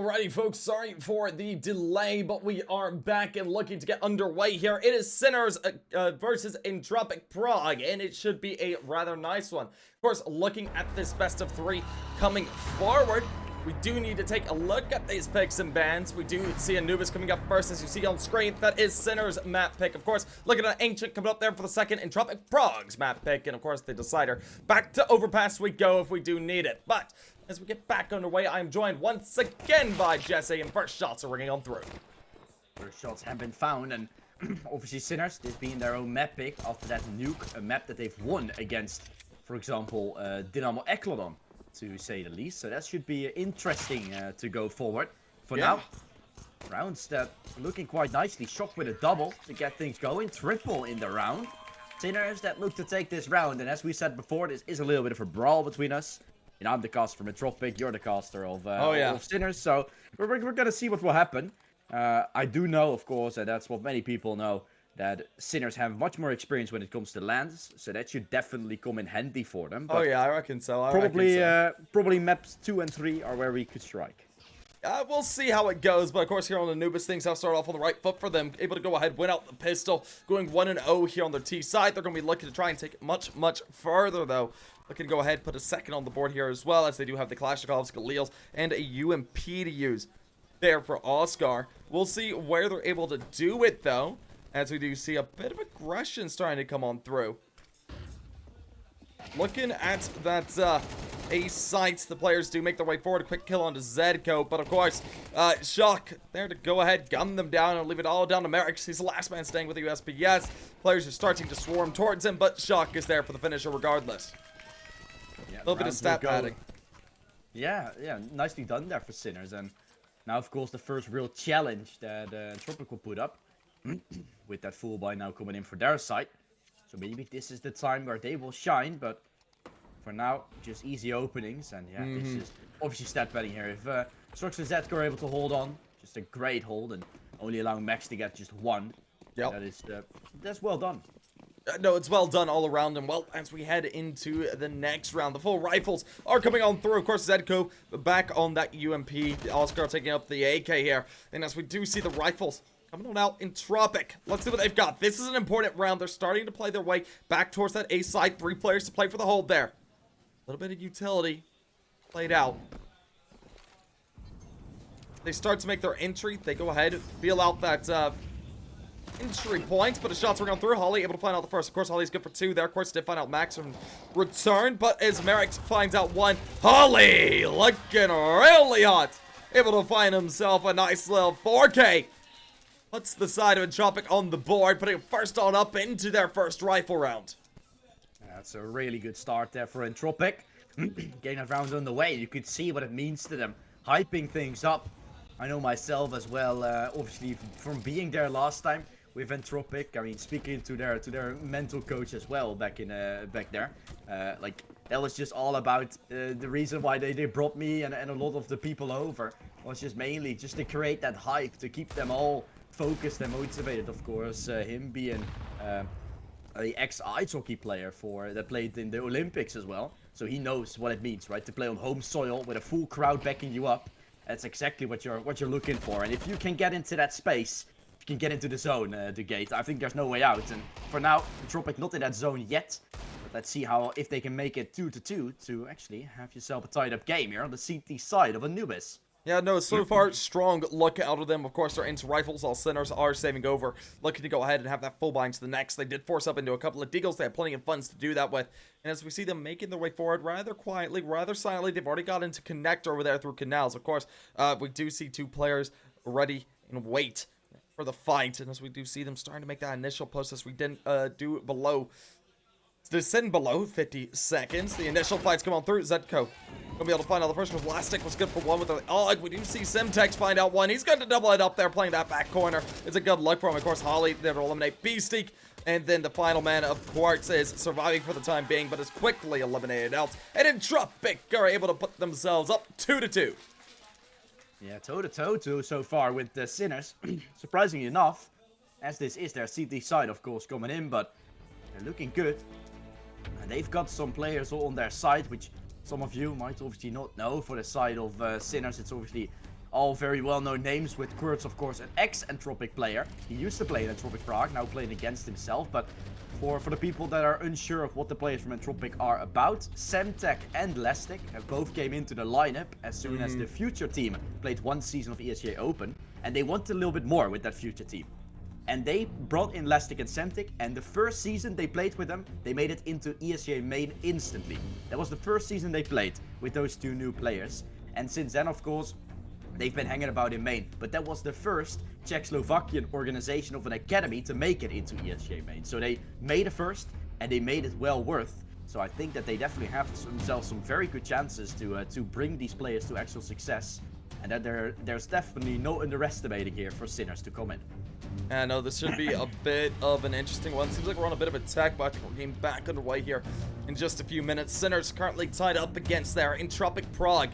Alrighty, folks, sorry for the delay, but we are back and looking to get underway here. It is Sinners versus Entropiq Prague, and it should be a rather nice one. Of course, looking at this best of 3 coming forward, we do need to take a look at these picks and bans. We do see Anubis coming up first, as you see on screen. That is Sinners' map pick. Of course, looking at Ancient coming up there for the second, Entropiq Prague's map pick, and of course, the decider. Back to Overpass we go if we do need it, but as we get back underway, I am joined once again by Jesse, and first shots are ringing on through. First shots have been found, and obviously Sinners, this being their own map pick after that nuke, a map that they've won against, for example, Dynamo ECLOT, to say the least. So that should be interesting to go forward. For now, rounds that are looking quite nicely. Shock with a double to get things going. Triple in the round. Sinners that look to take this round, and as we said before, this is a little bit of a brawl between us. You know, I'm the caster from Entropiq, you're the caster of Sinners, so we're gonna see what will happen. I do know, of course, and that's what many people know, that Sinners have much more experience when it comes to lands, so that should definitely come in handy for them. But I reckon so. Probably maps 2 and 3 are where we could strike. We'll see how it goes, but of course here on Anubis, things have started off on the right foot for them. Able to go ahead, win out the pistol, going 1-0 here on their T side. They're going to be looking to try and take it much, much further, though. Looking to go ahead, put a second on the board here as well, as they do have the Kalashnikovs, Galils, and a UMP to use there for Oscar. We'll see where they're able to do it, though, as we do see a bit of aggression starting to come on through. Looking at that A site, the players do make their way forward. A quick kill onto Zedco, but of course, Shock there to go ahead, gun them down, and leave it all down to Merrick. He's the last man staying with the USPS. Players are starting to swarm towards him, but Shock is there for the finisher regardless. Yeah, A little bit of stat padding. Yeah, nicely done there for Sinners. And now, of course, the first real challenge that Entropiq will put up, with that full buy now coming in for their side. So maybe this is the time where they will shine, but for now, just easy openings. And yeah, this is obviously stat padding here. If Strux and Zedco are able to hold on, just a great hold, and only allowing Max to get just 1. Yep. That's well done. No, it's well done all around, and well, as we head into the next round, the full rifles are coming on through. Of course, Zedco back on that UMP, Oscar taking up the AK here, and as we do see the rifles coming on out in Entropiq, let's see what they've got. This is an important round. They're starting to play their way back towards that A side. 3 players to play for the hold there. A little bit of utility played out. They start to make their entry. They go ahead, feel out that entry point, but a shot's going through. Holly able to find out the first. Of course, Holly's good for 2 there. Of course, did find out Max in return, but as Merrick finds out 1, Holly looking really hot. Able to find himself a nice little 4K. Puts the side of Entropiq on the board, putting first on up into their first rifle round. That's a really good start there for Entropiq. Getting that round on the way, you could see what it means to them. Hyping things up. I know myself as well, obviously from being there last time with Entropiq. I mean, speaking to their mental coach as well back there. Like, that was just all about the reason why they brought me and a lot of the people over. Was just mainly just to create that hype, to keep them all focused and motivated, of course. Him being the ex-ice hockey player that played in the Olympics as well. So he knows what it means, right? To play on home soil with a full crowd backing you up. That's exactly what you're looking for. And if you can get into that space, if you can get into the zone, the gate, I think there's no way out. And for now, Entropiq not in that zone yet. But let's see if they can make it 2-2 to actually have yourself a tied up game here on the CT side of Anubis. Yeah, no, so far, strong look out of them. Of course, they're into rifles. All Sinners are saving over, looking to go ahead and have that full bind to the next. They did force up into a couple of deagles. They have plenty of funds to do that with. And as we see them making their way forward rather quietly, rather silently, they've already got into connect over there through canals. Of course, we do see 2 players ready and wait for the fight. And as we do see them starting to make that initial push, as we didn't do below. Descend below 50 seconds. The initial fights come on through. Zedco gonna be able to find out the first one. Elastic was good for 1 with the odd. We do see Simtex find out 1. He's going to double it up there, playing that back corner. It's a good look for him. Of course, Holly there to eliminate Beastique. And then the final man of Quartz is surviving for the time being, but is quickly eliminated else. And Entropiq are able to put themselves up 2-2. Yeah, toe-to-toe so far with the Sinners. Surprisingly enough, as this is their CT side, of course, coming in, but they're looking good. And they've got some players on their side, which some of you might obviously not know. For the side of Sinners, it's obviously all very well-known names, with Quirtz, of course, an ex-Entropiq player. He used to play in Entropiq Prague, now playing against himself. But for the people that are unsure of what the players from Entropiq are about, Semtech and Lestic have both came into the lineup as soon as the Future team played one season of ESGA Open. And they wanted a little bit more with that Future team. And they brought in Lestic and Semtech, and the first season they played with them, they made it into ESGA main instantly. That was the first season they played with those two new players. And since then, of course, they've been hanging about in main. But that was the first Czechoslovakian organization of an academy to make it into ESGA main. So they made it first, and they made it well worth. So I think that they definitely have themselves some very good chances to bring these players to actual success. And that there's definitely no underestimating here for Sinners to come in. I know this should be a bit of an interesting one. Seems like we're on a bit of a tech, but I think we're getting back underway here in just a few minutes. Sinners currently tied up against their Entropiq Prague.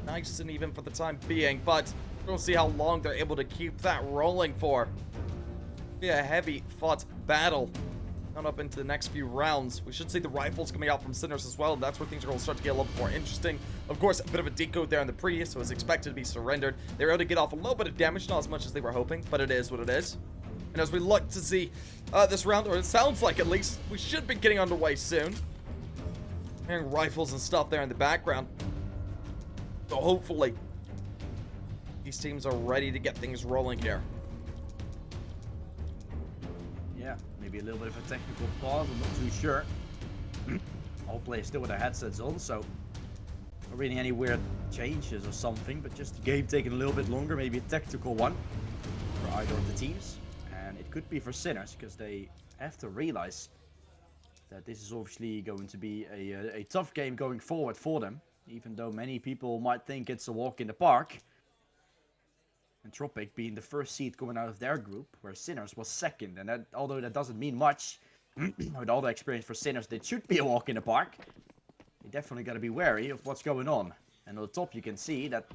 Nice and even for the time being, but we'll see how long they're able to keep that rolling for. Be a heavy fought battle on up into the next few rounds. We should see the rifles coming out from Sinners as well, and that's where things are going to start to get a little bit more interesting. Of course, a bit of a decode there in the pre, so it's expected to be surrendered. They were able to get off a little bit of damage, not as much as they were hoping, but it is what it is. And as we look to see this round, or it sounds like at least, we should be getting underway soon. Hearing rifles and stuff there in the background. So hopefully, these teams are ready to get things rolling here. Yeah, maybe a little bit of a technical pause, I'm not too sure. All players still with their headsets on, so not really any weird changes or something, but just the game taking a little bit longer, maybe a tactical one for either of the teams. And it could be for Sinners, because they have to realize that this is obviously going to be a tough game going forward for them, even though many people might think it's a walk in the park. Entropiq being the first seed coming out of their group, where Sinners was second, and that, although that doesn't mean much, with all the experience for Sinners, it should be a walk in the park. You definitely got to be wary of what's going on. And on the top you can see that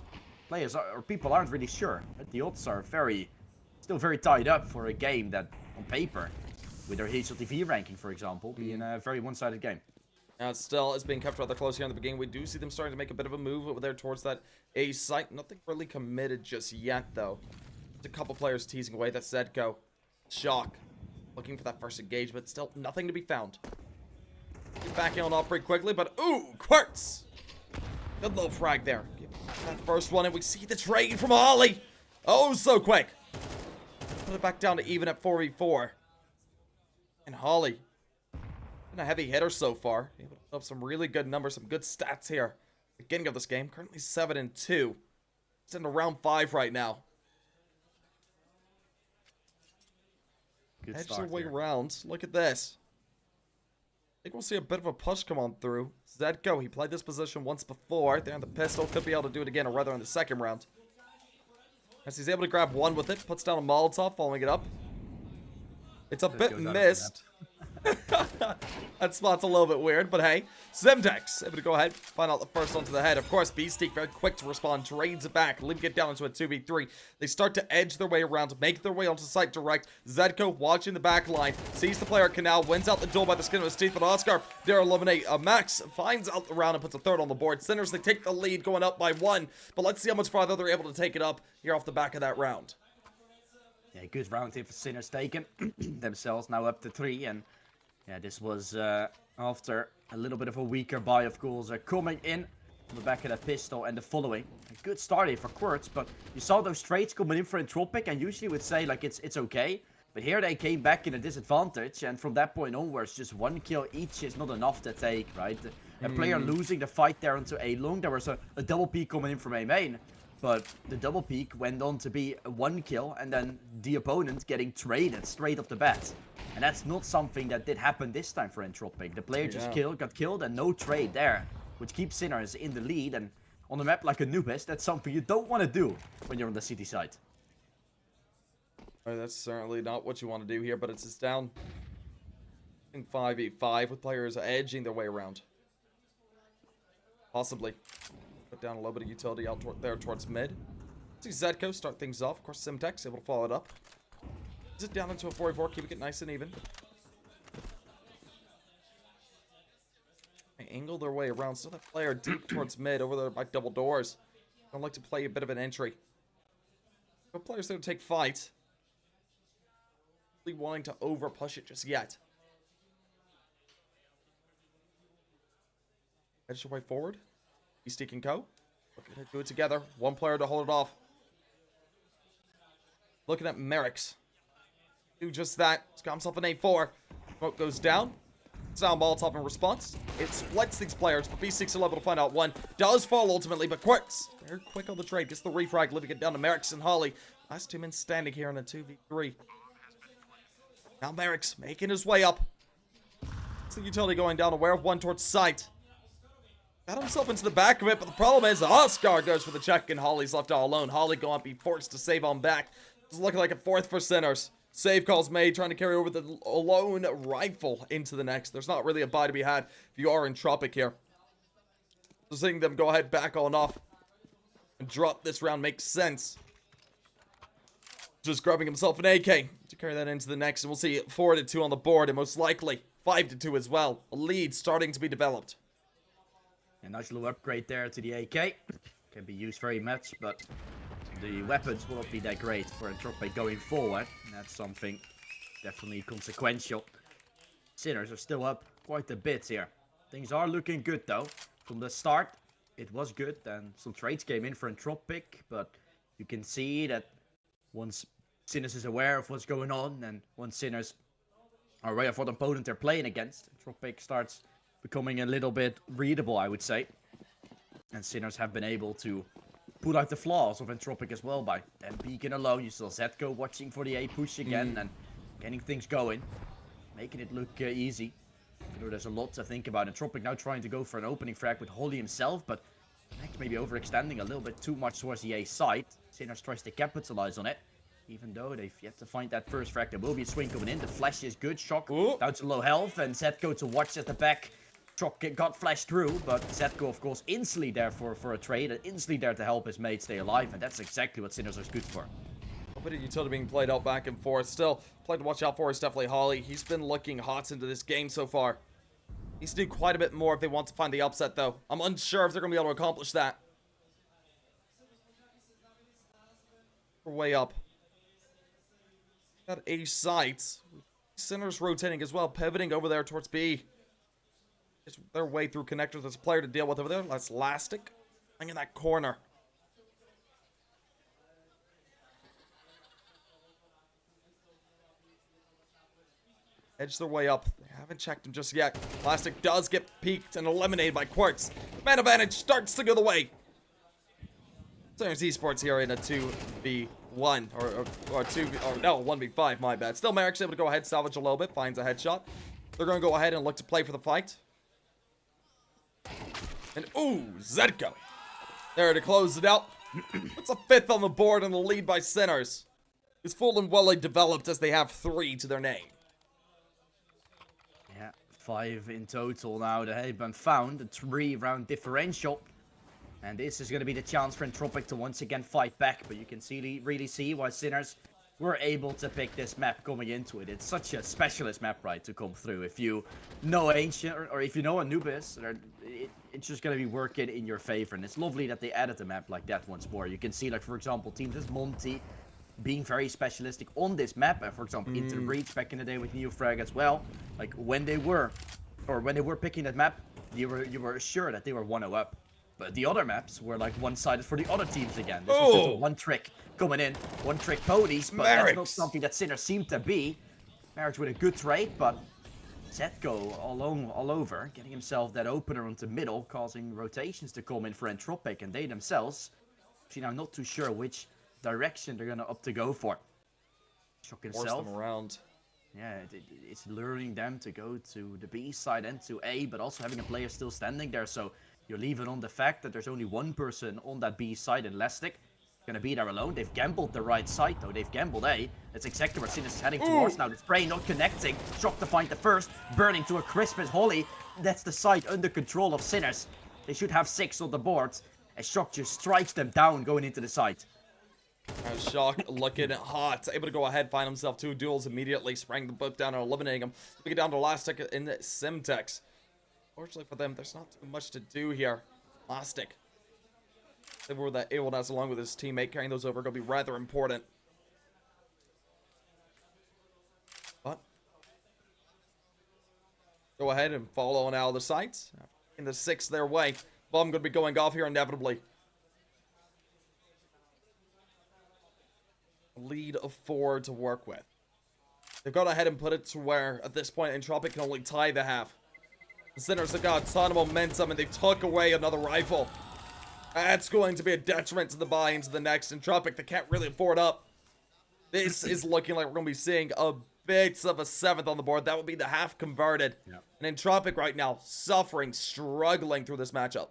players or people aren't really sure. But the odds are still very tied up for a game that, on paper, with their HLTV ranking, for example, being a very one-sided game. Now, still is being kept rather close here in the beginning. We do see them starting to make a bit of a move over there towards that A site. Nothing really committed just yet, though. Just a couple players teasing away. That's Zedko. Shock. Looking for that first engagement. Still nothing to be found. Backing on off pretty quickly, but ooh, Quartz! Good little frag there. That first one, and we see the trade from Holly. Oh, so quick. Put it back down to even at 4v4. And Holly, been a heavy hitter so far. Able to put up some really good numbers, some good stats here. Beginning of this game, currently 7-2. It's into round 5 right now. Good Edge their start way here. around. Look at this. I think we'll see a bit of a push come on through. Zedko, he played this position once before. There on the pistol, could be able to do it again, or rather in the second round. As he's able to grab one with it, puts down a Molotov, following it up. It's a bit goes out of missed. That spot's a little bit weird, but hey. Zimdex able to go ahead, find out the first one to the head. Of course, Beastique very quick to respond, trades it back, leaving it down into a 2v3. They start to edge their way around, make their way onto site direct. Zedko watching the back line, sees the player Canal, wins out the duel by the skin of his teeth, but Oscar dare eliminate Max, finds out the round and puts a third on the board. Sinners, they take the lead, going up by 1, but let's see how much farther they're able to take it up here off the back of that round. Yeah, good round here for Sinners taken. Themselves now up to 3, and yeah, this was after a little bit of a weaker buy, of course, coming in on the back of that pistol and the following. A good start here for Quirtz, but you saw those trades coming in for Entropiq, and usually would say like it's okay. But here they came back in a disadvantage, and from that point onwards, just one kill each is not enough to take, right? A player losing the fight there into A long, there was a double peek coming in from A main. But the double peek went on to be a 1 kill, and then the opponent getting traded straight off the bat. And that's not something that did happen this time for Entropiq. The player just got killed, and no trade there, which keeps Sinners in the lead. And on a map like Anubis, that's something you don't want to do when you're on the city side. Right, that's certainly not what you want to do here, but it's just down 5v5 with players edging their way around. Possibly. Put down a little bit of utility out there towards mid. See Zedko start things off. Of course, Simtex able to follow it up. Zip down into a 4v4, keeping it nice and even. They angle their way around. Still that player deep towards mid over there by double doors. I'd like to play a bit of an entry. No players there to take fight. Really wanting to over push it just yet. Edge your way forward. Eastic and Co. We're gonna do it together. One player to hold it off. Looking at Merrick's. Do just that. He's got himself an A4. Smoke goes down. Sound Molotov in response. It splits these players, but B6 are able to find out one. Does fall ultimately, but Quirks very quick on the trade. Gets the refrag, living it down to Merrick's and Holly. Last 2 men standing here in a 2v3. Now Merrick's making his way up. It's the utility going down, aware of one towards sight. Got himself into the back of it, but the problem is Oscar goes for the check and Holly's left all alone. Holly going to be forced to save on back. It's looking like a fourth for Sinners. Save calls made, trying to carry over the lone rifle into the next. There's not really a buy to be had if you are Entropiq here. So seeing them go ahead, back on off, and drop this round makes sense. Just grabbing himself an AK to carry that into the next, and we'll see 4-2 on the board, and most likely 5-2 as well. A lead starting to be developed. A nice little upgrade there to the AK. Can be used very much, but the weapons will not be that great for Entropiq going forward. And that's something definitely consequential. Sinners are still up quite a bit here. Things are looking good though. From the start, it was good. And some trades came in for Entropiq, but you can see that once Sinners is aware of what's going on, and once Sinners are aware of what opponent they're playing against, Entropiq starts becoming a little bit readable, I would say. And Sinners have been able to pull out the flaws of Entropiq as well by them peeking alone. You saw Zetko watching for the A push again and getting things going, making it look easy. You know, there's a lot to think about. Entropiq now trying to go for an opening frag with Holly himself, but maybe overextending a little bit too much towards the A side. Sinners tries to capitalize on it, even though they've yet to find that first frag. There will be a swing coming in. The flash is good. Shock down to low health, and Zetko to watch at the back. Shock got flashed through, but Zetko, of course, instantly there for a trade, and instantly there to help his mate stay alive, and that's exactly what Sinners is good for. A bit of utility being played out back and forth. Still, play to watch out for is definitely Holly. He's been looking hot into this game so far. He's doing quite a bit more if they want to find the upset, though. I'm unsure if they're going to be able to accomplish that. We're way up. Got A sites. Sinners rotating as well, pivoting over there towards B. Their way through connectors. There's a player to deal with over there. That's Lastic. In that corner. Edge their way up. They haven't checked him just yet. Lastic does get peeked and eliminated by Quartz. Man advantage starts to go the way. Sinners Esports here in a 2v1 or 1v5, my bad. Still, Merrick's able to go ahead, salvage a little bit, finds a headshot. They're going to go ahead and look to play for the fight. And ooh, Zetko. There to close it out. It's a 5th on the board and the lead by Sinners. It's full and well developed as they have 3 to their name. Yeah, 5 in total now that have been found. A 3-round differential. And this is going to be the chance for Entropiq to once again fight back. But you can really see why Sinners were able to pick this map coming into it. It's such a specialist map, right, to come through. If you know Ancient, or if you know Anubis, it's just going to be working in your favor. And it's lovely that they added a map like that once more. You can see, like, for example, teams as Monty being very specialistic on this map. And, for example, Into Breach back in the day with Neofrag as well. Like, when they were picking that map, you were sure that they were 1-0 up. But the other maps were like one-sided for the other teams again. This was just a one-trick coming in, one-trick ponies, but that's not something that Sinners seem to be. Marriage with a good trade, but Zetko all over, getting himself that opener onto middle, causing rotations to come in for Entropiq, and they themselves, actually now not too sure which direction they're gonna opt to go for. Shock himself. Force them around. Yeah, it's luring them to go to the B side and to A, but also having a player still standing there, so you're leaving on the fact that there's only one person on that B side in Lastic. Gonna be there alone. They've gambled the right side though. They've gambled A. That's exactly where Sinners is heading towards now. The spray not connecting. Shock to find the first. Burning to a crisp as Holly. That's the side under control of Sinners. They should have 6 on the board. As Shock just strikes them down going into the side. Shock looking hot. Able to go ahead, find himself 2 duels immediately. Spraying them both down and eliminating them. We get down to Lastic in the Simtex. Fortunately for them, there's not too much to do here. Lastic Where that illness along with his teammate carrying those over going to be rather important. But go ahead and follow on out of the sights. In the 6th their way. Bomb going to be going off here inevitably. Lead of 4 to work with. They've gone ahead and put it to where, at this point, Entropiq can only tie the half. The Sinners have got a ton of momentum, and they've took away another rifle. That's going to be a detriment to the buy into the next. Entropiq, they can't really afford up. This is looking like we're going to be seeing a bit of a 7th on the board. That would be the half converted. Yep. And Entropiq right now, suffering, struggling through this matchup.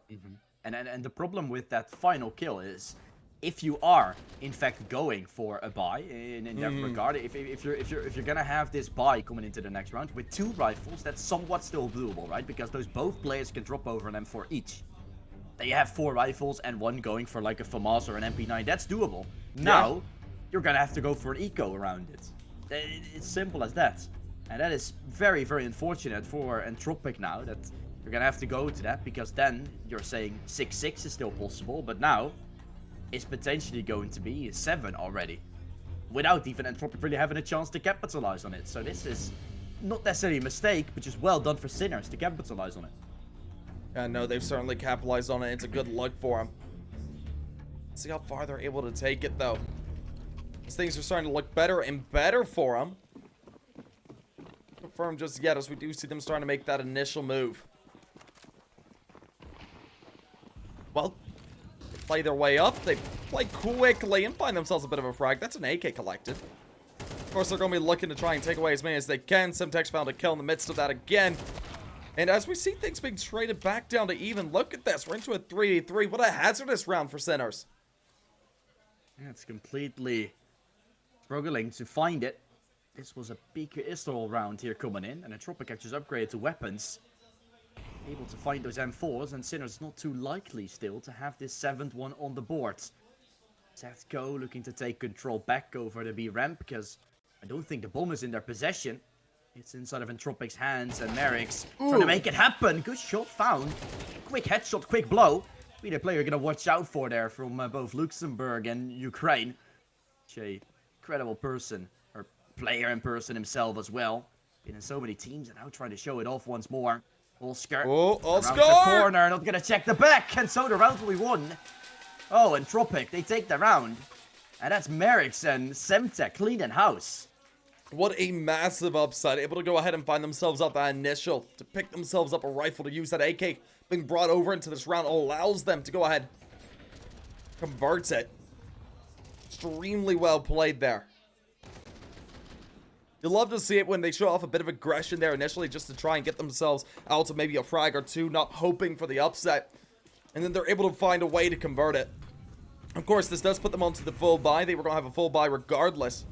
And the problem with that final kill is, if you are in fact going for a buy in that regard, if you're gonna have this buy coming into the next round with 2 rifles, that's somewhat still doable, right? Because those both players can drop over them for each. They have 4 rifles and 1 going for like a FAMAS or an MP9. That's doable. Now you're gonna have to go for an eco around it. It's simple as that, and that is very, very unfortunate for Entropiq now that you're gonna have to go to that, because then you're saying 6-6 is still possible, but now is potentially going to be 7 already, without even Entropiq really having a chance to capitalize on it. So this is not necessarily a mistake, but just well done for Sinners to capitalize on it. Yeah, no, they've certainly capitalized on it. It's a good look for them. Let's see how far they're able to take it, though. As things are starting to look better and better for them. Confirmed just yet, as we do see them starting to make that initial move. Well, play their way up. They play quickly and find themselves a bit of a frag. That's an AK collected. Of course, they're going to be looking to try and take away as many as they can. Semtex found a kill in the midst of that again. And as we see things being traded back down to even, look at this. We're into a 3-3. What a hazardous round for Sinners. Yeah, it's completely struggling to find it. This was a Pika Istral round here coming in, and Entropiq has just upgraded to weapons. Able to find those M4s, and Sinners not too likely still to have this 7th one on the board. Go looking to take control back over the B ramp, because I don't think the bomb is in their possession. It's inside of Entropiq's hands, and Merrick's trying to make it happen. Good shot found. Quick headshot, quick blow. Be the player you're gonna watch out for there from both Luxembourg and Ukraine. Such incredible person, or player in person himself as well. Been in so many teams and now trying to show it off once more. Oscar. Oh, Oscar! Around the corner, not gonna check the back, and so the round will be won. Oh, Entropiq, they take the round. And that's Merrick's and Semtech cleaning house. What a massive upside. Able to go ahead and find themselves up that initial, to pick themselves up a rifle, to use that AK being brought over into this round allows them to go ahead. Converts it. Extremely well played there. You'll love to see it when they show off a bit of aggression there initially, just to try and get themselves out to maybe a frag or 2, not hoping for the upset. And then they're able to find a way to convert it. Of course, this does put them onto the full buy. They were going to have a full buy regardless.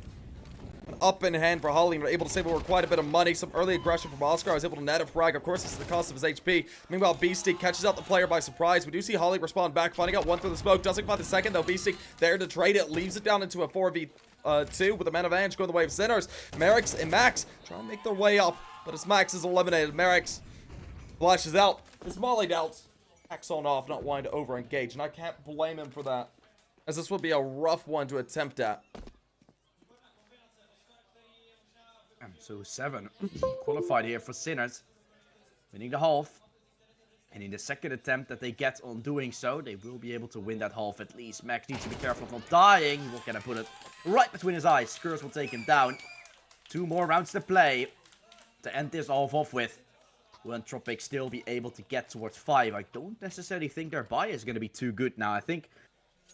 An up in hand for Holly, but able to save over quite a bit of money. Some early aggression from Oscar. I was able to net a frag. Of course, this is the cost of his HP. Meanwhile, Beastie catches out the player by surprise. We do see Holly respond back, finding out 1 through the smoke. Doesn't find the second, though. Beastie there to trade it. Leaves it down into a 4v2 with a man of advantage going the way of Sinners. Merrick's and Max trying to make their way up, but as Max is eliminated, Merrick's flashes out. Is mollied out. Max on off, not wanting to over-engage, and I can't blame him for that, as this would be a rough one to attempt at. So 7 qualified here for Sinners, winning the half. And in the second attempt that they get on doing so, they will be able to win that half at least. Max needs to be careful of not dying. He will gonna put it right between his eyes. Skurs will take him down. 2 more rounds to play to end this half off with. Will Entropiq still be able to get towards 5? I don't necessarily think their buy is gonna be too good now. I think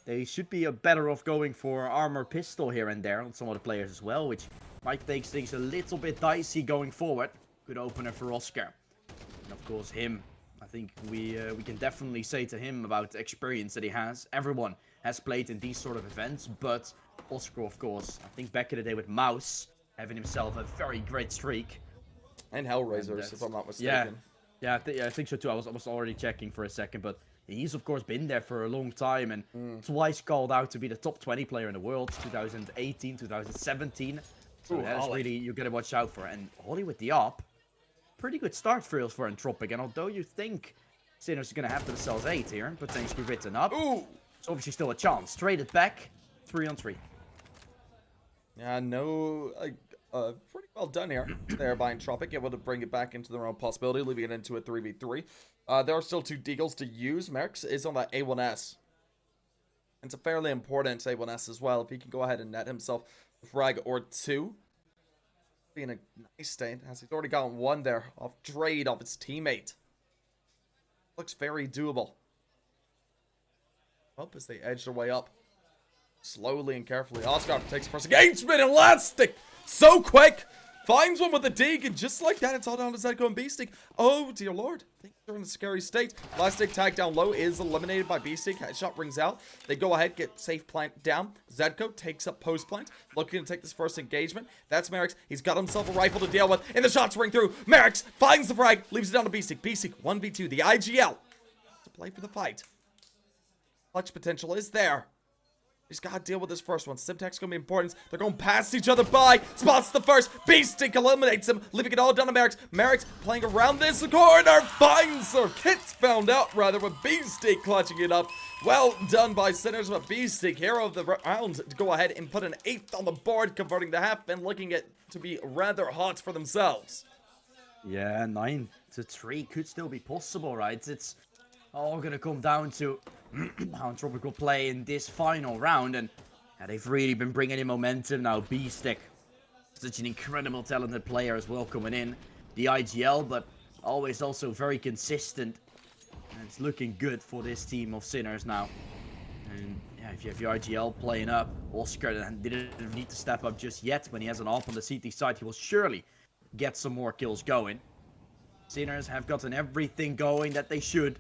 they should be better off going for armor pistol here and there on some of the players as well, which might make things a little bit dicey going forward. Good opener for Oscar. And of course him. I think we can definitely say to him about the experience that he has. Everyone has played in these sort of events, but Oscar, of course, I think back in the day with Mouse, having himself a very great streak. And Hellraisers, if I'm not mistaken. Yeah, I think so too. I was already checking for a second, but he's of course been there for a long time and twice called out to be the top 20 player in the world, 2018, 2017. So that is really, you're going to watch out for. And Holly with the op, pretty good start for Entropiq. And although you think Sinners are going to have themselves 8 here, potentially written up. Ooh! It's obviously still a chance. Trade it back. 3-on-3. Yeah, no, pretty well done here. There by Entropiq, able to bring it back into their own possibility, leaving it into a 3v3. There are still 2 deagles to use. Merrick's is on that A1S. It's a fairly important A1S as well. If he can go ahead and net himself a frag or 2, being a nice state, as he's already gotten 1 there off trade off his teammate. Looks very doable. Up as they edge their way up. Slowly and carefully, Oscar takes first engagement. Elastic! So quick! Finds one with a dig, and just like that, it's all down to Zedko and Beastic. Oh, dear lord. Things are in a scary state. Elastic tag down low is eliminated by Beastic. Headshot rings out. They go ahead, get safe plant down. Zedko takes up post plant, looking to take this first engagement. That's Merrick's. He's got himself a rifle to deal with, and the shots ring through. Merrick's finds the frag, leaves it down to Beastic. Beastic, 1v2, the IGL. To play for the fight. Clutch potential is there. He's got to deal with this first one. Simtech's going to be important. They're going past each other by. Spots the first. Beastic eliminates him, leaving it all down to Merrick's. Merrick's playing around this corner. Finds her. Kit's found out, rather, with Beastic clutching it up. Well done by Sinners, but Beastic, hero of the round, to go ahead and put an 8th on the board, converting the half and looking at to be rather hot for themselves. Yeah, 9-3 could still be possible, right? It's all going to come down to how Entropiq will play in this final round, and yeah, they've really been bringing in momentum now. Beastic, such an incredible talented player as well coming in. The IGL, but always also very consistent, and it's looking good for this team of Sinners now. And yeah, if you have your IGL playing up, Oscar didn't need to step up just yet. When he has an AWP on the CT side, he will surely get some more kills going. Sinners have gotten everything going that they should.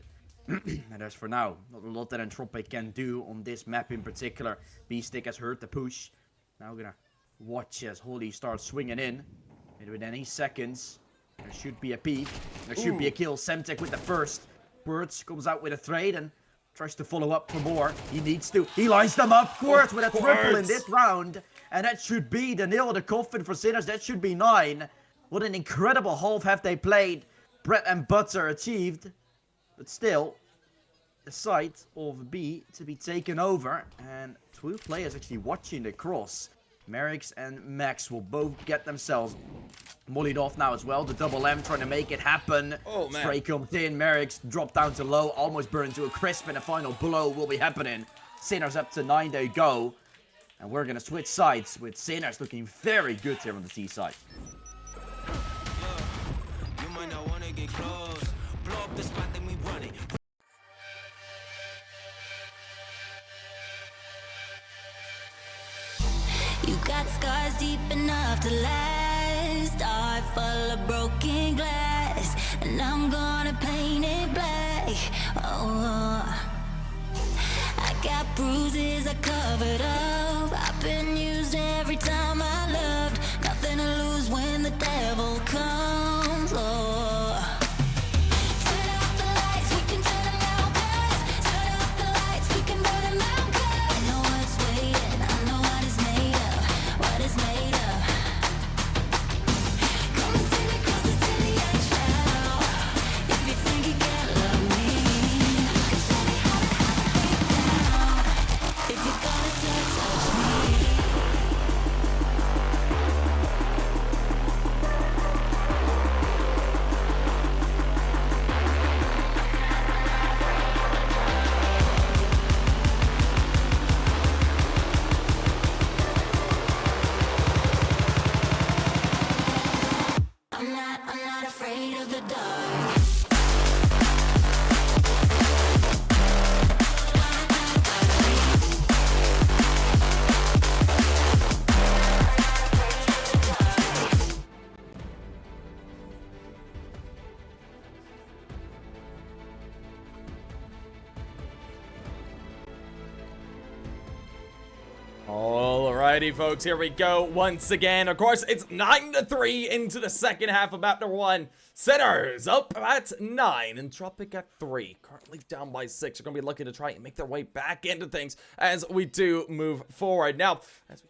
And as for now, not a lot that Entropiq can do on this map in particular. Beastic has heard the push. Now gonna watch as Holly starts swinging in. And with any seconds, there should be a peek. There should be a kill. Semtech with the first. Birds comes out with a trade and tries to follow up for more. He needs to. He lines them up. Quartz with a triple in this round. And that should be the nail of the coffin for Sinners. That should be 9. What an incredible half have they played. Bread and butter achieved. But still, the site of B to be taken over, and 2 players actually watching the cross. Merrick's and Max will both get themselves mollied off now as well. The double M trying to make it happen. Oh, man. Spray comes in, Merrick's dropped down to low, almost burned to a crisp, and a final blow will be happening. Sinners up to 9, they go. And we're going to switch sides with Sinners looking very good here on the T side. You might not want to get close. Blow up the spot, then we run it. You got scars deep enough to last. Heart full of broken glass, and I'm gonna paint it black. Oh, I got bruises I covered up. I've been used every time I loved. Nothing to lose when the devil comes. Oh, turn off the lights, we can turn them out, 'cause turn off the lights, we can burn them out, 'cause I know what's waiting, I know what it's made of, what it's made of. Come and take me closer to the edge now. If you think you can't love me, can show me how to have it down. If you're gonna touch me. I'm not afraid of the dark. Alrighty, folks, here we go once again. Of course, it's 9-3 into the second half of map number 1. Sinners up at 9, Entropiq at 3. Currently down by 6. They're going to be looking to try and make their way back into things as we do move forward. Now, as we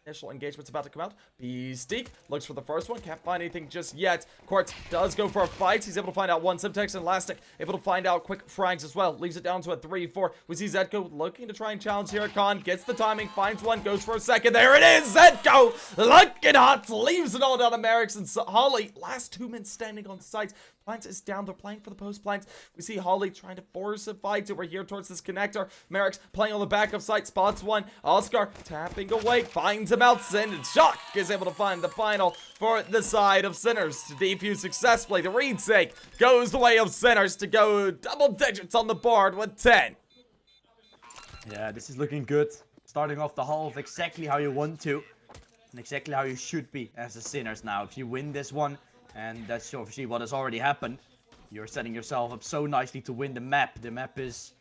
Initial engagement's about to come out. Beastique looks for the first one. Can't find anything just yet. Quartz does go for a fight. He's able to find out one. Simtex and Elastic able to find out quick frags as well. Leaves it down to a 3-4. We see Zedko looking to try and challenge here at Khan. Gets the timing. Finds one. Goes for a second. There it is. Zedko looking hot. Leaves it all down to Merrick's and Holly. Last 2 men standing on sites. Plants is down. They're playing for the post plants. We see Holly trying to force a fight over here towards this connector. Merrick's playing on the back of site. Spots one. Oscar tapping away. Finds him out. Sin and Shock is able to find the final for the side of Sinners to defuse successfully. The retake goes the way of Sinners to go double digits on the board with 10. Yeah, this is looking good. Starting off the half exactly how you want to. And exactly how you should be as the Sinners now. If you win this one, and that's obviously what has already happened, you're setting yourself up so nicely to win the map. The map is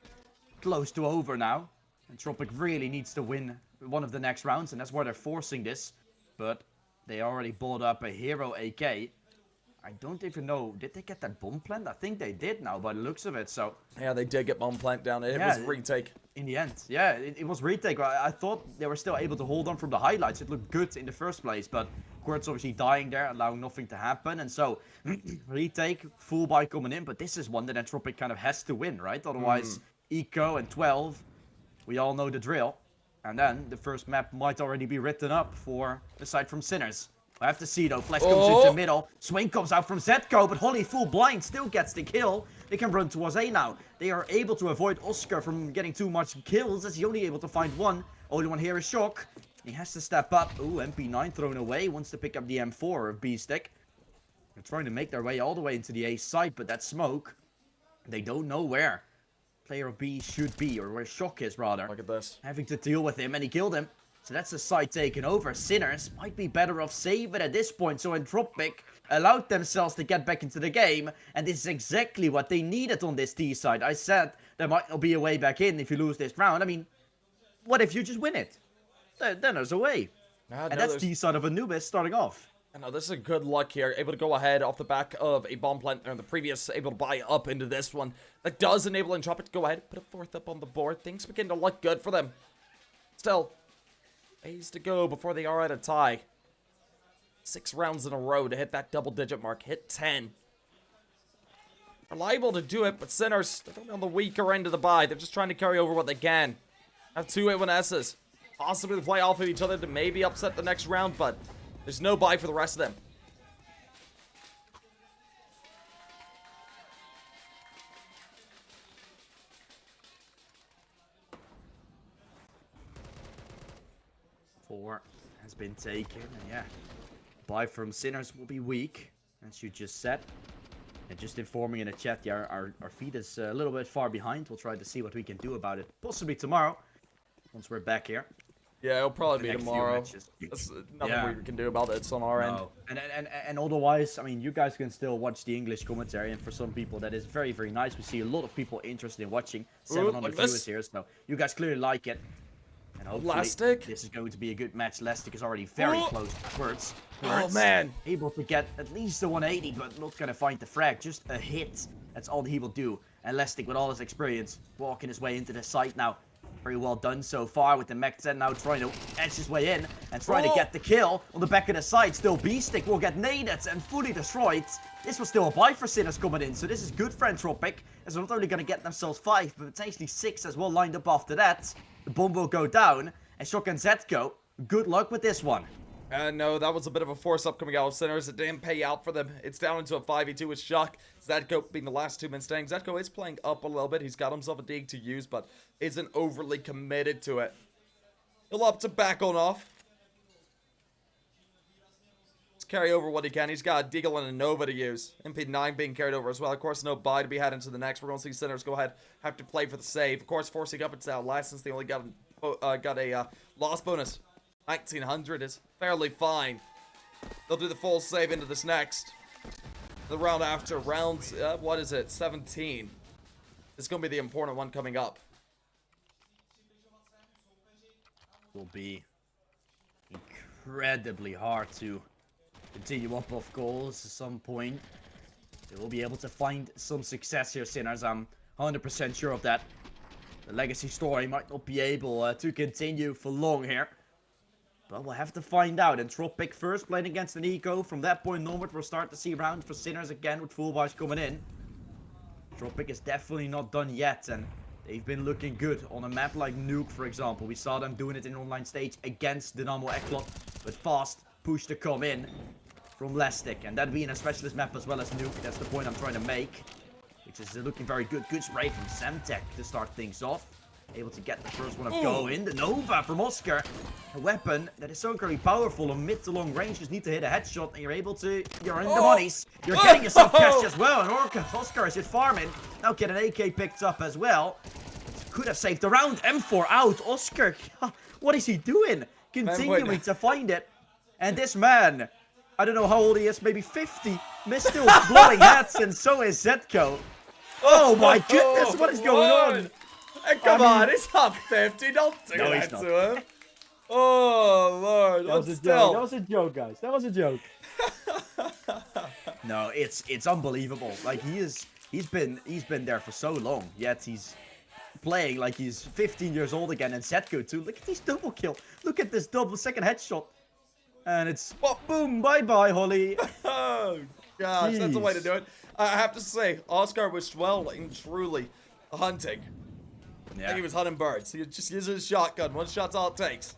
close to over now. Entropiq really needs to win one of the next rounds, and that's why they're forcing this. But they already bought up a hero AK. I don't even know, did they get that bomb plant? I think they did now by the looks of it, so... Yeah, they did get bomb plant down. It was retake. In the end, yeah, it was retake. I thought they were still able to hold on from the highlights. It looked good in the first place, but Quartz obviously dying there, allowing nothing to happen. And so, retake, full buy coming in, but this is one that Entropiq kind of has to win, right? Otherwise, Eco and 12, we all know the drill. And then the first map might already be written up for the side from Sinners. I have to see though. Flash comes into the middle. Swing comes out from Zedko, but Holly full blind still gets the kill. They can run towards A now. They are able to avoid Oscar from getting too much kills, as he's only able to find one. Only one here is Shock. He has to step up. Ooh, MP9 thrown away. Wants to pick up the M4 of B-Stick. They're trying to make their way all the way into the A site, but that smoke, they don't know where player B should be, or where Shock is rather. Look at this. Having to deal with him, and he killed him. So that's the side taken over. Sinners might be better off saving at this point. So Entropiq allowed themselves to get back into the game. And this is exactly what they needed on this T side. I said there might not be a way back in if you lose this round. I mean, what if you just win it? Then there's a way. And that's T side of Anubis starting off. I know, this is a good luck here. Able to go ahead off the back of a bomb plant there in the previous. Able to buy up into this one. That does enable Entropiq to go ahead. Put a fourth up on the board. Things begin to look good for them. Still, A's to go before they are at a tie. 6 rounds in a row to hit that double-digit mark. Hit 10. They're liable to do it, but Sinners, they're on the weaker end of the bye. They're just trying to carry over what they can. Have 2 A1Ss. Possibly play off of each other to maybe upset the next round, but there's no bye for the rest of them. Four has been taken, and yeah, buy from Sinners will be weak, as you just said. And just informing in the chat, yeah, our feed is a little bit far behind. We'll try to see what we can do about it, possibly tomorrow, once we're back here. Yeah, it'll probably be tomorrow. There's nothing we can do about it. It's on our end. And otherwise, I mean, you guys can still watch the English commentary, and for some people that is very, very nice. We see a lot of people interested in watching. 700 viewers here, so you guys clearly like it. And hopefully, Elastic. This is going to be a good match. Elastic is already very close to Quartz. Oh, man. Able to get at least a 180, but not going to find the frag. Just a hit. That's all he will do. And Elastic, with all his experience, walking his way into the site now. Very well done so far with the Mech 10 now trying to edge his way in and trying to get the kill on the back of the site. Still B-Stick will get naded and fully destroyed. This was still a buy for Sinners coming in, so this is good for Entropiq, as they're not only going to get themselves 5, but potentially 6 as well lined up after that. The bomb will go down, and Shock and Zedko, good luck with this one. No, that was a bit of a force-up coming out of Sinners. It didn't pay out for them. It's down into a 5v2 with Shock. Zedko being the last 2 men standing. Zedko is playing up a little bit. He's got himself a dig to use, but isn't overly committed to it. He'll opt to back on off. Let's carry over what he can. He's got a Deagle and a Nova to use. MP9 being carried over as well. Of course, no buy to be had into the next. We're going to see Sinners go ahead, have to play for the save. Of course, forcing up its last since they only got a loss bonus. 1900 is fairly fine. They'll do the full save into this next. The round after, round, what is it, 17. This is going to be the important one coming up. Will be incredibly hard to continue up of goals at some point. They will be able to find some success here, Sinners. I'm 100% sure of that. The legacy story might not be able to continue for long here. But we'll have to find out. Entropiq first playing against an eco. From that point onward, we'll start to see rounds for Sinners again with full buys coming in. Entropiq is definitely not done yet, and they've been looking good on a map like Nuke, for example. We saw them doing it in online stage against Dynamo ECLOT, but fast push to come in from Lestic, and that being a specialist map as well as Nuke. That's the point I'm trying to make, which is looking very good. Good spray from Sampi to start things off. Able to get the first one of go in. The Nova from Oscar. A weapon that is so very powerful on mid to long range. Just need to hit a headshot and you're able to... You're in the monies. You're getting yourself cashed as well. And Oscar is just farming. Now get an AK picked up as well. Could have saved the round. M4 out. Oscar. What is he doing? Continuing to find it. And this man, I don't know how old he is. Maybe 50. Still blowing heads. And so is Zetko. Oh my goodness. What is going on? Hey, come on, he's not 50. Don't do that to him. Oh, Lord. That was a joke. That was a joke, guys. That was a joke. No, it's unbelievable. Like, he's been there for so long, yet he's playing like he's 15 years old again. And Zetko, too. Look at this double kill. Look at this double second headshot. And it's... boom, bye-bye, Holly. Oh, gosh, that's the way to do it. I have to say, Oscar was well and truly hunting. I think he was hunting birds. He just uses his shotgun. One shot's all it takes.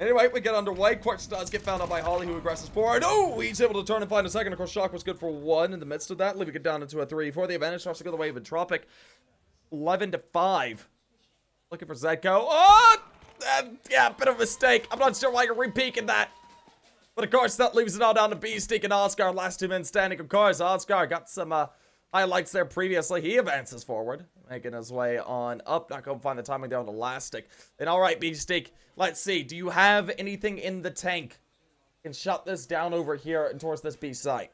Anyway, we get underway. Quartz does get found out by Holly, who aggresses forward. Oh, he's able to turn and find a second. Of course, Shock was good for one in the midst of that, leaving it down into a 3-4. The advantage starts to go the way of Entropiq. 11-5. Looking for Zetko. Oh! Yeah, bit of a mistake. I'm not sure why you're re-peeking that. But of course, that leaves it all down to Beastic and Oscar. Last two men standing. Of course, Oscar got some highlights there previously. He advances forward, making his way on up. Not going to find the timing down to Elastic. And all right, Beastic, let's see. Do you have anything in the tank? Can shut this down over here and towards this B site.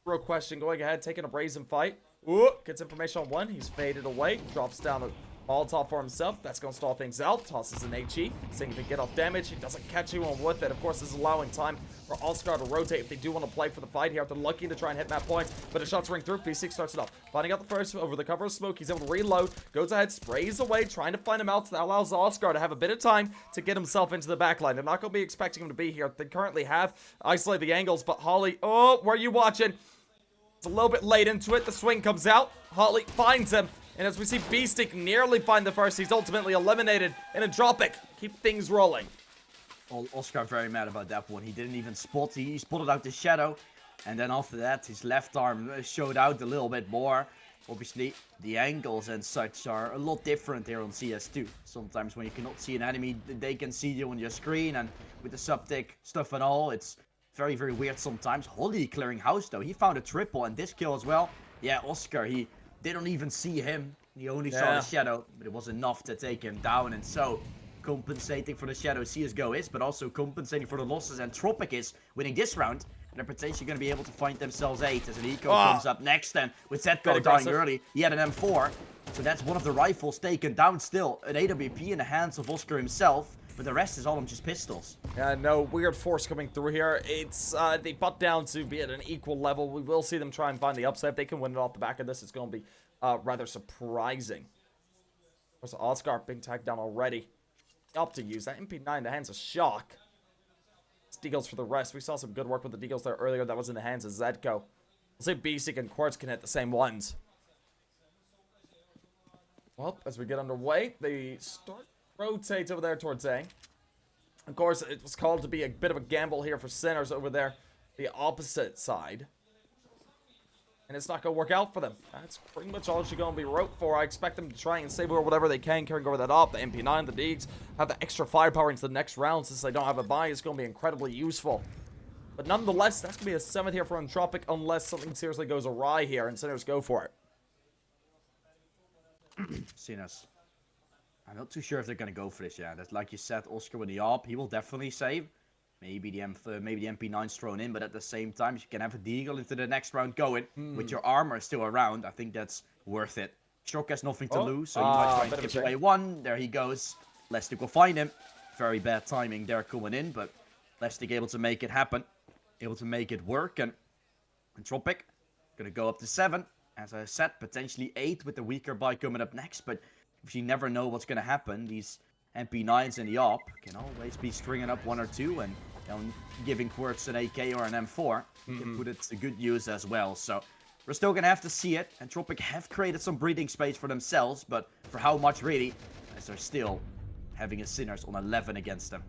Real question, going ahead, taking a brazen fight. Ooh, gets information on one. He's faded away. Drops down a Molotov for himself. That's going to stall things out. Tosses an HE. Seeing if he can get off damage. He doesn't catch anyone with it. Of course, this is allowing time for All-Star to rotate if they do want to play for the fight here. They're lucky to try and hit map points, but the shots ring through. P6 starts it off. Finding out the first over the cover of smoke. He's able to reload. Goes ahead, sprays away, trying to find him out. So that allows All-Star to have a bit of time to get himself into the backline. They're not going to be expecting him to be here. They currently have isolated the angles, but Holly, oh, where are you watching? It's a little bit late into it. The swing comes out. Holly finds him. And as we see Beastic nearly find the first, he's ultimately eliminated in Entropiq. Keep things rolling. Oscar very mad about that one. He didn't even spot. He spotted out the shadow. And then after that, his left arm showed out a little bit more. Obviously, the angles and such are a lot different here on CS2. Sometimes when you cannot see an enemy, they can see you on your screen. And with the sub-tick stuff and all, it's very, very weird sometimes. Holly clearing house, though. He found a triple and this kill as well. Yeah, Oscar, they don't even see him. He only saw the shadow, but it was enough to take him down. And so, compensating for the shadow CSGO is, but also compensating for the losses. Entropiq is winning this round. And they're potentially going to be able to find themselves 8 as an eco comes up next. And with Zetko dying early, he had an M4. So that's one of the rifles taken down still. An AWP in the hands of Oscar himself. But the rest is all just pistols. Yeah, no weird force coming through here. It's, they butt down to be at an equal level. We will see them try and find the upside. If they can win it off the back of this, it's going to be rather surprising. Of course, Oscar being tagged down already. Up to use that MP9 in the hands of Shock. It's Deagles for the rest. We saw some good work with the Deagles there earlier. That was in the hands of Zetko. We'll see if Beastic and Quartz can hit the same ones. Well, as we get underway, they start rotate over there towards A. Of course, it was called to be a bit of a gamble here for Sinners over there, the opposite side. And it's not going to work out for them. That's pretty much all she's going to be wrote for. I expect them to try and save over whatever they can, carrying over that up. The MP9, the Deags, have the extra firepower into the next round since they don't have a buy. It's going to be incredibly useful. But nonetheless, that's going to be a 7th here for Entropiq unless something seriously goes awry here and Sinners go for it. Sinners. I'm not too sure if they're going to go for this, yeah. That's like you said, Oscar with the AWP, he will definitely save. Maybe the MP9's thrown in, but at the same time, you can have a Deagle into the next round going. With your armor still around, I think that's worth it. Shock has nothing to lose, so he might try and chip away one. There he goes. Lestic will find him. Very bad timing there coming in, but Lestic able to make it happen. Able to make it work, and Entropiq going to go up to 7. As I said, potentially 8 with the weaker buy coming up next, but you never know what's going to happen. These MP9s in the op can always be stringing up 1 or 2 and giving Quirts an AK or an M4. You can put it to good use as well. So we're still going to have to see it. Entropiq have created some breathing space for themselves, but for how much really, as they're still having a Sinners on 11 against them.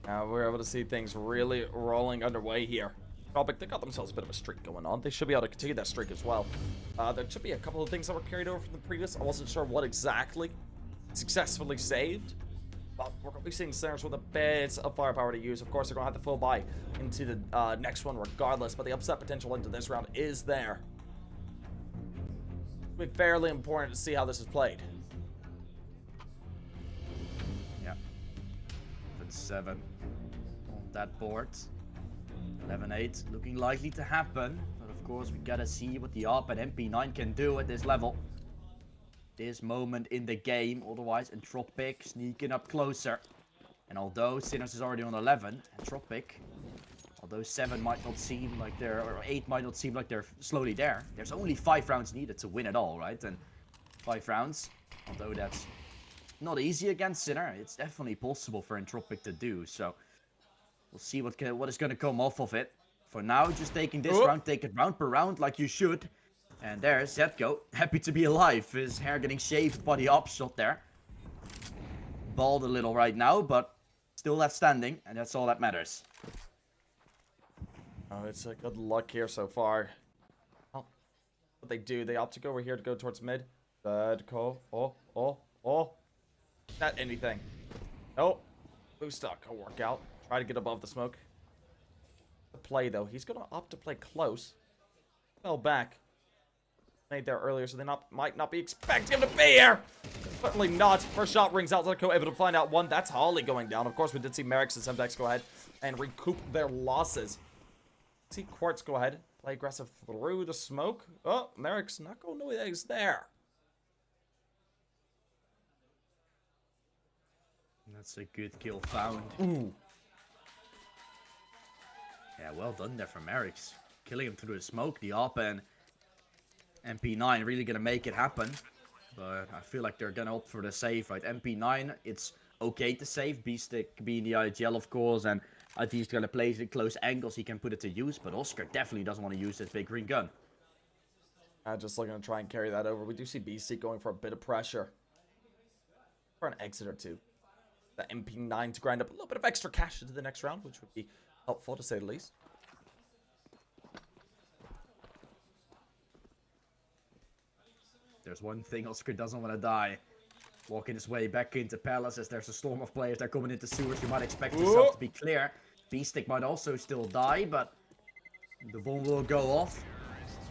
We're able to see things really rolling underway here. Entropiq, they got themselves a bit of a streak going on. They should be able to continue that streak as well. There should be a couple of things that were carried over from the previous. I wasn't sure what exactly successfully saved. But we're going to be seeing Sinners with a bit of firepower to use. Of course, they're going to have the full buy into the next one regardless. But the upset potential into this round is there. It'll be fairly important to see how this is played. Yeah. 7 on that board. 11-8 looking likely to happen. But of course, we got to see what the ARP and MP9 can do at this level. This moment in the game, otherwise Entropiq sneaking up closer. And although Sinners is already on 11, Entropiq, although 7 might not seem like they're, or 8 might not seem like they're slowly there, there's only 5 rounds needed to win it all, right? And 5 rounds, although that's not easy against Sinner, it's definitely possible for Entropiq to do. So we'll see what is going to come off of it. For now, just taking this round, take it round per round like you should. And there's Zetko, happy to be alive. His hair getting shaved by the op shot there. Bald a little right now, but still left standing, and that's all that matters. Oh, it's a good luck here so far. Oh, what they do, they opt to go over here to go towards mid. Bad call. Oh. Not anything. Oh, boost up, go work out. Try to get above the smoke. The play though, he's gonna opt to play close. Fell back. Made there earlier, so they might not be expecting him to be here. Certainly not. First shot rings out. Zetko able to find out one. That's Holly going down. Of course, we did see Merrick's and Semtex go ahead and recoup their losses. See Quartz go ahead, play aggressive through the smoke. Oh, Merrick's not going to know he's there. That's a good kill found. Ooh. Yeah, well done there from Merrick's. Killing him through the smoke. The op and MP9 really gonna make it happen, but I feel like they're gonna opt for the save, right? MP9, it's okay to save. B-Stick being the IGL, of course, and I think he's gonna place it close angles. He can put it to use, but Oscar definitely doesn't want to use this big green gun. Just looking to try and carry that over. We do see B-Stick going for a bit of pressure. For an exit or two. The MP9 to grind up a little bit of extra cash into the next round, which would be helpful to say the least. There's one thing, Oscar doesn't want to die. Walking his way back into Palace as there's a storm of players that are coming into sewers. You might expect yourself to be clear. B-Stick might also still die, but the bomb will go off.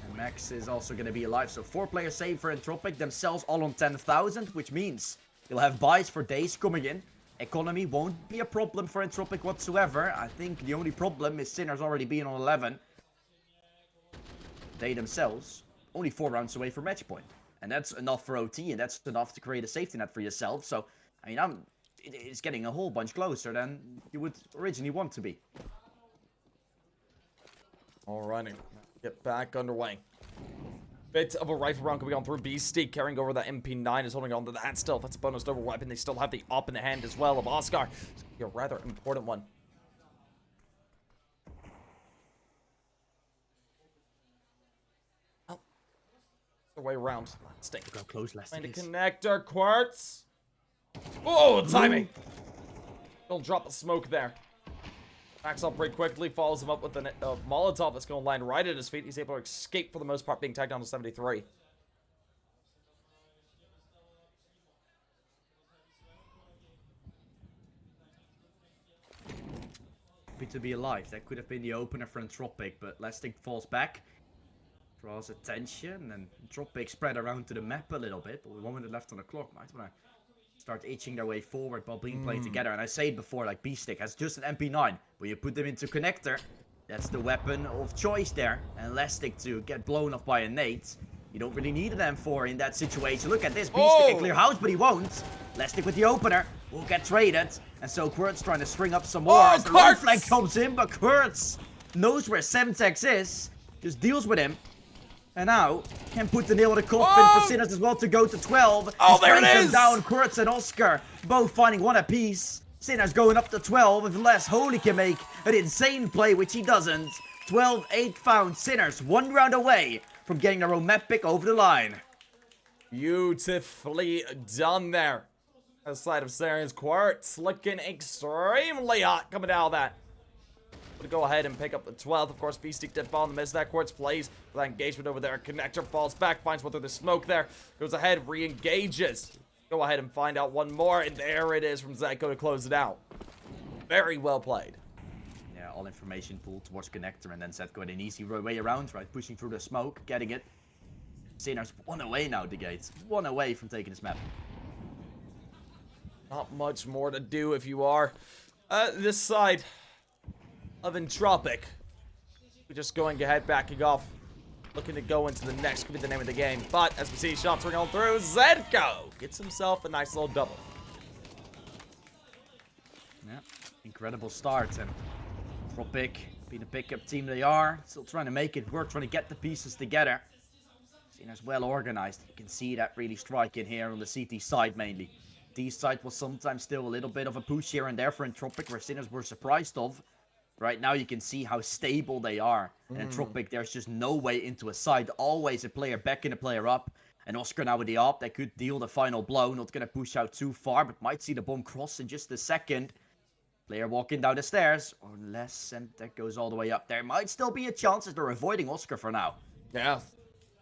And Max is also going to be alive. So 4 players saved for Entropiq, themselves all on 10,000, which means you'll have buys for days coming in. Economy won't be a problem for Entropiq whatsoever. I think the only problem is Sinners already being on 11. They themselves only 4 rounds away from match point. And that's enough for OT, and that's enough to create a safety net for yourself. So, I mean, it's getting a whole bunch closer than you would originally want to be. Alrighty, get back underway. Bit of a rifle round coming on through. B-Stick carrying over that MP9 is holding on to that still. That's a bonus over weapon. They still have the op in the hand as well of Oscar. It's gonna be a rather important one. Way around. Stick. Look how close Lester is. Connector, Quartz. Oh, timing. He'll drop the smoke there. Backs up pretty quickly, follows him up with a Molotov that's going to land right at his feet. He's able to escape for the most part, being tagged down to 73. Happy to be alive. That could have been the opener for Entropiq, but Lastic falls back. Draws attention, and Entropiq spread around to the map a little bit, but with 1 minute left on the clock, might want to start itching their way forward while being played together. And I say it before, like B-Stick has just an MP9, but you put them into connector, that's the weapon of choice there. And Lastic to get blown off by a nade. You don't really need an M4 in that situation. Look at this, B-Stick can clear house, but he won't. Lastic with the opener will get traded, and so Quirt's trying to string up some more as the right flank comes in, but Quirt's knows where Semtex is, just deals with him. And now, can put the nail in the coffin for Sinners as well to go to 12. Oh, there it Them is! down, Kurtz and Oscar, both finding one apiece. Sinners going up to 12, if Les Holy can make an insane play, which he doesn't. 12-8 found. Sinners 1 round away from getting their own map pick over the line. Beautifully done there. Outside of Saren's Quartz, looking extremely hot coming out of that. To go ahead and pick up the 12th. Of course, Beastie did fall in the miss. That Quartz plays for that engagement over there. Connector falls back, finds one through the smoke there. Goes ahead, re-engages. Go ahead and find out one more, and there it is from Zyko to close it out. Very well played. Yeah, all information pulled towards Connector, and then Zetko had an easy way around, right? Pushing through the smoke, getting it. Sinners 1 away now, the gates. 1 away from taking this map. Not much more to do if you are this side of Entropiq. We're just going ahead, backing off, looking to go into the next, could be the name of the game. But as we see, shots ring on through, Zetko gets himself a nice little double. Yeah, incredible start. And Entropiq, being the pickup team they are, still trying to make it work, trying to get the pieces together. Sinners well organized. You can see that really striking here on the CT side mainly. D side was sometimes still a little bit of a push here and there for Entropiq, where Sinners were surprised of. Right now you can see how stable they are. And Entropiq, there's just no way into a side. Always a player backing a player up. And Oscar now with the op, that could deal the final blow. Not going to push out too far, but might see the bomb cross in just a second. Player walking down the stairs, or less, and that goes all the way up. There might still be a chance as they're avoiding Oscar for now. Yeah.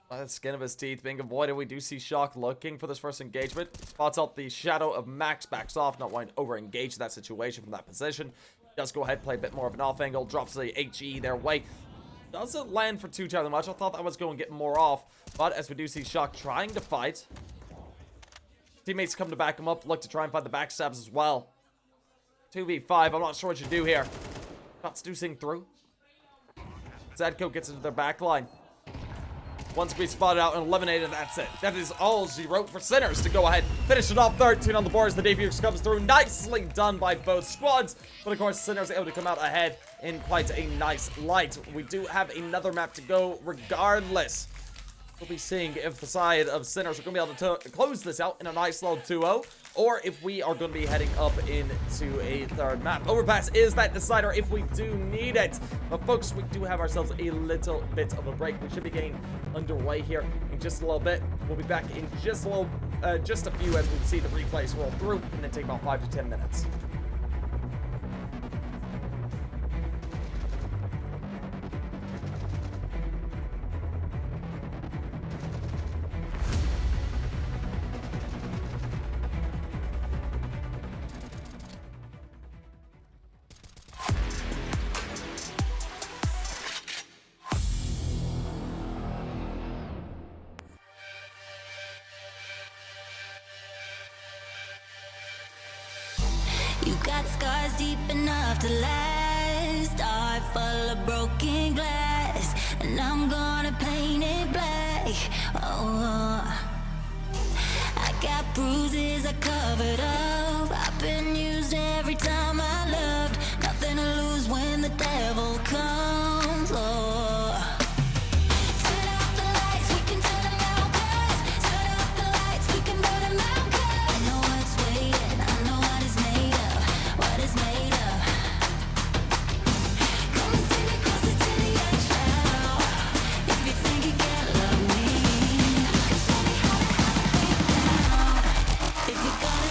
By the skin of his teeth being avoided, we do see Shock looking for this first engagement. Spots out the shadow of Max, backs off, not wanting to over-engage that situation from that position. Does go ahead, play a bit more of an off angle, drops the HE their way. Doesn't land for too terribly much. I thought that was going to get more off, but as we do see Shock trying to fight. Teammates come to back him up, look to try and find the backstabs as well. 2v5, I'm not sure what you do here. Not Stuicing through. Zadko gets into their back line. Once we spotted out and eliminated, that's it. That is all she wrote for Sinners to go ahead. Finish it off 13 on the board as the debut comes through. Nicely done by both squads. But of course, Sinners able to come out ahead in quite a nice light. We do have another map to go regardless. We'll be seeing if the side of Sinners are going to be able to close this out in a nice little 2-0. Or if we are going to be heading up into a third map. Overpass is that decider if we do need it. But folks, we do have ourselves a little bit of a break. We should be getting underway here in just a little bit. We'll be back in just a few as we see the replays roll through, and then take about 5 to 10 minutes. You got scars deep enough to last. Heart full of broken glass, and I'm gonna paint it black. Oh, I got bruises I covered up. I've been used every time I loved. Nothing to lose when the devil comes. Oh. Turn off the lights, we can turn them out, 'cause turn off the lights, we can burn them out, 'cause I know what's waiting, I know what it's made of, what it's made of. Come and take me closer to the edge now. If you think you can't love me, 'cause show me how to have it down. If you're gonna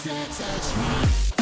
touch me.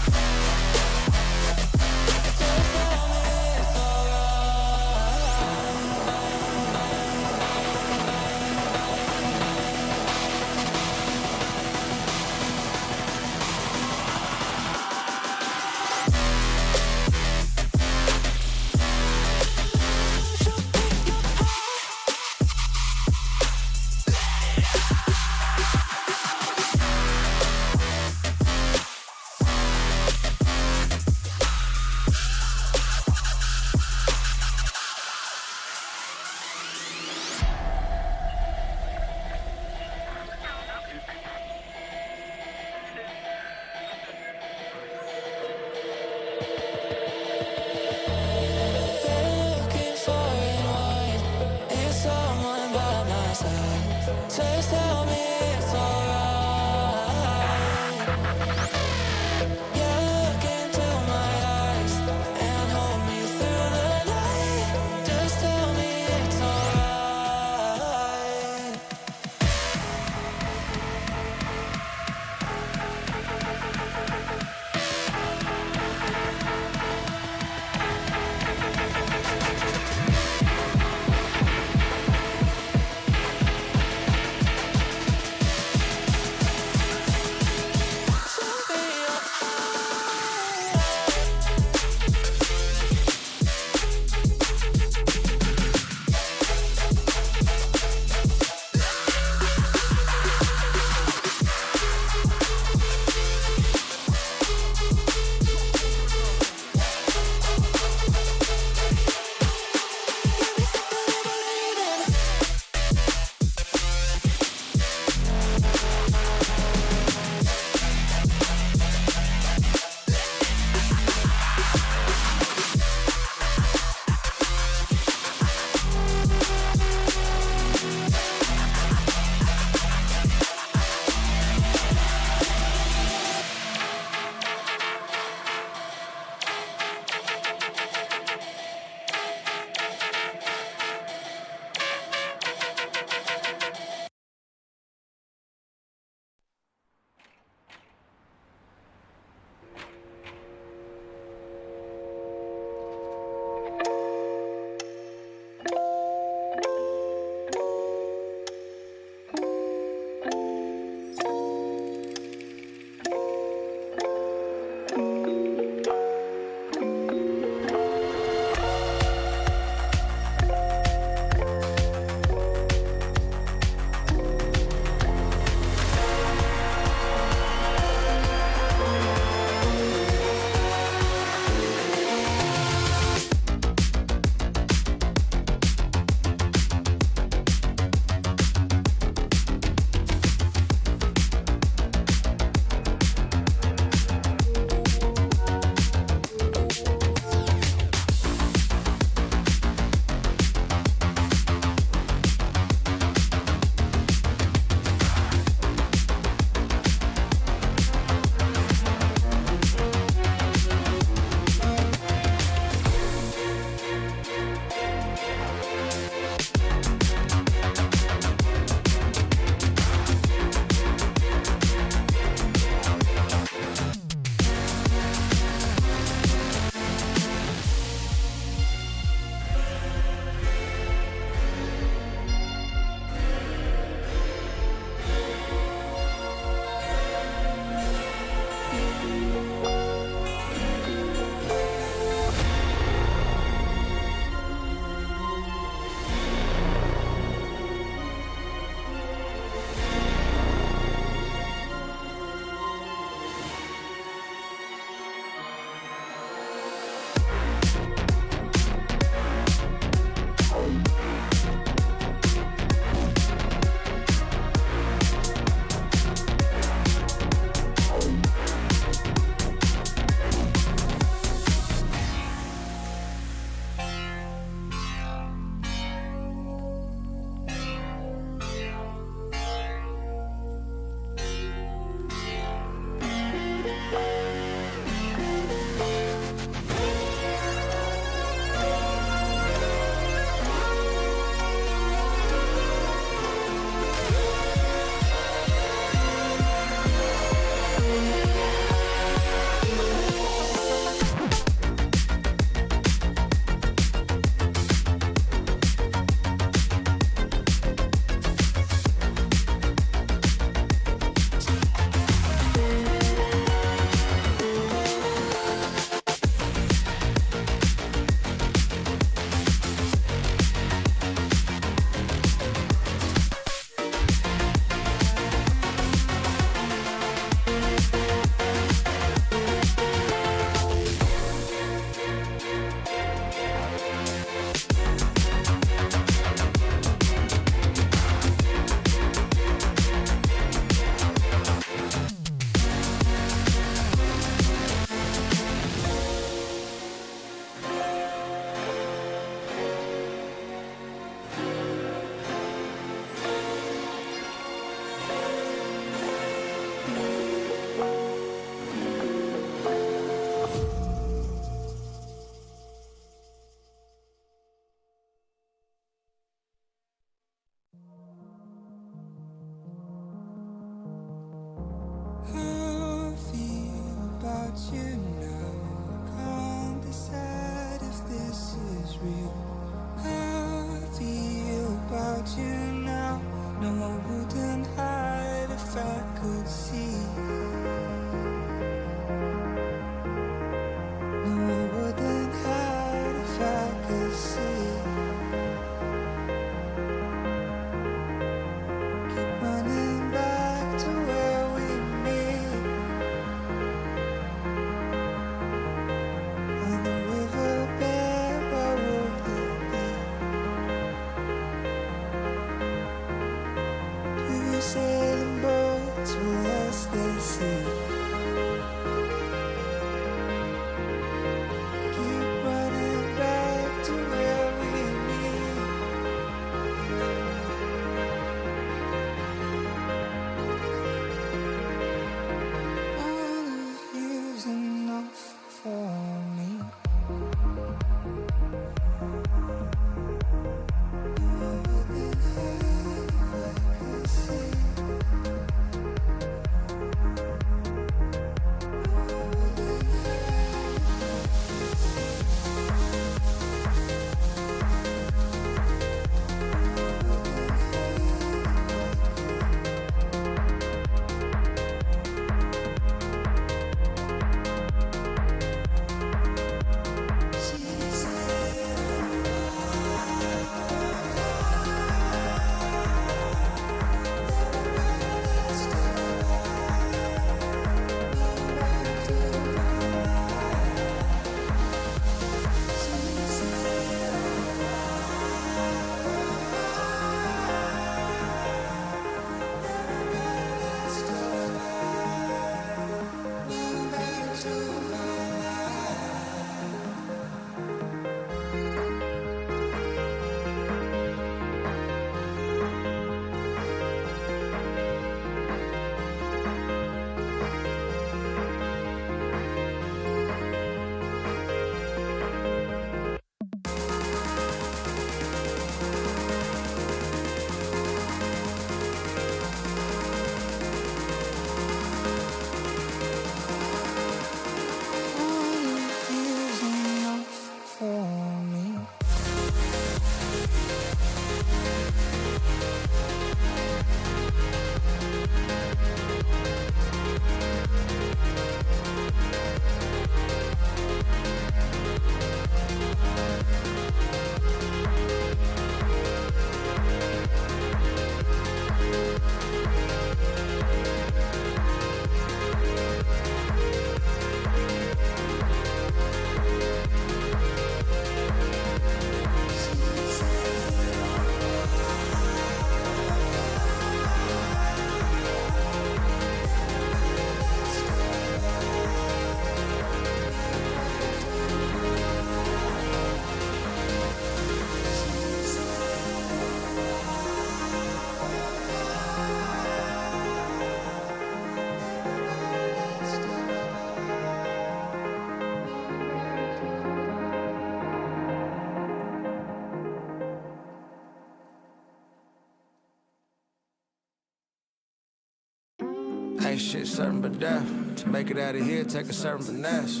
Ain't shit certain but death. To make it out of here, take a certain finesse.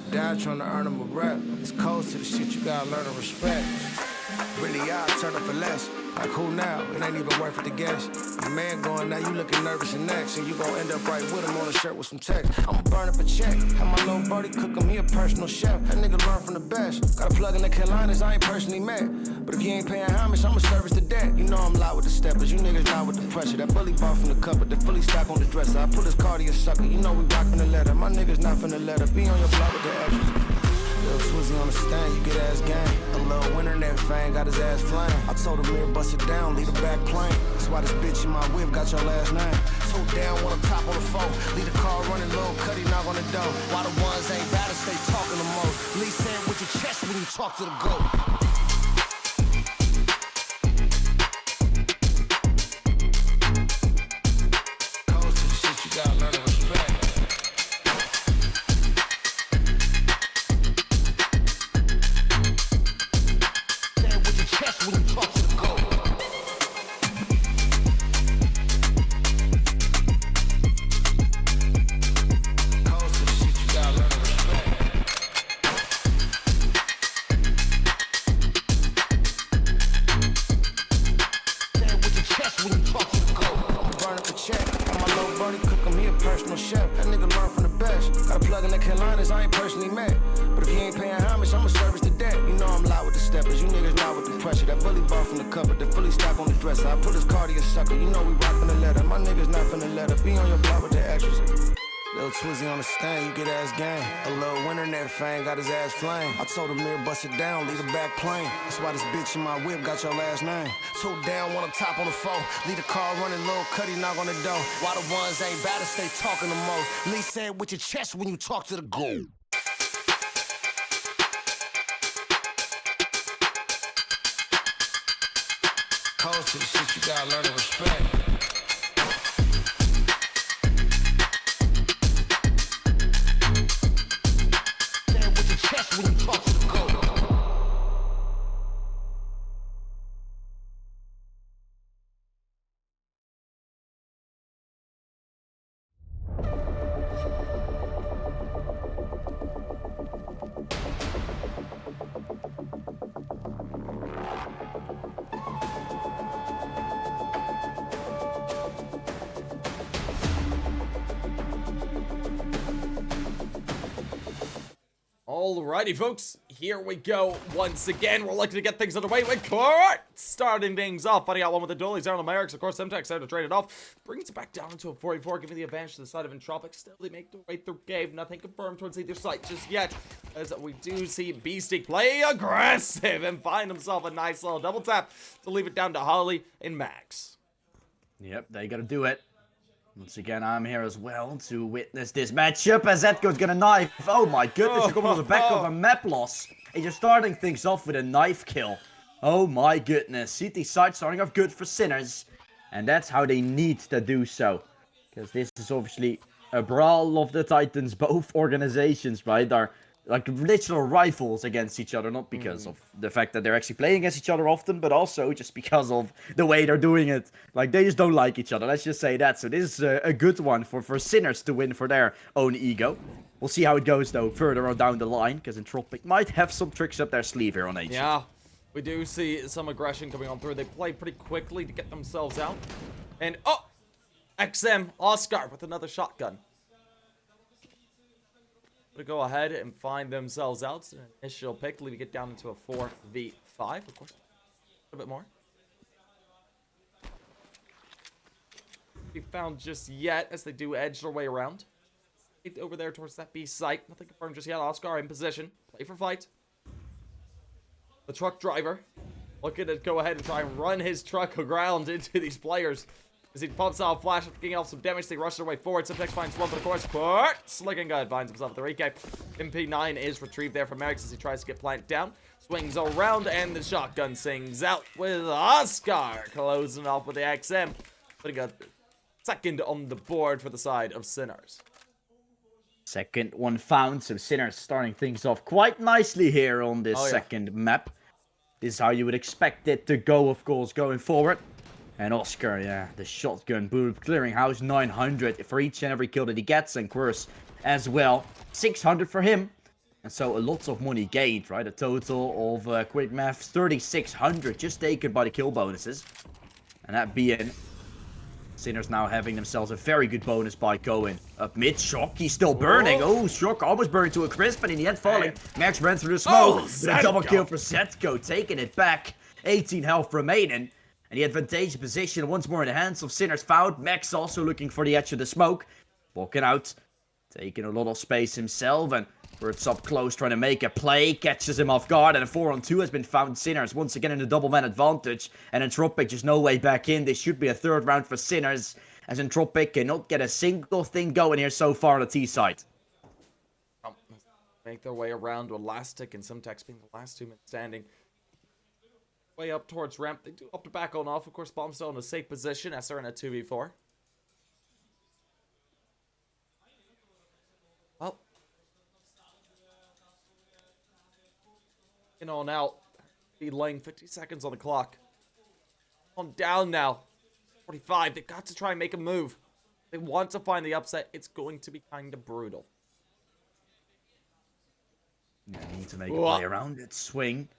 Die trying to earn them a rep. It's cold to the shit you gotta learn to respect. Really, I turn up for less. Like who now? It ain't even worth it to guess. The man going now, you looking nervous and next. And you gon' end up right with him on a shirt with some text. I'ma burn up a check. Have my little buddy cook him, he a personal chef. That nigga learn from the best. Got a plug in the Carolinas, I ain't personally met. But if you ain't paying homage, I'ma service the debt. You know I'm loud with the steppers, you niggas loud with the pressure. That bully bought from the cupboard, the fully stock on the dresser. I put his cardio sucker, you know we rockin' the letter. My niggas not finna let her be on your block with the extras. Little Twizzy on the stand, you get ass gang. A little winter that fang, got his ass flame. I told him here, bust it down, leave the back plane. That's why this bitch in my whip got your last name. So down, one on top on the phone. Leave the car running, little cutty knock on the door. Why the ones ain't bad to stay talking the most. Lee saying with your chest when you talk to the goat. Codes to the shit you gotta learn to respect. When you talk to the goat. Codes to the shit you gotta learn to respect. Say it with your chest when you talk to the goat. I'ma burn up a check. And my little buddy cook him, he a personal chef. That nigga learn from the best. Got a plug in the Carolinas, I ain't personally met. But if you ain't paying homage, I'ma service the debt. You know I'm loud with the steppers, you niggas loud with the pressure. That bully bought from the cupboard, the fully stock on the dresser. I put his cardio sucker, you know we rockin' the letter. My niggas not finna let her be on your block with the extras. Little Twizzy on the stand, you get ass gang. A little winter that fang, got his ass flame. I told him here, bust it down, leave the back plane. That's why this bitch in my whip got your last name. Two down, one on top on the phone. Leave the car running, little cutty knock on the door. Why the ones ain't bad to stay talking the most. Lee said with your chest when you talk to the goat. Codes to the shit you gotta learn to respect. Say it with your chest when you talk to the goat. Alrighty, folks, here we go. Once again, we're looking to get things underway with Court. Starting things off, finding out one with the duel. He's down on Merrick's. Of course, Semtex there to trade it off. Brings it back down into a 4v4, giving the advantage to the side of Entropiq. Still, they make their way through Cave. Nothing confirmed towards either side just yet. As we do see Beastie play aggressive and find himself a nice little double tap to leave it down to Holly and Max. Yep, they gotta do it. Once again, I'm here as well to witness this matchup as Edgar's gonna knife. Oh my goodness, you're coming on the back of a map loss. And you're starting things off with a knife kill. Oh my goodness. CT side starting off good for Sinners. And that's how they need to do so. Because this is obviously a brawl of the Titans. Both organizations, right, are like literal rivals against each other. Not because of the fact that they're actually playing against each other often, but also just because of the way they're doing it. Like, they just don't like each other. Let's just say that. So this is a good one for Sinners to win for their own ego. We'll see how it goes, though, further on down the line. Because Entropiq might have some tricks up their sleeve here on H. Yeah, we do see some aggression coming on through. They play pretty quickly to get themselves out. And, oh! XM, Oscar with another shotgun. To go ahead and find themselves out. An initial pick, leaving it down into a 4v5, of course. A bit more. Be found just yet as they do edge their way around. Over there towards that B site. Nothing confirmed just yet. Oscar in position. Play for fight. The truck driver looking to go ahead and try and run his truck aground into these players. As he pops out a flash, getting off some damage, they rush their way forward. Semtex finds one, but of course, Court Slicking Guy finds himself with the recap. MP9 is retrieved there from Merrick as he tries to get planted down. Swings around, and the shotgun sings out with Oscar closing off with the XM. Putting a second on the board for the side of Sinners. Second one found, so Sinners starting things off quite nicely here on this second map. This is how you would expect it to go, of course, going forward. And Oscar, yeah, the shotgun boom, clearing house 900 for each and every kill that he gets, and Quirce as well. 600 for him. And so a lot of money gained, right? A total of, quick math, 3,600 just taken by the kill bonuses. And that being Sinners now having themselves a very good bonus by going up mid. Shock, he's still burning. Oh, Shock almost burned to a crisp, but in the end falling. Max ran through the smoke. A double kill for Zetko, taking it back. 18 health remaining. And the advantageous position once more in the hands of Sinners found. Max also looking for the edge of the smoke. Walking out. Taking a lot of space himself. And Bird's up close trying to make a play. Catches him off guard. And a 4-on-2 has been found. Sinners once again in the double man advantage. And Entropiq just no way back in. This should be a third round for Sinners. As Entropiq cannot get a single thing going here so far on the T side. Make their way around to Elastic and Simtex being the last 2 men standing. Way up towards ramp. They do up to back on off. Of course, Bomb's still in a safe position as they're in a 2v4. Well. On out. Be laying 50 seconds on the clock. On down now. 45. They've got to try and make a move. They want to find the upset. It's going to be kind of brutal. Yeah, need to make a play around it. Swing.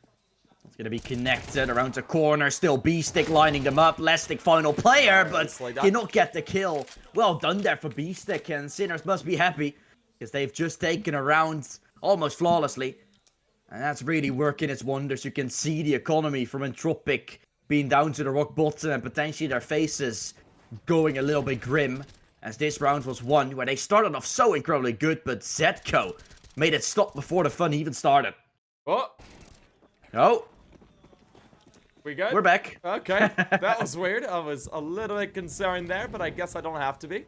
It's going to be connected around the corner. Still B-Stick lining them up. Lestic final player, but cannot get the kill. Well done there for B-Stick, and Sinners must be happy because they've just taken a round almost flawlessly. And that's really working its wonders. You can see the economy from Entropiq being down to the rock bottom and potentially their faces going a little bit grim. As this round was won where they started off so incredibly good, but Zetko made it stop before the fun even started. Oh. Oh. We good? We're back. Okay. That was weird. I was a little bit concerned there, but I guess I don't have to be.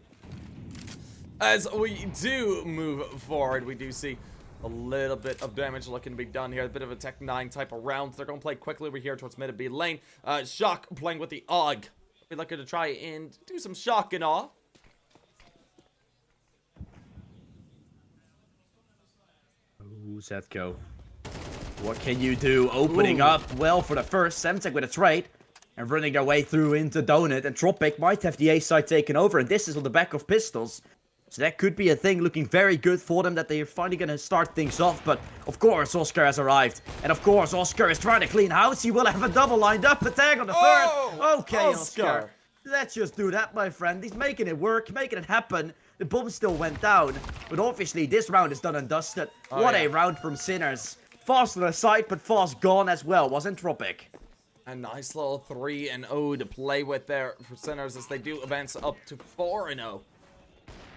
As we do move forward, we do see a little bit of damage looking to be done here. A bit of a Tech 9 type of round. They're going to play quickly over here towards mid and B lane. Shock playing with the AUG. We're looking to try and do some shock and awe. Ooh, Zetko. What can you do? Opening up well for the first. Semtech with a trade. And running their way through into Donut. And Entropiq might have the A side taken over. And this is on the back of pistols. So that could be a thing looking very good for them, that they're finally going to start things off. But, of course, Oscar has arrived. And, of course, Oscar is trying to clean house. He will have a double lined up attack on the third. Okay, Oscar. Let's just do that, my friend. He's making it work, making it happen. The bomb still went down. But, obviously, this round is done and dusted. What a round from Sinners. Fast on the side, but fast gone as well, was Entropiq. A nice little 3-0 to play with there for Sinners as they do advance up to 4-0.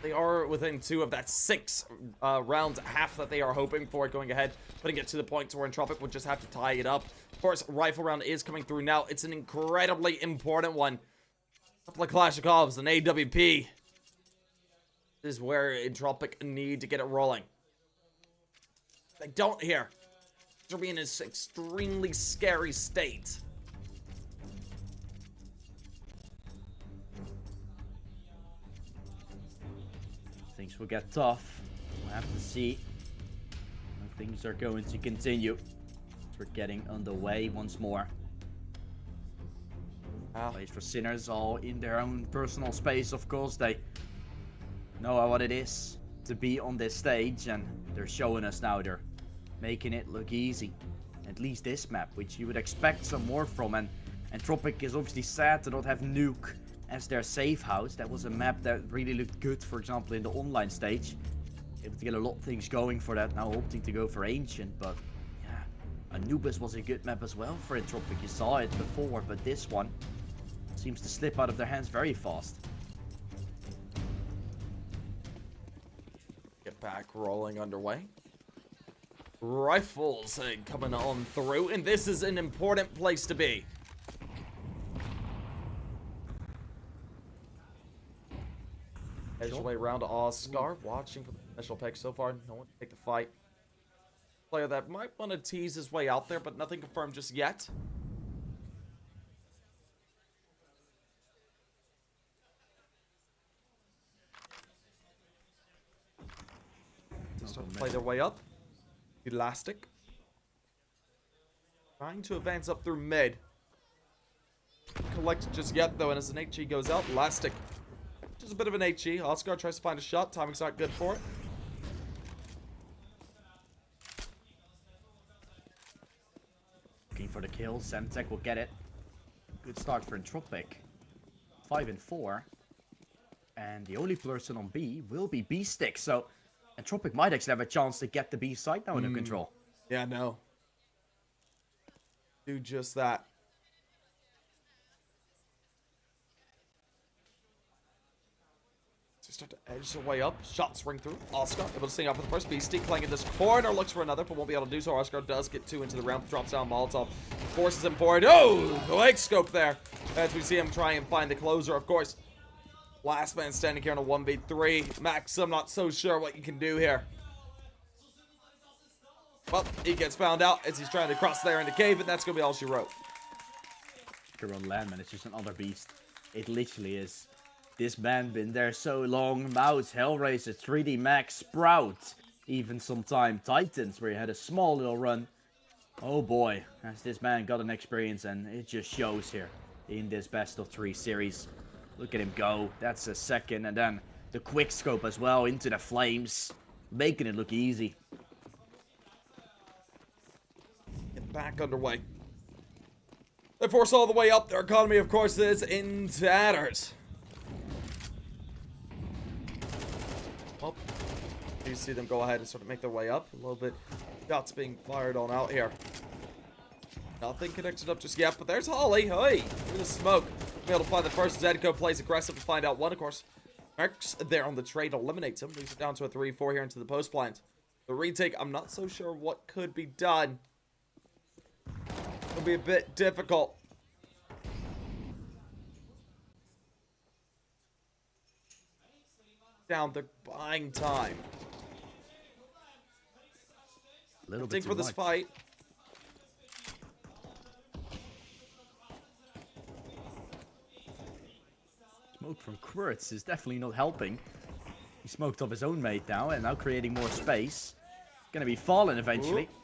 They are within 2 of that 6 rounds, half that they are hoping for going ahead, putting it to the point to where Entropiq would just have to tie it up. Of course, rifle round is coming through now. It's an incredibly important one. A couple of Kalashnikovs and AWP. This is where Entropiq need to get it rolling. They don't here. They're being in this extremely scary state. Things will get tough. We'll have to see how things are going to continue. We're getting underway once more. Plays for Sinners, all in their own personal space, of course. They know what it is to be on this stage, and they're showing us now they're making it look easy. At least this map, which you would expect some more from. And Entropiq is obviously sad to not have Nuke as their safe house. That was a map that really looked good, for example, in the online stage. Able to get a lot of things going for that. Now opting to go for Ancient, but yeah, Anubis was a good map as well for Entropiq. You saw it before, but this one seems to slip out of their hands very fast. Get back rolling underway. Rifles coming on through, and this is an important place to be. Edge your way around to Oscar, watching for the initial pick so far. No one to take the fight. Player that might want to tease his way out there, but nothing confirmed just yet. Start to play their way up. Elastic. Trying to advance up through mid. collected just yet, though, and as an HE goes out, Elastic. Just a bit of an HE. Oscar tries to find a shot. Timing's not good for it. Looking for the kill. Semtech will get it. Good start for Entropiq. 5 and 4. And the only person on B will be B-Stick. So Entropiq might actually have a chance to get the B side now under control. Yeah, no. Do just that. So start to edge their way up. Shots ring through. Oscar able to sing out for the first. B-Stick playing in this corner. Looks for another, but won't be able to do so. Oscar does get 2 into the round. Drops down Molotov. Forces him forward. Oh! Quick scope there. As we see him try and find the closer, of course. Last man standing here on a 1v3. Max, I'm not so sure what you can do here. Well, he gets found out as he's trying to cross there in the cave, and that's going to be all she wrote. On Landman, it's just another beast. It literally is. This man been there so long. Mouse, Hellraiser, 3D Max, Sprout. Even sometime Titans, where he had a small little run. Oh boy, has this man got an experience, and it just shows here in this best of 3 series. Look at him go. That's a second, and then the quick scope as well into the flames, making it look easy. Get back underway. They force all the way up. Their economy, of course, is in tatters. Well, you see them go ahead and sort of make their way up a little bit. Shots being fired on out here. Nothing connected up just yet, but there's Holly. Hey, look at the smoke. Be able to find the first. Zedco plays aggressive to find out one, of course. Mercs there on the trade eliminates him. Leaves it down to a 3-4 here into the post plant. The retake, I'm not so sure what could be done. It'll be a bit difficult. Down, they're buying time. A little bit for this fight. Smoke from Quirts is definitely not helping. He smoked off his own mate now, and now creating more space. Gonna be fallen eventually. Ooh.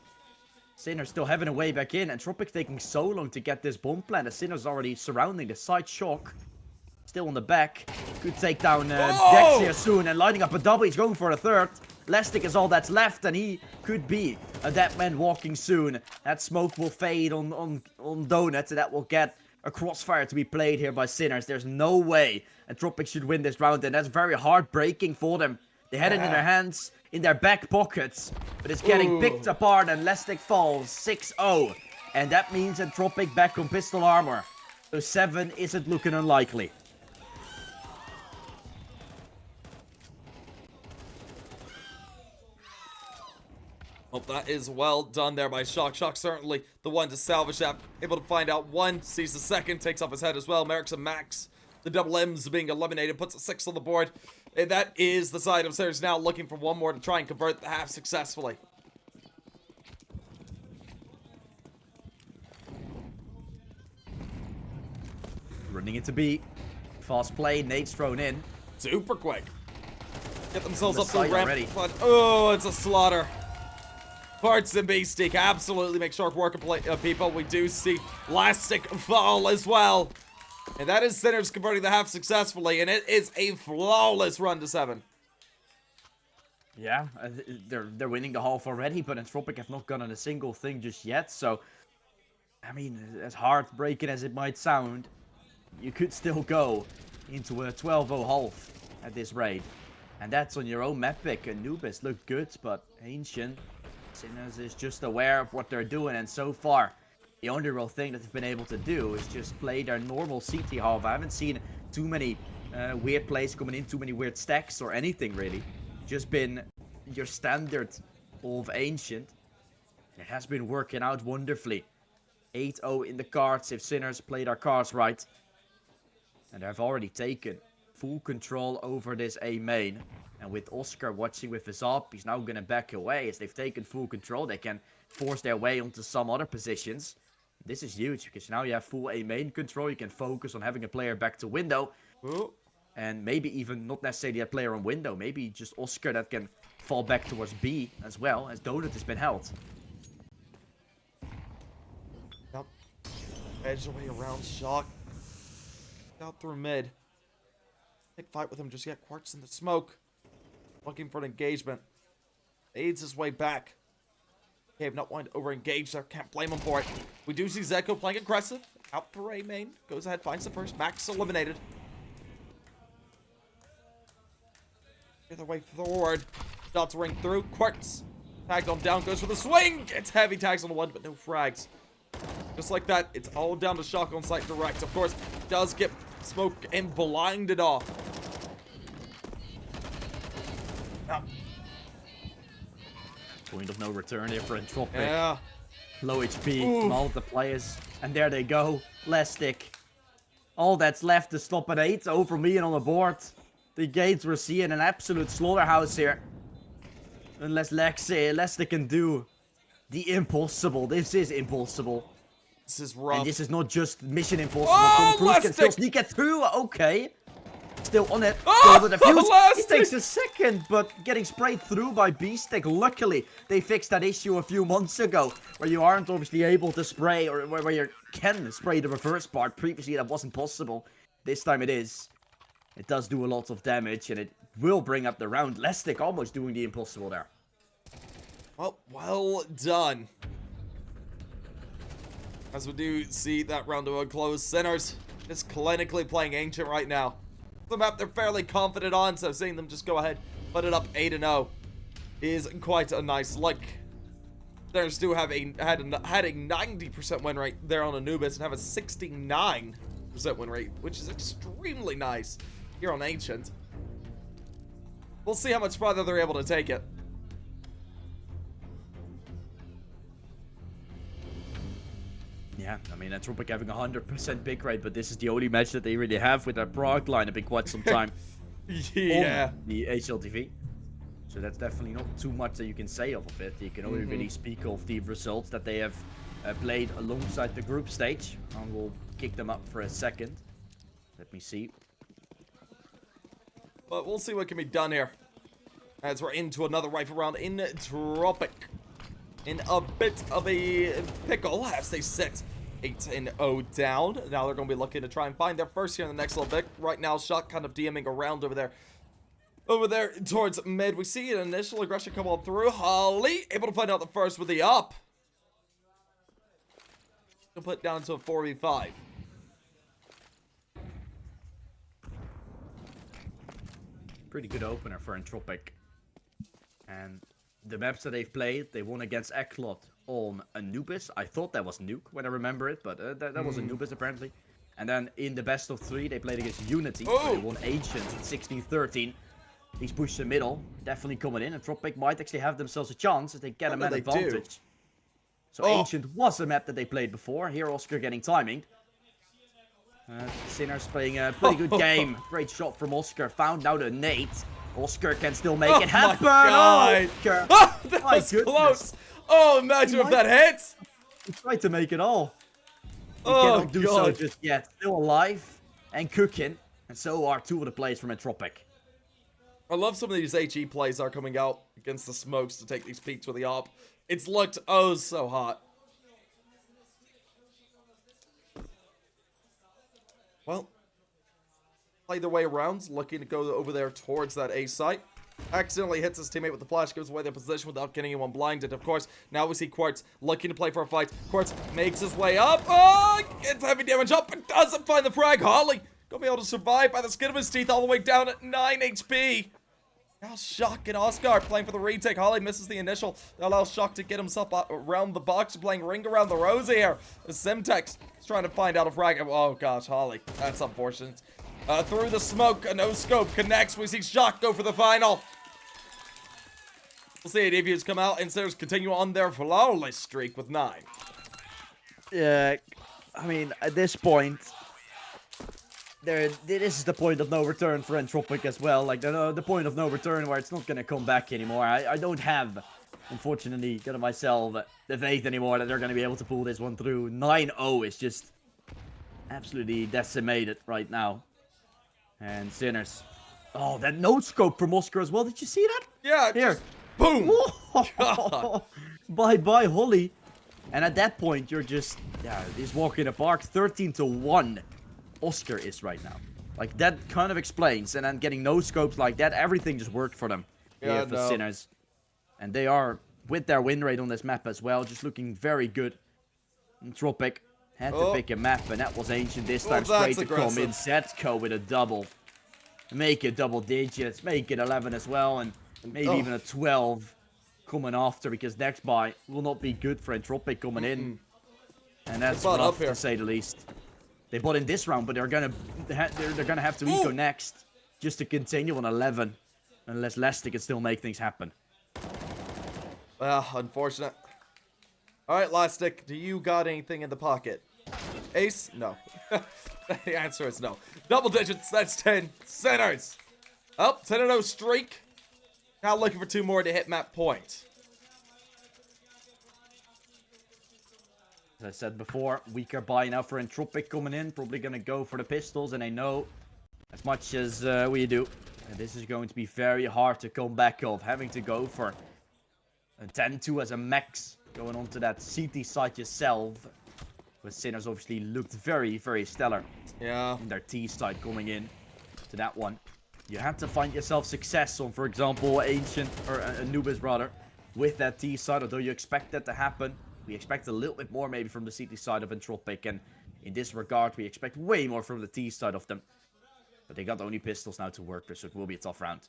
Sinner's still having a way back in, and Entropiq taking so long to get this bomb plant. Sinner's already surrounding the side shock. Still on the back. Good take down Dex here soon, and lighting up a double. He's going for a third. Lestic is all that's left, and he could be a dead man walking soon. That smoke will fade on Donuts, and that will get a crossfire to be played here by Sinners. There's no way Entropiq should win this round, and that's very heartbreaking for them. They had it in their hands, in their back pockets, but it's getting picked apart, and Lestic falls 6-0. And that means Entropiq back on pistol armor. So 7 isn't looking unlikely. Well, that is well done there by Shock. Shock certainly the one to salvage that. Able to find out one, sees the second, takes off his head as well. Merrick's and Max, the double M's being eliminated, puts a 6 on the board. And that is the side of Sinners now looking for one more to try and convert the half successfully. Running into B. Fast play, nades thrown in. Super quick. Get themselves up to the ramp. Already. But, oh, it's a slaughter. Parts and B-Stick absolutely make short work of people. We do see Elastic fall as well. And that is Sinners converting the half successfully. And it is a flawless run to 7. Yeah, they're winning the half already, but Entropiq have not gotten a single thing just yet. So, I mean, as heartbreaking as it might sound, you could still go into a 12-0 half at this rate. And that's on your own map pick. Anubis looked good, but Ancient... Sinners is just aware of what they're doing, and so far, the only real thing that they've been able to do is just play their normal CT half. I haven't seen too many weird plays coming in, too many weird stacks or anything really. Just been your standard of Ancient. It has been working out wonderfully. 8-0 in the cards if Sinners play their cards right. And they've already taken full control over this A main. And with Oscar watching with his up, he's now going to back away. As they've taken full control, they can force their way onto some other positions. This is huge, because now you have full A main control. You can focus on having a player back to window. Ooh. And maybe even not necessarily a player on window. Maybe just Oscar that can fall back towards B as well, as Donut has been held. Yep. Edge away around Shock. Out through mid. Big fight with him just yet. Quartz in the smoke. Looking for an engagement. Aids his way back. Cave not wanting to over-engage there. Can't blame him for it. We do see Zeko playing aggressive. Out for A main. Goes ahead, finds the first. Max eliminated. Either way forward. Dots ring through. Quartz. Tagged on down. Goes for the swing. It's heavy. Tags on the one, but no frags. Just like that. It's all down to Shock on site direct. Of course, does get smoke and blinded off. Now. Point of no return here for Entropiq. Yeah. Low HP from all the players. And there they go. Last stick. All that's left to stop at 8. Over me and on the board. The Gates we're seeing an absolute slaughterhouse here. Unless Leicester can do the impossible. This is impossible. This is rough. And this is not just mission impossible. Oh, Tom Cruise can still Lastic! sneak it through. Okay. Still on it. Oh, Still the defuse. It Lastic! takes a second, but getting sprayed through by B-Stick. Luckily, they fixed that issue a few months ago, where you aren't obviously able to spray, or where you can spray the reverse part. Previously, that wasn't possible. This time it is. It does do a lot of damage, and it will bring up the round. Lastic almost doing the impossible there. Well done. As we do see that round of a close. Sinners just clinically playing Ancient right now. The map they're fairly confident on, so seeing them just go ahead, put it up 8-0 is quite a nice look. Sinners do have had a 90% win rate there on Anubis and have a 69% win rate, which is extremely nice here on Ancient. We'll see how much farther they're able to take it. Yeah, I mean, Entropiq having 100% pick rate, but this is the only match that they really have with their Prague lineup in quite some time. Yeah. On the HLTV. So that's definitely not too much that you can say of it. You can only really speak of the results that they have played alongside the group stage. And we'll kick them up for a second. Let me see. But we'll see what can be done here. As we're into another rifle round in Entropiq. In a bit of a pickle as they sit 8-0 down. Now they're going to be looking to try and find their first here in the next little bit. Right now, Shock kind of DMing around over there. Over there towards mid. We see an initial aggression come on through. Holly able to find out the first with the up. To put down to a 4v5. Pretty good opener for Entropiq. And the maps that they've played, they won against ECLOT on Anubis. I thought that was Nuke when I remember it, but that was Anubis apparently. And then in the best of 3, they played against Unity. They won Ancient 16-13. He's pushed the middle, definitely coming in. And Entropiq might actually have themselves a chance if they get a man advantage. So Ancient was a map that they played before. Here Oscar getting timing. Sinners playing a pretty good game. Great shot from Oscar. Found now the nade. Oscar can still make it happen. My God. Oh, that was close. Oh, imagine if that hits. He tried to make it all. He Oh, cannot do so just yet. Still alive and cooking. And so are 2 of the players from Entropiq. I love some of these HE plays are coming out against the smokes to take these peaks with the AWP. It's looked oh so hot. Well, play their way around, looking to go over there towards that A site. Accidentally hits his teammate with the flash, gives away their position without getting anyone blinded. Of course, now we see Quartz looking to play for a fight. Quartz makes his way up. Oh, gets heavy damage up, but doesn't find the frag. Holly gonna be able to survive by the skin of his teeth all the way down at 9 HP. Now Shock and Oscar playing for the retake. Holly misses the initial. That allows Shock to get himself around the box, playing ring around the rosy here. Simtex is trying to find out a frag. Oh gosh, Holly, that's unfortunate. Through the smoke, a no-scope connects. We see Shock go for the final. We'll see it. Devious come out and Sinners continue on their flawless streak with 9. Yeah, I mean, at this point, this is the point of no return for Entropiq as well. Like, the point of no return where it's not going to come back anymore. I don't have, unfortunately, myself the faith anymore that they're going to be able to pull this one through. 9-0 is just absolutely decimated right now. And Sinners. Oh, that no-scope from Oscar as well. Did you see that? Yeah, here. Boom! Bye-bye, Holly. And at that point, you're just, he's walking apart. 13-1. Oscar is right now. Like, that kind of explains. And then getting no scopes like that, everything just worked for them. Yeah, For Sinners. And they are, with their win rate on this map as well, just looking very good. Entropiq had to pick a map, and that was Ancient this time. Straight to come in. Zetko with a double. Make it double digits. Make it 11 as well. And maybe even a 12 coming after, because next buy will not be good for Entropiq coming in. And that's rough, to say the least. They bought in this round, but they're gonna have to eco next, just to continue on 11, unless Lestic can still make things happen. Unfortunate. All right, Lastic, do you got anything in the pocket? Ace? No. The answer is no. Double digits, that's 10. Sinners. Oh, 10-0 streak. Now looking for 2 more to hit map point. As I said before, weaker buy now for Entropiq coming in. Probably going to go for the pistols, and they know as much as we do. And this is going to be very hard to come back off. Having to go for a 10-2 as a max. Going on to that CT side yourself. But Sinners obviously looked very, very stellar. Yeah. In their T side coming in to that one. You have to find yourself success on, for example, Ancient, or Anubis rather, with that T side. Although you expect that to happen. We expect a little bit more maybe from the CT side of Entropiq. And in this regard, we expect way more from the T side of them. But they got only pistols now to work with, so it will be a tough round.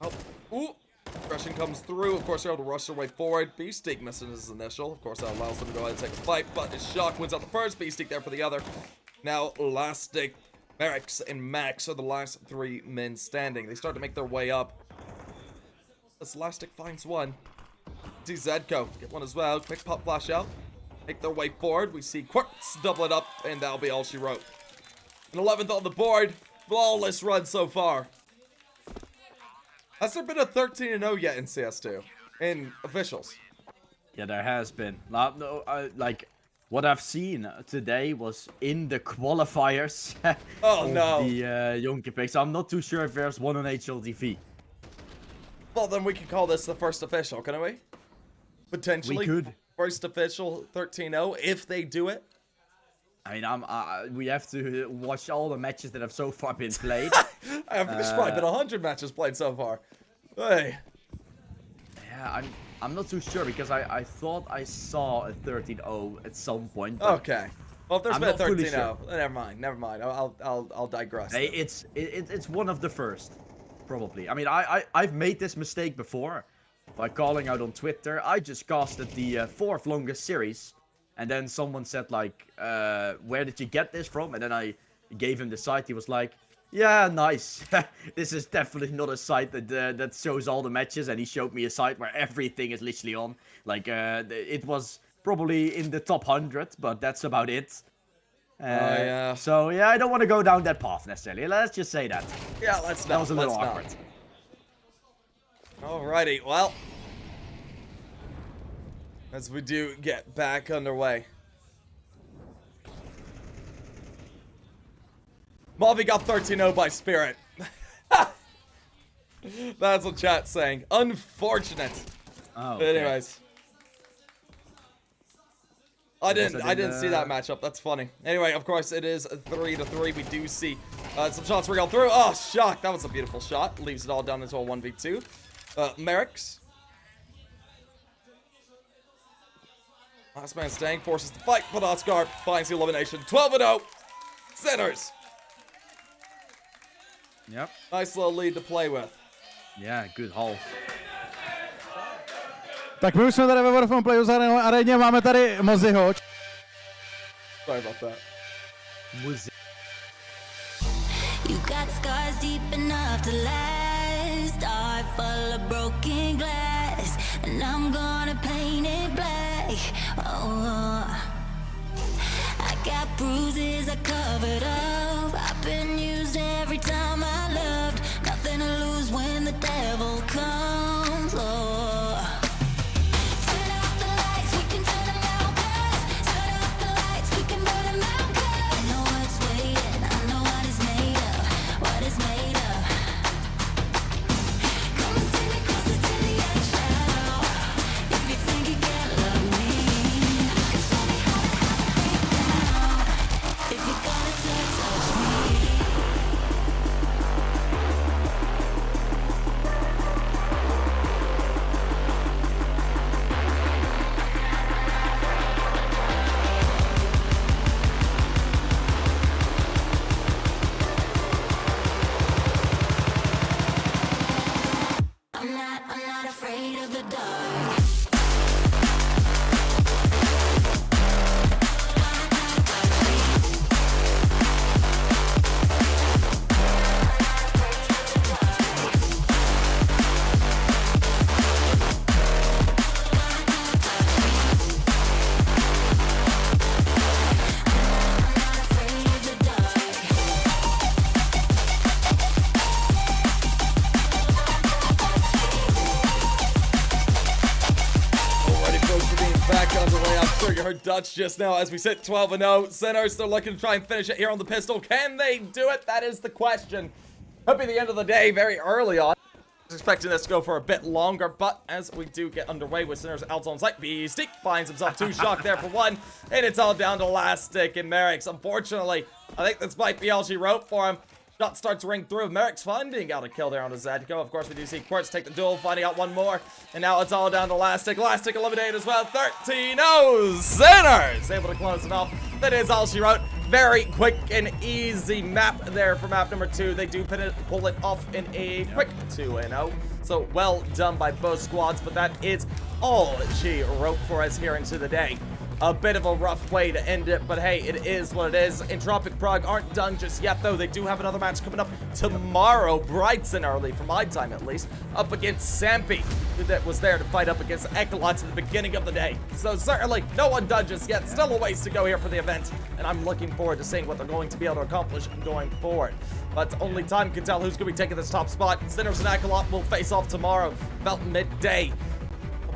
Oh, ooh. Aggression comes through. Of course, they're able to rush their way forward. Beastique missing his initial. Of course, that allows them to go ahead and take a fight. But his shock wins out the first. Beastique there for the other. Now, Lastic, Merrick's, and Max are the last 3 men standing. They start to make their way up. As Lastic finds one. See Zedko get one as well. Quick pop flash out. Make their way forward. We see Quartz double it up, and that'll be all she wrote. An 11th on the board. Flawless run so far. Has there been a 13-0 yet in CS2? In officials? Yeah, there has been. Like, what I've seen today was in the qualifiers oh, of no. the Jonker. So I'm not too sure if there's one on HLTV. Well, then we can call this the first official, couldn't we? Potentially. We could. First official 13-0, if they do it. I mean, we have to watch all the matches that have so far been played. There's probably been 100 matches played so far. Hey. Yeah, I'm not too sure, because I thought I saw a 13-0 at some point. Okay. Well, if there's been a 13-0, sure. Never mind. I'll digress. Hey, it's one of the first, probably. I mean, I've made this mistake before by calling out on Twitter. I just casted the 4th longest series. And then someone said, like, where did you get this from? And then I gave him the site. He was like, yeah, nice. This is definitely not a site that shows all the matches. And he showed me a site where everything is literally on. Like, it was probably in the top 100, but that's about it. Yeah. So, yeah, I don't want to go down that path, necessarily. Let's just say that. Yeah, let's not. That was a little awkward. Alrighty, well. As we do get back underway. Malvi got 13-0 by Spirit. That's what chat's saying. Unfortunate. Oh, okay. But anyways. I didn't see that matchup. That's funny. Anyway, of course, it is 3-3. We do see some shots were going through. Oh, shock. That was a beautiful shot. Leaves it all down into a 1v2. Merrick's. Last man staying, forces the fight, but Oscar finds the elimination. 12-0. Sinners. Yep. Nice little lead to play with. Yeah, good haul. Tak my už jsme tady ve Warframe Players aréně, máme tady Moziho. Sorry about that. You got scars deep enough to last. Heart full of broken glass, and I'm gonna paint it black. Oh, I got bruises I covered up. I've been used every time I loved. Nothing to lose when the devil comes. Oh, turn off the lights, we can turn them out, 'cause turn off the lights, we can burn them out, 'cause I know what's waiting, I know what it's made of, what it's made of. Come and take me closer to the edge now, if you think you can't love me, 'cause show me how to have Dutch just now as we sit 12-0. Sinners, they're looking to try and finish it here on the pistol. Can they do it? That is the question. Could be the end of the day very early on. I was expecting this to go for a bit longer, but as we do get underway with Sinners out on site, Beastie finds himself 2 shock there for 1, and it's all down to last stick and Merrick's. Unfortunately, I think this might be all she wrote for him. Shot starts to ring through. Merrick's finding out a kill there on his Zedko. Of course, we do see Quartz take the duel, finding out 1 more. And now it's all down to last stick. Last stick eliminated as well. 13-0. Sinners able to close it off. That is all she wrote. Very quick and easy map there for map number 2. They do pull it off in a quick 2-0. So well done by both squads, but that is all she wrote for us here into the day. A bit of a rough way to end it, but hey, it is what it is. Entropiq Prague aren't done just yet, though. They do have another match coming up tomorrow, bright and early, for my time at least, up against Sampi, that was there to fight up against ECLOT at the beginning of the day. So certainly, no one done just yet. Still a ways to go here for the event, and I'm looking forward to seeing what they're going to be able to accomplish going forward. But only time can tell who's going to be taking this top spot. Sinners and ECLOT will face off tomorrow, about midday.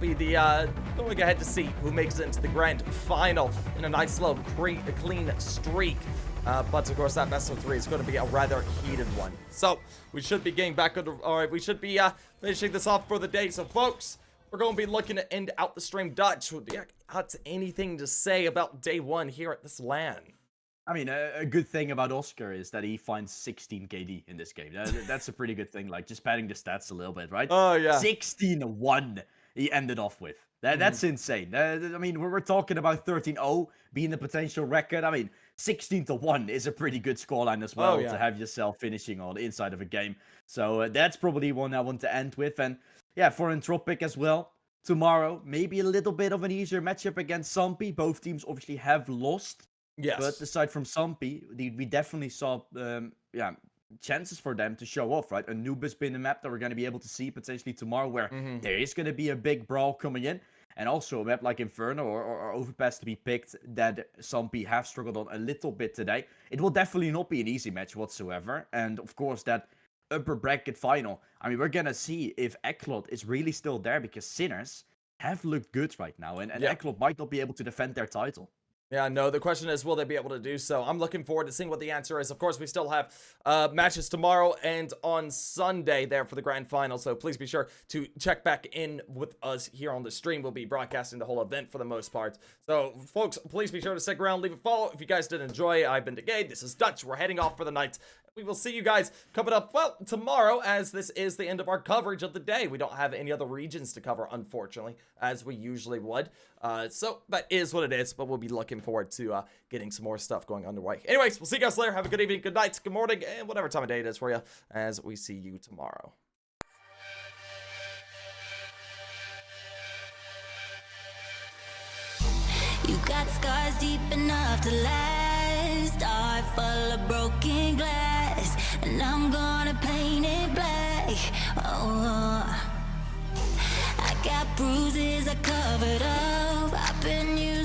Be the going ahead to see who makes it into the grand final in a nice slow clean streak, but of course that best of 3 is going to be a rather heated one. So we should be getting back under, or we should be finishing this off for the day. So folks, we're going to be looking to end out the stream. Dutch, would you have anything to say about day 1 here at this LAN? I mean, a good thing about Oscar is that he finds 16 KD in this game. That's a pretty good thing, like just padding the stats a little bit, right? Oh yeah, 16-1 he ended off with. That's insane. I mean, we're talking about 13-0 being the potential record. I mean, 16-1 is a pretty good scoreline as well to have yourself finishing on the inside of a game. So that's probably one I want to end with. And yeah, for Entropiq as well, tomorrow, maybe a little bit of an easier matchup against Sampi. Both teams obviously have lost. Yes. But aside from Sampi, we definitely saw, chances for them to show off, right? Anubis being a map that we're going to be able to see potentially tomorrow, where there is going to be a big brawl coming in, and also a map like Inferno or Overpass to be picked that Sampi have struggled on a little bit today. It will definitely not be an easy match whatsoever, and of course that upper bracket final, I mean, we're going to see if ECLOT is really still there, because Sinners have looked good right now, and ECLOT might not be able to defend their title. Yeah, no, the question is, will they be able to do so? I'm looking forward to seeing what the answer is. Of course, we still have matches tomorrow and on Sunday there for the grand final, so please be sure to check back in with us here on the stream. We'll be broadcasting the whole event for the most part. So, folks, please be sure to stick around, leave a follow. If you guys did enjoy, I've been Decade, this is Dutch, we're heading off for the night. We will see you guys coming up, well, tomorrow, as this is the end of our coverage of the day. We don't have any other regions to cover, unfortunately, as we usually would. So that is what it is, but we'll be looking forward to getting some more stuff going underway. Anyways, we'll see you guys later. Have a good evening, good night, good morning, and whatever time of day it is for you, as we see you tomorrow. You got scars deep enough to last. Heart full of broken glass, and I'm gonna paint it black. Oh, I got bruises I covered up. I've been used